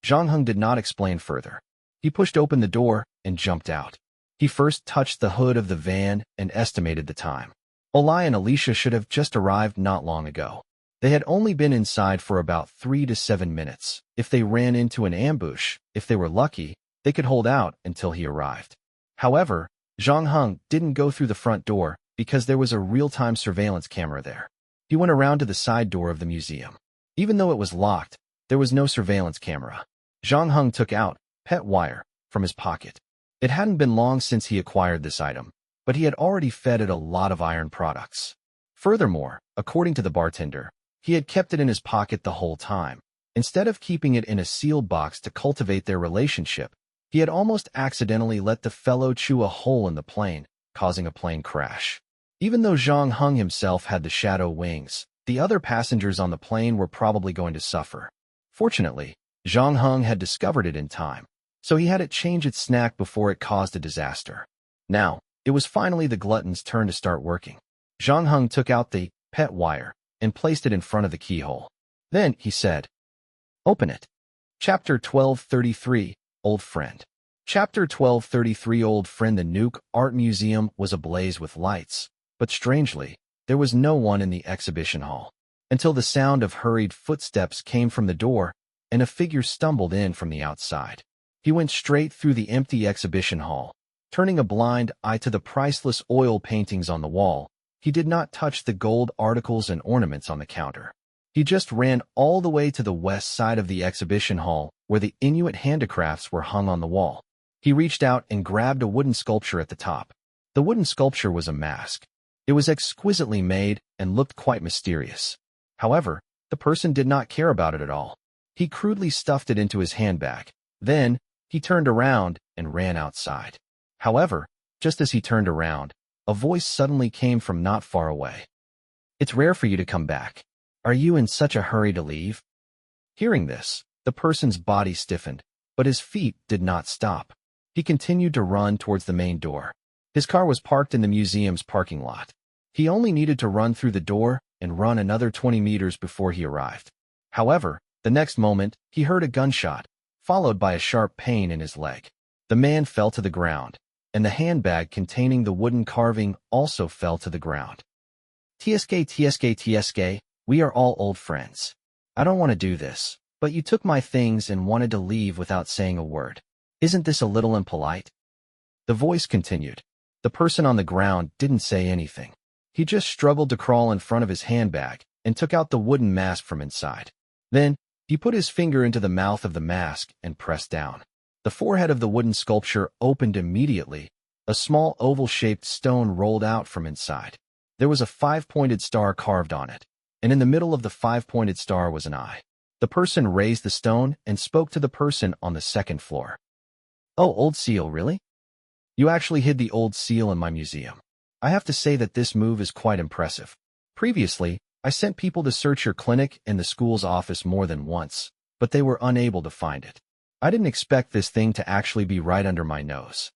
Zhang Heng did not explain further. He pushed open the door and jumped out. He first touched the hood of the van and estimated the time. Olai and Alicia should have just arrived not long ago. They had only been inside for about 3 to 7 minutes. If they ran into an ambush, if they were lucky, they could hold out until he arrived. However, Zhang Heng didn't go through the front door because there was a real-time surveillance camera there. He went around to the side door of the museum. Even though it was locked, there was no surveillance camera. Zhang Heng took out pet wire from his pocket. It hadn't been long since he acquired this item, but he had already fed it a lot of iron products. Furthermore, according to the bartender, he had kept it in his pocket the whole time. Instead of keeping it in a sealed box to cultivate their relationship, he had almost accidentally let the fellow chew a hole in the plane, causing a plane crash. Even though Zhang Heng himself had the shadow wings, the other passengers on the plane were probably going to suffer. Fortunately, Zhang Heng had discovered it in time, so he had it change its snack before it caused a disaster. Now, it was finally the glutton's turn to start working. Zhang Heng took out the pet wire and placed it in front of the keyhole. Then he said, "Open it." Chapter 1233, Old Friend. Chapter 1233, Old Friend. The Nuke Art Museum was ablaze with lights, but strangely, there was no one in the exhibition hall, until the sound of hurried footsteps came from the door and a figure stumbled in from the outside. He went straight through the empty exhibition hall, turning a blind eye to the priceless oil paintings on the wall. He did not touch the gold articles and ornaments on the counter. He just ran all the way to the west side of the exhibition hall, where the Inuit handicrafts were hung on the wall. He reached out and grabbed a wooden sculpture at the top. The wooden sculpture was a mask. It was exquisitely made and looked quite mysterious. However, the person did not care about it at all. He crudely stuffed it into his handbag. Then, he turned around and ran outside. However, just as he turned around, a voice suddenly came from not far away. "It's rare for you to come back. Are you in such a hurry to leave?" Hearing this, the person's body stiffened, but his feet did not stop. He continued to run towards the main door. His car was parked in the museum's parking lot. He only needed to run through the door and run another 20 meters before he arrived. However, the next moment, he heard a gunshot, followed by a sharp pain in his leg. The man fell to the ground, and the handbag containing the wooden carving also fell to the ground. TSK, we are all old friends. I don't want to do this, but you took my things and wanted to leave without saying a word. Isn't this a little impolite?" The voice continued. The person on the ground didn't say anything. He just struggled to crawl in front of his handbag and took out the wooden mask from inside. Then, he put his finger into the mouth of the mask and pressed down. The forehead of the wooden sculpture opened immediately. A small oval-shaped stone rolled out from inside. There was a 5-pointed star carved on it, and in the middle of the 5-pointed star was an eye. The person raised the stone and spoke to the person on the second floor. "Oh, old seal, really? You actually hid the old seal in my museum. I have to say that this move is quite impressive. Previously, I sent people to search your clinic and the school's office more than once, but they were unable to find it. I didn't expect this thing to actually be right under my nose."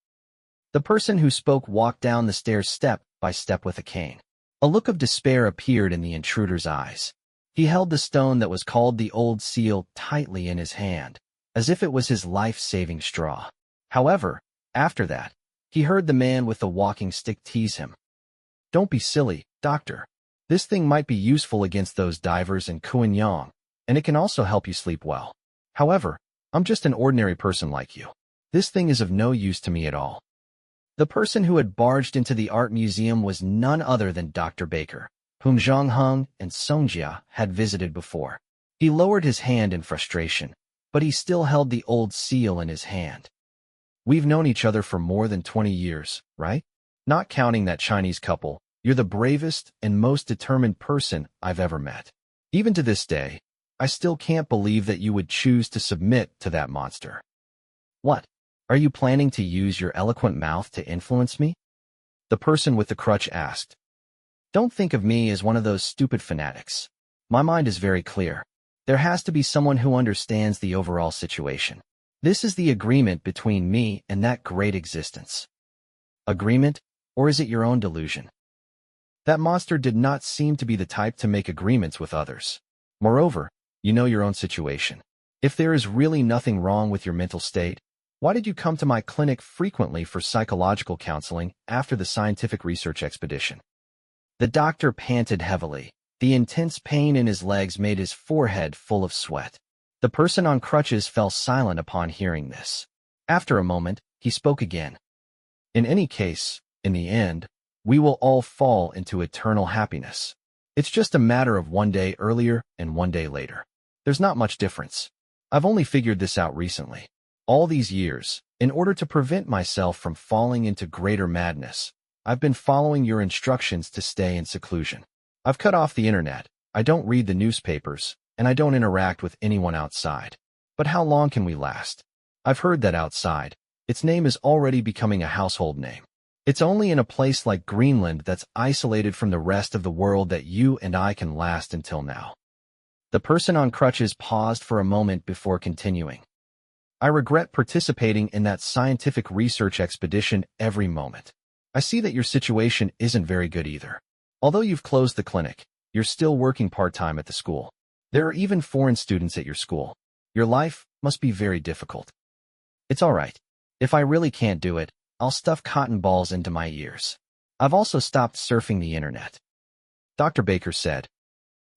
The person who spoke walked down the stairs step by step with a cane. A look of despair appeared in the intruder's eyes. He held the stone that was called the old seal tightly in his hand, as if it was his life-saving straw. However, after that, he heard the man with the walking stick tease him. "Don't be silly, doctor. This thing might be useful against those divers in Kuanyang, and it can also help you sleep well. However, I'm just an ordinary person like you. This thing is of no use to me at all." The person who had barged into the art museum was none other than Dr. Baker, whom Zhang Heng and Songjia had visited before. He lowered his hand in frustration, but he still held the old seal in his hand. We've known each other for more than 20 years, right? Not counting that Chinese couple, you're the bravest and most determined person I've ever met. Even to this day, I still can't believe that you would choose to submit to that monster. What? Are you planning to use your eloquent mouth to influence me? The person with the crutch asked. Don't think of me as one of those stupid fanatics. My mind is very clear. There has to be someone who understands the overall situation. This is the agreement between me and that great existence. Agreement, or is it your own delusion? That monster did not seem to be the type to make agreements with others. Moreover, you know your own situation. If there is really nothing wrong with your mental state, why did you come to my clinic frequently for psychological counseling after the scientific research expedition? The doctor panted heavily. The intense pain in his legs made his forehead full of sweat. The person on crutches fell silent upon hearing this. After a moment, he spoke again. In any case, in the end, we will all fall into eternal happiness. It's just a matter of one day earlier and one day later. There's not much difference. I've only figured this out recently. All these years, in order to prevent myself from falling into greater madness, I've been following your instructions to stay in seclusion. I've cut off the internet, I don't read the newspapers, and I don't interact with anyone outside. But how long can we last? I've heard that outside, its name is already becoming a household name. It's only in a place like Greenland that's isolated from the rest of the world that you and I can last until now. The person on crutches paused for a moment before continuing. I regret participating in that scientific research expedition every moment. I see that your situation isn't very good either. Although you've closed the clinic, you're still working part-time at the school. There are even foreign students at your school. Your life must be very difficult. It's all right. If I really can't do it, I'll stuff cotton balls into my ears. I've also stopped surfing the internet. Dr. Baker said.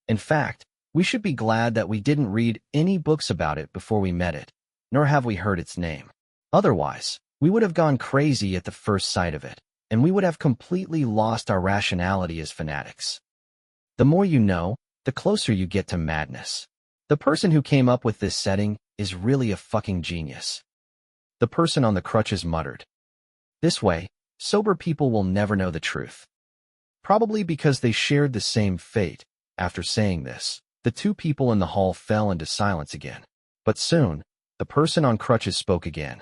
In fact, we should be glad that we didn't read any books about it before we met it, nor have we heard its name. Otherwise, we would have gone crazy at the first sight of it, and we would have completely lost our rationality as fanatics. The more you know, the closer you get to madness. The person who came up with this setting is really a fucking genius. The person on the crutches muttered. This way, sober people will never know the truth. Probably because they shared the same fate. After saying this, the two people in the hall fell into silence again. But soon, the person on crutches spoke again.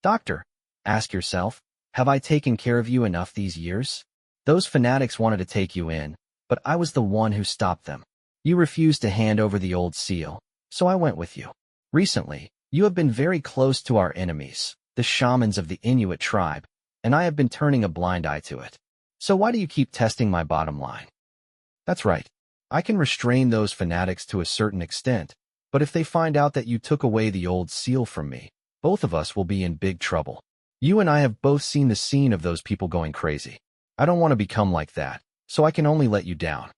Doctor, ask yourself, have I taken care of you enough these years? Those fanatics wanted to take you in, but I was the one who stopped them. You refused to hand over the old seal, so I went with you. Recently, you have been very close to our enemies, the shamans of the Inuit tribe, and I have been turning a blind eye to it. So why do you keep testing my bottom line? That's right. I can restrain those fanatics to a certain extent, but if they find out that you took away the old seal from me, both of us will be in big trouble. You and I have both seen the scene of those people going crazy. I don't want to become like that, so I can only let you down.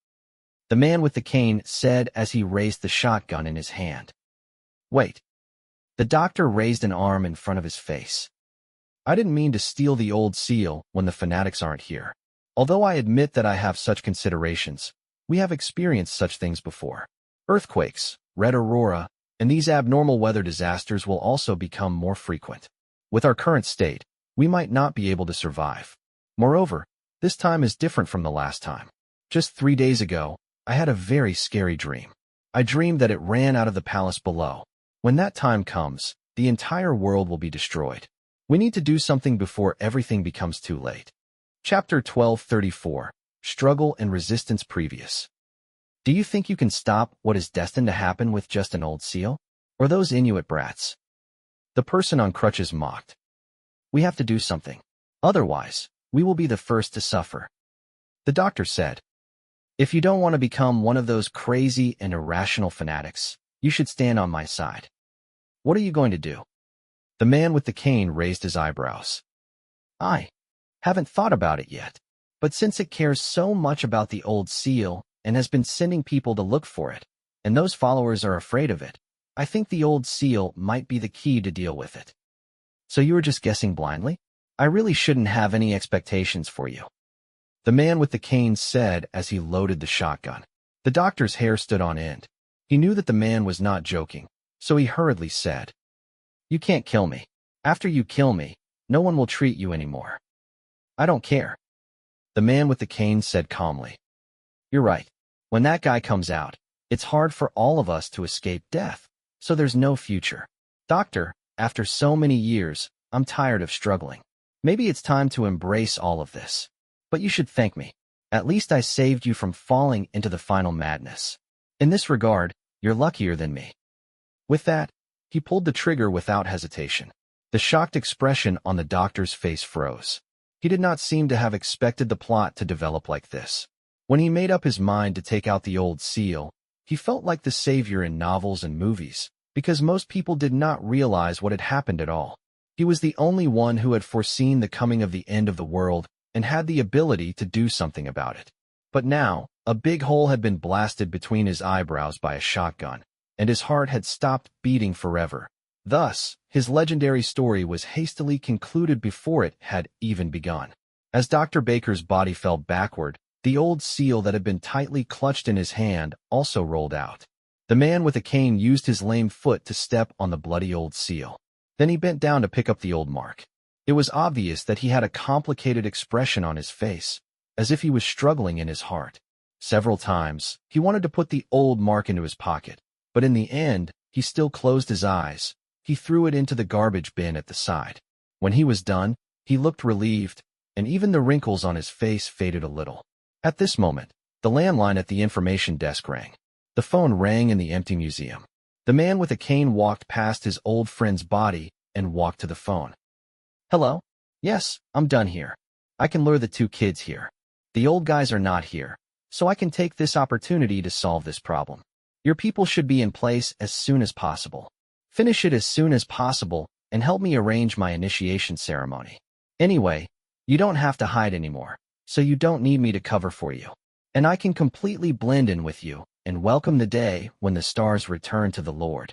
The man with the cane said as he raised the shotgun in his hand. Wait. The doctor raised an arm in front of his face. I didn't mean to steal the old seal when the fanatics aren't here. Although I admit that I have such considerations, we have experienced such things before. Earthquakes, red aurora, and these abnormal weather disasters will also become more frequent. With our current state, we might not be able to survive. Moreover, this time is different from the last time. Just 3 days ago, I had a very scary dream. I dreamed that it ran out of the palace below. When that time comes, the entire world will be destroyed. We need to do something before everything becomes too late. Chapter 1234, Struggle and Resistance Previous. Do you think you can stop what is destined to happen with just an old seal? Or those Inuit brats? The person on crutches mocked. We have to do something. Otherwise, we will be the first to suffer. The doctor said. If you don't want to become one of those crazy and irrational fanatics, you should stand on my side. What are you going to do? The man with the cane raised his eyebrows. I haven't thought about it yet, but since it cares so much about the old seal and has been sending people to look for it, and those followers are afraid of it, I think the old seal might be the key to deal with it. So you were just guessing blindly? I really shouldn't have any expectations for you, the man with the cane said as he loaded the shotgun. The doctor's hair stood on end. He knew that the man was not joking, so he hurriedly said, "You can't kill me. After you kill me, no one will treat you anymore." "I don't care," the man with the cane said calmly. "You're right. When that guy comes out, it's hard for all of us to escape death, so there's no future. Doctor, after so many years, I'm tired of struggling. Maybe it's time to embrace all of this. But you should thank me. At least I saved you from falling into the final madness. In this regard, you're luckier than me." With that, he pulled the trigger without hesitation. The shocked expression on the doctor's face froze. He did not seem to have expected the plot to develop like this. When he made up his mind to take out the old seal, he felt like the savior in novels and movies, because most people did not realize what had happened at all. He was the only one who had foreseen the coming of the end of the world and had the ability to do something about it. But now, a big hole had been blasted between his eyebrows by a shotgun, and his heart had stopped beating forever. Thus, his legendary story was hastily concluded before it had even begun. As Dr. Baker's body fell backward, the old seal that had been tightly clutched in his hand also rolled out. The man with a cane used his lame foot to step on the bloody old seal. Then he bent down to pick up the old mark. It was obvious that he had a complicated expression on his face, as if he was struggling in his heart. Several times, he wanted to put the old mark into his pocket, but in the end, he still closed his eyes. He threw it into the garbage bin at the side. When he was done, he looked relieved, and even the wrinkles on his face faded a little. At this moment, the landline at the information desk rang. The phone rang in the empty museum. The man with a cane walked past his old friend's body and walked to the phone. "Hello? Yes, I'm done here. I can lure the two kids here. The old guys are not here, so I can take this opportunity to solve this problem. Your people should be in place as soon as possible. Finish it as soon as possible and help me arrange my initiation ceremony. Anyway, you don't have to hide anymore, so you don't need me to cover for you. And I can completely blend in with you and welcome the day when the stars return to the Lord."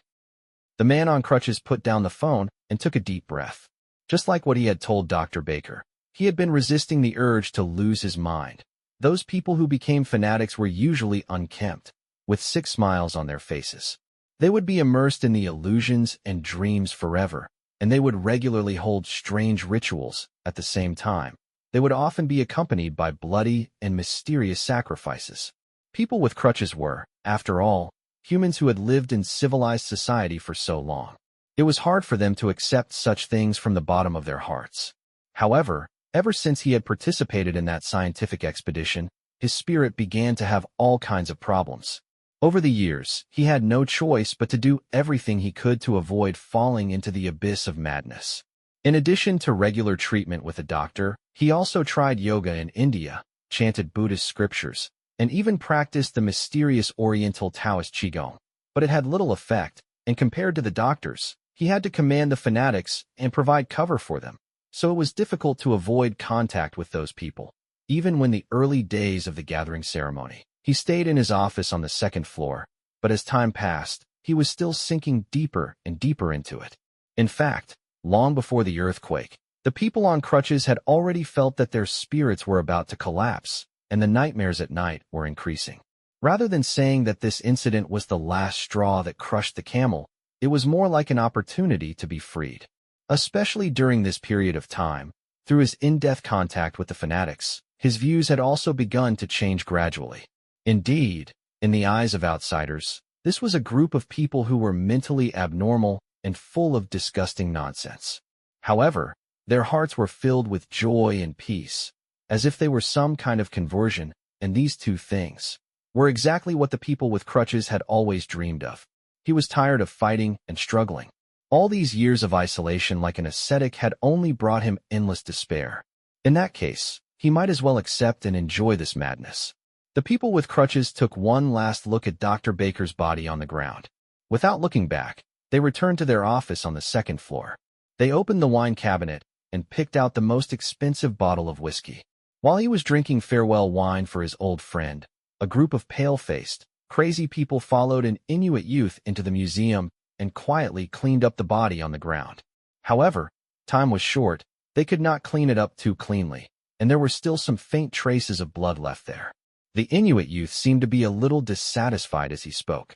The man on crutches put down the phone and took a deep breath. Just like what he had told Dr. Baker, he had been resisting the urge to lose his mind. Those people who became fanatics were usually unkempt, with sick smiles on their faces. They would be immersed in the illusions and dreams forever, and they would regularly hold strange rituals at the same time. They would often be accompanied by bloody and mysterious sacrifices. People with crutches were, after all, humans who had lived in civilized society for so long. It was hard for them to accept such things from the bottom of their hearts. However, ever since he had participated in that scientific expedition, his spirit began to have all kinds of problems. Over the years, he had no choice but to do everything he could to avoid falling into the abyss of madness. In addition to regular treatment with a doctor, he also tried yoga in India, chanted Buddhist scriptures, and even practiced the mysterious Oriental Taoist Qigong. But it had little effect, and compared to the doctors, he had to command the fanatics and provide cover for them, so it was difficult to avoid contact with those people. Even when the early days of the gathering ceremony, he stayed in his office on the second floor, but as time passed, he was still sinking deeper and deeper into it. In fact, long before the earthquake, the people on crutches had already felt that their spirits were about to collapse, and the nightmares at night were increasing. Rather than saying that this incident was the last straw that crushed the camel, it was more like an opportunity to be freed. Especially during this period of time, through his in-depth contact with the fanatics, his views had also begun to change gradually. Indeed, in the eyes of outsiders, this was a group of people who were mentally abnormal and full of disgusting nonsense. However, their hearts were filled with joy and peace, as if they were some kind of conversion, and these two things were exactly what the people with crutches had always dreamed of. He was tired of fighting and struggling. All these years of isolation like an ascetic had only brought him endless despair. In that case, he might as well accept and enjoy this madness. The people with crutches took one last look at Dr. Baker's body on the ground. Without looking back, they returned to their office on the second floor. They opened the wine cabinet and picked out the most expensive bottle of whiskey. While he was drinking farewell wine for his old friend, a group of pale-faced, crazy people followed an Inuit youth into the museum and quietly cleaned up the body on the ground. However, time was short, They could not clean it up too cleanly, and there were still some faint traces of blood left there. The Inuit youth seemed to be a little dissatisfied as he spoke.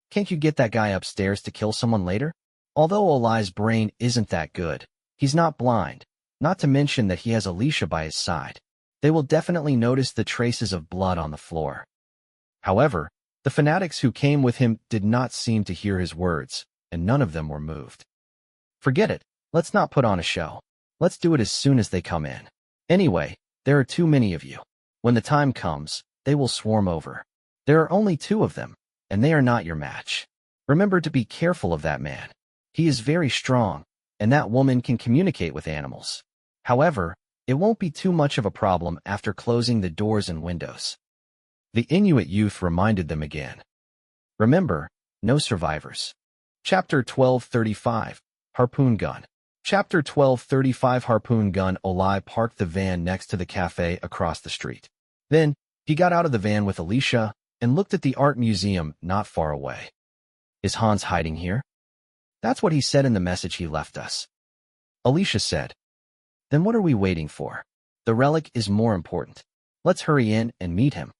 Can't you get that guy upstairs to kill someone later? Although Olai's brain isn't that good, he's not blind, not to mention that he has Alicia by his side. They will definitely notice the traces of blood on the floor. However, the fanatics who came with him did not seem to hear his words, and none of them were moved. Forget it. Let's not put on a show. Let's do it as soon as they come in. Anyway, there are too many of you. When the time comes, they will swarm over. There are only 2 of them, and they are not your match. Remember to be careful of that man. He is very strong, and that woman can communicate with animals. However, it won't be too much of a problem after closing the doors and windows. The Inuit youth reminded them again. Remember, no survivors. Chapter 1235, Harpoon Gun. Chapter 1235 Harpoon Gun. Olai parked the van next to the cafe across the street. Then, he got out of the van with Alicia and looked at the art museum not far away. Is Hans hiding here? That's what he said in the message he left us. Alicia said. Then what are we waiting for? The relic is more important. Let's hurry in and meet him.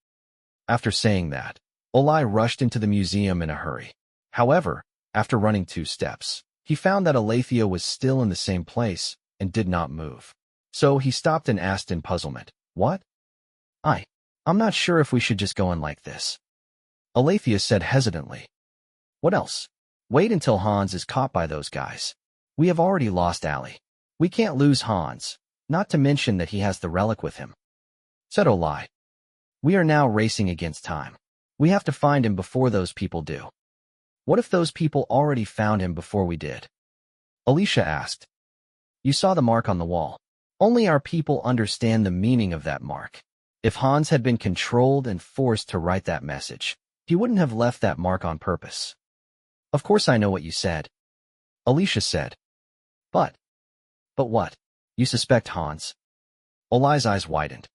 After saying that, Olai rushed into the museum in a hurry. However, after running 2 steps, he found that Aletheia was still in the same place and did not move. So he stopped and asked in puzzlement, What? I'm not sure if we should just go in like this. Aletheia said hesitantly. What else? Wait until Hans is caught by those guys. We have already lost Ali. We can't lose Hans, not to mention that he has the relic with him. Said Olai. We are now racing against time. We have to find him before those people do. What if those people already found him before we did? Alicia asked. You saw the mark on the wall. Only our people understand the meaning of that mark. If Hans had been controlled and forced to write that message, he wouldn't have left that mark on purpose. Of course I know what you said. Alicia said. But what? You suspect Hans? Olai's eyes widened.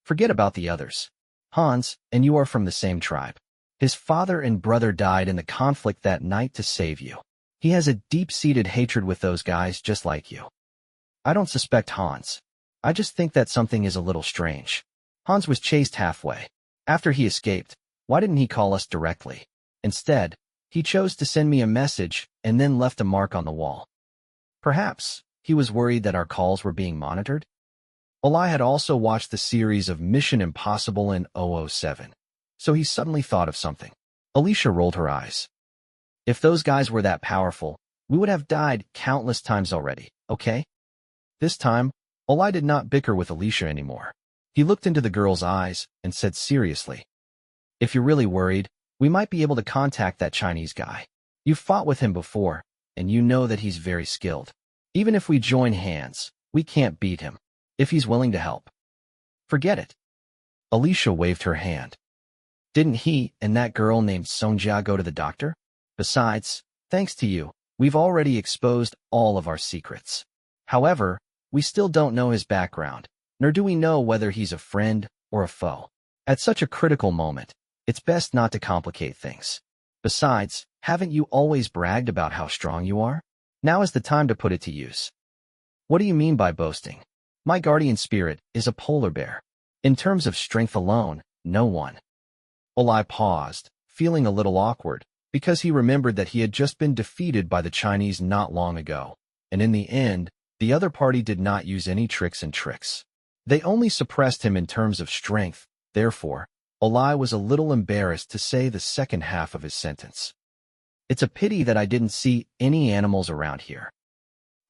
Forget about the others. Hans and you are from the same tribe. His father and brother died in the conflict that night to save you. He has a deep-seated hatred with those guys just like you. I don't suspect Hans. I just think that something is a little strange. Hans was chased halfway. After he escaped, why didn't he call us directly? Instead, he chose to send me a message and then left a mark on the wall. Perhaps he was worried that our calls were being monitored? Olai had also watched the series of Mission Impossible in 007, so he suddenly thought of something. Alicia rolled her eyes. If those guys were that powerful, we would have died countless times already, okay? This time, Olai did not bicker with Alicia anymore. He looked into the girl's eyes and said seriously, If you're really worried, we might be able to contact that Chinese guy. You've fought with him before, and you know that he's very skilled. Even if we join hands, we can't beat him, if he's willing to help. Forget it. Alicia waved her hand. Didn't he and that girl named Songjia go to the doctor? Besides, thanks to you, we've already exposed all of our secrets. However, we still don't know his background, nor do we know whether he's a friend or a foe. At such a critical moment, it's best not to complicate things. Besides, haven't you always bragged about how strong you are? Now is the time to put it to use. What do you mean by boasting? My guardian spirit is a polar bear. In terms of strength alone, no one. Olai paused, feeling a little awkward, because he remembered that he had just been defeated by the Chinese not long ago, and in the end, the other party did not use any tricks. They only suppressed him in terms of strength. Therefore, Olai was a little embarrassed to say the second half of his sentence. It's a pity that I didn't see any animals around here.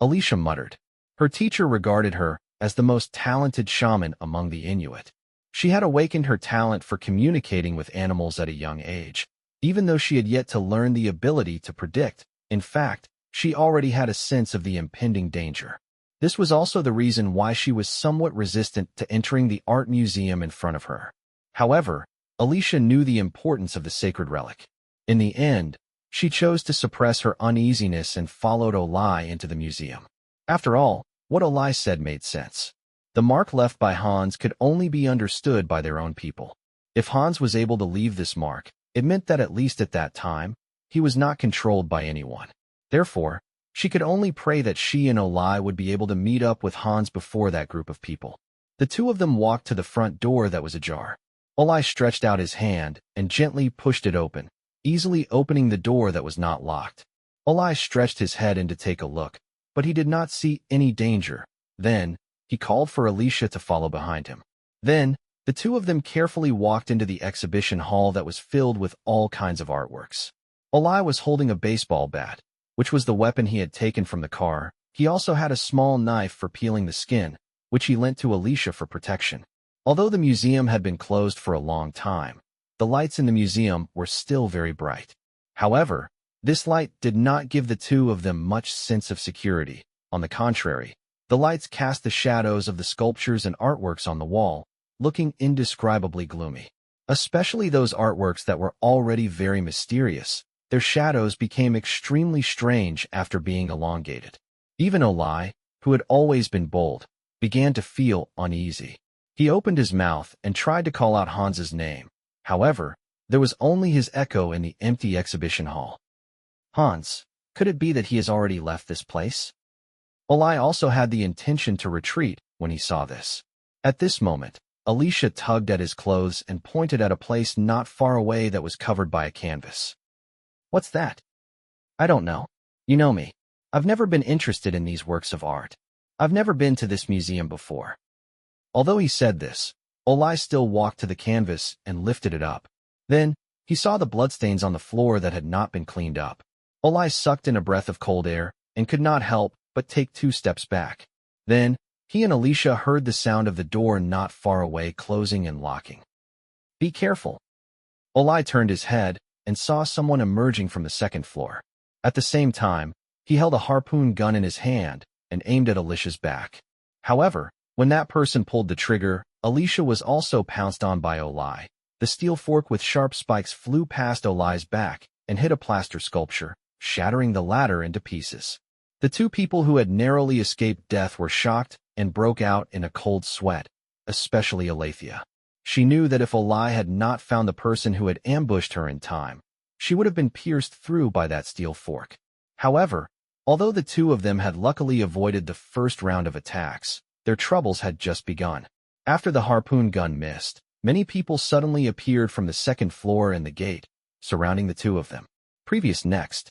Alicia muttered. Her teacher regarded her as the most talented shaman among the Inuit. She had awakened her talent for communicating with animals at a young age, even though she had yet to learn the ability to predict. In fact, she already had a sense of the impending danger. This was also the reason why she was somewhat resistant to entering the art museum in front of her. However, Alicia knew the importance of the sacred relic. In the end, she chose to suppress her uneasiness and followed Olai into the museum. After all, what Olai said made sense. The mark left by Hans could only be understood by their own people. If Hans was able to leave this mark, it meant that at least at that time, he was not controlled by anyone. Therefore, She could only pray that she and Olai would be able to meet up with Hans before that group of people. The two of them walked to the front door that was ajar. Olai stretched out his hand and gently pushed it open, easily opening the door that was not locked. Olai stretched his head in to take a look, but he did not see any danger. Then, he called for Alicia to follow behind him. Then, the two of them carefully walked into the exhibition hall that was filled with all kinds of artworks. Olai was holding a baseball bat, which was the weapon he had taken from the car. He also had a small knife for peeling the skin, which he lent to Alicia for protection. Although the museum had been closed for a long time, the lights in the museum were still very bright. However, this light did not give the two of them much sense of security. On the contrary, the lights cast the shadows of the sculptures and artworks on the wall, looking indescribably gloomy. Especially those artworks that were already very mysterious. Their shadows became extremely strange after being elongated. Even Olai, who had always been bold, began to feel uneasy. He opened his mouth and tried to call out Hans's name. However, there was only his echo in the empty exhibition hall. Hans, could it be that he has already left this place? Olai also had the intention to retreat when he saw this. At this moment, Alicia tugged at his clothes and pointed at a place not far away that was covered by a canvas. What's that? I don't know. You know me. I've never been interested in these works of art. I've never been to this museum before. Although he said this, Olai still walked to the canvas and lifted it up. Then, he saw the bloodstains on the floor that had not been cleaned up. Olai sucked in a breath of cold air and could not help but take 2 steps back. Then, he and Alicia heard the sound of the door not far away closing and locking. Be careful. Olai turned his head and saw someone emerging from the second floor. At the same time, he held a harpoon gun in his hand and aimed at Alicia's back. However, when that person pulled the trigger, Alicia was also pounced on by Olai. The steel fork with sharp spikes flew past Olai's back and hit a plaster sculpture, shattering the latter into pieces. The two people who had narrowly escaped death were shocked and broke out in a cold sweat, especially Alethea. She knew that if Olai had not found the person who had ambushed her in time, she would have been pierced through by that steel fork. However, although the two of them had luckily avoided the first round of attacks, their troubles had just begun. After the harpoon gun missed, many people suddenly appeared from the second floor and the gate, surrounding the two of them. Next.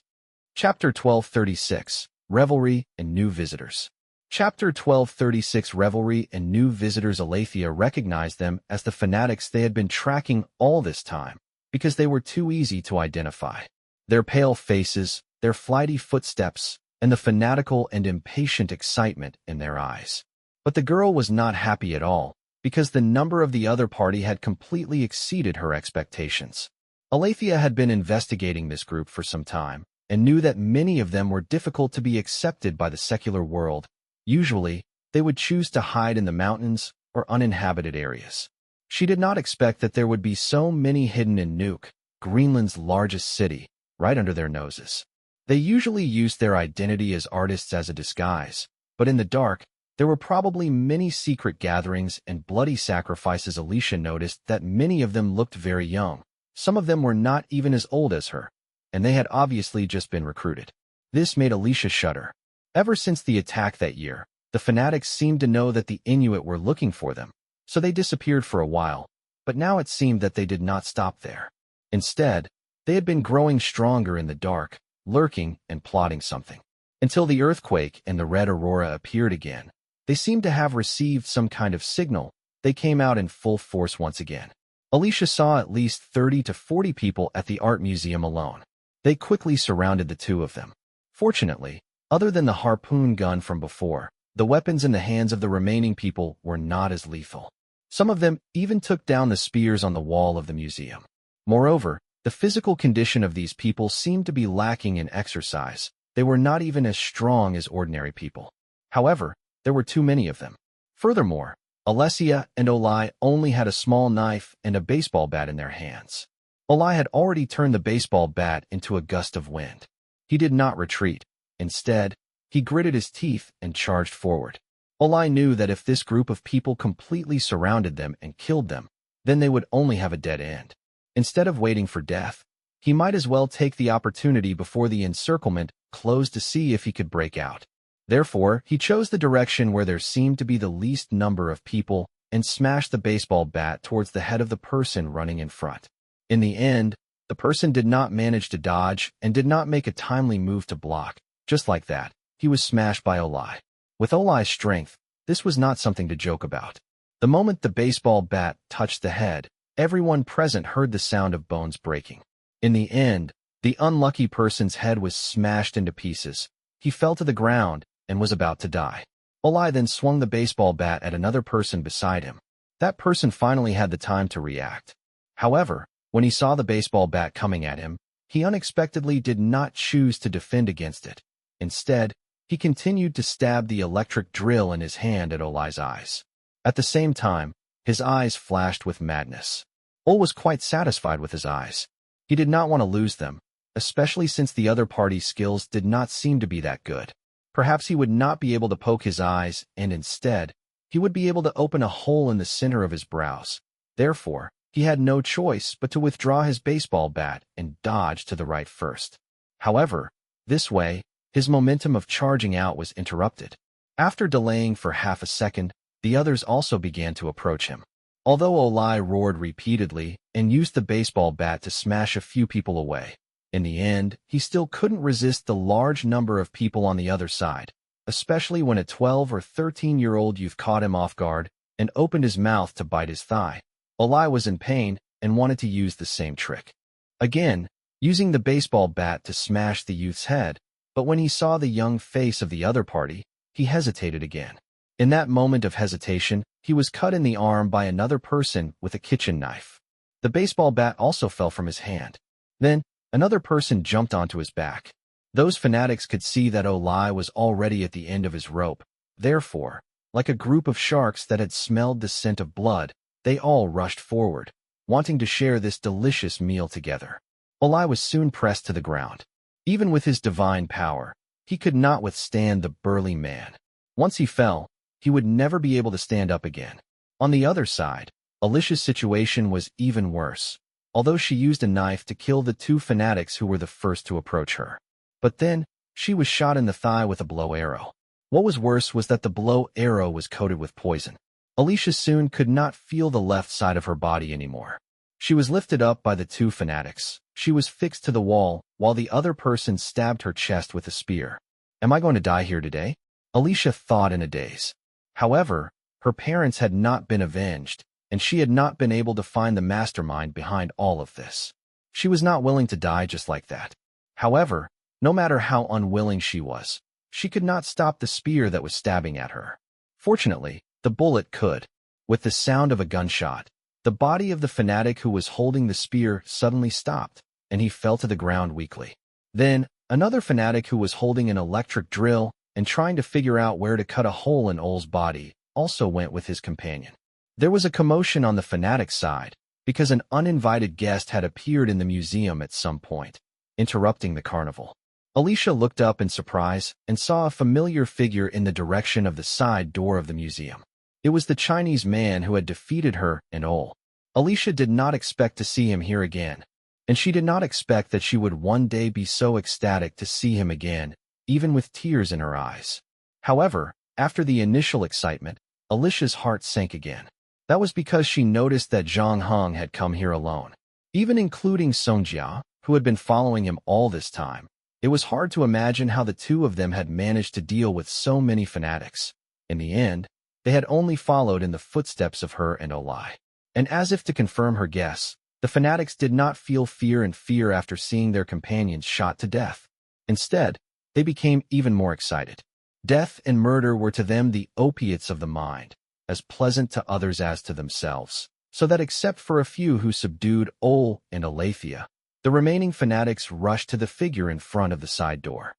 Chapter 1236, Revelry and New Visitors. Chapter 1236, Revelry and New Visitors. Alethea recognized them as the fanatics they had been tracking all this time, because they were too easy to identify. Their pale faces, their flighty footsteps, and the fanatical and impatient excitement in their eyes. But the girl was not happy at all, because the number of the other party had completely exceeded her expectations. Alethea had been investigating this group for some time, and knew that many of them were difficult to be accepted by the secular world. Usually, they would choose to hide in the mountains or uninhabited areas. She did not expect that there would be so many hidden in Nuuk, Greenland's largest city, right under their noses. They usually used their identity as artists as a disguise, but in the dark, there were probably many secret gatherings and bloody sacrifices. Alicia noticed that many of them looked very young. Some of them were not even as old as her, and they had obviously just been recruited. This made Alicia shudder. Ever since the attack that year, the fanatics seemed to know that the Inuit were looking for them, so they disappeared for a while, but now it seemed that they did not stop there. Instead, they had been growing stronger in the dark, lurking and plotting something. Until the earthquake and the red aurora appeared again, they seemed to have received some kind of signal. They came out in full force once again. Alicia saw at least 30 to 40 people at the art museum alone. They quickly surrounded the two of them. Fortunately, other than the harpoon gun from before, the weapons in the hands of the remaining people were not as lethal. Some of them even took down the spears on the wall of the museum. Moreover, the physical condition of these people seemed to be lacking in exercise. They were not even as strong as ordinary people. However, there were too many of them. Furthermore, Alessia and Olai only had a small knife and a baseball bat in their hands. Olai had already turned the baseball bat into a gust of wind. He did not retreat. Instead, he gritted his teeth and charged forward. Olai knew that if this group of people completely surrounded them and killed them, then they would only have a dead end. Instead of waiting for death, He might as well take the opportunity before the encirclement closed to see if he could break out. Therefore, he chose the direction where there seemed to be the least number of people and smashed the baseball bat towards the head of the person running in front. In the end, the person did not manage to dodge and did not make a timely move to block. Just like that, he was smashed by Olai. With Olai's strength, this was not something to joke about. The moment the baseball bat touched the head, everyone present heard the sound of bones breaking. In the end, the unlucky person's head was smashed into pieces. He fell to the ground and was about to die. Olai then swung the baseball bat at another person beside him. That person finally had the time to react. However, when he saw the baseball bat coming at him, he unexpectedly did not choose to defend against it. Instead, he continued to stab the electric drill in his hand at Olai's eyes. At the same time, his eyes flashed with madness. Ol was quite satisfied with his eyes. He did not want to lose them, especially since the other party's skills did not seem to be that good. Perhaps he would not be able to poke his eyes, and instead, he would be able to open a hole in the center of his brows. Therefore, he had no choice but to withdraw his baseball bat and dodge to the right first. However, this way, his momentum of charging out was interrupted. After delaying for half a second, the others also began to approach him. Although Olai roared repeatedly and used the baseball bat to smash a few people away, in the end, he still couldn't resist the large number of people on the other side, especially when a 12 or 13-year-old youth caught him off guard and opened his mouth to bite his thigh. Olai was in pain and wanted to use the same trick. Again, using the baseball bat to smash the youth's head, but when he saw the young face of the other party, he hesitated again. In that moment of hesitation, he was cut in the arm by another person with a kitchen knife. The baseball bat also fell from his hand. Then, another person jumped onto his back. Those fanatics could see that Olai was already at the end of his rope. Therefore, like a group of sharks that had smelled the scent of blood, they all rushed forward, wanting to share this delicious meal together. Olai was soon pressed to the ground. Even with his divine power, he could not withstand the burly man. Once he fell, he would never be able to stand up again. On the other side, Alicia's situation was even worse, although she used a knife to kill the two fanatics who were the first to approach her. But then, she was shot in the thigh with a blow arrow. What was worse was that the blow arrow was coated with poison. Alicia soon could not feel the left side of her body anymore. She was lifted up by the two fanatics. She was fixed to the wall, while the other person stabbed her chest with a spear. Am I going to die here today? Alicia thought in a daze. However, her parents had not been avenged, and she had not been able to find the mastermind behind all of this. She was not willing to die just like that. However, no matter how unwilling she was, she could not stop the spear that was stabbing at her. Fortunately, the bullet could. With the sound of a gunshot, the body of the fanatic who was holding the spear suddenly stopped, and he fell to the ground weakly. Then, another fanatic who was holding an electric drill and trying to figure out where to cut a hole in Ol's body also went with his companion. There was a commotion on the fanatic's side, because an uninvited guest had appeared in the museum at some point, interrupting the carnival. Alicia looked up in surprise and saw a familiar figure in the direction of the side door of the museum. It was the Chinese man who had defeated her and Ol. Alicia did not expect to see him here again, and she did not expect that she would one day be so ecstatic to see him again, even with tears in her eyes. However, after the initial excitement, Alicia's heart sank again. That was because she noticed that Zhang Heng had come here alone. Even including Song Jia, who had been following him all this time, it was hard to imagine how the two of them had managed to deal with so many fanatics. In the end, they had only followed in the footsteps of her and Olai. And as if to confirm her guess, the fanatics did not feel fear after seeing their companions shot to death. Instead, they became even more excited. Death and murder were to them the opiates of the mind, as pleasant to others as to themselves, so that except for a few who subdued Ol and Aletheia, the remaining fanatics rushed to the figure in front of the side door.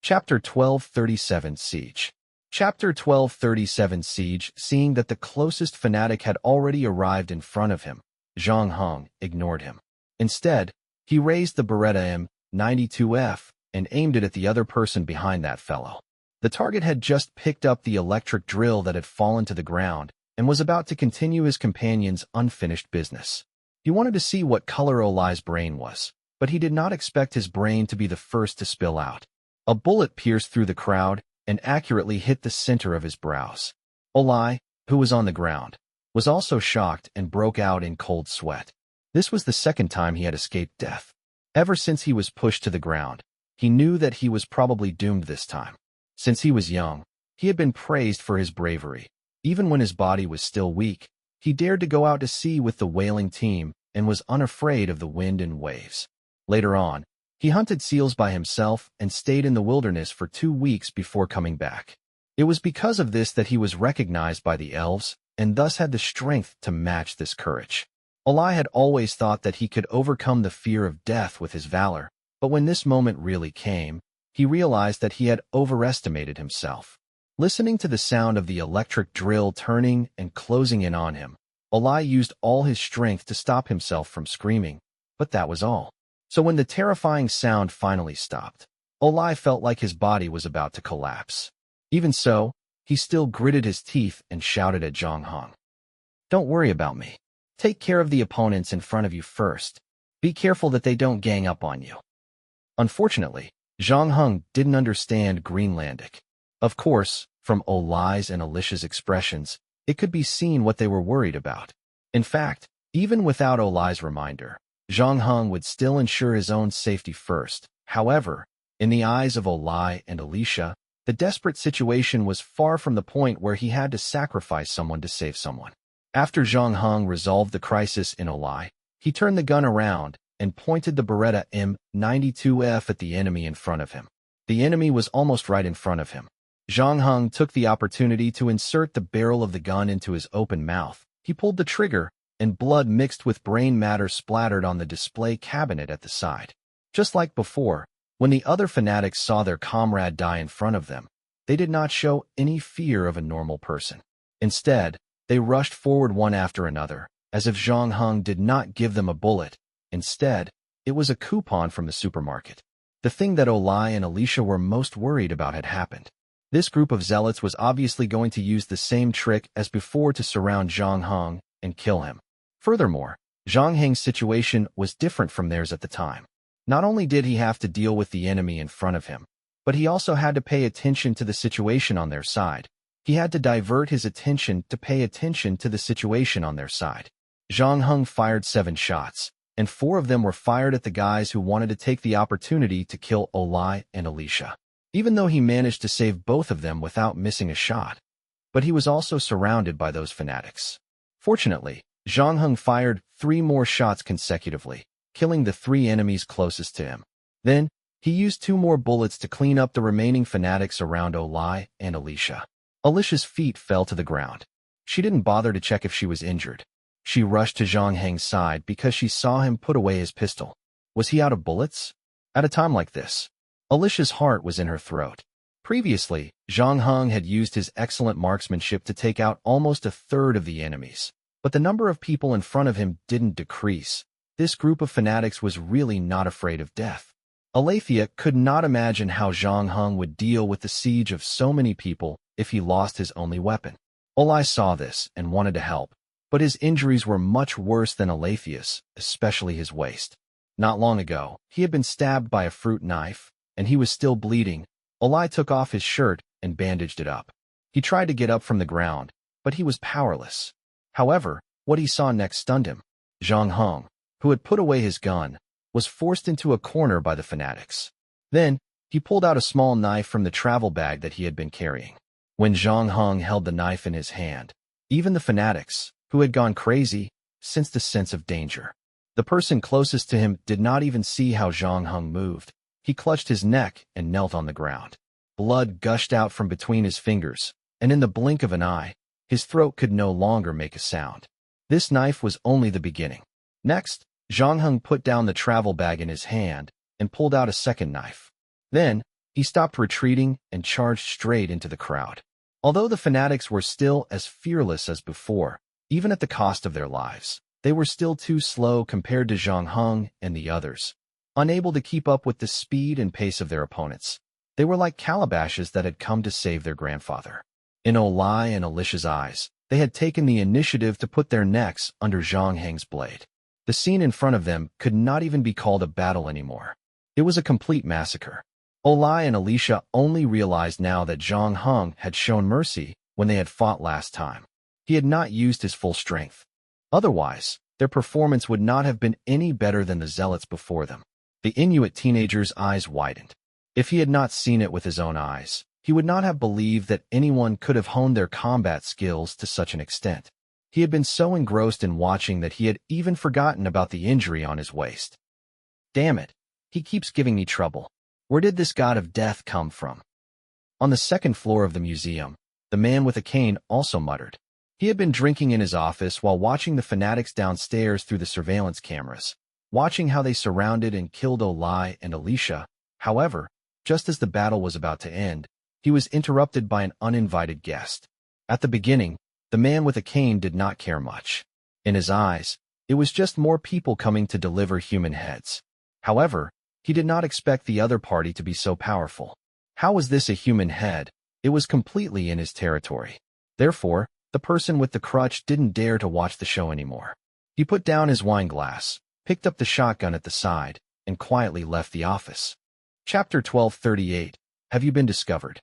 Chapter 1237 Siege. Chapter 1237 Siege. Seeing that the closest fanatic had already arrived in front of him, Zhang Heng ignored him. Instead, he raised the Beretta M92F and aimed it at the other person behind that fellow. The target had just picked up the electric drill that had fallen to the ground and was about to continue his companion's unfinished business. He wanted to see what color Olai's brain was, but he did not expect his brain to be the first to spill out. A bullet pierced through the crowd and accurately hit the center of his brows. Olai, who was on the ground, was also shocked and broke out in cold sweat. This was the second time he had escaped death. Ever since he was pushed to the ground, he knew that he was probably doomed this time. Since he was young, he had been praised for his bravery. Even when his body was still weak, he dared to go out to sea with the whaling team and was unafraid of the wind and waves. Later on, he hunted seals by himself and stayed in the wilderness for 2 weeks before coming back. It was because of this that he was recognized by the elves and thus had the strength to match this courage. Olai had always thought that he could overcome the fear of death with his valor, but when this moment really came, he realized that he had overestimated himself. Listening to the sound of the electric drill turning and closing in on him, Olai used all his strength to stop himself from screaming, but that was all. So when the terrifying sound finally stopped, Olai felt like his body was about to collapse. Even so, he still gritted his teeth and shouted at Zhang Heng. "Don't worry about me. Take care of the opponents in front of you first. Be careful that they don't gang up on you." Unfortunately, Zhang Heng didn't understand Greenlandic. Of course, from Olai's and Alicia's expressions, it could be seen what they were worried about. In fact, even without Olai's reminder, Zhang Heng would still ensure his own safety first. However, in the eyes of Olai and Alicia, the desperate situation was far from the point where he had to sacrifice someone to save someone. After Zhang Heng resolved the crisis in Olai, he turned the gun around and pointed the Beretta M92F at the enemy in front of him. The enemy was almost right in front of him. Zhang Heng took the opportunity to insert the barrel of the gun into his open mouth. He pulled the trigger, and blood mixed with brain matter splattered on the display cabinet at the side. Just like before, when the other fanatics saw their comrade die in front of them, they did not show any fear of a normal person. Instead, they rushed forward one after another, as if Zhang Heng did not give them a bullet. Instead, it was a coupon from the supermarket. The thing that Olai and Alicia were most worried about had happened. This group of zealots was obviously going to use the same trick as before to surround Zhang Heng and kill him. Furthermore, Zhang Heng's situation was different from theirs at the time. Not only did he have to deal with the enemy in front of him, but he also had to pay attention to the situation on their side. He had to divert his attention to pay attention to the situation on their side. Zhang Heng fired 7 shots, and 4 of them were fired at the guys who wanted to take the opportunity to kill Olai and Alicia. Even though he managed to save both of them without missing a shot, but he was also surrounded by those fanatics. Fortunately, Zhang Heng fired 3 more shots consecutively, killing the 3 enemies closest to him. Then, he used 2 more bullets to clean up the remaining fanatics around Olai and Alicia. Alicia's feet fell to the ground. She didn't bother to check if she was injured. She rushed to Zhang Heng's side because she saw him put away his pistol. Was he out of bullets? At a time like this, Alicia's heart was in her throat. Previously, Zhang Heng had used his excellent marksmanship to take out almost a third of the enemies, but the number of people in front of him didn't decrease. This group of fanatics was really not afraid of death. Aletheia could not imagine how Zhang Heng would deal with the siege of so many people if he lost his only weapon. Olai saw this and wanted to help, but his injuries were much worse than Aletheia's, especially his waist. Not long ago, he had been stabbed by a fruit knife, and he was still bleeding. Olai took off his shirt and bandaged it up. He tried to get up from the ground, but he was powerless. However, what he saw next stunned him. Zhang Heng, who had put away his gun, was forced into a corner by the fanatics. Then, he pulled out a small knife from the travel bag that he had been carrying. When Zhang Heng held the knife in his hand, even the fanatics, who had gone crazy, sensed a sense of danger. The person closest to him did not even see how Zhang Heng moved. He clutched his neck and knelt on the ground. Blood gushed out from between his fingers, and in the blink of an eye, his throat could no longer make a sound. This knife was only the beginning. Next, Zhang Heng put down the travel bag in his hand and pulled out a second knife. Then, he stopped retreating and charged straight into the crowd. Although the fanatics were still as fearless as before, even at the cost of their lives, they were still too slow compared to Zhang Heng and the others. Unable to keep up with the speed and pace of their opponents, they were like calabashes that had come to save their grandfather. In Olai and Alicia's eyes, they had taken the initiative to put their necks under Zhang Heng's blade. The scene in front of them could not even be called a battle anymore. It was a complete massacre. Olai and Alicia only realized now that Zhang Heng had shown mercy when they had fought last time. He had not used his full strength. Otherwise, their performance would not have been any better than the zealots before them. The Inuit teenager's eyes widened. If he had not seen it with his own eyes, he would not have believed that anyone could have honed their combat skills to such an extent. He had been so engrossed in watching that he had even forgotten about the injury on his waist. Damn it, he keeps giving me trouble. Where did this god of death come from? On the second floor of the museum, the man with a cane also muttered. He had been drinking in his office while watching the fanatics downstairs through the surveillance cameras, watching how they surrounded and killed Olai and Alicia. However, just as the battle was about to end, he was interrupted by an uninvited guest. At the beginning, the man with a cane did not care much. In his eyes, it was just more people coming to deliver human heads. However, he did not expect the other party to be so powerful. How was this a human head? It was completely in his territory. Therefore, the person with the crutch didn't dare to watch the show anymore. He put down his wine glass, picked up the shotgun at the side, and quietly left the office. Chapter 1238. Have you been discovered?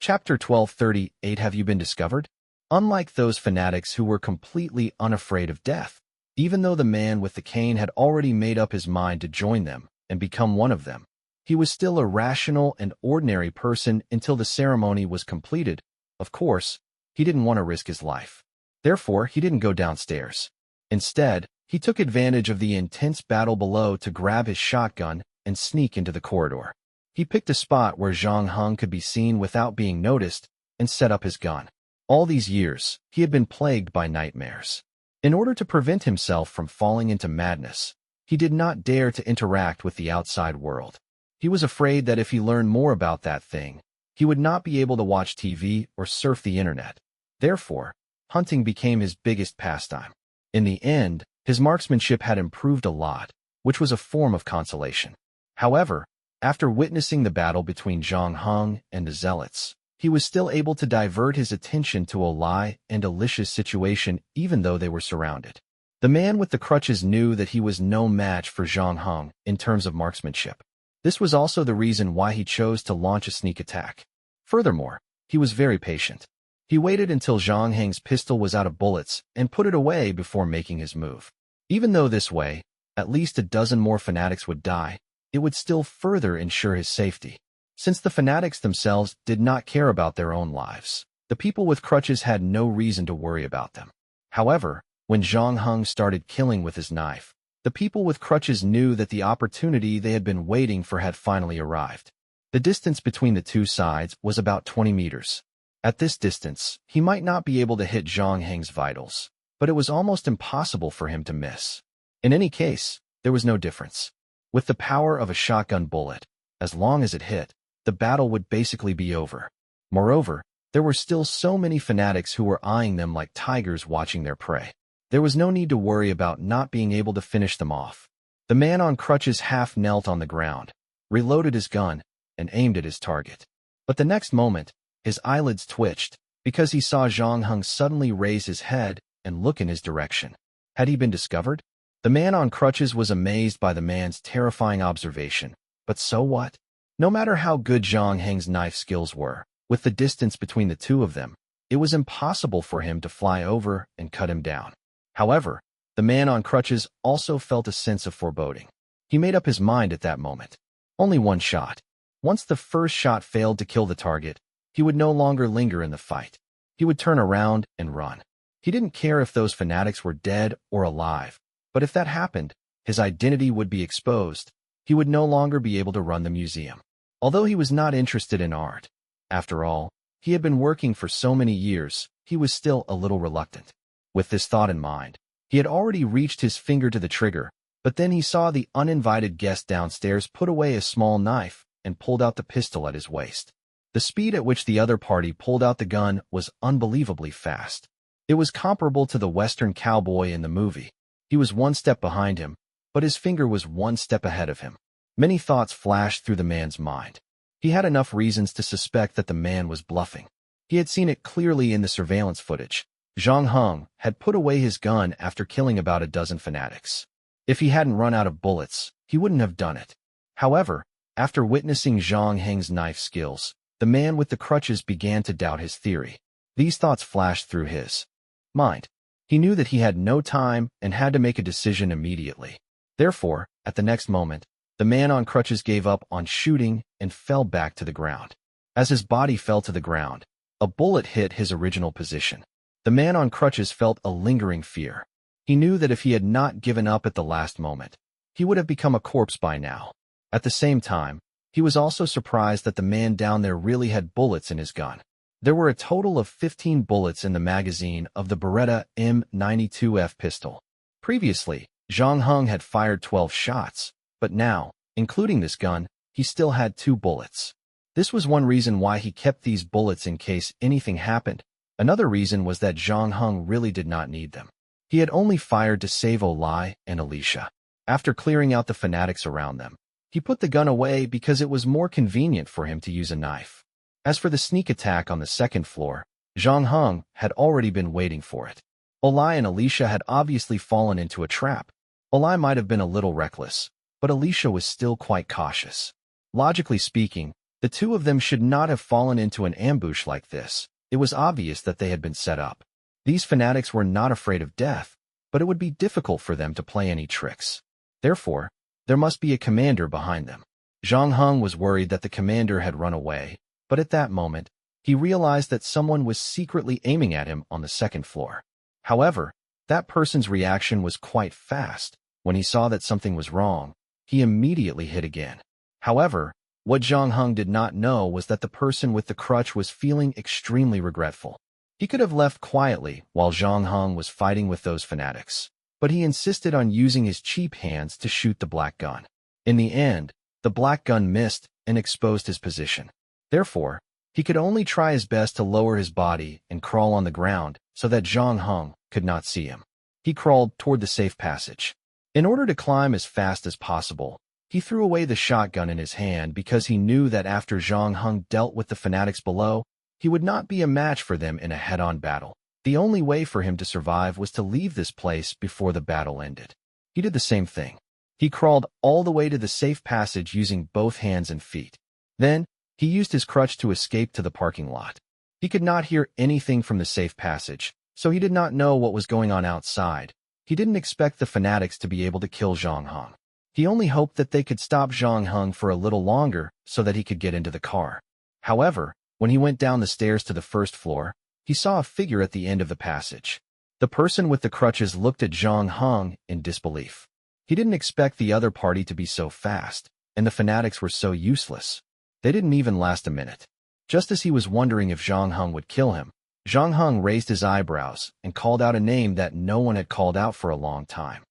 Chapter 1238. Have you been discovered? Unlike those fanatics who were completely unafraid of death, even though the man with the cane had already made up his mind to join them and become one of them, he was still a rational and ordinary person until the ceremony was completed. Of course, he didn't want to risk his life. Therefore, he didn't go downstairs. Instead, he took advantage of the intense battle below to grab his shotgun and sneak into the corridor. He picked a spot where Zhang Heng could be seen without being noticed and set up his gun. All these years, he had been plagued by nightmares. In order to prevent himself from falling into madness, he did not dare to interact with the outside world. He was afraid that if he learned more about that thing, he would not be able to watch TV or surf the internet. Therefore, hunting became his biggest pastime. In the end, his marksmanship had improved a lot, which was a form of consolation. However, after witnessing the battle between Zhang Heng and the zealots, he was still able to divert his attention to Olai and Alicia's situation even though they were surrounded. The man with the crutches knew that he was no match for Zhang Heng in terms of marksmanship. This was also the reason why he chose to launch a sneak attack. Furthermore, he was very patient. He waited until Zhang Heng's pistol was out of bullets and put it away before making his move. Even though this way, at least a dozen more fanatics would die, it would still further ensure his safety. Since the fanatics themselves did not care about their own lives, the people with crutches had no reason to worry about them. However, when Zhang Heng started killing with his knife, the people with crutches knew that the opportunity they had been waiting for had finally arrived. The distance between the two sides was about 20 meters. At this distance, he might not be able to hit Zhang Heng's vitals, but it was almost impossible for him to miss. In any case, there was no difference. With the power of a shotgun bullet, as long as it hit, the battle would basically be over. Moreover, there were still so many fanatics who were eyeing them like tigers watching their prey. There was no need to worry about not being able to finish them off. The man on crutches half knelt on the ground, reloaded his gun, and aimed at his target. But the next moment, his eyelids twitched because he saw Zhang Heng suddenly raise his head and look in his direction. Had he been discovered? The man on crutches was amazed by the man's terrifying observation. But so what? No matter how good Zhang Heng's knife skills were, with the distance between the two of them, it was impossible for him to fly over and cut him down. However, the man on crutches also felt a sense of foreboding. He made up his mind at that moment. Only one shot. Once the first shot failed to kill the target, he would no longer linger in the fight. He would turn around and run. He didn't care if those fanatics were dead or alive, but if that happened, his identity would be exposed. He would no longer be able to run the museum. Although he was not interested in art, after all, he had been working for so many years, he was still a little reluctant. With this thought in mind, he had already reached his finger to the trigger, but then he saw the uninvited guest downstairs put away a small knife and pulled out the pistol at his waist. The speed at which the other party pulled out the gun was unbelievably fast. It was comparable to the Western cowboy in the movie. He was one step behind him, but his finger was one step ahead of him. Many thoughts flashed through the man's mind. He had enough reasons to suspect that the man was bluffing. He had seen it clearly in the surveillance footage. Zhang Heng had put away his gun after killing about a dozen fanatics. If he hadn't run out of bullets, he wouldn't have done it. However, after witnessing Zhang Heng's knife skills, the man with the crutches began to doubt his theory. These thoughts flashed through his mind. He knew that he had no time and had to make a decision immediately. Therefore, at the next moment, the man on crutches gave up on shooting and fell back to the ground. As his body fell to the ground, a bullet hit his original position. The man on crutches felt a lingering fear. He knew that if he had not given up at the last moment, he would have become a corpse by now. At the same time, he was also surprised that the man down there really had bullets in his gun. There were a total of 15 bullets in the magazine of the Beretta M92F pistol. Previously, Zhang Heng had fired 12 shots, but now, including this gun, he still had 2 bullets. This was one reason why he kept these bullets in case anything happened. Another reason was that Zhang Heng really did not need them. He had only fired to save Olai and Alicia. After clearing out the fanatics around them, he put the gun away because it was more convenient for him to use a knife. As for the sneak attack on the second floor, Zhang Heng had already been waiting for it. Olai and Alicia had obviously fallen into a trap. Olai might have been a little reckless, but Alicia was still quite cautious. Logically speaking, the two of them should not have fallen into an ambush like this. It was obvious that they had been set up. These fanatics were not afraid of death, but it would be difficult for them to play any tricks. Therefore, there must be a commander behind them. Zhang Heng was worried that the commander had run away, but at that moment, he realized that someone was secretly aiming at him on the second floor. However, that person's reaction was quite fast. When he saw that something was wrong, he immediately hit again. However, what Zhang Heng did not know was that the person with the crutch was feeling extremely regretful. He could have left quietly while Zhang Heng was fighting with those fanatics, but he insisted on using his cheap hands to shoot the black gun. In the end, the black gun missed and exposed his position. Therefore, he could only try his best to lower his body and crawl on the ground so that Zhang Heng could not see him. He crawled toward the safe passage. In order to climb as fast as possible, he threw away the shotgun in his hand because he knew that after Zhang Heng dealt with the fanatics below, he would not be a match for them in a head-on battle. The only way for him to survive was to leave this place before the battle ended. He did the same thing. He crawled all the way to the safe passage using both hands and feet. Then, he used his crutch to escape to the parking lot. He could not hear anything from the safe passage, so he did not know what was going on outside. He didn't expect the fanatics to be able to kill Zhang Heng. He only hoped that they could stop Zhang Heng for a little longer so that he could get into the car. However, when he went down the stairs to the first floor, he saw a figure at the end of the passage. The person with the crutches looked at Zhang Heng in disbelief. He didn't expect the other party to be so fast, and the fanatics were so useless. They didn't even last a minute. Just as he was wondering if Zhang Heng would kill him, Zhang Heng raised his eyebrows and called out a name that no one had called out for a long time.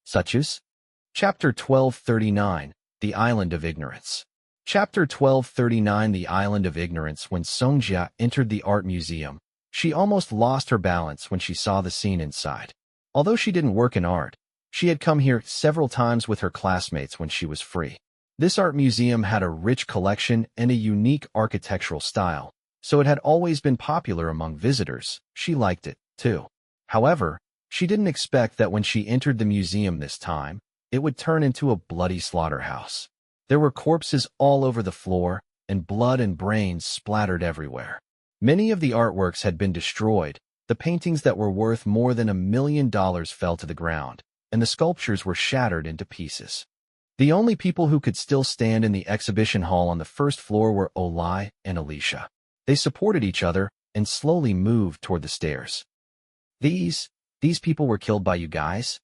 Such as? Chapter 1239, The Island of Ignorance. Chapter 1239, The Island of Ignorance. When Songjia entered the art museum, she almost lost her balance when she saw the scene inside. Although she didn't work in art, she had come here several times with her classmates when she was free. This art museum had a rich collection and a unique architectural style, so it had always been popular among visitors. She liked it, too. However, she didn't expect that when she entered the museum this time, it would turn into a bloody slaughterhouse. There were corpses all over the floor, and blood and brains splattered everywhere. Many of the artworks had been destroyed. The paintings that were worth more than $1 million fell to the ground, and the sculptures were shattered into pieces. The only people who could still stand in the exhibition hall on the first floor were Olai and Alicia. They supported each other and slowly moved toward the stairs. These people were killed by you guys?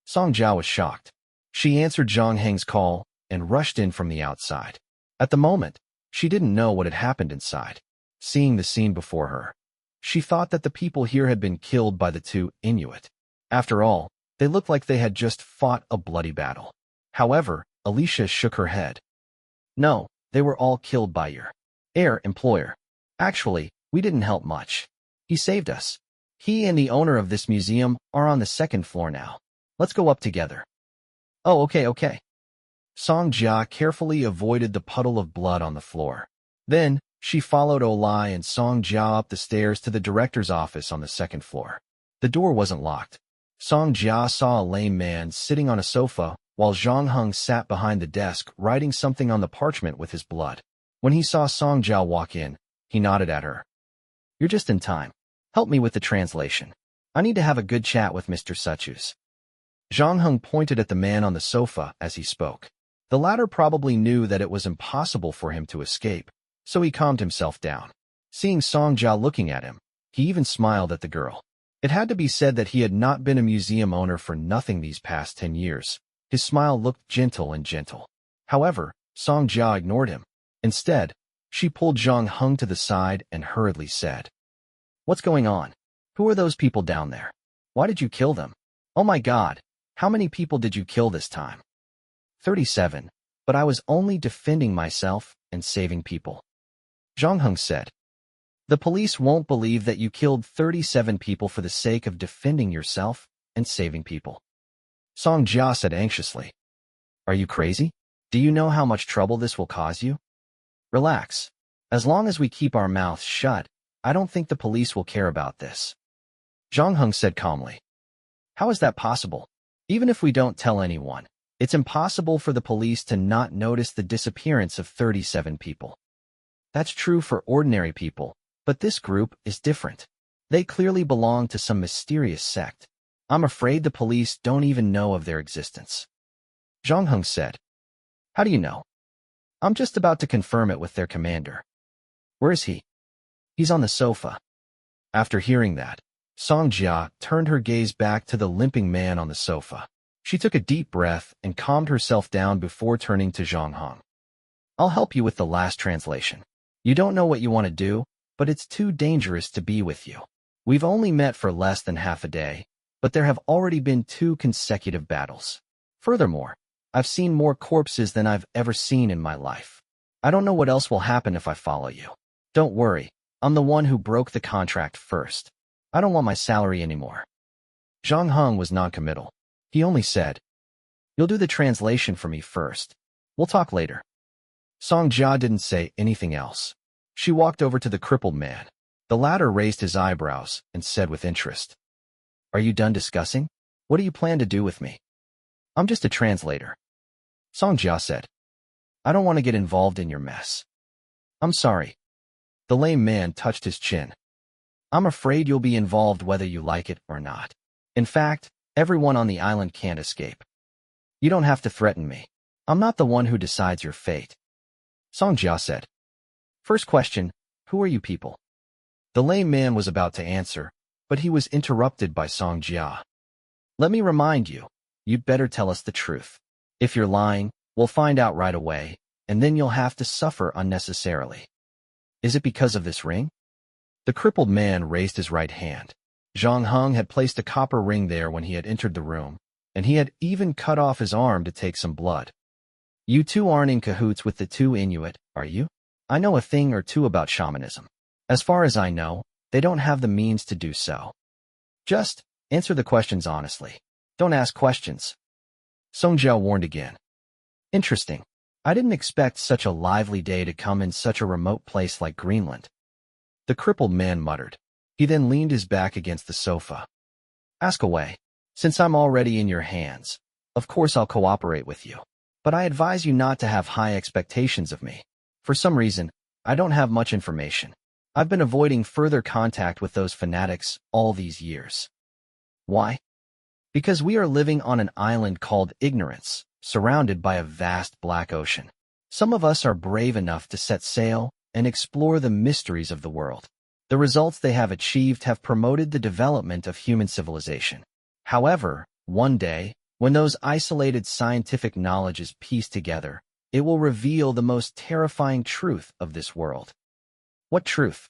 Song Jiao was shocked. She answered Zhang Heng's call and rushed in from the outside. At the moment, she didn't know what had happened inside. Seeing the scene before her, she thought that the people here had been killed by the two Inuit. After all, they looked like they had just fought a bloody battle. However, Alicia shook her head. No, they were all killed by your employer. Actually, we didn't help much. He saved us. He and the owner of this museum are on the second floor now. Let's go up together. Oh, okay. Song Jia carefully avoided the puddle of blood on the floor. Then, she followed Olai and Song Jia up the stairs to the director's office on the second floor. The door wasn't locked. Song Jia saw a lame man sitting on a sofa, while Zhang Heng sat behind the desk writing something on the parchment with his blood. When he saw Song Jia walk in, he nodded at her. "You're just in time. Help me with the translation. I need to have a good chat with Mr. Suchus." Zhang Heng pointed at the man on the sofa as he spoke. The latter probably knew that it was impossible for him to escape, so he calmed himself down. Seeing Song Jia looking at him, he even smiled at the girl. It had to be said that he had not been a museum owner for nothing these past 10 years. His smile looked gentle and gentle. However, Song Jia ignored him. Instead, she pulled Zhang Heng to the side and hurriedly said, "What's going on? Who are those people down there? Why did you kill them? Oh my God, how many people did you kill this time?" 37, but I was only defending myself and saving people," Zhang Heng said. "The police won't believe that you killed 37 people for the sake of defending yourself and saving people," Song Jia said anxiously. "Are you crazy? Do you know how much trouble this will cause you? Relax. As long as we keep our mouths shut, I don't think the police will care about this," Zhang Heng said calmly. "How is that possible? Even if we don't tell anyone, it's impossible for the police to not notice the disappearance of 37 people. That's true for ordinary people, but this group is different. They clearly belong to some mysterious sect. I'm afraid the police don't even know of their existence," Zhang Heng said. "How do you know?" "I'm just about to confirm it with their commander." "Where is he?" "He's on the sofa." After hearing that, Song Jia turned her gaze back to the limping man on the sofa. She took a deep breath and calmed herself down before turning to Zhang Heng. "I'll help you with the last translation. You don't know what you want to do, but it's too dangerous to be with you. We've only met for less than half a day, but there have already been 2 consecutive battles. Furthermore, I've seen more corpses than I've ever seen in my life. I don't know what else will happen if I follow you. Don't worry, I'm the one who broke the contract first. I don't want my salary anymore." Zhang Heng was noncommittal. He only said, "You'll do the translation for me first. We'll talk later." Song Jia didn't say anything else. She walked over to the crippled man. The latter raised his eyebrows and said with interest, "Are you done discussing? What do you plan to do with me?" "I'm just a translator," Song Jia said. "I don't want to get involved in your mess." "I'm sorry." The lame man touched his chin. "I'm afraid you'll be involved whether you like it or not. In fact, everyone on the island can't escape. You don't have to threaten me. I'm not the one who decides your fate," Song Jia said. "First question, who are you people?" The lame man was about to answer, but he was interrupted by Song Jia. "Let me remind you, you'd better tell us the truth. If you're lying, we'll find out right away, and then you'll have to suffer unnecessarily. Is it because of this ring?" The crippled man raised his right hand. Zhang Heng had placed a copper ring there when he had entered the room, and he had even cut off his arm to take some blood. "You two aren't in cahoots with the 2 Inuit, are you? I know a thing or two about shamanism. As far as I know, they don't have the means to do so. Just answer the questions honestly. Don't ask questions," Song Jia warned again. "Interesting. I didn't expect such a lively day to come in such a remote place like Greenland," the crippled man muttered. He then leaned his back against the sofa. "Ask away. Since I'm already in your hands, of course I'll cooperate with you. But I advise you not to have high expectations of me. For some reason, I don't have much information. I've been avoiding further contact with those fanatics all these years." "Why?" "Because we are living on an island called Ignorance, surrounded by a vast black ocean. Some of us are brave enough to set sail and explore the mysteries of the world. The results they have achieved have promoted the development of human civilization. However, one day, when those isolated scientific knowledge is pieced together, it will reveal the most terrifying truth of this world." "What truth?"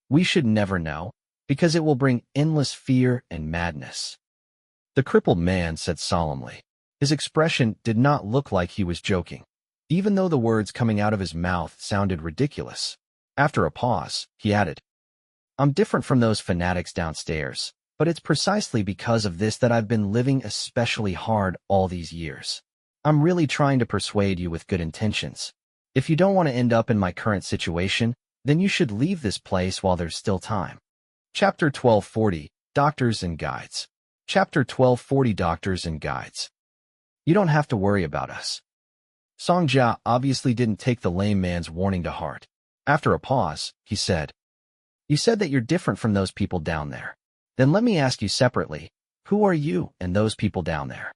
"We should never know, because it will bring endless fear and madness," the crippled man said solemnly. His expression did not look like he was joking, even though the words coming out of his mouth sounded ridiculous. After a pause, he added, "I'm different from those fanatics downstairs, but it's precisely because of this that I've been living especially hard all these years. I'm really trying to persuade you with good intentions. If you don't want to end up in my current situation, then you should leave this place while there's still time." Chapter 1240, Doctors and Guides. Chapter 12, 40 Doctors and Guides. You don't have to worry about us. Song Jia obviously didn't take the lame man's warning to heart. After a pause, he said, "You said that you're different from those people down there. Then let me ask you separately, who are you and those people down there?"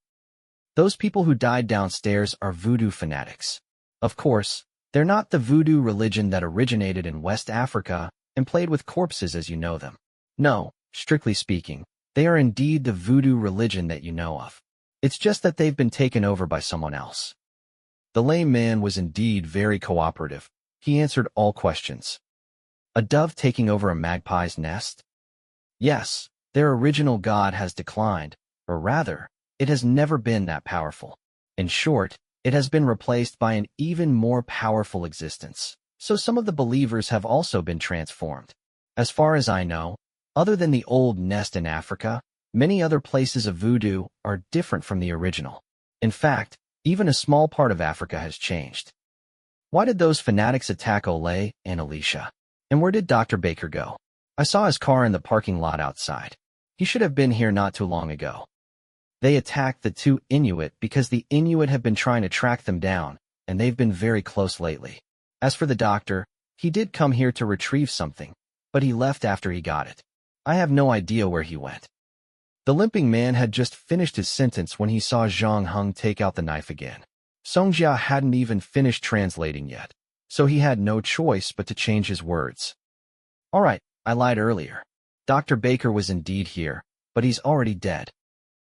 "Those people who died downstairs are voodoo fanatics. Of course, they're not the voodoo religion that originated in West Africa and played with corpses as you know them. No, strictly speaking, they are indeed the voodoo religion that you know of. It's just that they've been taken over by someone else." The lame man was indeed very cooperative. He answered all questions. "A dove taking over a magpie's nest?" "Yes, their original god has declined, or rather, it has never been that powerful. In short, it has been replaced by an even more powerful existence. So some of the believers have also been transformed. As far as I know, other than the old nest in Africa, many other places of voodoo are different from the original. In fact, even a small part of Africa has changed." "Why did those fanatics attack Olay and Alicia? And where did Dr. Baker go? I saw his car in the parking lot outside. He should have been here not too long ago." "They attacked the two Inuit because the Inuit have been trying to track them down, and they've been very close lately. As for the doctor, he did come here to retrieve something, but he left after he got it. I have no idea where he went." The limping man had just finished his sentence when he saw Zhang Heng take out the knife again. Song Jia hadn't even finished translating yet, so he had no choice but to change his words. "All right, I lied earlier. Dr. Baker was indeed here, but he's already dead."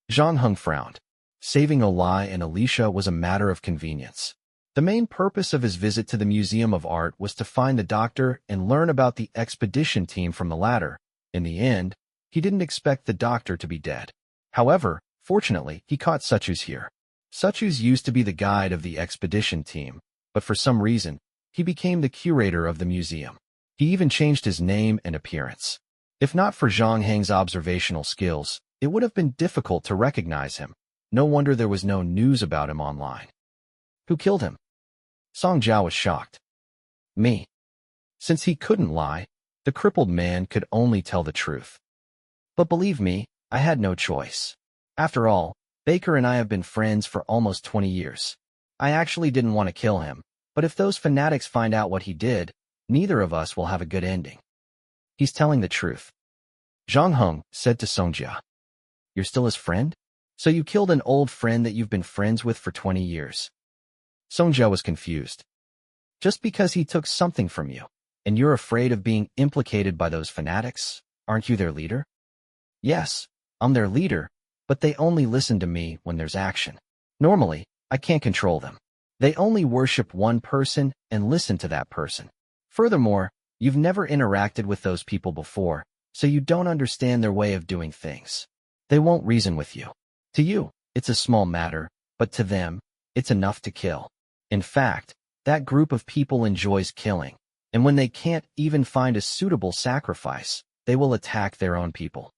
Zhang Heng frowned. Saving Olay and Alicia was a matter of convenience. The main purpose of his visit to the Museum of Art was to find the doctor and learn about the expedition team from the latter. In the end, he didn't expect the doctor to be dead. However, fortunately, he caught Suchus here. Suchus used to be the guide of the expedition team, but for some reason, he became the curator of the museum. He even changed his name and appearance. If not for Zhang Heng's observational skills, it would have been difficult to recognize him. No wonder there was no news about him online. "Who killed him?" Song Jia was shocked. "Me." Since he couldn't lie, the crippled man could only tell the truth. "But believe me, I had no choice. After all, Baker and I have been friends for almost 20 years. I actually didn't want to kill him, but if those fanatics find out what he did, neither of us will have a good ending." "He's telling the truth." Zhang Heng said to Song Jia. "You're still his friend? So you killed an old friend that you've been friends with for 20 years. Song Jia was confused. "Just because he took something from you, and you're afraid of being implicated by those fanatics, aren't you their leader?" "Yes, I'm their leader, but they only listen to me when there's action. Normally, I can't control them. They only worship one person and listen to that person. Furthermore, you've never interacted with those people before, so you don't understand their way of doing things. They won't reason with you. To you, it's a small matter, but to them, it's enough to kill. In fact, that group of people enjoys killing, and when they can't even find a suitable sacrifice, they will attack their own people."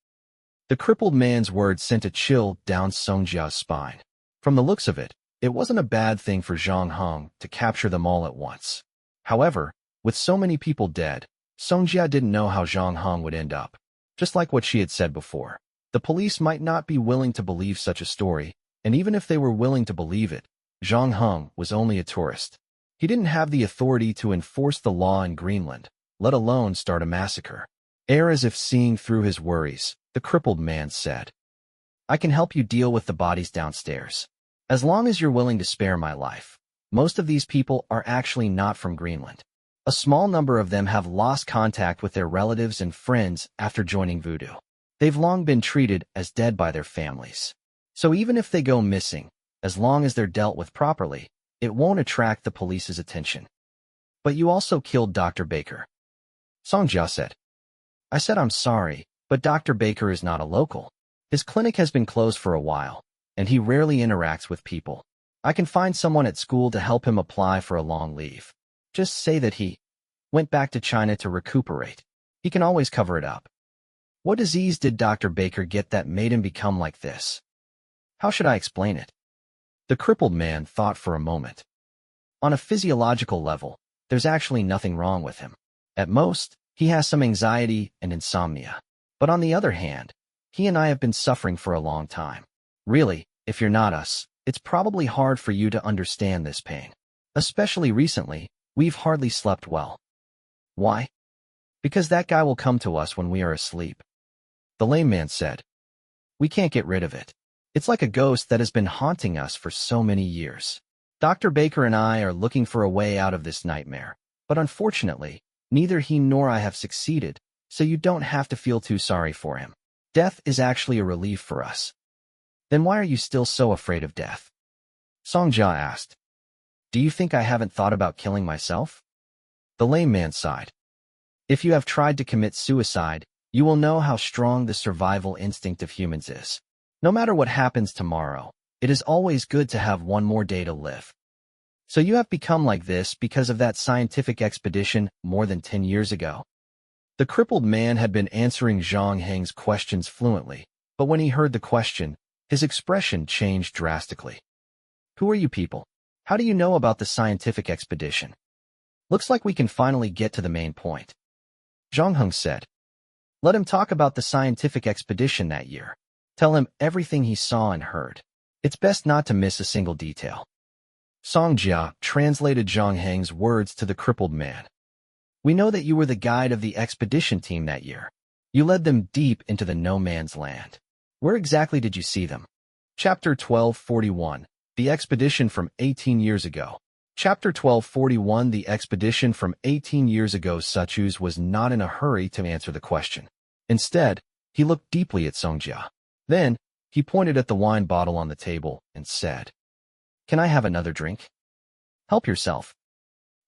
The crippled man's words sent a chill down Song Jia's spine. From the looks of it, it wasn't a bad thing for Zhang Heng to capture them all at once. However, with so many people dead, Song Jia didn't know how Zhang Heng would end up. Just like what she had said before, the police might not be willing to believe such a story, and even if they were willing to believe it, Zhang Heng was only a tourist. He didn't have the authority to enforce the law in Greenland, let alone start a massacre. As if seeing through his worries, the crippled man said, "I can help you deal with the bodies downstairs. As long as you're willing to spare my life. Most of these people are actually not from Greenland. A small number of them have lost contact with their relatives and friends after joining voodoo. They've long been treated as dead by their families. So even if they go missing, as long as they're dealt with properly, it won't attract the police's attention." "But you also killed Dr. Baker." Song Jia said. "I said I'm sorry, but Dr. Baker is not a local. His clinic has been closed for a while, and he rarely interacts with people. I can find someone at school to help him apply for a long leave. Just say that he went back to China to recuperate. He can always cover it up." "What disease did Dr. Baker get that made him become like this?" "How should I explain it?" The crippled man thought for a moment. "On a physiological level, there's actually nothing wrong with him. At most, he has some anxiety and insomnia. But on the other hand, He and I have been suffering for a long time. Really, if you're not us, it's probably hard for you to understand this pain. Especially recently, we've hardly slept well. Why? Because that guy will come to us when we are asleep. The lame man said. We can't get rid of it. It's like a ghost that has been haunting us for so many years. Dr. Baker and I are looking for a way out of this nightmare, but unfortunately, neither he nor I have succeeded, so you don't have to feel too sorry for him. Death is actually a relief for us. Then why are you still so afraid of death? Songjia asked. Do you think I haven't thought about killing myself? The lame man sighed. If you have tried to commit suicide, you will know how strong the survival instinct of humans is. No matter what happens tomorrow, it is always good to have one more day to live. So you have become like this because of that scientific expedition more than 10 years ago. The crippled man had been answering Zhang Heng's questions fluently, but when he heard the question, his expression changed drastically. Who are you people? How do you know about the scientific expedition? Looks like we can finally get to the main point. Zhang Heng said. Let him talk about the scientific expedition that year. Tell him everything he saw and heard. It's best not to miss a single detail. Songjia translated Zhang Heng's words to the crippled man. We know that you were the guide of the expedition team that year. You led them deep into the no-man's land. Where exactly did you see them? Chapter 1241, The Expedition from 18 Years Ago. Chapter 1241, The Expedition from 18 Years Ago. Sachus was not in a hurry to answer the question. Instead, he looked deeply at Songjia. Then, he pointed at the wine bottle on the table and said, Can I have another drink? Help yourself.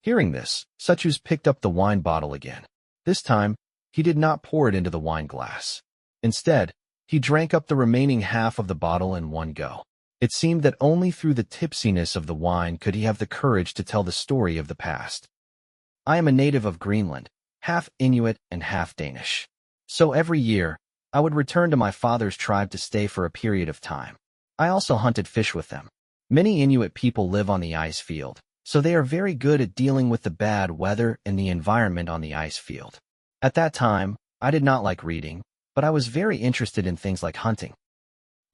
Hearing this, Sachus picked up the wine bottle again. This time, he did not pour it into the wine glass. Instead, he drank up the remaining half of the bottle in one go. It seemed that only through the tipsiness of the wine could he have the courage to tell the story of the past. I am a native of Greenland, half Inuit and half Danish. So every year, I would return to my father's tribe to stay for a period of time. I also hunted fish with them. Many Inuit people live on the ice field, so they are very good at dealing with the bad weather and the environment on the ice field. At that time, I did not like reading, but I was very interested in things like hunting.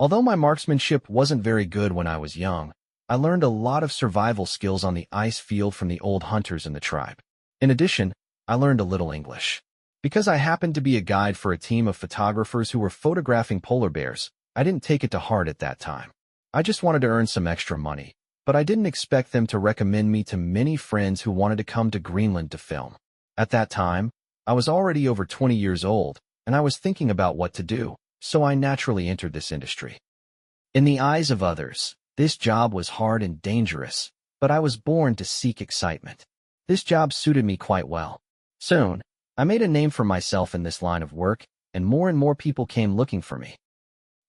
Although my marksmanship wasn't very good when I was young, I learned a lot of survival skills on the ice field from the old hunters in the tribe. In addition, I learned a little English. Because I happened to be a guide for a team of photographers who were photographing polar bears, I didn't take it to heart at that time. I just wanted to earn some extra money, but I didn't expect them to recommend me to many friends who wanted to come to Greenland to film. At that time, I was already over 20 years old, and I was thinking about what to do, so I naturally entered this industry. In the eyes of others, this job was hard and dangerous, but I was born to seek excitement. This job suited me quite well. Soon, I made a name for myself in this line of work, and more people came looking for me.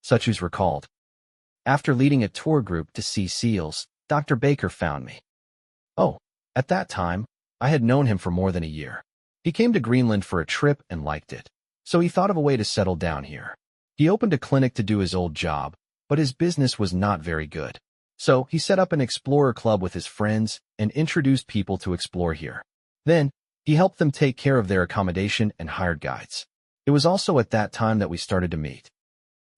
Sachus recalled. After leading a tour group to see seals, Dr. Baker found me. Oh, at that time, I had known him for more than a year. He came to Greenland for a trip and liked it, so he thought of a way to settle down here. He opened a clinic to do his old job, but his business was not very good. So he set up an explorer club with his friends and introduced people to explore here. Then, he helped them take care of their accommodation and hired guides. It was also at that time that we started to meet.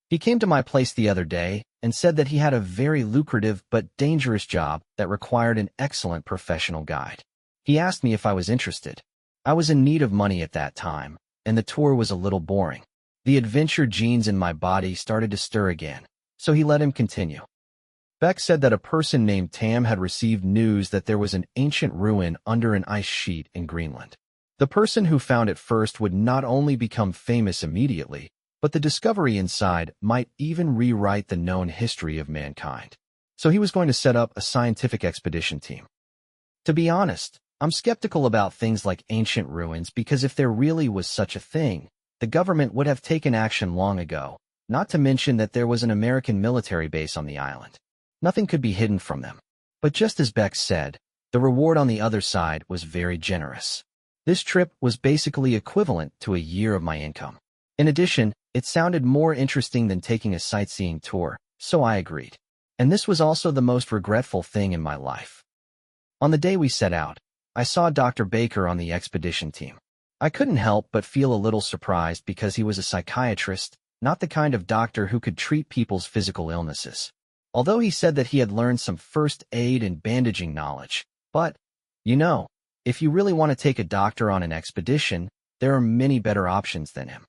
He came to my place the other day and said that he had a very lucrative but dangerous job that required an excellent professional guide. He asked me if I was interested. I was in need of money at that time, and the tour was a little boring. The adventure genes in my body started to stir again, so he let him continue. Beck said that a person named Tam had received news that there was an ancient ruin under an ice sheet in Greenland. The person who found it first would not only become famous immediately, but the discovery inside might even rewrite the known history of mankind. So he was going to set up a scientific expedition team. To be honest, I'm skeptical about things like ancient ruins because if there really was such a thing, the government would have taken action long ago, not to mention that there was an American military base on the island. Nothing could be hidden from them. But just as Beck said, the reward on the other side was very generous. This trip was basically equivalent to a year of my income. In addition, it sounded more interesting than taking a sightseeing tour, so I agreed. And this was also the most regretful thing in my life. On the day we set out, I saw Dr. Baker on the expedition team. I couldn't help but feel a little surprised because he was a psychiatrist, not the kind of doctor who could treat people's physical illnesses. Although he said that he had learned some first aid and bandaging knowledge. But, if you really want to take a doctor on an expedition, there are many better options than him.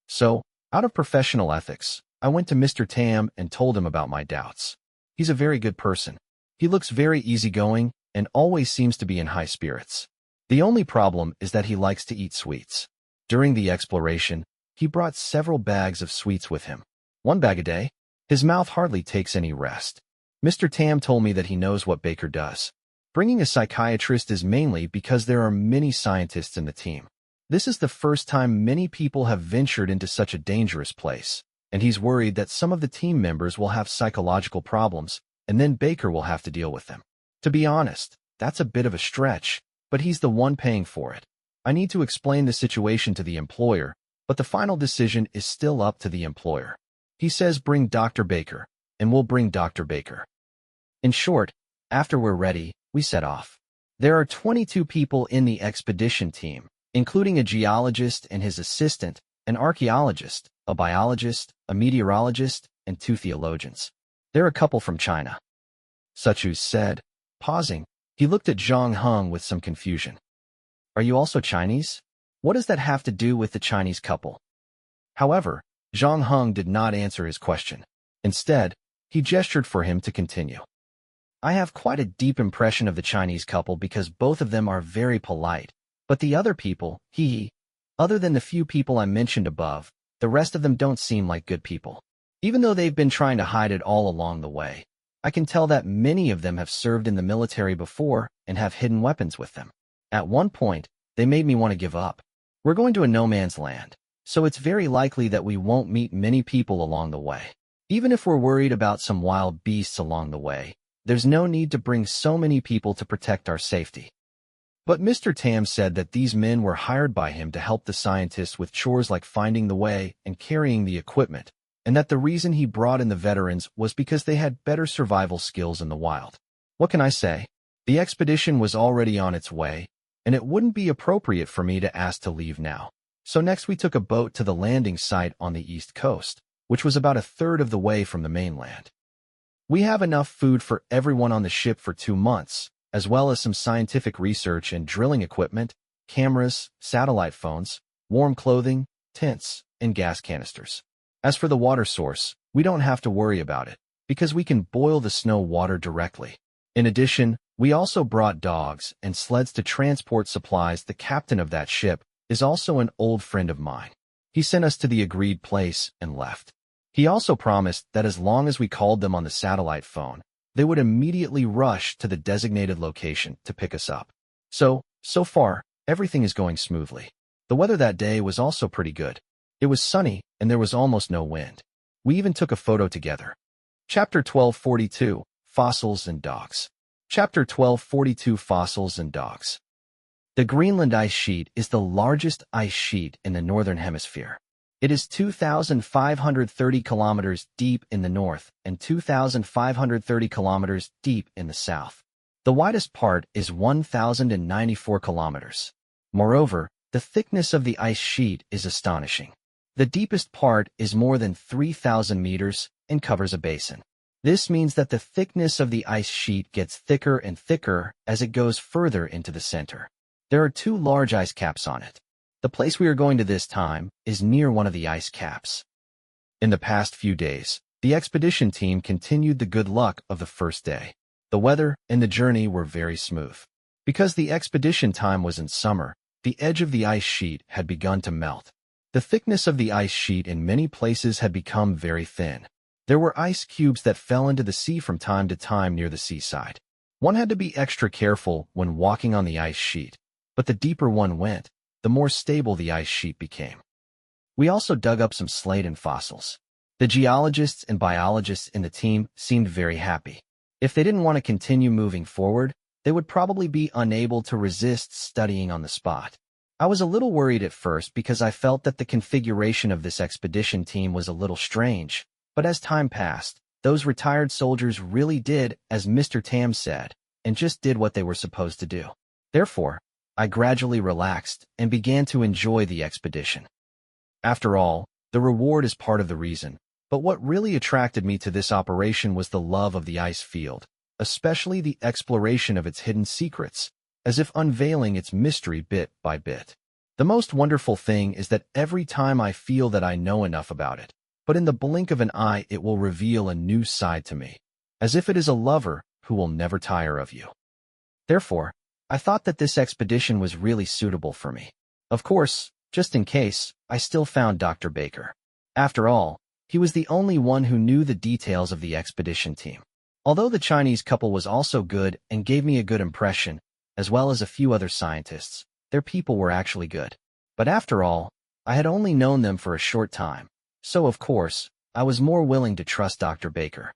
So, out of professional ethics, I went to Mr. Tam and told him about my doubts. He's a very good person. He looks very easygoing and always seems to be in high spirits. The only problem is that he likes to eat sweets. During the exploration, he brought several bags of sweets with him. 1 bag a day. His mouth hardly takes any rest. Mr. Tam told me that he knows what Baker does. Bringing a psychiatrist is mainly because there are many scientists in the team. This is the first time many people have ventured into such a dangerous place, and he's worried that some of the team members will have psychological problems, and then Baker will have to deal with them. To be honest, that's a bit of a stretch, but he's the one paying for it. I need to explain the situation to the employer, but the final decision is still up to the employer. He says bring Dr. Baker, and we'll bring Dr. Baker. In short, after we're ready, we set off. There are 22 people in the expedition team, including a geologist and his assistant, an archaeologist, a biologist, a meteorologist, and 2 theologians. They're a couple from China. Suchu said, pausing. He looked at Zhang Heng with some confusion. Are you also Chinese? What does that have to do with the Chinese couple? However, Zhang Heng did not answer his question. Instead, he gestured for him to continue. I have quite a deep impression of the Chinese couple because both of them are very polite, but the other people, other than the few people I mentioned above, the rest of them don't seem like good people. Even though they've been trying to hide it all along the way, I can tell that many of them have served in the military before and have hidden weapons with them. At one point, they made me want to give up. We're going to a no-man's land, so it's very likely that we won't meet many people along the way. Even if we're worried about some wild beasts along the way, there's no need to bring so many people to protect our safety. But Mr. Tam said that these men were hired by him to help the scientists with chores like finding the way and carrying the equipment, and that the reason he brought in the veterans was because they had better survival skills in the wild. What can I say? The expedition was already on its way, and it wouldn't be appropriate for me to ask to leave now. So next we took a boat to the landing site on the east coast, which was about 1/3 of the way from the mainland. We have enough food for everyone on the ship for 2 months, as well as some scientific research and drilling equipment, cameras, satellite phones, warm clothing, tents, and gas canisters. As for the water source, we don't have to worry about it, because we can boil the snow water directly. In addition, we also brought dogs and sleds to transport supplies. The captain of that ship is also an old friend of mine. He sent us to the agreed place and left. He also promised that as long as we called them on the satellite phone, they would immediately rush to the designated location to pick us up. So far, everything is going smoothly. The weather that day was also pretty good. It was sunny, and there was almost no wind. We even took a photo together. Chapter 1242, Fossils and Dogs. Chapter 1242, Fossils and Dogs. The Greenland ice sheet is the largest ice sheet in the northern hemisphere. It is 2,530 kilometers deep in the north and 2,530 kilometers deep in the south. The widest part is 1,094 kilometers. Moreover, the thickness of the ice sheet is astonishing. The deepest part is more than 3,000 meters and covers a basin. This means that the thickness of the ice sheet gets thicker and thicker as it goes further into the center. There are 2 large ice caps on it. The place we are going to this time is near one of the ice caps. In the past few days, the expedition team continued the good luck of the first day. The weather and the journey were very smooth. Because the expedition time was in summer, the edge of the ice sheet had begun to melt. The thickness of the ice sheet in many places had become very thin. There were ice cubes that fell into the sea from time to time near the seaside. One had to be extra careful when walking on the ice sheet, but the deeper one went, the more stable the ice sheet became. We also dug up some slate and fossils. The geologists and biologists in the team seemed very happy. If they didn't want to continue moving forward, they would probably be unable to resist studying on the spot. I was a little worried at first because I felt that the configuration of this expedition team was a little strange, but as time passed, those retired soldiers really did as Mr. Tam said, and just did what they were supposed to do. Therefore, I gradually relaxed and began to enjoy the expedition. After all, The reward is part of the reason, but what really attracted me to this operation was the love of the ice field, especially the exploration of its hidden secrets, as if unveiling its mystery bit by bit. The most wonderful thing is that every time I feel that I know enough about it, but in the blink of an eye it will reveal a new side to me, as if it is a lover who will never tire of you. Therefore, I thought that this expedition was really suitable for me. Of course, just in case, I still found Dr. Baker. After all, he was the only one who knew the details of the expedition team. Although the Chinese couple was also good and gave me a good impression, as well as a few other scientists, their people were actually good. But after all, I had only known them for a short time, so of course, I was more willing to trust Dr. Baker.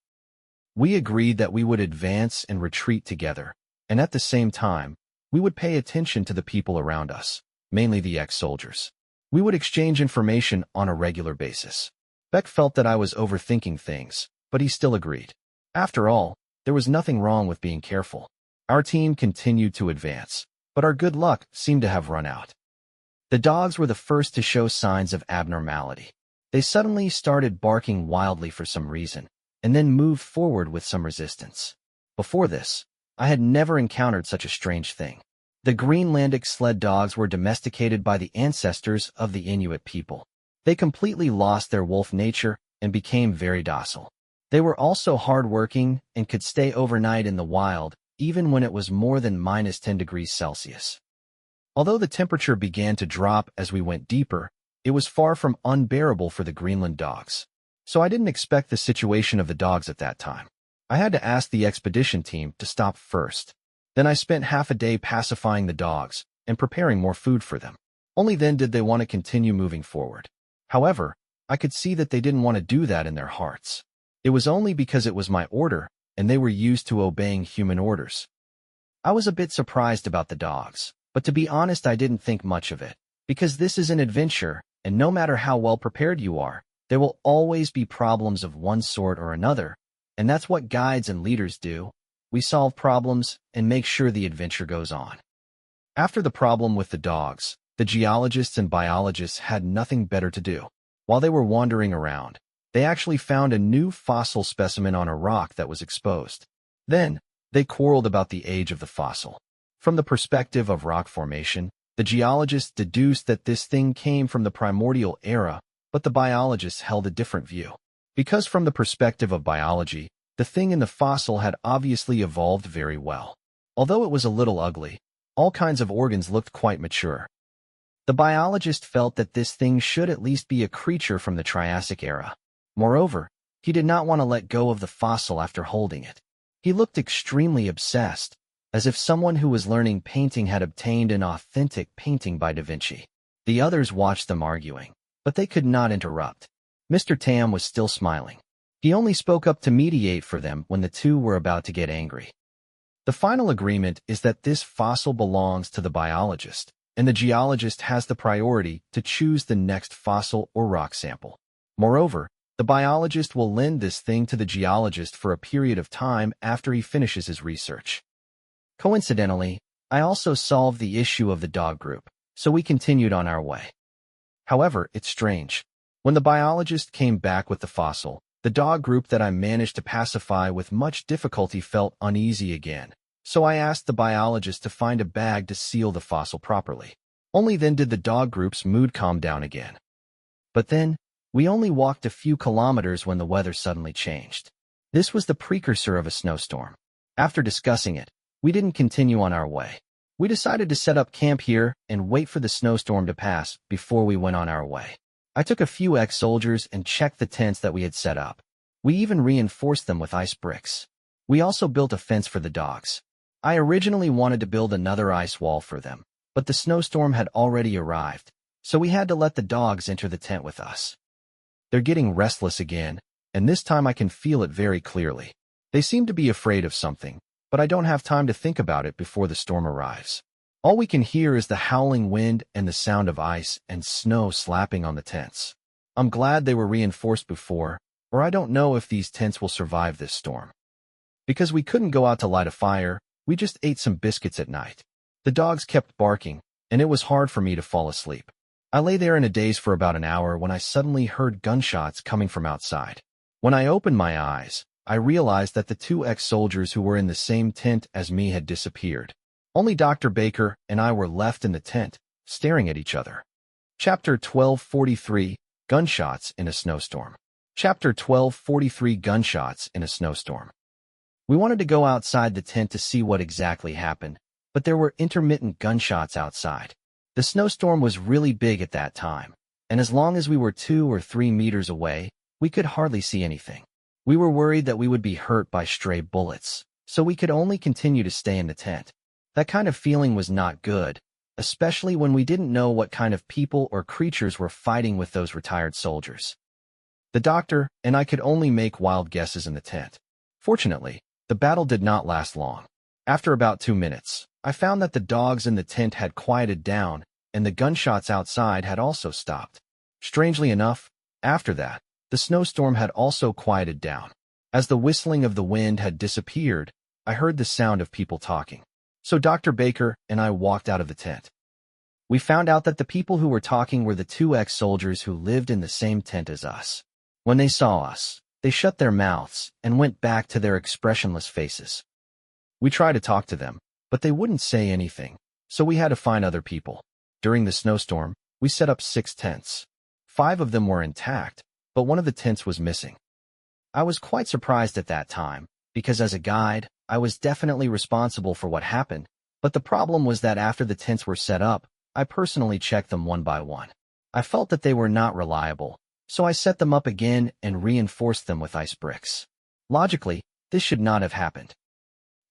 We agreed that we would advance and retreat together, and at the same time, we would pay attention to the people around us, mainly the ex-soldiers. We would exchange information on a regular basis. Beck felt that I was overthinking things, but he still agreed. After all, there was nothing wrong with being careful. Our team continued to advance, but our good luck seemed to have run out. The dogs were the first to show signs of abnormality. They suddenly started barking wildly for some reason, and then moved forward with some resistance. Before this, I had never encountered such a strange thing. The Greenlandic sled dogs were domesticated by the ancestors of the Inuit people. They completely lost their wolf nature and became very docile. They were also hard-working and could stay overnight in the wild, even when it was more than -10 degrees Celsius. Although the temperature began to drop as we went deeper, it was far from unbearable for the Greenland dogs. So I didn't expect the situation of the dogs at that time. I had to ask the expedition team to stop first. Then I spent half a day pacifying the dogs and preparing more food for them. Only then did they want to continue moving forward. However, I could see that they didn't want to do that in their hearts. It was only because it was my order, and they were used to obeying human orders. I was a bit surprised about the dogs, but to be honest I didn't think much of it, because this is an adventure, and no matter how well prepared you are, there will always be problems of one sort or another, and that's what guides and leaders do. We solve problems and make sure the adventure goes on. After the problem with the dogs, the geologists and biologists had nothing better to do. While they were wandering around, they actually found a new fossil specimen on a rock that was exposed. Then, they quarreled about the age of the fossil. From the perspective of rock formation, the geologists deduced that this thing came from the primordial era, but the biologists held a different view. Because from the perspective of biology, the thing in the fossil had obviously evolved very well. Although it was a little ugly, all kinds of organs looked quite mature. The biologist felt that this thing should at least be a creature from the Triassic era. Moreover, he did not want to let go of the fossil after holding it. He looked extremely obsessed, as if someone who was learning painting had obtained an authentic painting by Da Vinci. The others watched them arguing, but they could not interrupt. Mr. Tam was still smiling. He only spoke up to mediate for them when the two were about to get angry. The final agreement is that this fossil belongs to the biologist, and the geologist has the priority to choose the next fossil or rock sample. Moreover, the biologist will lend this thing to the geologist for a period of time after he finishes his research. Coincidentally, I also solved the issue of the dog group, so we continued on our way. However, it's strange. When the biologist came back with the fossil, the dog group that I managed to pacify with much difficulty felt uneasy again, so I asked the biologist to find a bag to seal the fossil properly. Only then did the dog group's mood calm down again. But then, we only walked a few kilometers when the weather suddenly changed. This was the precursor of a snowstorm. After discussing it, we didn't continue on our way. We decided to set up camp here and wait for the snowstorm to pass before we went on our way. I took a few ex-soldiers and checked the tents that we had set up. We even reinforced them with ice bricks. We also built a fence for the dogs. I originally wanted to build another ice wall for them, but the snowstorm had already arrived, so we had to let the dogs enter the tent with us. They're getting restless again, and this time I can feel it very clearly. They seem to be afraid of something, but I don't have time to think about it before the storm arrives. All we can hear is the howling wind and the sound of ice and snow slapping on the tents. I'm glad they were reinforced before, or I don't know if these tents will survive this storm. Because we couldn't go out to light a fire, we just ate some biscuits at night. The dogs kept barking, and it was hard for me to fall asleep. I lay there in a daze for about an hour when I suddenly heard gunshots coming from outside. When I opened my eyes, I realized that the two ex-soldiers who were in the same tent as me had disappeared. Only Dr. Baker and I were left in the tent, staring at each other. Chapter 1243, Gunshots in a Snowstorm. Chapter 1243, Gunshots in a Snowstorm. We wanted to go outside the tent to see what exactly happened, but there were intermittent gunshots outside. The snowstorm was really big at that time, and as long as we were 2 or 3 meters away, we could hardly see anything. We were worried that we would be hurt by stray bullets, so we could only continue to stay in the tent. That kind of feeling was not good, especially when we didn't know what kind of people or creatures were fighting with those retired soldiers. The doctor and I could only make wild guesses in the tent. Fortunately, the battle did not last long. After about 2 minutes, I found that the dogs in the tent had quieted down, and the gunshots outside had also stopped. Strangely enough, after that, the snowstorm had also quieted down. As the whistling of the wind had disappeared, I heard the sound of people talking. So Dr. Baker and I walked out of the tent. We found out that the people who were talking were the two ex-soldiers who lived in the same tent as us. When they saw us, they shut their mouths and went back to their expressionless faces. We tried to talk to them, but they wouldn't say anything, so we had to find other people. During the snowstorm, we set up 6 tents. 5 of them were intact, but one of the tents was missing. I was quite surprised at that time, because as a guide, I was definitely responsible for what happened, but the problem was that after the tents were set up, I personally checked them one by one. I felt that they were not reliable, so I set them up again and reinforced them with ice bricks. Logically, this should not have happened.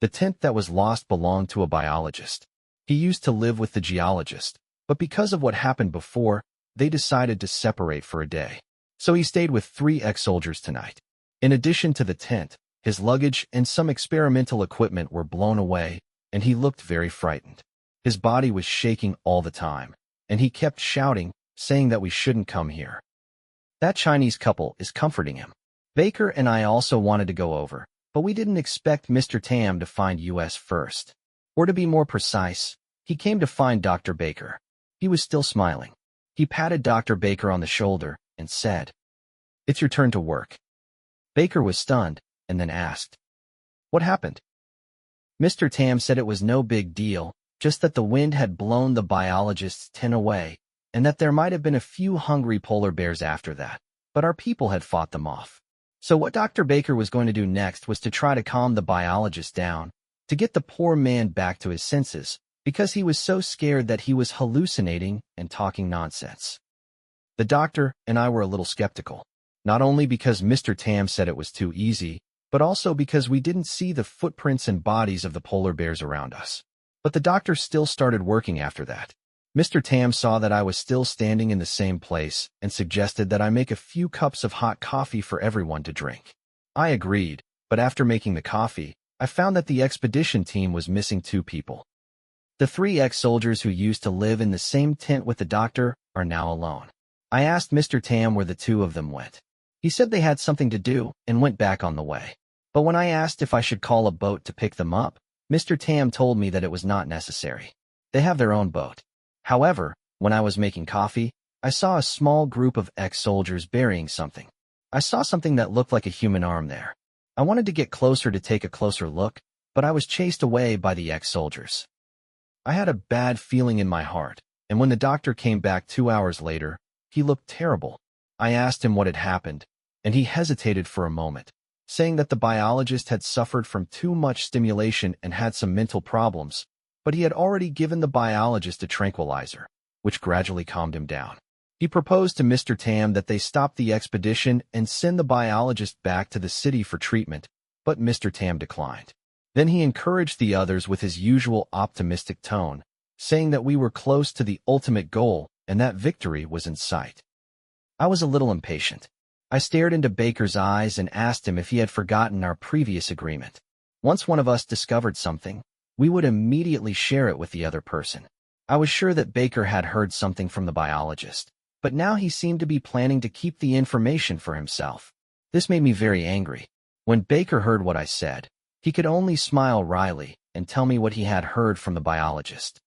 The tent that was lost belonged to a biologist. He used to live with the geologist, but because of what happened before, they decided to separate for a day. So he stayed with 3 ex-soldiers tonight. In addition to the tent, his luggage and some experimental equipment were blown away, and he looked very frightened. His body was shaking all the time, and he kept shouting, saying that we shouldn't come here. That Chinese couple is comforting him. Baker and I also wanted to go over, but we didn't expect Mr. Tam to find us first. Or to be more precise, he came to find Dr. Baker. He was still smiling. He patted Dr. Baker on the shoulder and said, "It's your turn to work." Baker was stunned and then asked, "What happened?" Mr. Tam said it was no big deal, just that the wind had blown the biologist's tent away, and that there might have been a few hungry polar bears after that, but our people had fought them off. So what Dr. Baker was going to do next was to try to calm the biologist down, to get the poor man back to his senses, because he was so scared that he was hallucinating and talking nonsense. The doctor and I were a little skeptical, not only because Mr. Tam said it was too easy, but also because we didn't see the footprints and bodies of the polar bears around us. But the doctor still started working after that. Mr. Tam saw that I was still standing in the same place and suggested that I make a few cups of hot coffee for everyone to drink. I agreed, but after making the coffee, I found that the expedition team was missing 2 people. The 3 ex-soldiers who used to live in the same tent with the doctor are now alone. I asked Mr. Tam where the 2 of them went. He said they had something to do and went back on the way. But when I asked if I should call a boat to pick them up, Mr. Tam told me that it was not necessary. They have their own boat. However, when I was making coffee, I saw a small group of ex-soldiers burying something. I saw something that looked like a human arm there. I wanted to get closer to take a closer look, but I was chased away by the ex-soldiers. I had a bad feeling in my heart, and when the doctor came back 2 hours later, he looked terrible. I asked him what had happened, and he hesitated for a moment, saying that the biologist had suffered from too much stimulation and had some mental problems, but he had already given the biologist a tranquilizer, which gradually calmed him down. He proposed to Mr. Tam that they stop the expedition and send the biologist back to the city for treatment, but Mr. Tam declined. Then he encouraged the others with his usual optimistic tone, saying that we were close to the ultimate goal and that victory was in sight. I was a little impatient. I stared into Baker's eyes and asked him if he had forgotten our previous agreement. Once one of us discovered something, we would immediately share it with the other person. I was sure that Baker had heard something from the biologist, but now he seemed to be planning to keep the information for himself. This made me very angry. When Baker heard what I said, he could only smile wryly and tell me what he had heard from the biologist.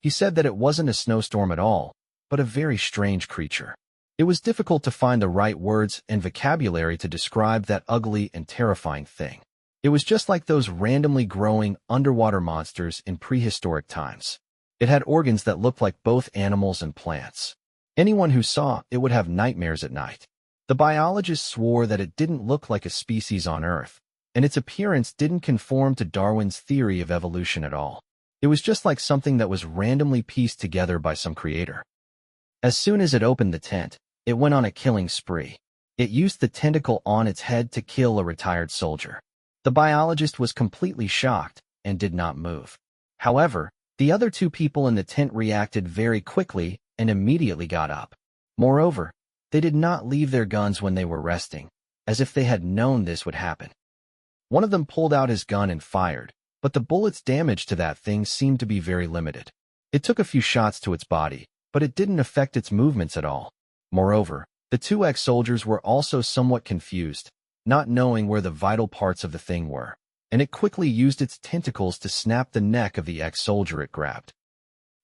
He said that it wasn't a snowstorm at all, but a very strange creature. It was difficult to find the right words and vocabulary to describe that ugly and terrifying thing. It was just like those randomly growing underwater monsters in prehistoric times. It had organs that looked like both animals and plants. Anyone who saw it would have nightmares at night. The biologist swore that it didn't look like a species on Earth, and its appearance didn't conform to Darwin's theory of evolution at all. It was just like something that was randomly pieced together by some creator. As soon as it opened the tent, it went on a killing spree. It used the tentacle on its head to kill a retired soldier. The biologist was completely shocked and did not move. However, the other two people in the tent reacted very quickly and immediately got up. Moreover, they did not leave their guns when they were resting, as if they had known this would happen. One of them pulled out his gun and fired, but the bullet's damage to that thing seemed to be very limited. It took a few shots to its body, but it didn't affect its movements at all. Moreover, the two ex-soldiers were also somewhat confused, not knowing where the vital parts of the thing were, and it quickly used its tentacles to snap the neck of the ex-soldier it grabbed.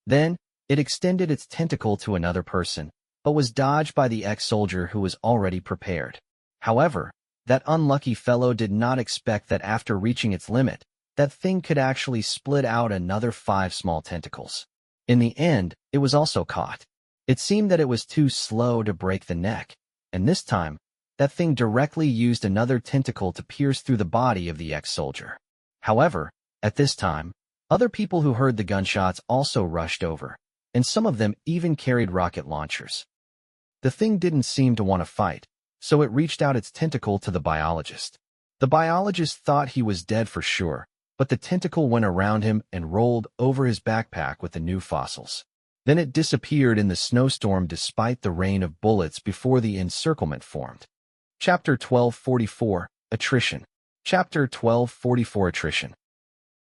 Then, it extended its tentacle to another person, but was dodged by the ex-soldier who was already prepared. However, that unlucky fellow did not expect that after reaching its limit, that thing could actually split out another 5 small tentacles. In the end, it was also caught. It seemed that it was too slow to break the neck, and this time, that thing directly used another tentacle to pierce through the body of the ex-soldier. However, at this time, other people who heard the gunshots also rushed over, and some of them even carried rocket launchers. The thing didn't seem to want to fight, so it reached out its tentacle to the biologist. The biologist thought he was dead for sure, but the tentacle went around him and rolled over his backpack with the new fossils. Then it disappeared in the snowstorm despite the rain of bullets before the encirclement formed. Chapter 1244, Attrition. Chapter 1244, Attrition.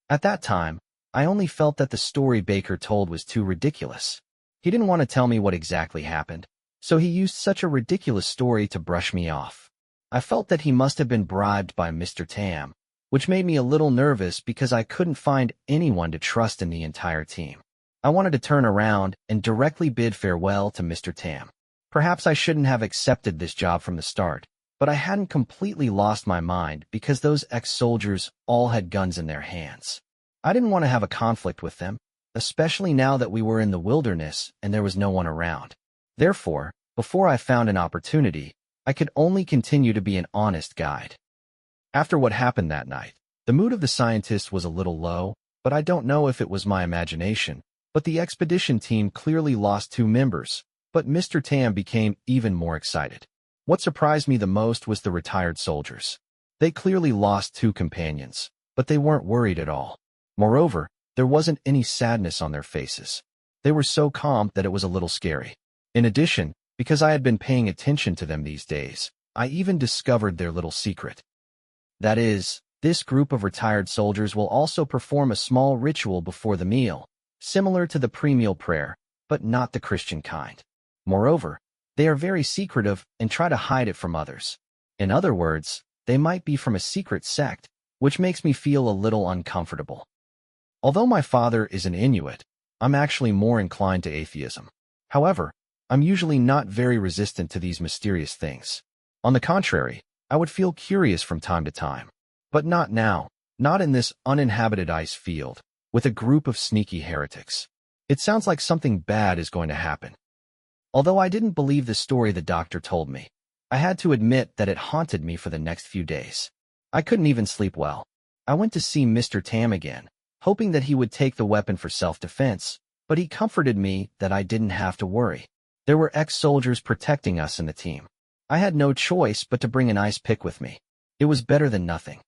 At that time, I only felt that the story Baker told was too ridiculous. He didn't want to tell me what exactly happened, so he used such a ridiculous story to brush me off. I felt that he must have been bribed by Mr. Tam, which made me a little nervous because I couldn't find anyone to trust in the entire team. I wanted to turn around and directly bid farewell to Mr. Tam. Perhaps I shouldn't have accepted this job from the start, but I hadn't completely lost my mind because those ex-soldiers all had guns in their hands. I didn't want to have a conflict with them, especially now that we were in the wilderness and there was no one around. Therefore, before I found an opportunity, I could only continue to be an honest guide. After what happened that night, the mood of the scientists was a little low, but I don't know if it was my imagination. But the expedition team clearly lost 2 members, but Mr. Tam became even more excited. What surprised me the most was the retired soldiers. They clearly lost 2 companions, but they weren't worried at all. Moreover, there wasn't any sadness on their faces. They were so calm that it was a little scary. In addition, because I had been paying attention to them these days, I even discovered their little secret. That is, this group of retired soldiers will also perform a small ritual before the meal, similar to the pre-meal prayer, but not the Christian kind. Moreover, they are very secretive and try to hide it from others. In other words, they might be from a secret sect, which makes me feel a little uncomfortable. Although my father is an Inuit, I'm actually more inclined to atheism. However, I'm usually not very resistant to these mysterious things. On the contrary, I would feel curious from time to time. But not now, not in this uninhabited ice field, with a group of sneaky heretics. It sounds like something bad is going to happen. Although I didn't believe the story the doctor told me, I had to admit that it haunted me for the next few days. I couldn't even sleep well. I went to see Mr. Tam again, hoping that he would take the weapon for self-defense, but he comforted me that I didn't have to worry. There were ex-soldiers protecting us in the team. I had no choice but to bring an ice pick with me. It was better than nothing.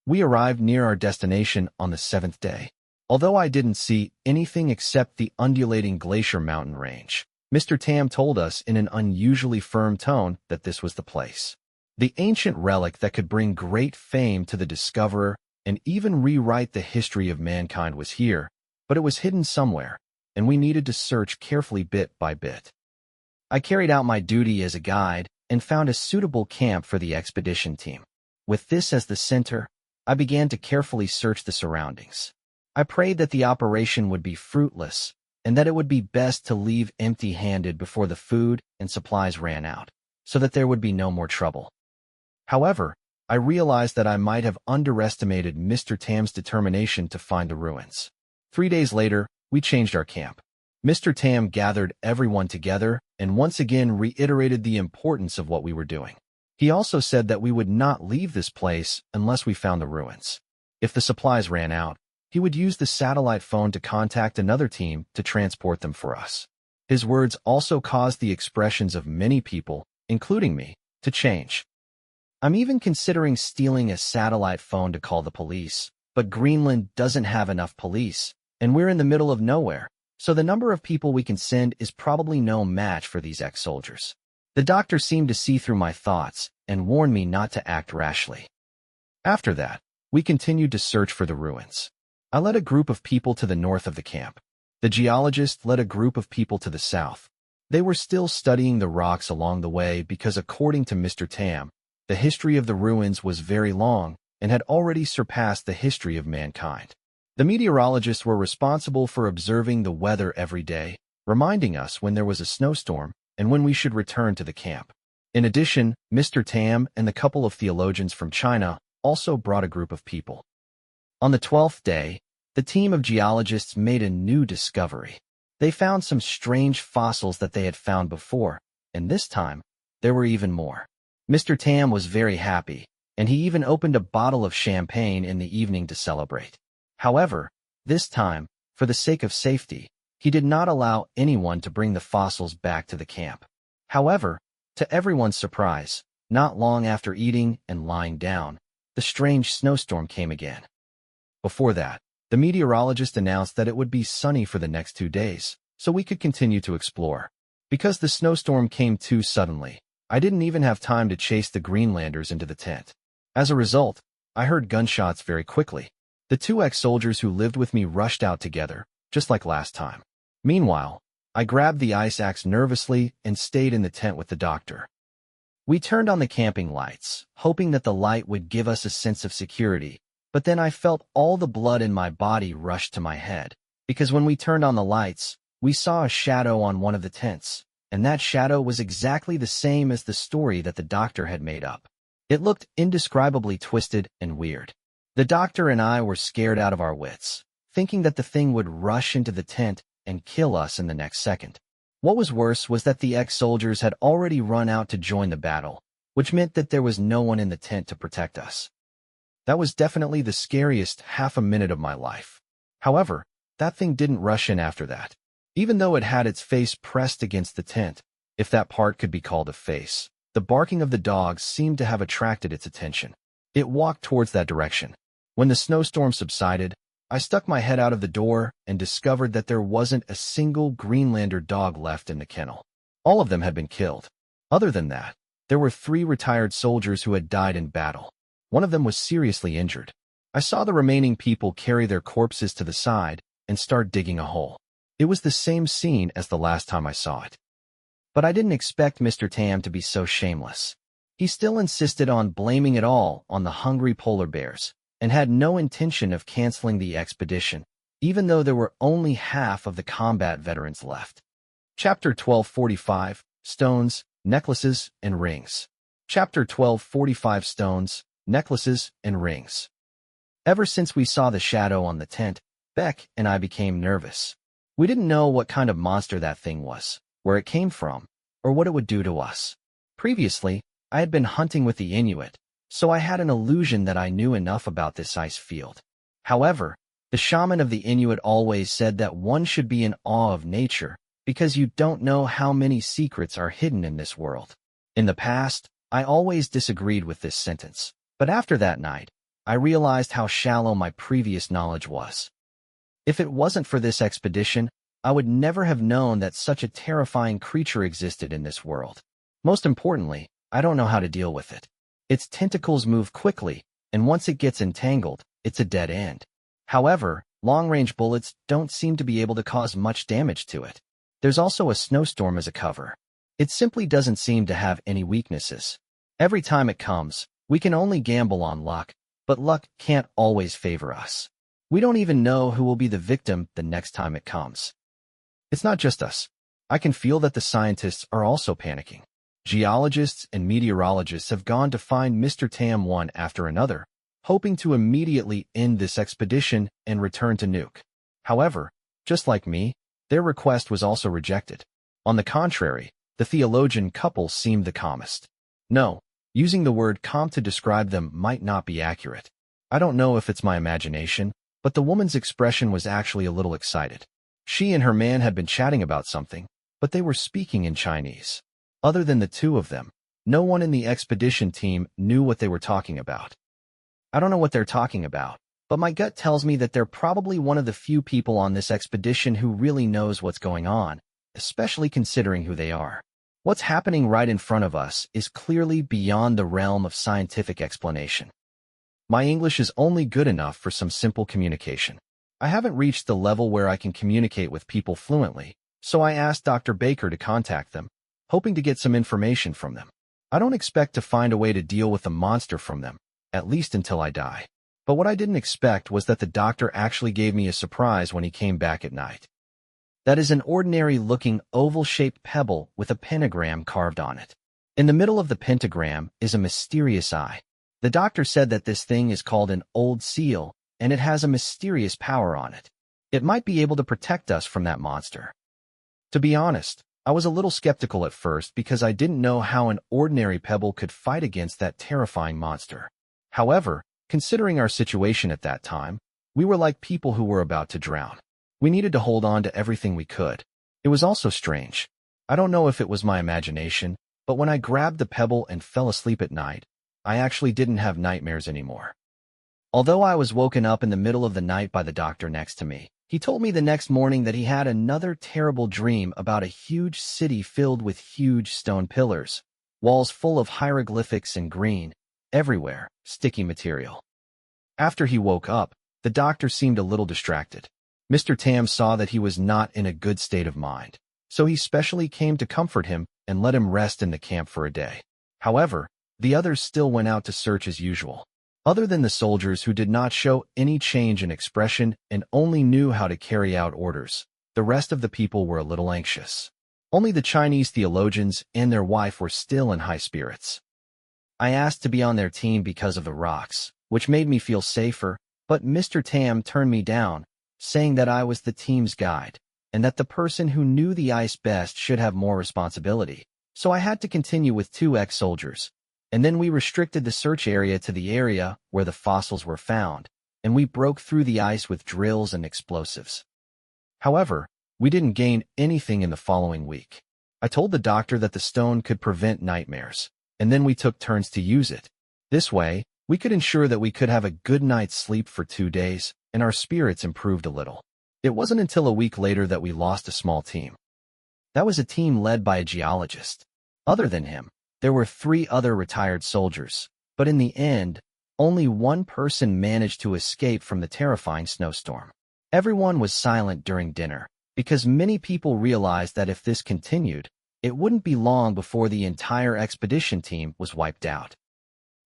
We arrived near our destination on the 7th day. Although I didn't see anything except the undulating glacier mountain range, Mr. Tam told us in an unusually firm tone that this was the place. The ancient relic that could bring great fame to the discoverer and even rewrite the history of mankind was here, but it was hidden somewhere, and we needed to search carefully bit by bit. I carried out my duty as a guide and found a suitable camp for the expedition team. With this as the center, I began to carefully search the surroundings. I prayed that the operation would be fruitless, and that it would be best to leave empty-handed before the food and supplies ran out, so that there would be no more trouble. However, I realized that I might have underestimated Mr. Tam's determination to find the ruins. 3 days later, we changed our camp. Mr. Tam gathered everyone together and once again reiterated the importance of what we were doing. He also said that we would not leave this place unless we found the ruins. If the supplies ran out, he would use the satellite phone to contact another team to transport them for us. His words also caused the expressions of many people, including me, to change. I'm even considering stealing a satellite phone to call the police, but Greenland doesn't have enough police, and we're in the middle of nowhere, so the number of people we can send is probably no match for these ex-soldiers. The doctor seemed to see through my thoughts and warned me not to act rashly. After that, we continued to search for the ruins. I led a group of people to the north of the camp. The geologist led a group of people to the south. They were still studying the rocks along the way because, according to Mr. Tam, the history of the ruins was very long and had already surpassed the history of mankind. The meteorologists were responsible for observing the weather every day, reminding us when there was a snowstorm and when we should return to the camp. In addition, Mr. Tam and the couple of theologians from China also brought a group of people. On the 12th day, the team of geologists made a new discovery. They found some strange fossils that they had found before, and this time, there were even more. Mr. Tam was very happy, and he even opened a bottle of champagne in the evening to celebrate. However, this time, for the sake of safety, he did not allow anyone to bring the fossils back to the camp. However, to everyone's surprise, not long after eating and lying down, the strange snowstorm came again. Before that, the meteorologist announced that it would be sunny for the next 2 days, so we could continue to explore. Because the snowstorm came too suddenly, I didn't even have time to chase the Greenlanders into the tent. As a result, I heard gunshots very quickly. The 2 ex-soldiers who lived with me rushed out together, just like last time. Meanwhile, I grabbed the ice axe nervously and stayed in the tent with the doctor. We turned on the camping lights, hoping that the light would give us a sense of security, but then I felt all the blood in my body rush to my head, because when we turned on the lights, we saw a shadow on one of the tents, and that shadow was exactly the same as the story that the doctor had made up. It looked indescribably twisted and weird. The doctor and I were scared out of our wits, thinking that the thing would rush into the tent and kill us in the next second. What was worse was that the ex-soldiers had already run out to join the battle, which meant that there was no one in the tent to protect us. That was definitely the scariest half a minute of my life. However, that thing didn't rush in after that. Even though it had its face pressed against the tent, if that part could be called a face, the barking of the dogs seemed to have attracted its attention. It walked towards that direction. When the snowstorm subsided, I stuck my head out of the door and discovered that there wasn't a single Greenlander dog left in the kennel. All of them had been killed. Other than that, there were 3 retired soldiers who had died in battle. One of them was seriously injured. I saw the remaining people carry their corpses to the side and start digging a hole. It was the same scene as the last time I saw it. But I didn't expect Mr. Tam to be so shameless. He still insisted on blaming it all on the hungry polar bears, and had no intention of canceling the expedition, even though there were only half of the combat veterans left. Chapter 1245, Stones, Necklaces, and Rings. Chapter 1245, Stones, Necklaces, and Rings. Ever since we saw the shadow on the tent, Beck and I became nervous. We didn't know what kind of monster that thing was, where it came from, or what it would do to us. Previously, I had been hunting with the Inuit, so I had an illusion that I knew enough about this ice field. However, the shaman of the Inuit always said that one should be in awe of nature because you don't know how many secrets are hidden in this world. In the past, I always disagreed with this sentence, but after that night, I realized how shallow my previous knowledge was. If it wasn't for this expedition, I would never have known that such a terrifying creature existed in this world. Most importantly, I don't know how to deal with it. Its tentacles move quickly, and once it gets entangled, it's a dead end. However, long-range bullets don't seem to be able to cause much damage to it. There's also a snowstorm as a cover. It simply doesn't seem to have any weaknesses. Every time it comes, we can only gamble on luck, but luck can't always favor us. We don't even know who will be the victim the next time it comes. It's not just us. I can feel that the scientists are also panicking. Geologists and meteorologists have gone to find Mr. Tam one after another, hoping to immediately end this expedition and return to Nuuk. However, just like me, their request was also rejected. On the contrary, the theologian couple seemed the calmest. No, using the word calm to describe them might not be accurate. I don't know if it's my imagination, but the woman's expression was actually a little excited. She and her man had been chatting about something, but they were speaking in Chinese. Other than the two of them, no one in the expedition team knew what they were talking about. I don't know what they're talking about, but my gut tells me that they're probably one of the few people on this expedition who really knows what's going on, especially considering who they are. What's happening right in front of us is clearly beyond the realm of scientific explanation. My English is only good enough for some simple communication. I haven't reached the level where I can communicate with people fluently, so I asked Dr. Baker to contact them, hoping to get some information from them. I don't expect to find a way to deal with the monster from them, at least until I die. But what I didn't expect was that the doctor actually gave me a surprise when he came back at night. That is an ordinary-looking oval-shaped pebble with a pentagram carved on it. In the middle of the pentagram is a mysterious eye. The doctor said that this thing is called an old seal, and it has a mysterious power on it. It might be able to protect us from that monster. To be honest, I was a little skeptical at first because I didn't know how an ordinary pebble could fight against that terrifying monster. However, considering our situation at that time, we were like people who were about to drown. We needed to hold on to everything we could. It was also strange. I don't know if it was my imagination, but when I grabbed the pebble and fell asleep at night, I actually didn't have nightmares anymore. Although I was woken up in the middle of the night by the doctor next to me, he told me the next morning that he had another terrible dream about a huge city filled with huge stone pillars, walls full of hieroglyphics and green, everywhere, sticky material. After he woke up, the doctor seemed a little distracted. Mr. Tam saw that he was not in a good state of mind, so he specially came to comfort him and let him rest in the camp for a day. However, the others still went out to search as usual. Other than the soldiers who did not show any change in expression and only knew how to carry out orders, the rest of the people were a little anxious. Only the Chinese theologians and their wife were still in high spirits. I asked to be on their team because of the rocks, which made me feel safer, but Mr. Tam turned me down, saying that I was the team's guide, and that the person who knew the ice best should have more responsibility. So I had to continue with 2 ex-soldiers. And then we restricted the search area to the area where the fossils were found, and we broke through the ice with drills and explosives. However, we didn't gain anything in the following week. I told the doctor that the stone could prevent nightmares, and then we took turns to use it. This way, we could ensure that we could have a good night's sleep for 2 days, and our spirits improved a little. It wasn't until a week later that we lost a small team. That was a team led by a geologist. Other than him, there were 3 other retired soldiers, but in the end, only one person managed to escape from the terrifying snowstorm. Everyone was silent during dinner, because many people realized that if this continued, it wouldn't be long before the entire expedition team was wiped out.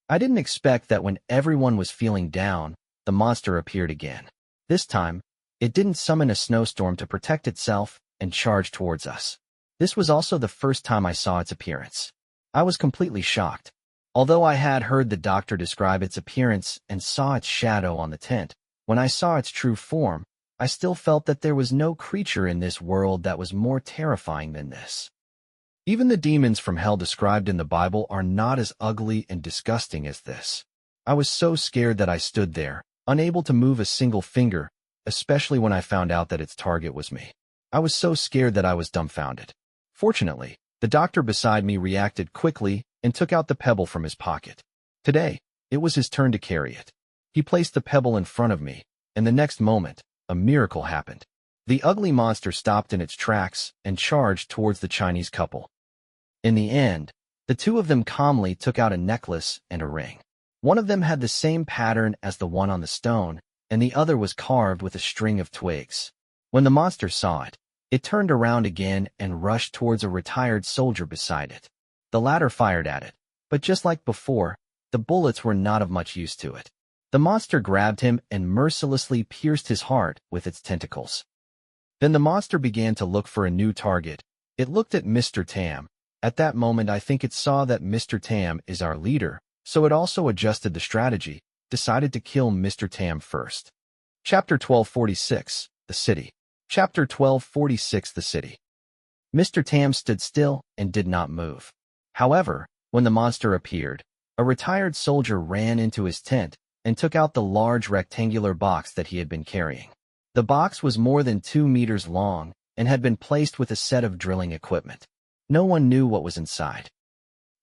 I didn't expect that when everyone was feeling down, the monster appeared again. This time, it didn't summon a snowstorm to protect itself and charge towards us. This was also the first time I saw its appearance. I was completely shocked. Although I had heard the doctor describe its appearance and saw its shadow on the tent, when I saw its true form, I still felt that there was no creature in this world that was more terrifying than this. Even the demons from hell described in the Bible are not as ugly and disgusting as this. I was so scared that I stood there, unable to move a single finger, especially when I found out that its target was me. I was so scared that I was dumbfounded. Fortunately, the doctor beside me reacted quickly and took out the pebble from his pocket. Today, it was his turn to carry it. He placed the pebble in front of me, and the next moment, a miracle happened. The ugly monster stopped in its tracks and charged towards the Chinese couple. In the end, the 2 of them calmly took out a necklace and a ring. One of them had the same pattern as the one on the stone, and the other was carved with a string of twigs. When the monster saw it, it turned around again and rushed towards a retired soldier beside it. The latter fired at it, but just like before, the bullets were not of much use to it. The monster grabbed him and mercilessly pierced his heart with its tentacles. Then the monster began to look for a new target. It looked at Mr. Tam. At that moment, I think it saw that Mr. Tam is our leader, so it also adjusted the strategy, decided to kill Mr. Tam first. Chapter 1246, The City. Chapter 1246, The City. Mr. Tam stood still and did not move. However, when the monster appeared, a retired soldier ran into his tent and took out the large rectangular box that he had been carrying. The box was more than 2 meters long and had been placed with a set of drilling equipment. No one knew what was inside.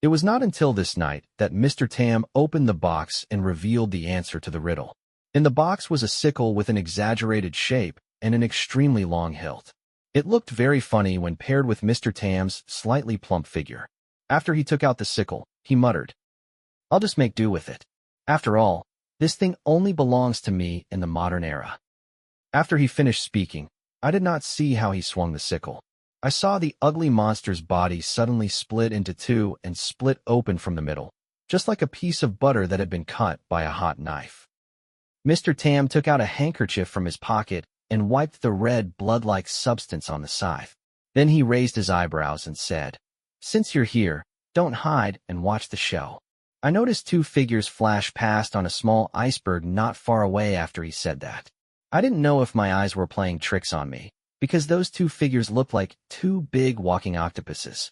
It was not until this night that Mr. Tam opened the box and revealed the answer to the riddle. In the box was a sickle with an exaggerated shape and an extremely long hilt. It looked very funny when paired with Mr. Tam's slightly plump figure. After he took out the sickle, he muttered, "I'll just make do with it. After all, this thing only belongs to me in the modern era." After he finished speaking, I did not see how he swung the sickle. I saw the ugly monster's body suddenly split into two and split open from the middle, just like a piece of butter that had been cut by a hot knife. Mr. Tam took out a handkerchief from his pocket and wiped the red blood-like substance on the scythe. Then he raised his eyebrows and said, "Since you're here, don't hide and watch the show." I noticed 2 figures flash past on a small iceberg not far away after he said that. I didn't know if my eyes were playing tricks on me, because those 2 figures looked like 2 big walking octopuses.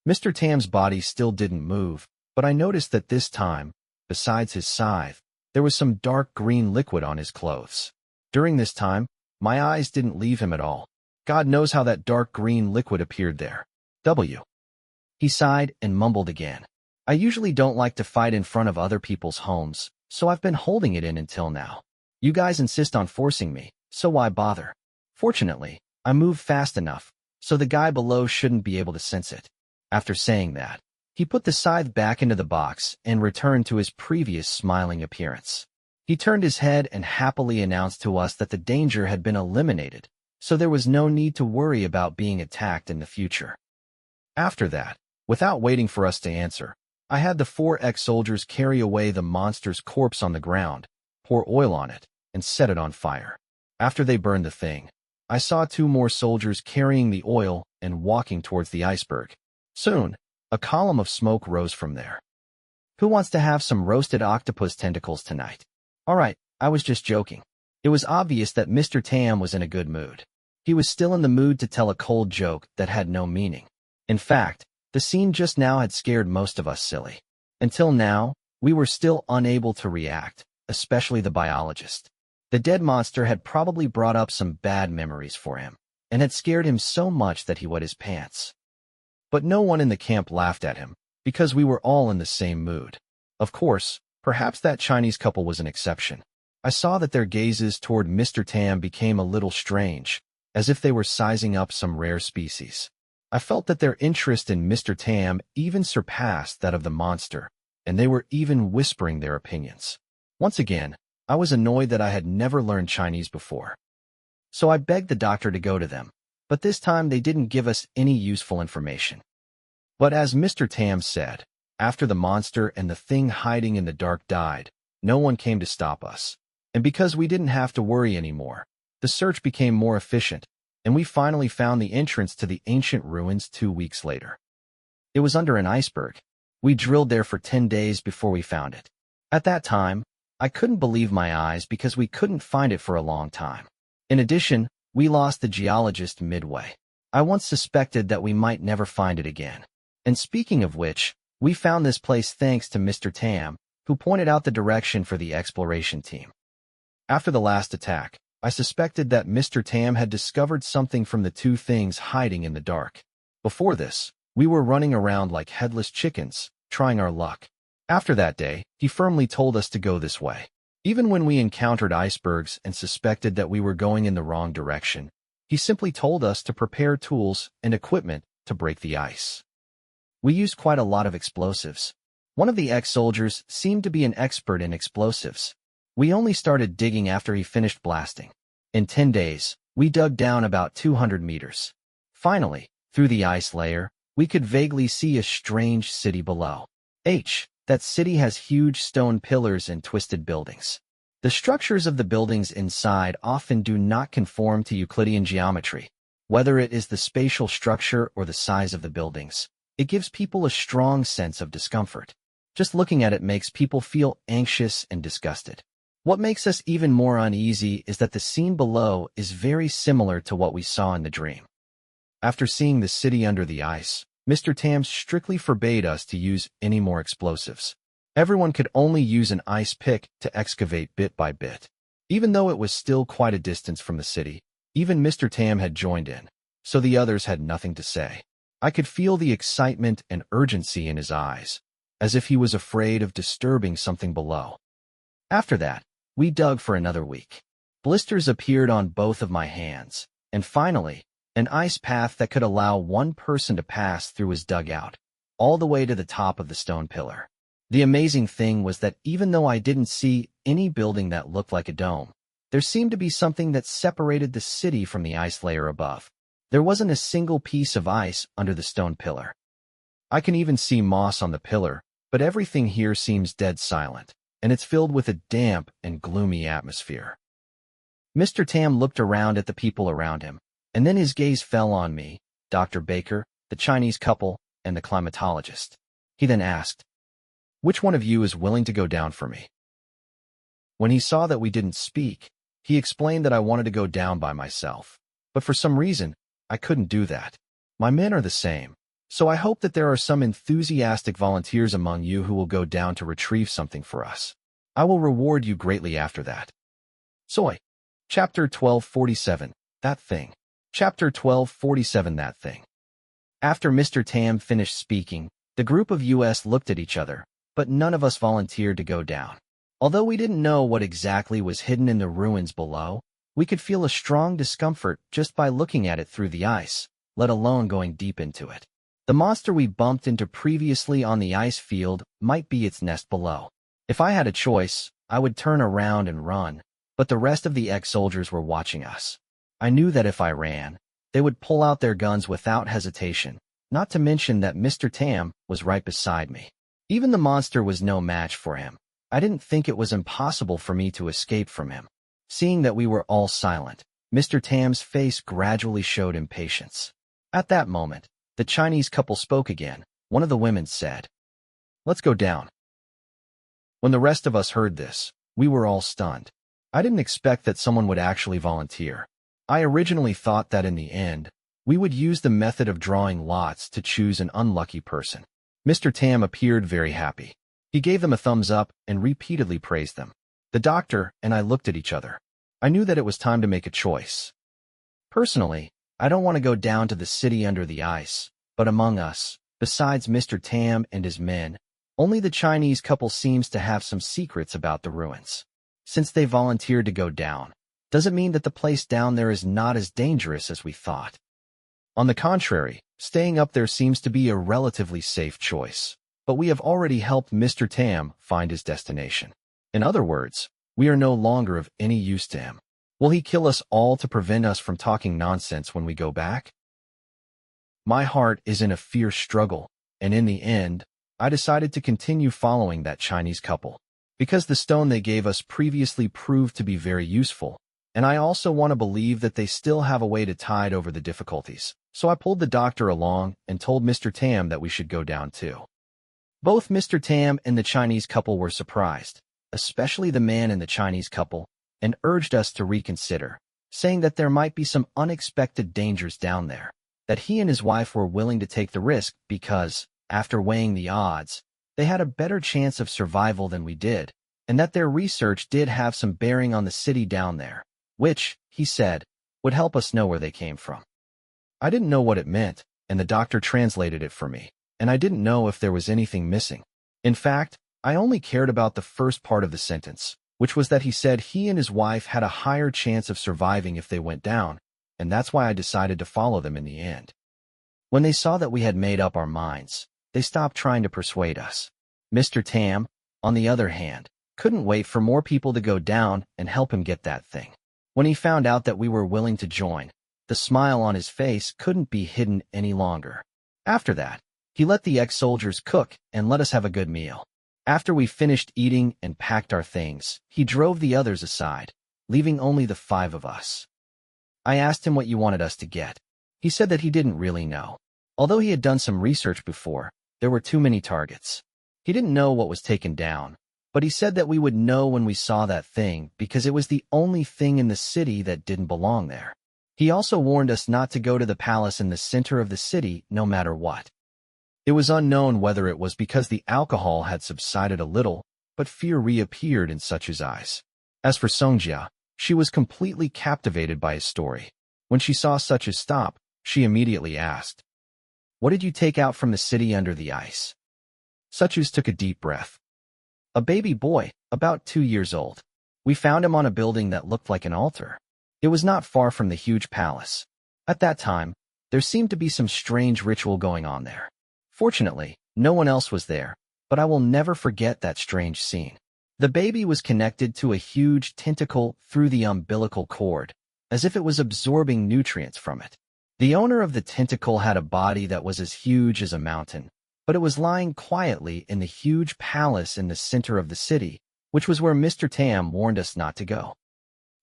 Mr. Tam's body still didn't move, but I noticed that this time, besides his scythe, there was some dark green liquid on his clothes. During this time, my eyes didn't leave him at all. God knows how that dark green liquid appeared there. He sighed and mumbled again. I usually don't like to fight in front of other people's homes, so I've been holding it in until now. You guys insist on forcing me, so why bother? Fortunately, I moved fast enough, so the guy below shouldn't be able to sense it. After saying that, he put the scythe back into the box and returned to his previous smiling appearance. He turned his head and happily announced to us that the danger had been eliminated, so there was no need to worry about being attacked in the future. After that, without waiting for us to answer, I had the 4 ex-soldiers carry away the monster's corpse on the ground, pour oil on it, and set it on fire. After they burned the thing, I saw 2 more soldiers carrying the oil and walking towards the iceberg. Soon, a column of smoke rose from there. Who wants to have some roasted octopus tentacles tonight? All right, I was just joking. It was obvious that Mr. Tam was in a good mood. He was still in the mood to tell a cold joke that had no meaning. In fact, the scene just now had scared most of us silly. Until now, we were still unable to react, especially the biologist. The dead monster had probably brought up some bad memories for him, and had scared him so much that he wet his pants. But no one in the camp laughed at him, because we were all in the same mood. Of course, perhaps that Chinese couple was an exception. I saw that their gazes toward Mr. Tam became a little strange, as if they were sizing up some rare species. I felt that their interest in Mr. Tam even surpassed that of the monster, and they were even whispering their opinions. Once again, I was annoyed that I had never learned Chinese before. So I begged the doctor to go to them, but this time they didn't give us any useful information. But as Mr. Tam said, after the monster and the thing hiding in the dark died, no one came to stop us. And because we didn't have to worry anymore, the search became more efficient, and we finally found the entrance to the ancient ruins 2 weeks later. It was under an iceberg. We drilled there for 10 days before we found it. At that time, I couldn't believe my eyes because we couldn't find it for a long time. In addition, we lost the geologist midway. I once suspected that we might never find it again. And speaking of which, we found this place thanks to Mr. Tam, who pointed out the direction for the exploration team. After the last attack, I suspected that Mr. Tam had discovered something from the 2 things hiding in the dark. Before this, we were running around like headless chickens, trying our luck. After that day, he firmly told us to go this way. Even when we encountered icebergs and suspected that we were going in the wrong direction, he simply told us to prepare tools and equipment to break the ice. We used quite a lot of explosives. One of the ex-soldiers seemed to be an expert in explosives. We only started digging after he finished blasting. In 10 days, we dug down about 200 meters. Finally, through the ice layer, we could vaguely see a strange city below. That city has huge stone pillars and twisted buildings. The structures of the buildings inside often do not conform to Euclidean geometry. Whether it is the spatial structure or the size of the buildings, it gives people a strong sense of discomfort. Just looking at it makes people feel anxious and disgusted. What makes us even more uneasy is that the scene below is very similar to what we saw in the dream. After seeing the city under the ice, Mr. Tam strictly forbade us to use any more explosives. Everyone could only use an ice pick to excavate bit by bit. Even though it was still quite a distance from the city, even Mr. Tam had joined in, so the others had nothing to say. I could feel the excitement and urgency in his eyes, as if he was afraid of disturbing something below. After that, we dug for another week. Blisters appeared on both of my hands, and finally, an ice path that could allow one person to pass through was dug out, all the way to the top of the stone pillar. The amazing thing was that even though I didn't see any building that looked like a dome, there seemed to be something that separated the city from the ice layer above. There wasn't a single piece of ice under the stone pillar. I can even see moss on the pillar, but everything here seems dead silent, and it's filled with a damp and gloomy atmosphere. Mr. Tam looked around at the people around him, and then his gaze fell on me, Dr. Baker, the Chinese couple, and the climatologist. He then asked, "Which one of you is willing to go down for me?" When he saw that we didn't speak, he explained that I wanted to go down by myself, but for some reason, I couldn't do that. My men are the same, so I hope that there are some enthusiastic volunteers among you who will go down to retrieve something for us. I will reward you greatly after that. Soy. Chapter 1247, That Thing. Chapter 1247, That Thing. After Mr. Tam finished speaking, the group of us looked at each other, but none of us volunteered to go down. Although we didn't know what exactly was hidden in the ruins below, we could feel a strong discomfort just by looking at it through the ice, let alone going deep into it. The monster we bumped into previously on the ice field might be its nest below. If I had a choice, I would turn around and run, but the rest of the ex-soldiers were watching us. I knew that if I ran, they would pull out their guns without hesitation, not to mention that Mr. Tam was right beside me. Even the monster was no match for him. I didn't think it was impossible for me to escape from him. Seeing that we were all silent, Mr. Tam's face gradually showed impatience. At that moment, the Chinese couple spoke again. One of the women said, "Let's go down." When the rest of us heard this, we were all stunned. I didn't expect that someone would actually volunteer. I originally thought that in the end, we would use the method of drawing lots to choose an unlucky person. Mr. Tam appeared very happy. He gave them a thumbs up and repeatedly praised them. The doctor and I looked at each other. I knew that it was time to make a choice. Personally, I don't want to go down to the city under the ice, but among us, besides Mr. Tam and his men, only the Chinese couple seems to have some secrets about the ruins. Since they volunteered to go down, doesn't mean that the place down there is not as dangerous as we thought. On the contrary, staying up there seems to be a relatively safe choice, but we have already helped Mr. Tam find his destination. In other words, we are no longer of any use to him. Will he kill us all to prevent us from talking nonsense when we go back? My heart is in a fierce struggle, and in the end, I decided to continue following that Chinese couple, because the stone they gave us previously proved to be very useful, and I also want to believe that they still have a way to tide over the difficulties. So I pulled the doctor along and told Mr. Tam that we should go down too. Both Mr. Tam and the Chinese couple were surprised, especially the man in the Chinese couple, and urged us to reconsider, saying that there might be some unexpected dangers down there, that he and his wife were willing to take the risk because, after weighing the odds, they had a better chance of survival than we did, and that their research did have some bearing on the city down there, which, he said, would help us know where they came from. I didn't know what it meant, and the doctor translated it for me, and I didn't know if there was anything missing. In fact, I only cared about the first part of the sentence, which was that he said he and his wife had a higher chance of surviving if they went down, and that's why I decided to follow them in the end. When they saw that we had made up our minds, they stopped trying to persuade us. Mr. Tam, on the other hand, couldn't wait for more people to go down and help him get that thing. When he found out that we were willing to join, the smile on his face couldn't be hidden any longer. After that, he let the ex-soldiers cook and let us have a good meal. After we finished eating and packed our things, he drove the others aside, leaving only the 5 of us. I asked him what you wanted us to get. He said that he didn't really know. Although he had done some research before, there were too many targets. He didn't know what was taken down, but he said that we would know when we saw that thing because it was the only thing in the city that didn't belong there. He also warned us not to go to the palace in the center of the city no matter what. It was unknown whether it was because the alcohol had subsided a little, but fear reappeared in Suchu's eyes. As for Songjia, she was completely captivated by his story. When she saw Suchu stop, she immediately asked, "What did you take out from the city under the ice?" Suchu took a deep breath. "A baby boy, about 2 years old. We found him on a building that looked like an altar. It was not far from the huge palace. At that time, there seemed to be some strange ritual going on there. Fortunately, no one else was there, but I will never forget that strange scene. The baby was connected to a huge tentacle through the umbilical cord, as if it was absorbing nutrients from it. The owner of the tentacle had a body that was as huge as a mountain, but it was lying quietly in the huge palace in the center of the city, which was where Mr. Tam warned us not to go.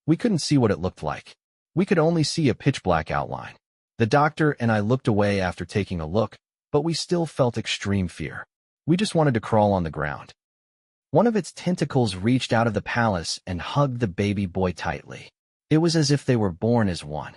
We couldn't see what it looked like. We could only see a pitch-black outline. The doctor and I looked away after taking a look, but we still felt extreme fear. We just wanted to crawl on the ground. One of its tentacles reached out of the palace and hugged the baby boy tightly. It was as if they were born as one.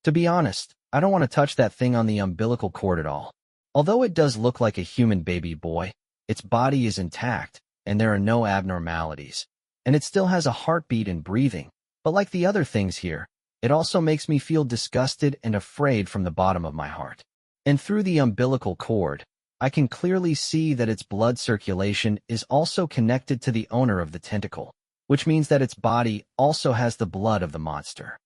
To be honest, I don't want to touch that thing on the umbilical cord at all. Although it does look like a human baby boy, its body is intact, and there are no abnormalities, and it still has a heartbeat and breathing. But like the other things here, it also makes me feel disgusted and afraid from the bottom of my heart. And through the umbilical cord, I can clearly see that its blood circulation is also connected to the owner of the tentacle, which means that its body also has the blood of the monster.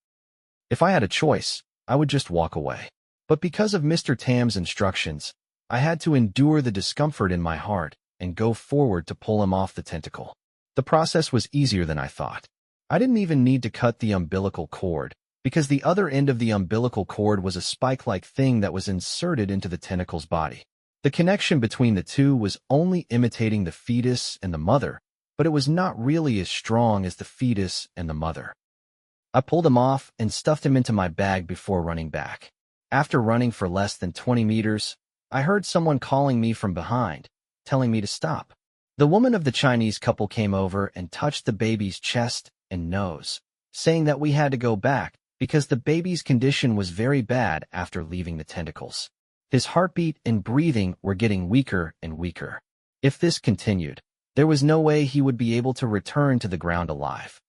If I had a choice, I would just walk away. But because of Mr. Tam's instructions, I had to endure the discomfort in my heart and go forward to pull him off the tentacle. The process was easier than I thought. I didn't even need to cut the umbilical cord, because the other end of the umbilical cord was a spike-like thing that was inserted into the tentacle's body. The connection between the two was only imitating the fetus and the mother, but it was not really as strong as the fetus and the mother. I pulled him off and stuffed him into my bag before running back. After running for less than 20 meters, I heard someone calling me from behind, telling me to stop. The woman of the Chinese couple came over and touched the baby's chest and nose, saying that we had to go back because the baby's condition was very bad after leaving the tentacles. His heartbeat and breathing were getting weaker and weaker. If this continued, there was no way he would be able to return to the ground alive.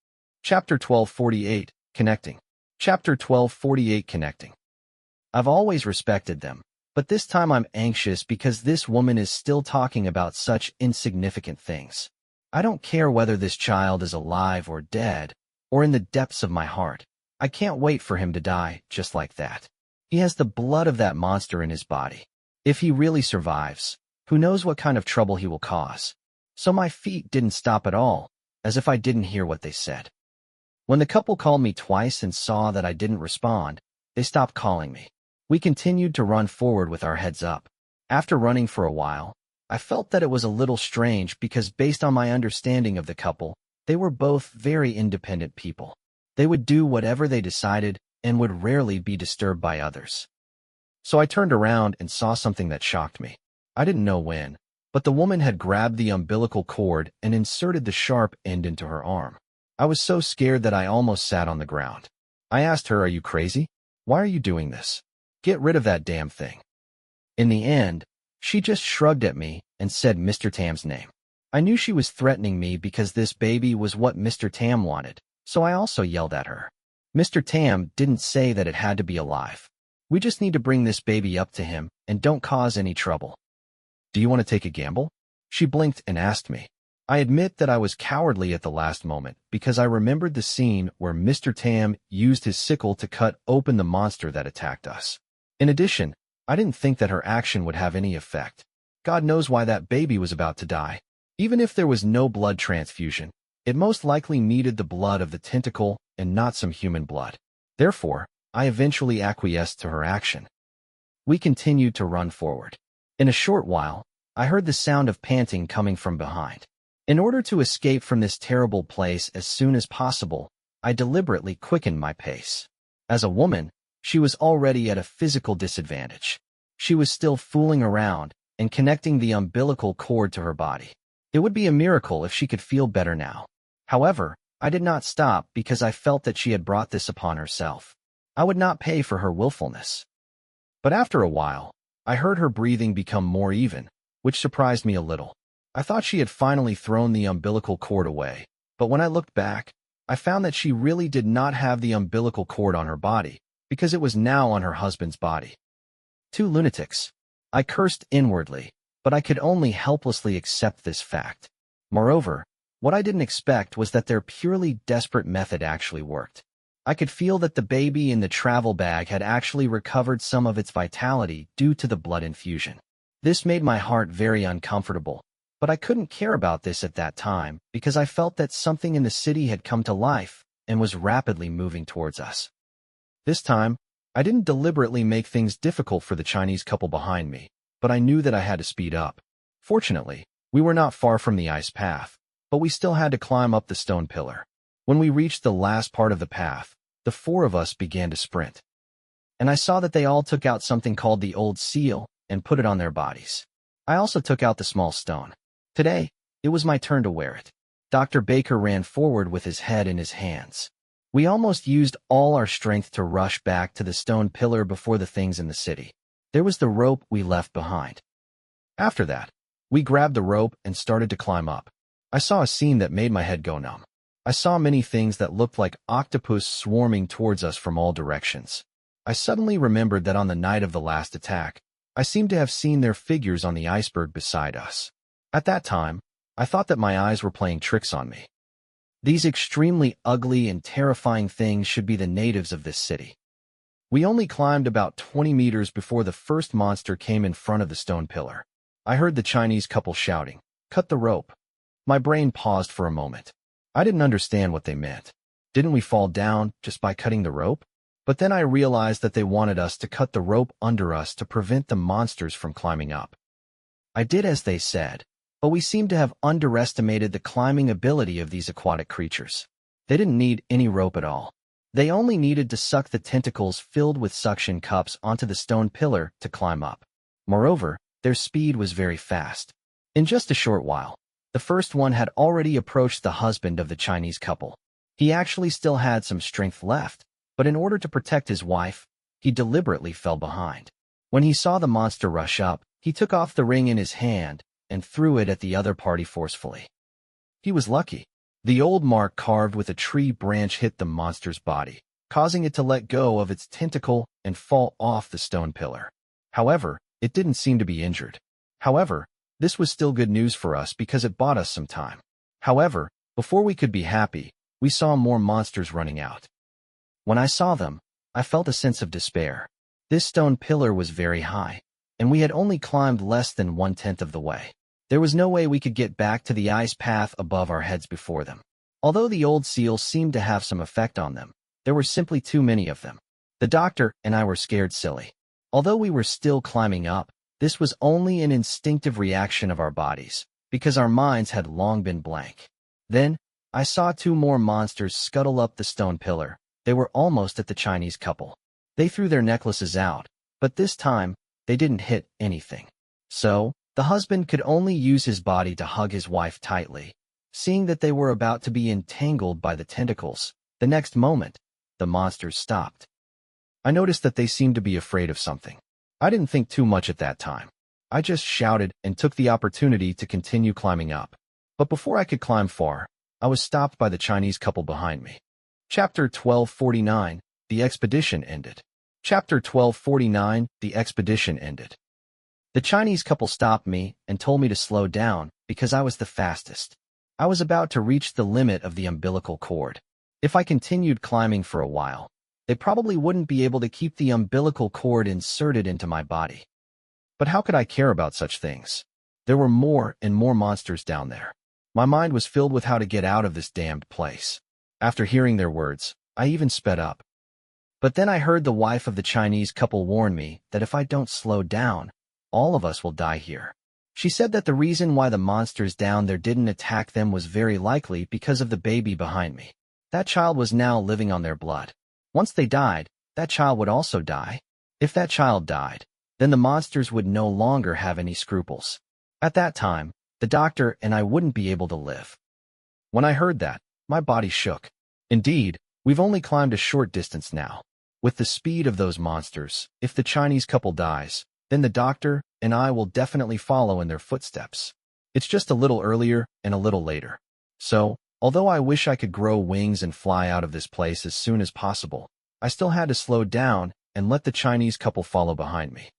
Chapter 1248, Connecting. Chapter 1248, Connecting. I've always respected them, but this time I'm anxious because this woman is still talking about such insignificant things. I don't care whether this child is alive or dead, or in the depths of my heart. I can't wait for him to die just like that. He has the blood of that monster in his body. If he really survives, who knows what kind of trouble he will cause. So my feet didn't stop at all, as if I didn't hear what they said. When the couple called me twice and saw that I didn't respond, they stopped calling me. We continued to run forward with our heads up. After running for a while, I felt that it was a little strange because based on my understanding of the couple, they were both very independent people. They would do whatever they decided and would rarely be disturbed by others. So I turned around and saw something that shocked me. I didn't know when, but the woman had grabbed the umbilical cord and inserted the sharp end into her arm. I was so scared that I almost sat on the ground. I asked her, "Are you crazy? Why are you doing this? Get rid of that damn thing." In the end, she just shrugged at me and said Mr. Tam's name. I knew she was threatening me because this baby was what Mr. Tam wanted, so I also yelled at her. Mr. Tam didn't say that it had to be alive. We just need to bring this baby up to him and don't cause any trouble. Do you want to take a gamble? She blinked and asked me. I admit that I was cowardly at the last moment because I remembered the scene where Mr. Tam used his sickle to cut open the monster that attacked us. In addition, I didn't think that her action would have any effect. God knows why that baby was about to die. Even if there was no blood transfusion, it most likely needed the blood of the tentacle and not some human blood. Therefore, I eventually acquiesced to her action. We continued to run forward. In a short while, I heard the sound of panting coming from behind. In order to escape from this terrible place as soon as possible, I deliberately quickened my pace. As a woman, she was already at a physical disadvantage. She was still fooling around and connecting the umbilical cord to her body. It would be a miracle if she could feel better now. However, I did not stop because I felt that she had brought this upon herself. I would not pay for her willfulness. But after a while, I heard her breathing become more even, which surprised me a little. I thought she had finally thrown the umbilical cord away, but when I looked back, I found that she really did not have the umbilical cord on her body, because it was now on her husband's body. Two lunatics. I cursed inwardly, but I could only helplessly accept this fact. Moreover, what I didn't expect was that their purely desperate method actually worked. I could feel that the baby in the travel bag had actually recovered some of its vitality due to the blood infusion. This made my heart very uncomfortable, but I couldn't care about this at that time because I felt that something in the city had come to life and was rapidly moving towards us. This time, I didn't deliberately make things difficult for the Chinese couple behind me, but I knew that I had to speed up. Fortunately, we were not far from the ice path, but we still had to climb up the stone pillar. When we reached the last part of the path, the four of us began to sprint. And I saw that they all took out something called the old seal and put it on their bodies. I also took out the small stone. Today, it was my turn to wear it. Dr. Baker ran forward with his head in his hands. We almost used all our strength to rush back to the stone pillar before the things in the city. There was the rope we left behind. After that, we grabbed the rope and started to climb up. I saw a scene that made my head go numb. I saw many things that looked like octopus swarming towards us from all directions. I suddenly remembered that on the night of the last attack, I seemed to have seen their figures on the iceberg beside us. At that time, I thought that my eyes were playing tricks on me. These extremely ugly and terrifying things should be the natives of this city. We only climbed about 20 meters before the first monster came in front of the stone pillar. I heard the Chinese couple shouting, "Cut the rope." My brain paused for a moment. I didn't understand what they meant. Didn't we fall down just by cutting the rope? But then I realized that they wanted us to cut the rope under us to prevent the monsters from climbing up. I did as they said, but we seemed to have underestimated the climbing ability of these aquatic creatures. They didn't need any rope at all. They only needed to suck the tentacles filled with suction cups onto the stone pillar to climb up. Moreover, their speed was very fast. In just a short while, the first one had already approached the husband of the Chinese couple. He actually still had some strength left, but in order to protect his wife, he deliberately fell behind. When he saw the monster rush up, he took off the ring in his hand and threw it at the other party forcefully. He was lucky. The old mark carved with a tree branch hit the monster's body, causing it to let go of its tentacle and fall off the stone pillar. However, it didn't seem to be injured. However, this was still good news for us because it bought us some time. However, before we could be happy, we saw more monsters running out. When I saw them, I felt a sense of despair. This stone pillar was very high, and we had only climbed less than 1/10 of the way. There was no way we could get back to the ice path above our heads before them. Although the old seal seemed to have some effect on them, there were simply too many of them. The doctor and I were scared silly. Although we were still climbing up, this was only an instinctive reaction of our bodies, because our minds had long been blank. Then, I saw two more monsters scuttle up the stone pillar. They were almost at the Chinese couple. They threw their necklaces out, but this time, they didn't hit anything. So, the husband could only use his body to hug his wife tightly. Seeing that they were about to be entangled by the tentacles, the next moment, the monsters stopped. I noticed that they seemed to be afraid of something. I didn't think too much at that time. I just shouted and took the opportunity to continue climbing up. But before I could climb far, I was stopped by the Chinese couple behind me. Chapter 1249, The Expedition Ended. Chapter 1249, The Expedition Ended. The Chinese couple stopped me and told me to slow down because I was the fastest. I was about to reach the limit of the umbilical cord. If I continued climbing for a while, they probably wouldn't be able to keep the umbilical cord inserted into my body. But how could I care about such things? There were more and more monsters down there. My mind was filled with how to get out of this damned place. After hearing their words, I even sped up. But then I heard the wife of the Chinese couple warn me that if I don't slow down, all of us will die here. She said that the reason why the monsters down there didn't attack them was very likely because of the baby behind me. That child was now living on their blood. Once they died, that child would also die. If that child died, then the monsters would no longer have any scruples. At that time, the doctor and I wouldn't be able to live. When I heard that, my body shook. Indeed, we've only climbed a short distance now. With the speed of those monsters, if the Chinese couple dies, then the doctor and I will definitely follow in their footsteps. It's just a little earlier and a little later. So, although I wish I could grow wings and fly out of this place as soon as possible, I still had to slow down and let the Chinese couple follow behind me.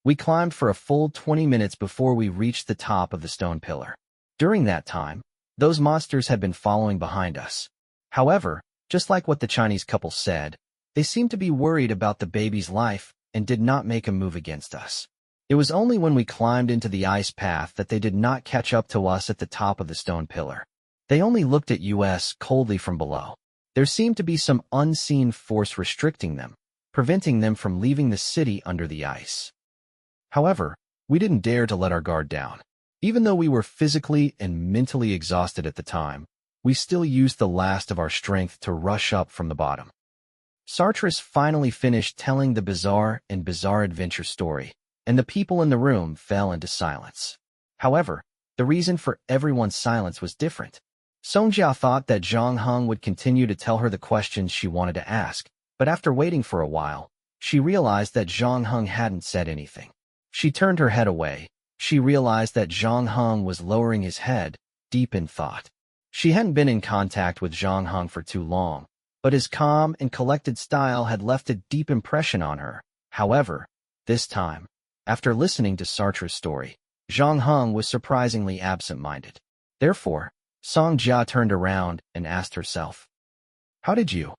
We climbed for a full 20 minutes before we reached the top of the stone pillar. During that time, those monsters had been following behind us. However, just like what the Chinese couple said, they seemed to be worried about the baby's life and did not make a move against us. It was only when we climbed into the ice path that they did not catch up to us at the top of the stone pillar. They only looked at us coldly from below. There seemed to be some unseen force restricting them, preventing them from leaving the city under the ice. However, we didn't dare to let our guard down. Even though we were physically and mentally exhausted at the time, we still used the last of our strength to rush up from the bottom. Sartris finally finished telling the bizarre adventure story, and the people in the room fell into silence. However, the reason for everyone's silence was different. Songjia thought that Zhang Heng would continue to tell her the questions she wanted to ask, but after waiting for a while, she realized that Zhang Heng hadn't said anything. She turned her head away. She realized that Zhang Heng was lowering his head, deep in thought. She hadn't been in contact with Zhang Heng for too long, but his calm and collected style had left a deep impression on her. However, this time, after listening to Sartre's story, Zhang Heng was surprisingly absent-minded. Therefore, Song Jia turned around and asked herself, "How did you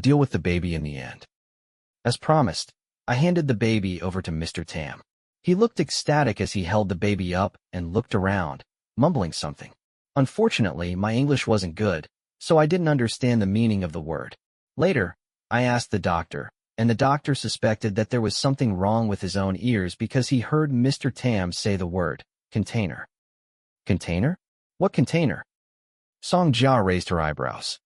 deal with the baby in the end?" As promised, I handed the baby over to Mr. Tam. He looked ecstatic as he held the baby up and looked around, mumbling something. Unfortunately, my English wasn't good, so I didn't understand the meaning of the word. Later, I asked the doctor, and the doctor suspected that there was something wrong with his own ears because he heard Mr. Tam say the word, container. Container? What container? Song Jia raised her eyebrows.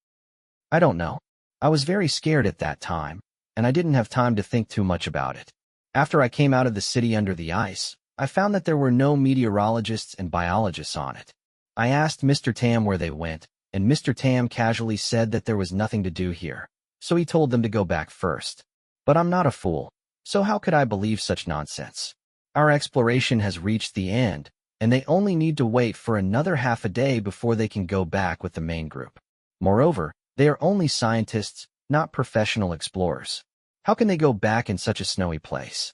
I don't know. I was very scared at that time, and I didn't have time to think too much about it. After I came out of the city under the ice, I found that there were no meteorologists and biologists on it. I asked Mr. Tam where they went, and Mr. Tam casually said that there was nothing to do here, so he told them to go back first. But I'm not a fool, so how could I believe such nonsense? Our exploration has reached the end, and they only need to wait for another half a day before they can go back with the main group. Moreover, they are only scientists, not professional explorers. How can they go back in such a snowy place?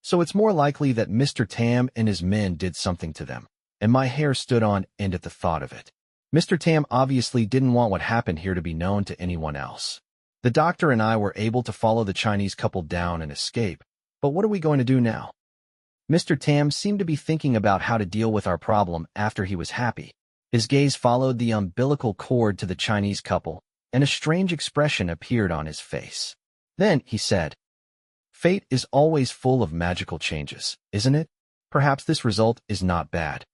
So it's more likely that Mr. Tam and his men did something to them, and my hair stood on end at the thought of it. Mr. Tam obviously didn't want what happened here to be known to anyone else. The doctor and I were able to follow the Chinese couple down and escape, but what are we going to do now? Mr. Tam seemed to be thinking about how to deal with our problem after he was happy. His gaze followed the umbilical cord to the Chinese couple, and a strange expression appeared on his face. Then he said, "Fate is always full of magical changes, isn't it? Perhaps this result is not bad."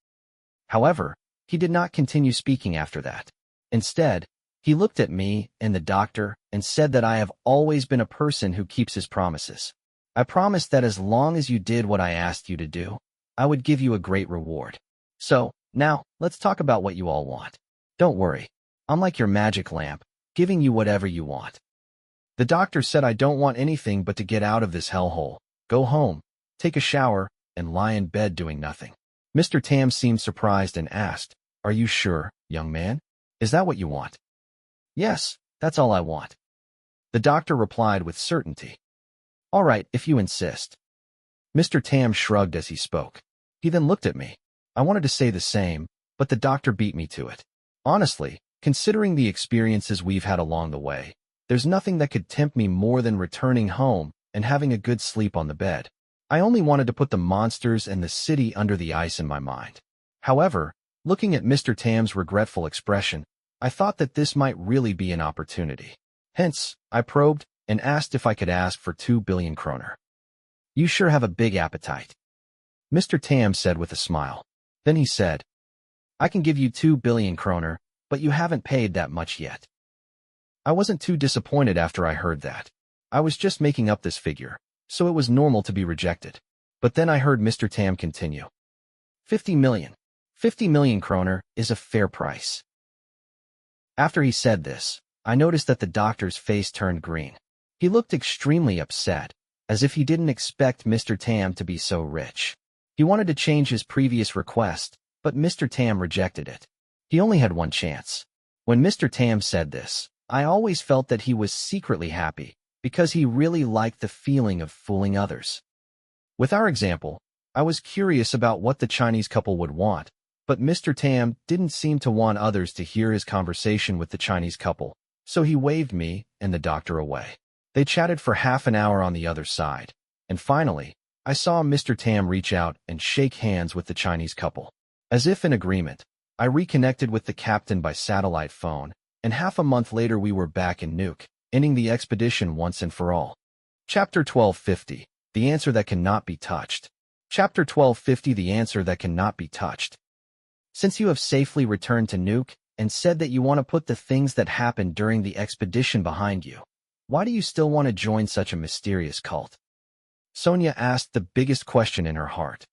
However, he did not continue speaking after that. Instead, he looked at me and the doctor and said that I have always been a person who keeps his promises. I promised that as long as you did what I asked you to do, I would give you a great reward. So, now, let's talk about what you all want. Don't worry, I'm like your magic lamp, giving you whatever you want. The doctor said I don't want anything but to get out of this hellhole, go home, take a shower, and lie in bed doing nothing. Mr. Tam seemed surprised and asked, "Are you sure, young man? Is that what you want?" "Yes, that's all I want." The doctor replied with certainty. "All right, if you insist." Mr. Tam shrugged as he spoke. He then looked at me. I wanted to say the same, but the doctor beat me to it. Honestly, considering the experiences we've had along the way, there's nothing that could tempt me more than returning home and having a good sleep on the bed. I only wanted to put the monsters and the city under the ice in my mind. However, looking at Mr. Tam's regretful expression, I thought that this might really be an opportunity. Hence, I probed and asked if I could ask for 2 billion kroner. You sure have a big appetite. Mr. Tam said with a smile. Then he said, I can give you 2 billion kroner, but you haven't paid that much yet. I wasn't too disappointed after I heard that. I was just making up this figure, so it was normal to be rejected. But then I heard Mr. Tam continue. 50 million. 50 million kroner is a fair price. After he said this, I noticed that the doctor's face turned green. He looked extremely upset, as if he didn't expect Mr. Tam to be so rich. He wanted to change his previous request, but Mr. Tam rejected it. He only had one chance. When Mr. Tam said this, I always felt that he was secretly happy, because he really liked the feeling of fooling others. With our example, I was curious about what the Chinese couple would want, but Mr. Tam didn't seem to want others to hear his conversation with the Chinese couple, so he waved me and the doctor away. They chatted for half an hour on the other side, and finally, I saw Mr. Tam reach out and shake hands with the Chinese couple. As if in agreement, I reconnected with the captain by satellite phone, and half a month later we were back in Nuuk, ending the expedition once and for all. Chapter 1250, The Answer That Cannot Be Touched. Chapter 1250, The Answer That Cannot Be Touched. Since you have safely returned to Nuuk and said that you want to put the things that happened during the expedition behind you, why do you still want to join such a mysterious cult? Sonia asked the biggest question in her heart.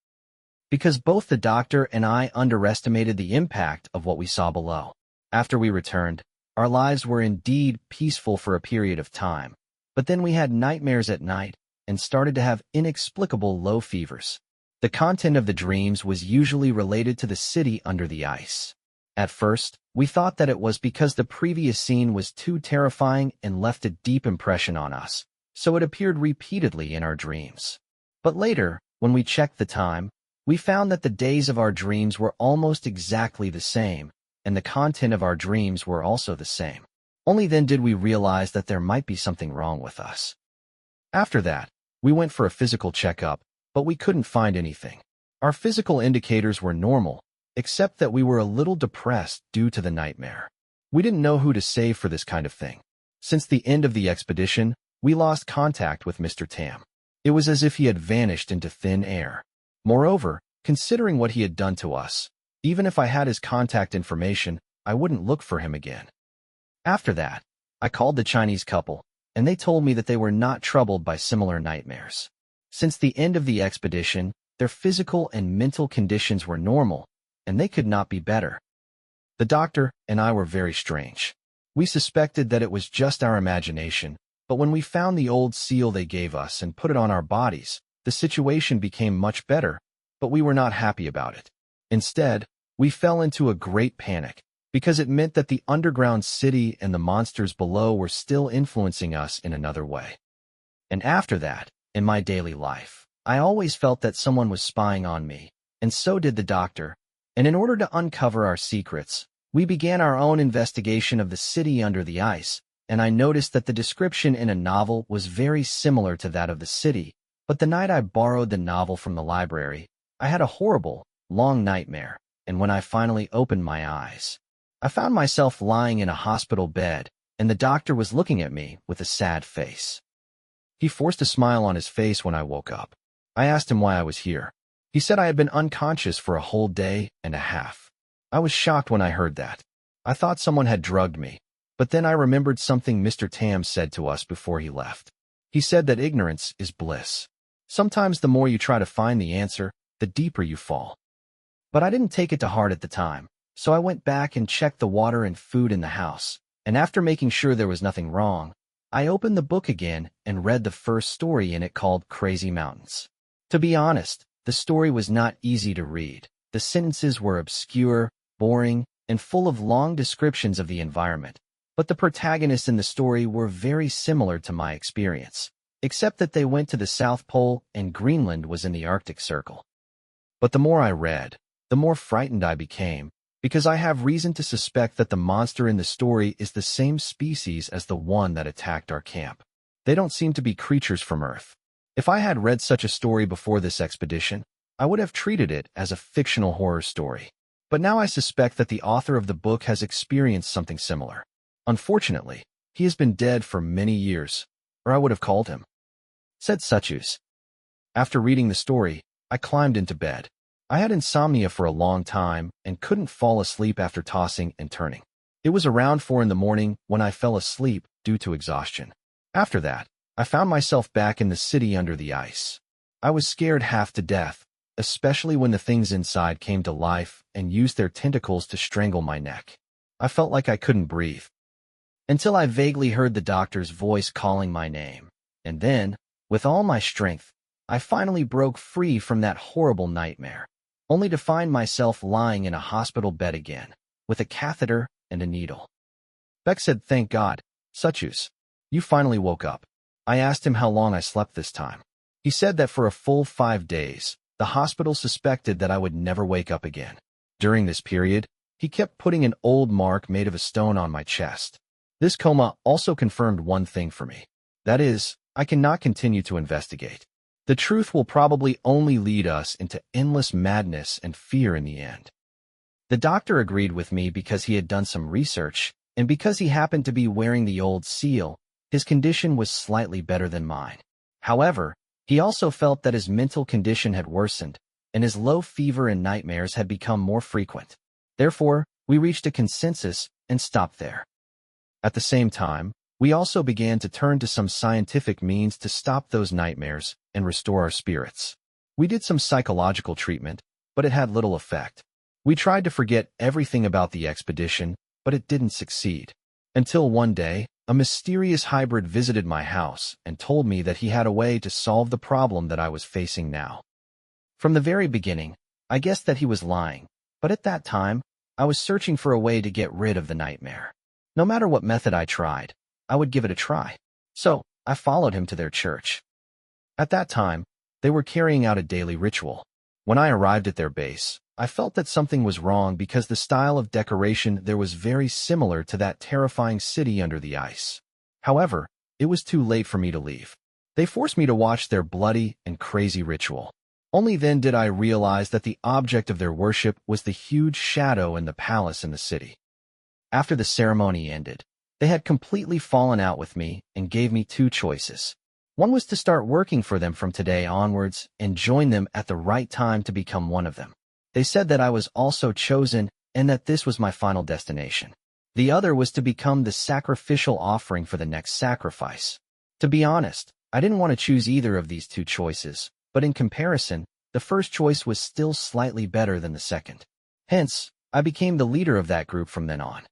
Because both the doctor and I underestimated the impact of what we saw below. After we returned, our lives were indeed peaceful for a period of time, but then we had nightmares at night and started to have inexplicable low fevers. The content of the dreams was usually related to the city under the ice. At first, we thought that it was because the previous scene was too terrifying and left a deep impression on us, so it appeared repeatedly in our dreams. But later, when we checked the time, we found that the days of our dreams were almost exactly the same, and the content of our dreams were also the same. Only then did we realize that there might be something wrong with us. After that, we went for a physical checkup, but we couldn't find anything. Our physical indicators were normal, except that we were a little depressed due to the nightmare. We didn't know who to save for this kind of thing. Since the end of the expedition, we lost contact with Mr. Tam. It was as if he had vanished into thin air. Moreover, considering what he had done to us, even if I had his contact information, I wouldn't look for him again. After that, I called the Chinese couple, and they told me that they were not troubled by similar nightmares. Since the end of the expedition, their physical and mental conditions were normal, and they could not be better. The doctor and I were very strange. We suspected that it was just our imagination, but when we found the old seal they gave us and put it on our bodies, the situation became much better, but we were not happy about it. Instead, we fell into a great panic, because it meant that the underground city and the monsters below were still influencing us in another way. And after that, in my daily life, I always felt that someone was spying on me, and so did the doctor, and in order to uncover our secrets, we began our own investigation of the city under the ice, and I noticed that the description in a novel was very similar to that of the city, but the night I borrowed the novel from the library, I had a horrible, long nightmare, and when I finally opened my eyes, I found myself lying in a hospital bed, and the doctor was looking at me with a sad face. He forced a smile on his face when I woke up. I asked him why I was here. He said I had been unconscious for a whole day and a half. I was shocked when I heard that. I thought someone had drugged me, but then I remembered something Mr. Tam said to us before he left. He said that ignorance is bliss. Sometimes the more you try to find the answer, the deeper you fall. But I didn't take it to heart at the time, so I went back and checked the water and food in the house, and after making sure there was nothing wrong, I opened the book again and read the first story in it called Crazy Mountains. To be honest, the story was not easy to read. The sentences were obscure, boring, and full of long descriptions of the environment, but the protagonists in the story were very similar to my experience, except that they went to the South Pole and Greenland was in the Arctic Circle. But the more I read, the more frightened I became, because I have reason to suspect that the monster in the story is the same species as the one that attacked our camp. They don't seem to be creatures from Earth. If I had read such a story before this expedition, I would have treated it as a fictional horror story. But now I suspect that the author of the book has experienced something similar. Unfortunately, he has been dead for many years, or I would have called him, said Suchus. After reading the story, I climbed into bed. I had insomnia for a long time and couldn't fall asleep after tossing and turning. It was around 4 in the morning when I fell asleep due to exhaustion. After that, I found myself back in the city under the ice. I was scared half to death, especially when the things inside came to life and used their tentacles to strangle my neck. I felt like I couldn't breathe. Until I vaguely heard the doctor's voice calling my name. And then, with all my strength, I finally broke free from that horrible nightmare, only to find myself lying in a hospital bed again, with a catheter and a needle. Beck said, "Thank God, Suchus, you finally woke up." I asked him how long I slept this time. He said that for a full 5 days, the hospital suspected that I would never wake up again. During this period, he kept putting an old mark made of a stone on my chest. This coma also confirmed one thing for me. That is, I cannot continue to investigate. The truth will probably only lead us into endless madness and fear in the end. The doctor agreed with me because he had done some research, and because he happened to be wearing the old seal, his condition was slightly better than mine. However, he also felt that his mental condition had worsened, and his low fever and nightmares had become more frequent. Therefore, we reached a consensus and stopped there. At the same time, we also began to turn to some scientific means to stop those nightmares and restore our spirits. We did some psychological treatment, but it had little effect. We tried to forget everything about the expedition, but it didn't succeed. Until one day, a mysterious hybrid visited my house and told me that he had a way to solve the problem that I was facing now. From the very beginning, I guessed that he was lying, but at that time, I was searching for a way to get rid of the nightmare. No matter what method I tried, I would give it a try. So, I followed him to their church. At that time, they were carrying out a daily ritual. When I arrived at their base, I felt that something was wrong because the style of decoration there was very similar to that terrifying city under the ice. However, it was too late for me to leave. They forced me to watch their bloody and crazy ritual. Only then did I realize that the object of their worship was the huge shadow in the palace in the city. After the ceremony ended, they had completely fallen out with me and gave me 2 choices. One was to start working for them from today onwards and join them at the right time to become one of them. They said that I was also chosen and that this was my final destination. The other was to become the sacrificial offering for the next sacrifice. To be honest, I didn't want to choose either of these 2 choices, but in comparison, the first choice was still slightly better than the second. Hence, I became the leader of that group from then on.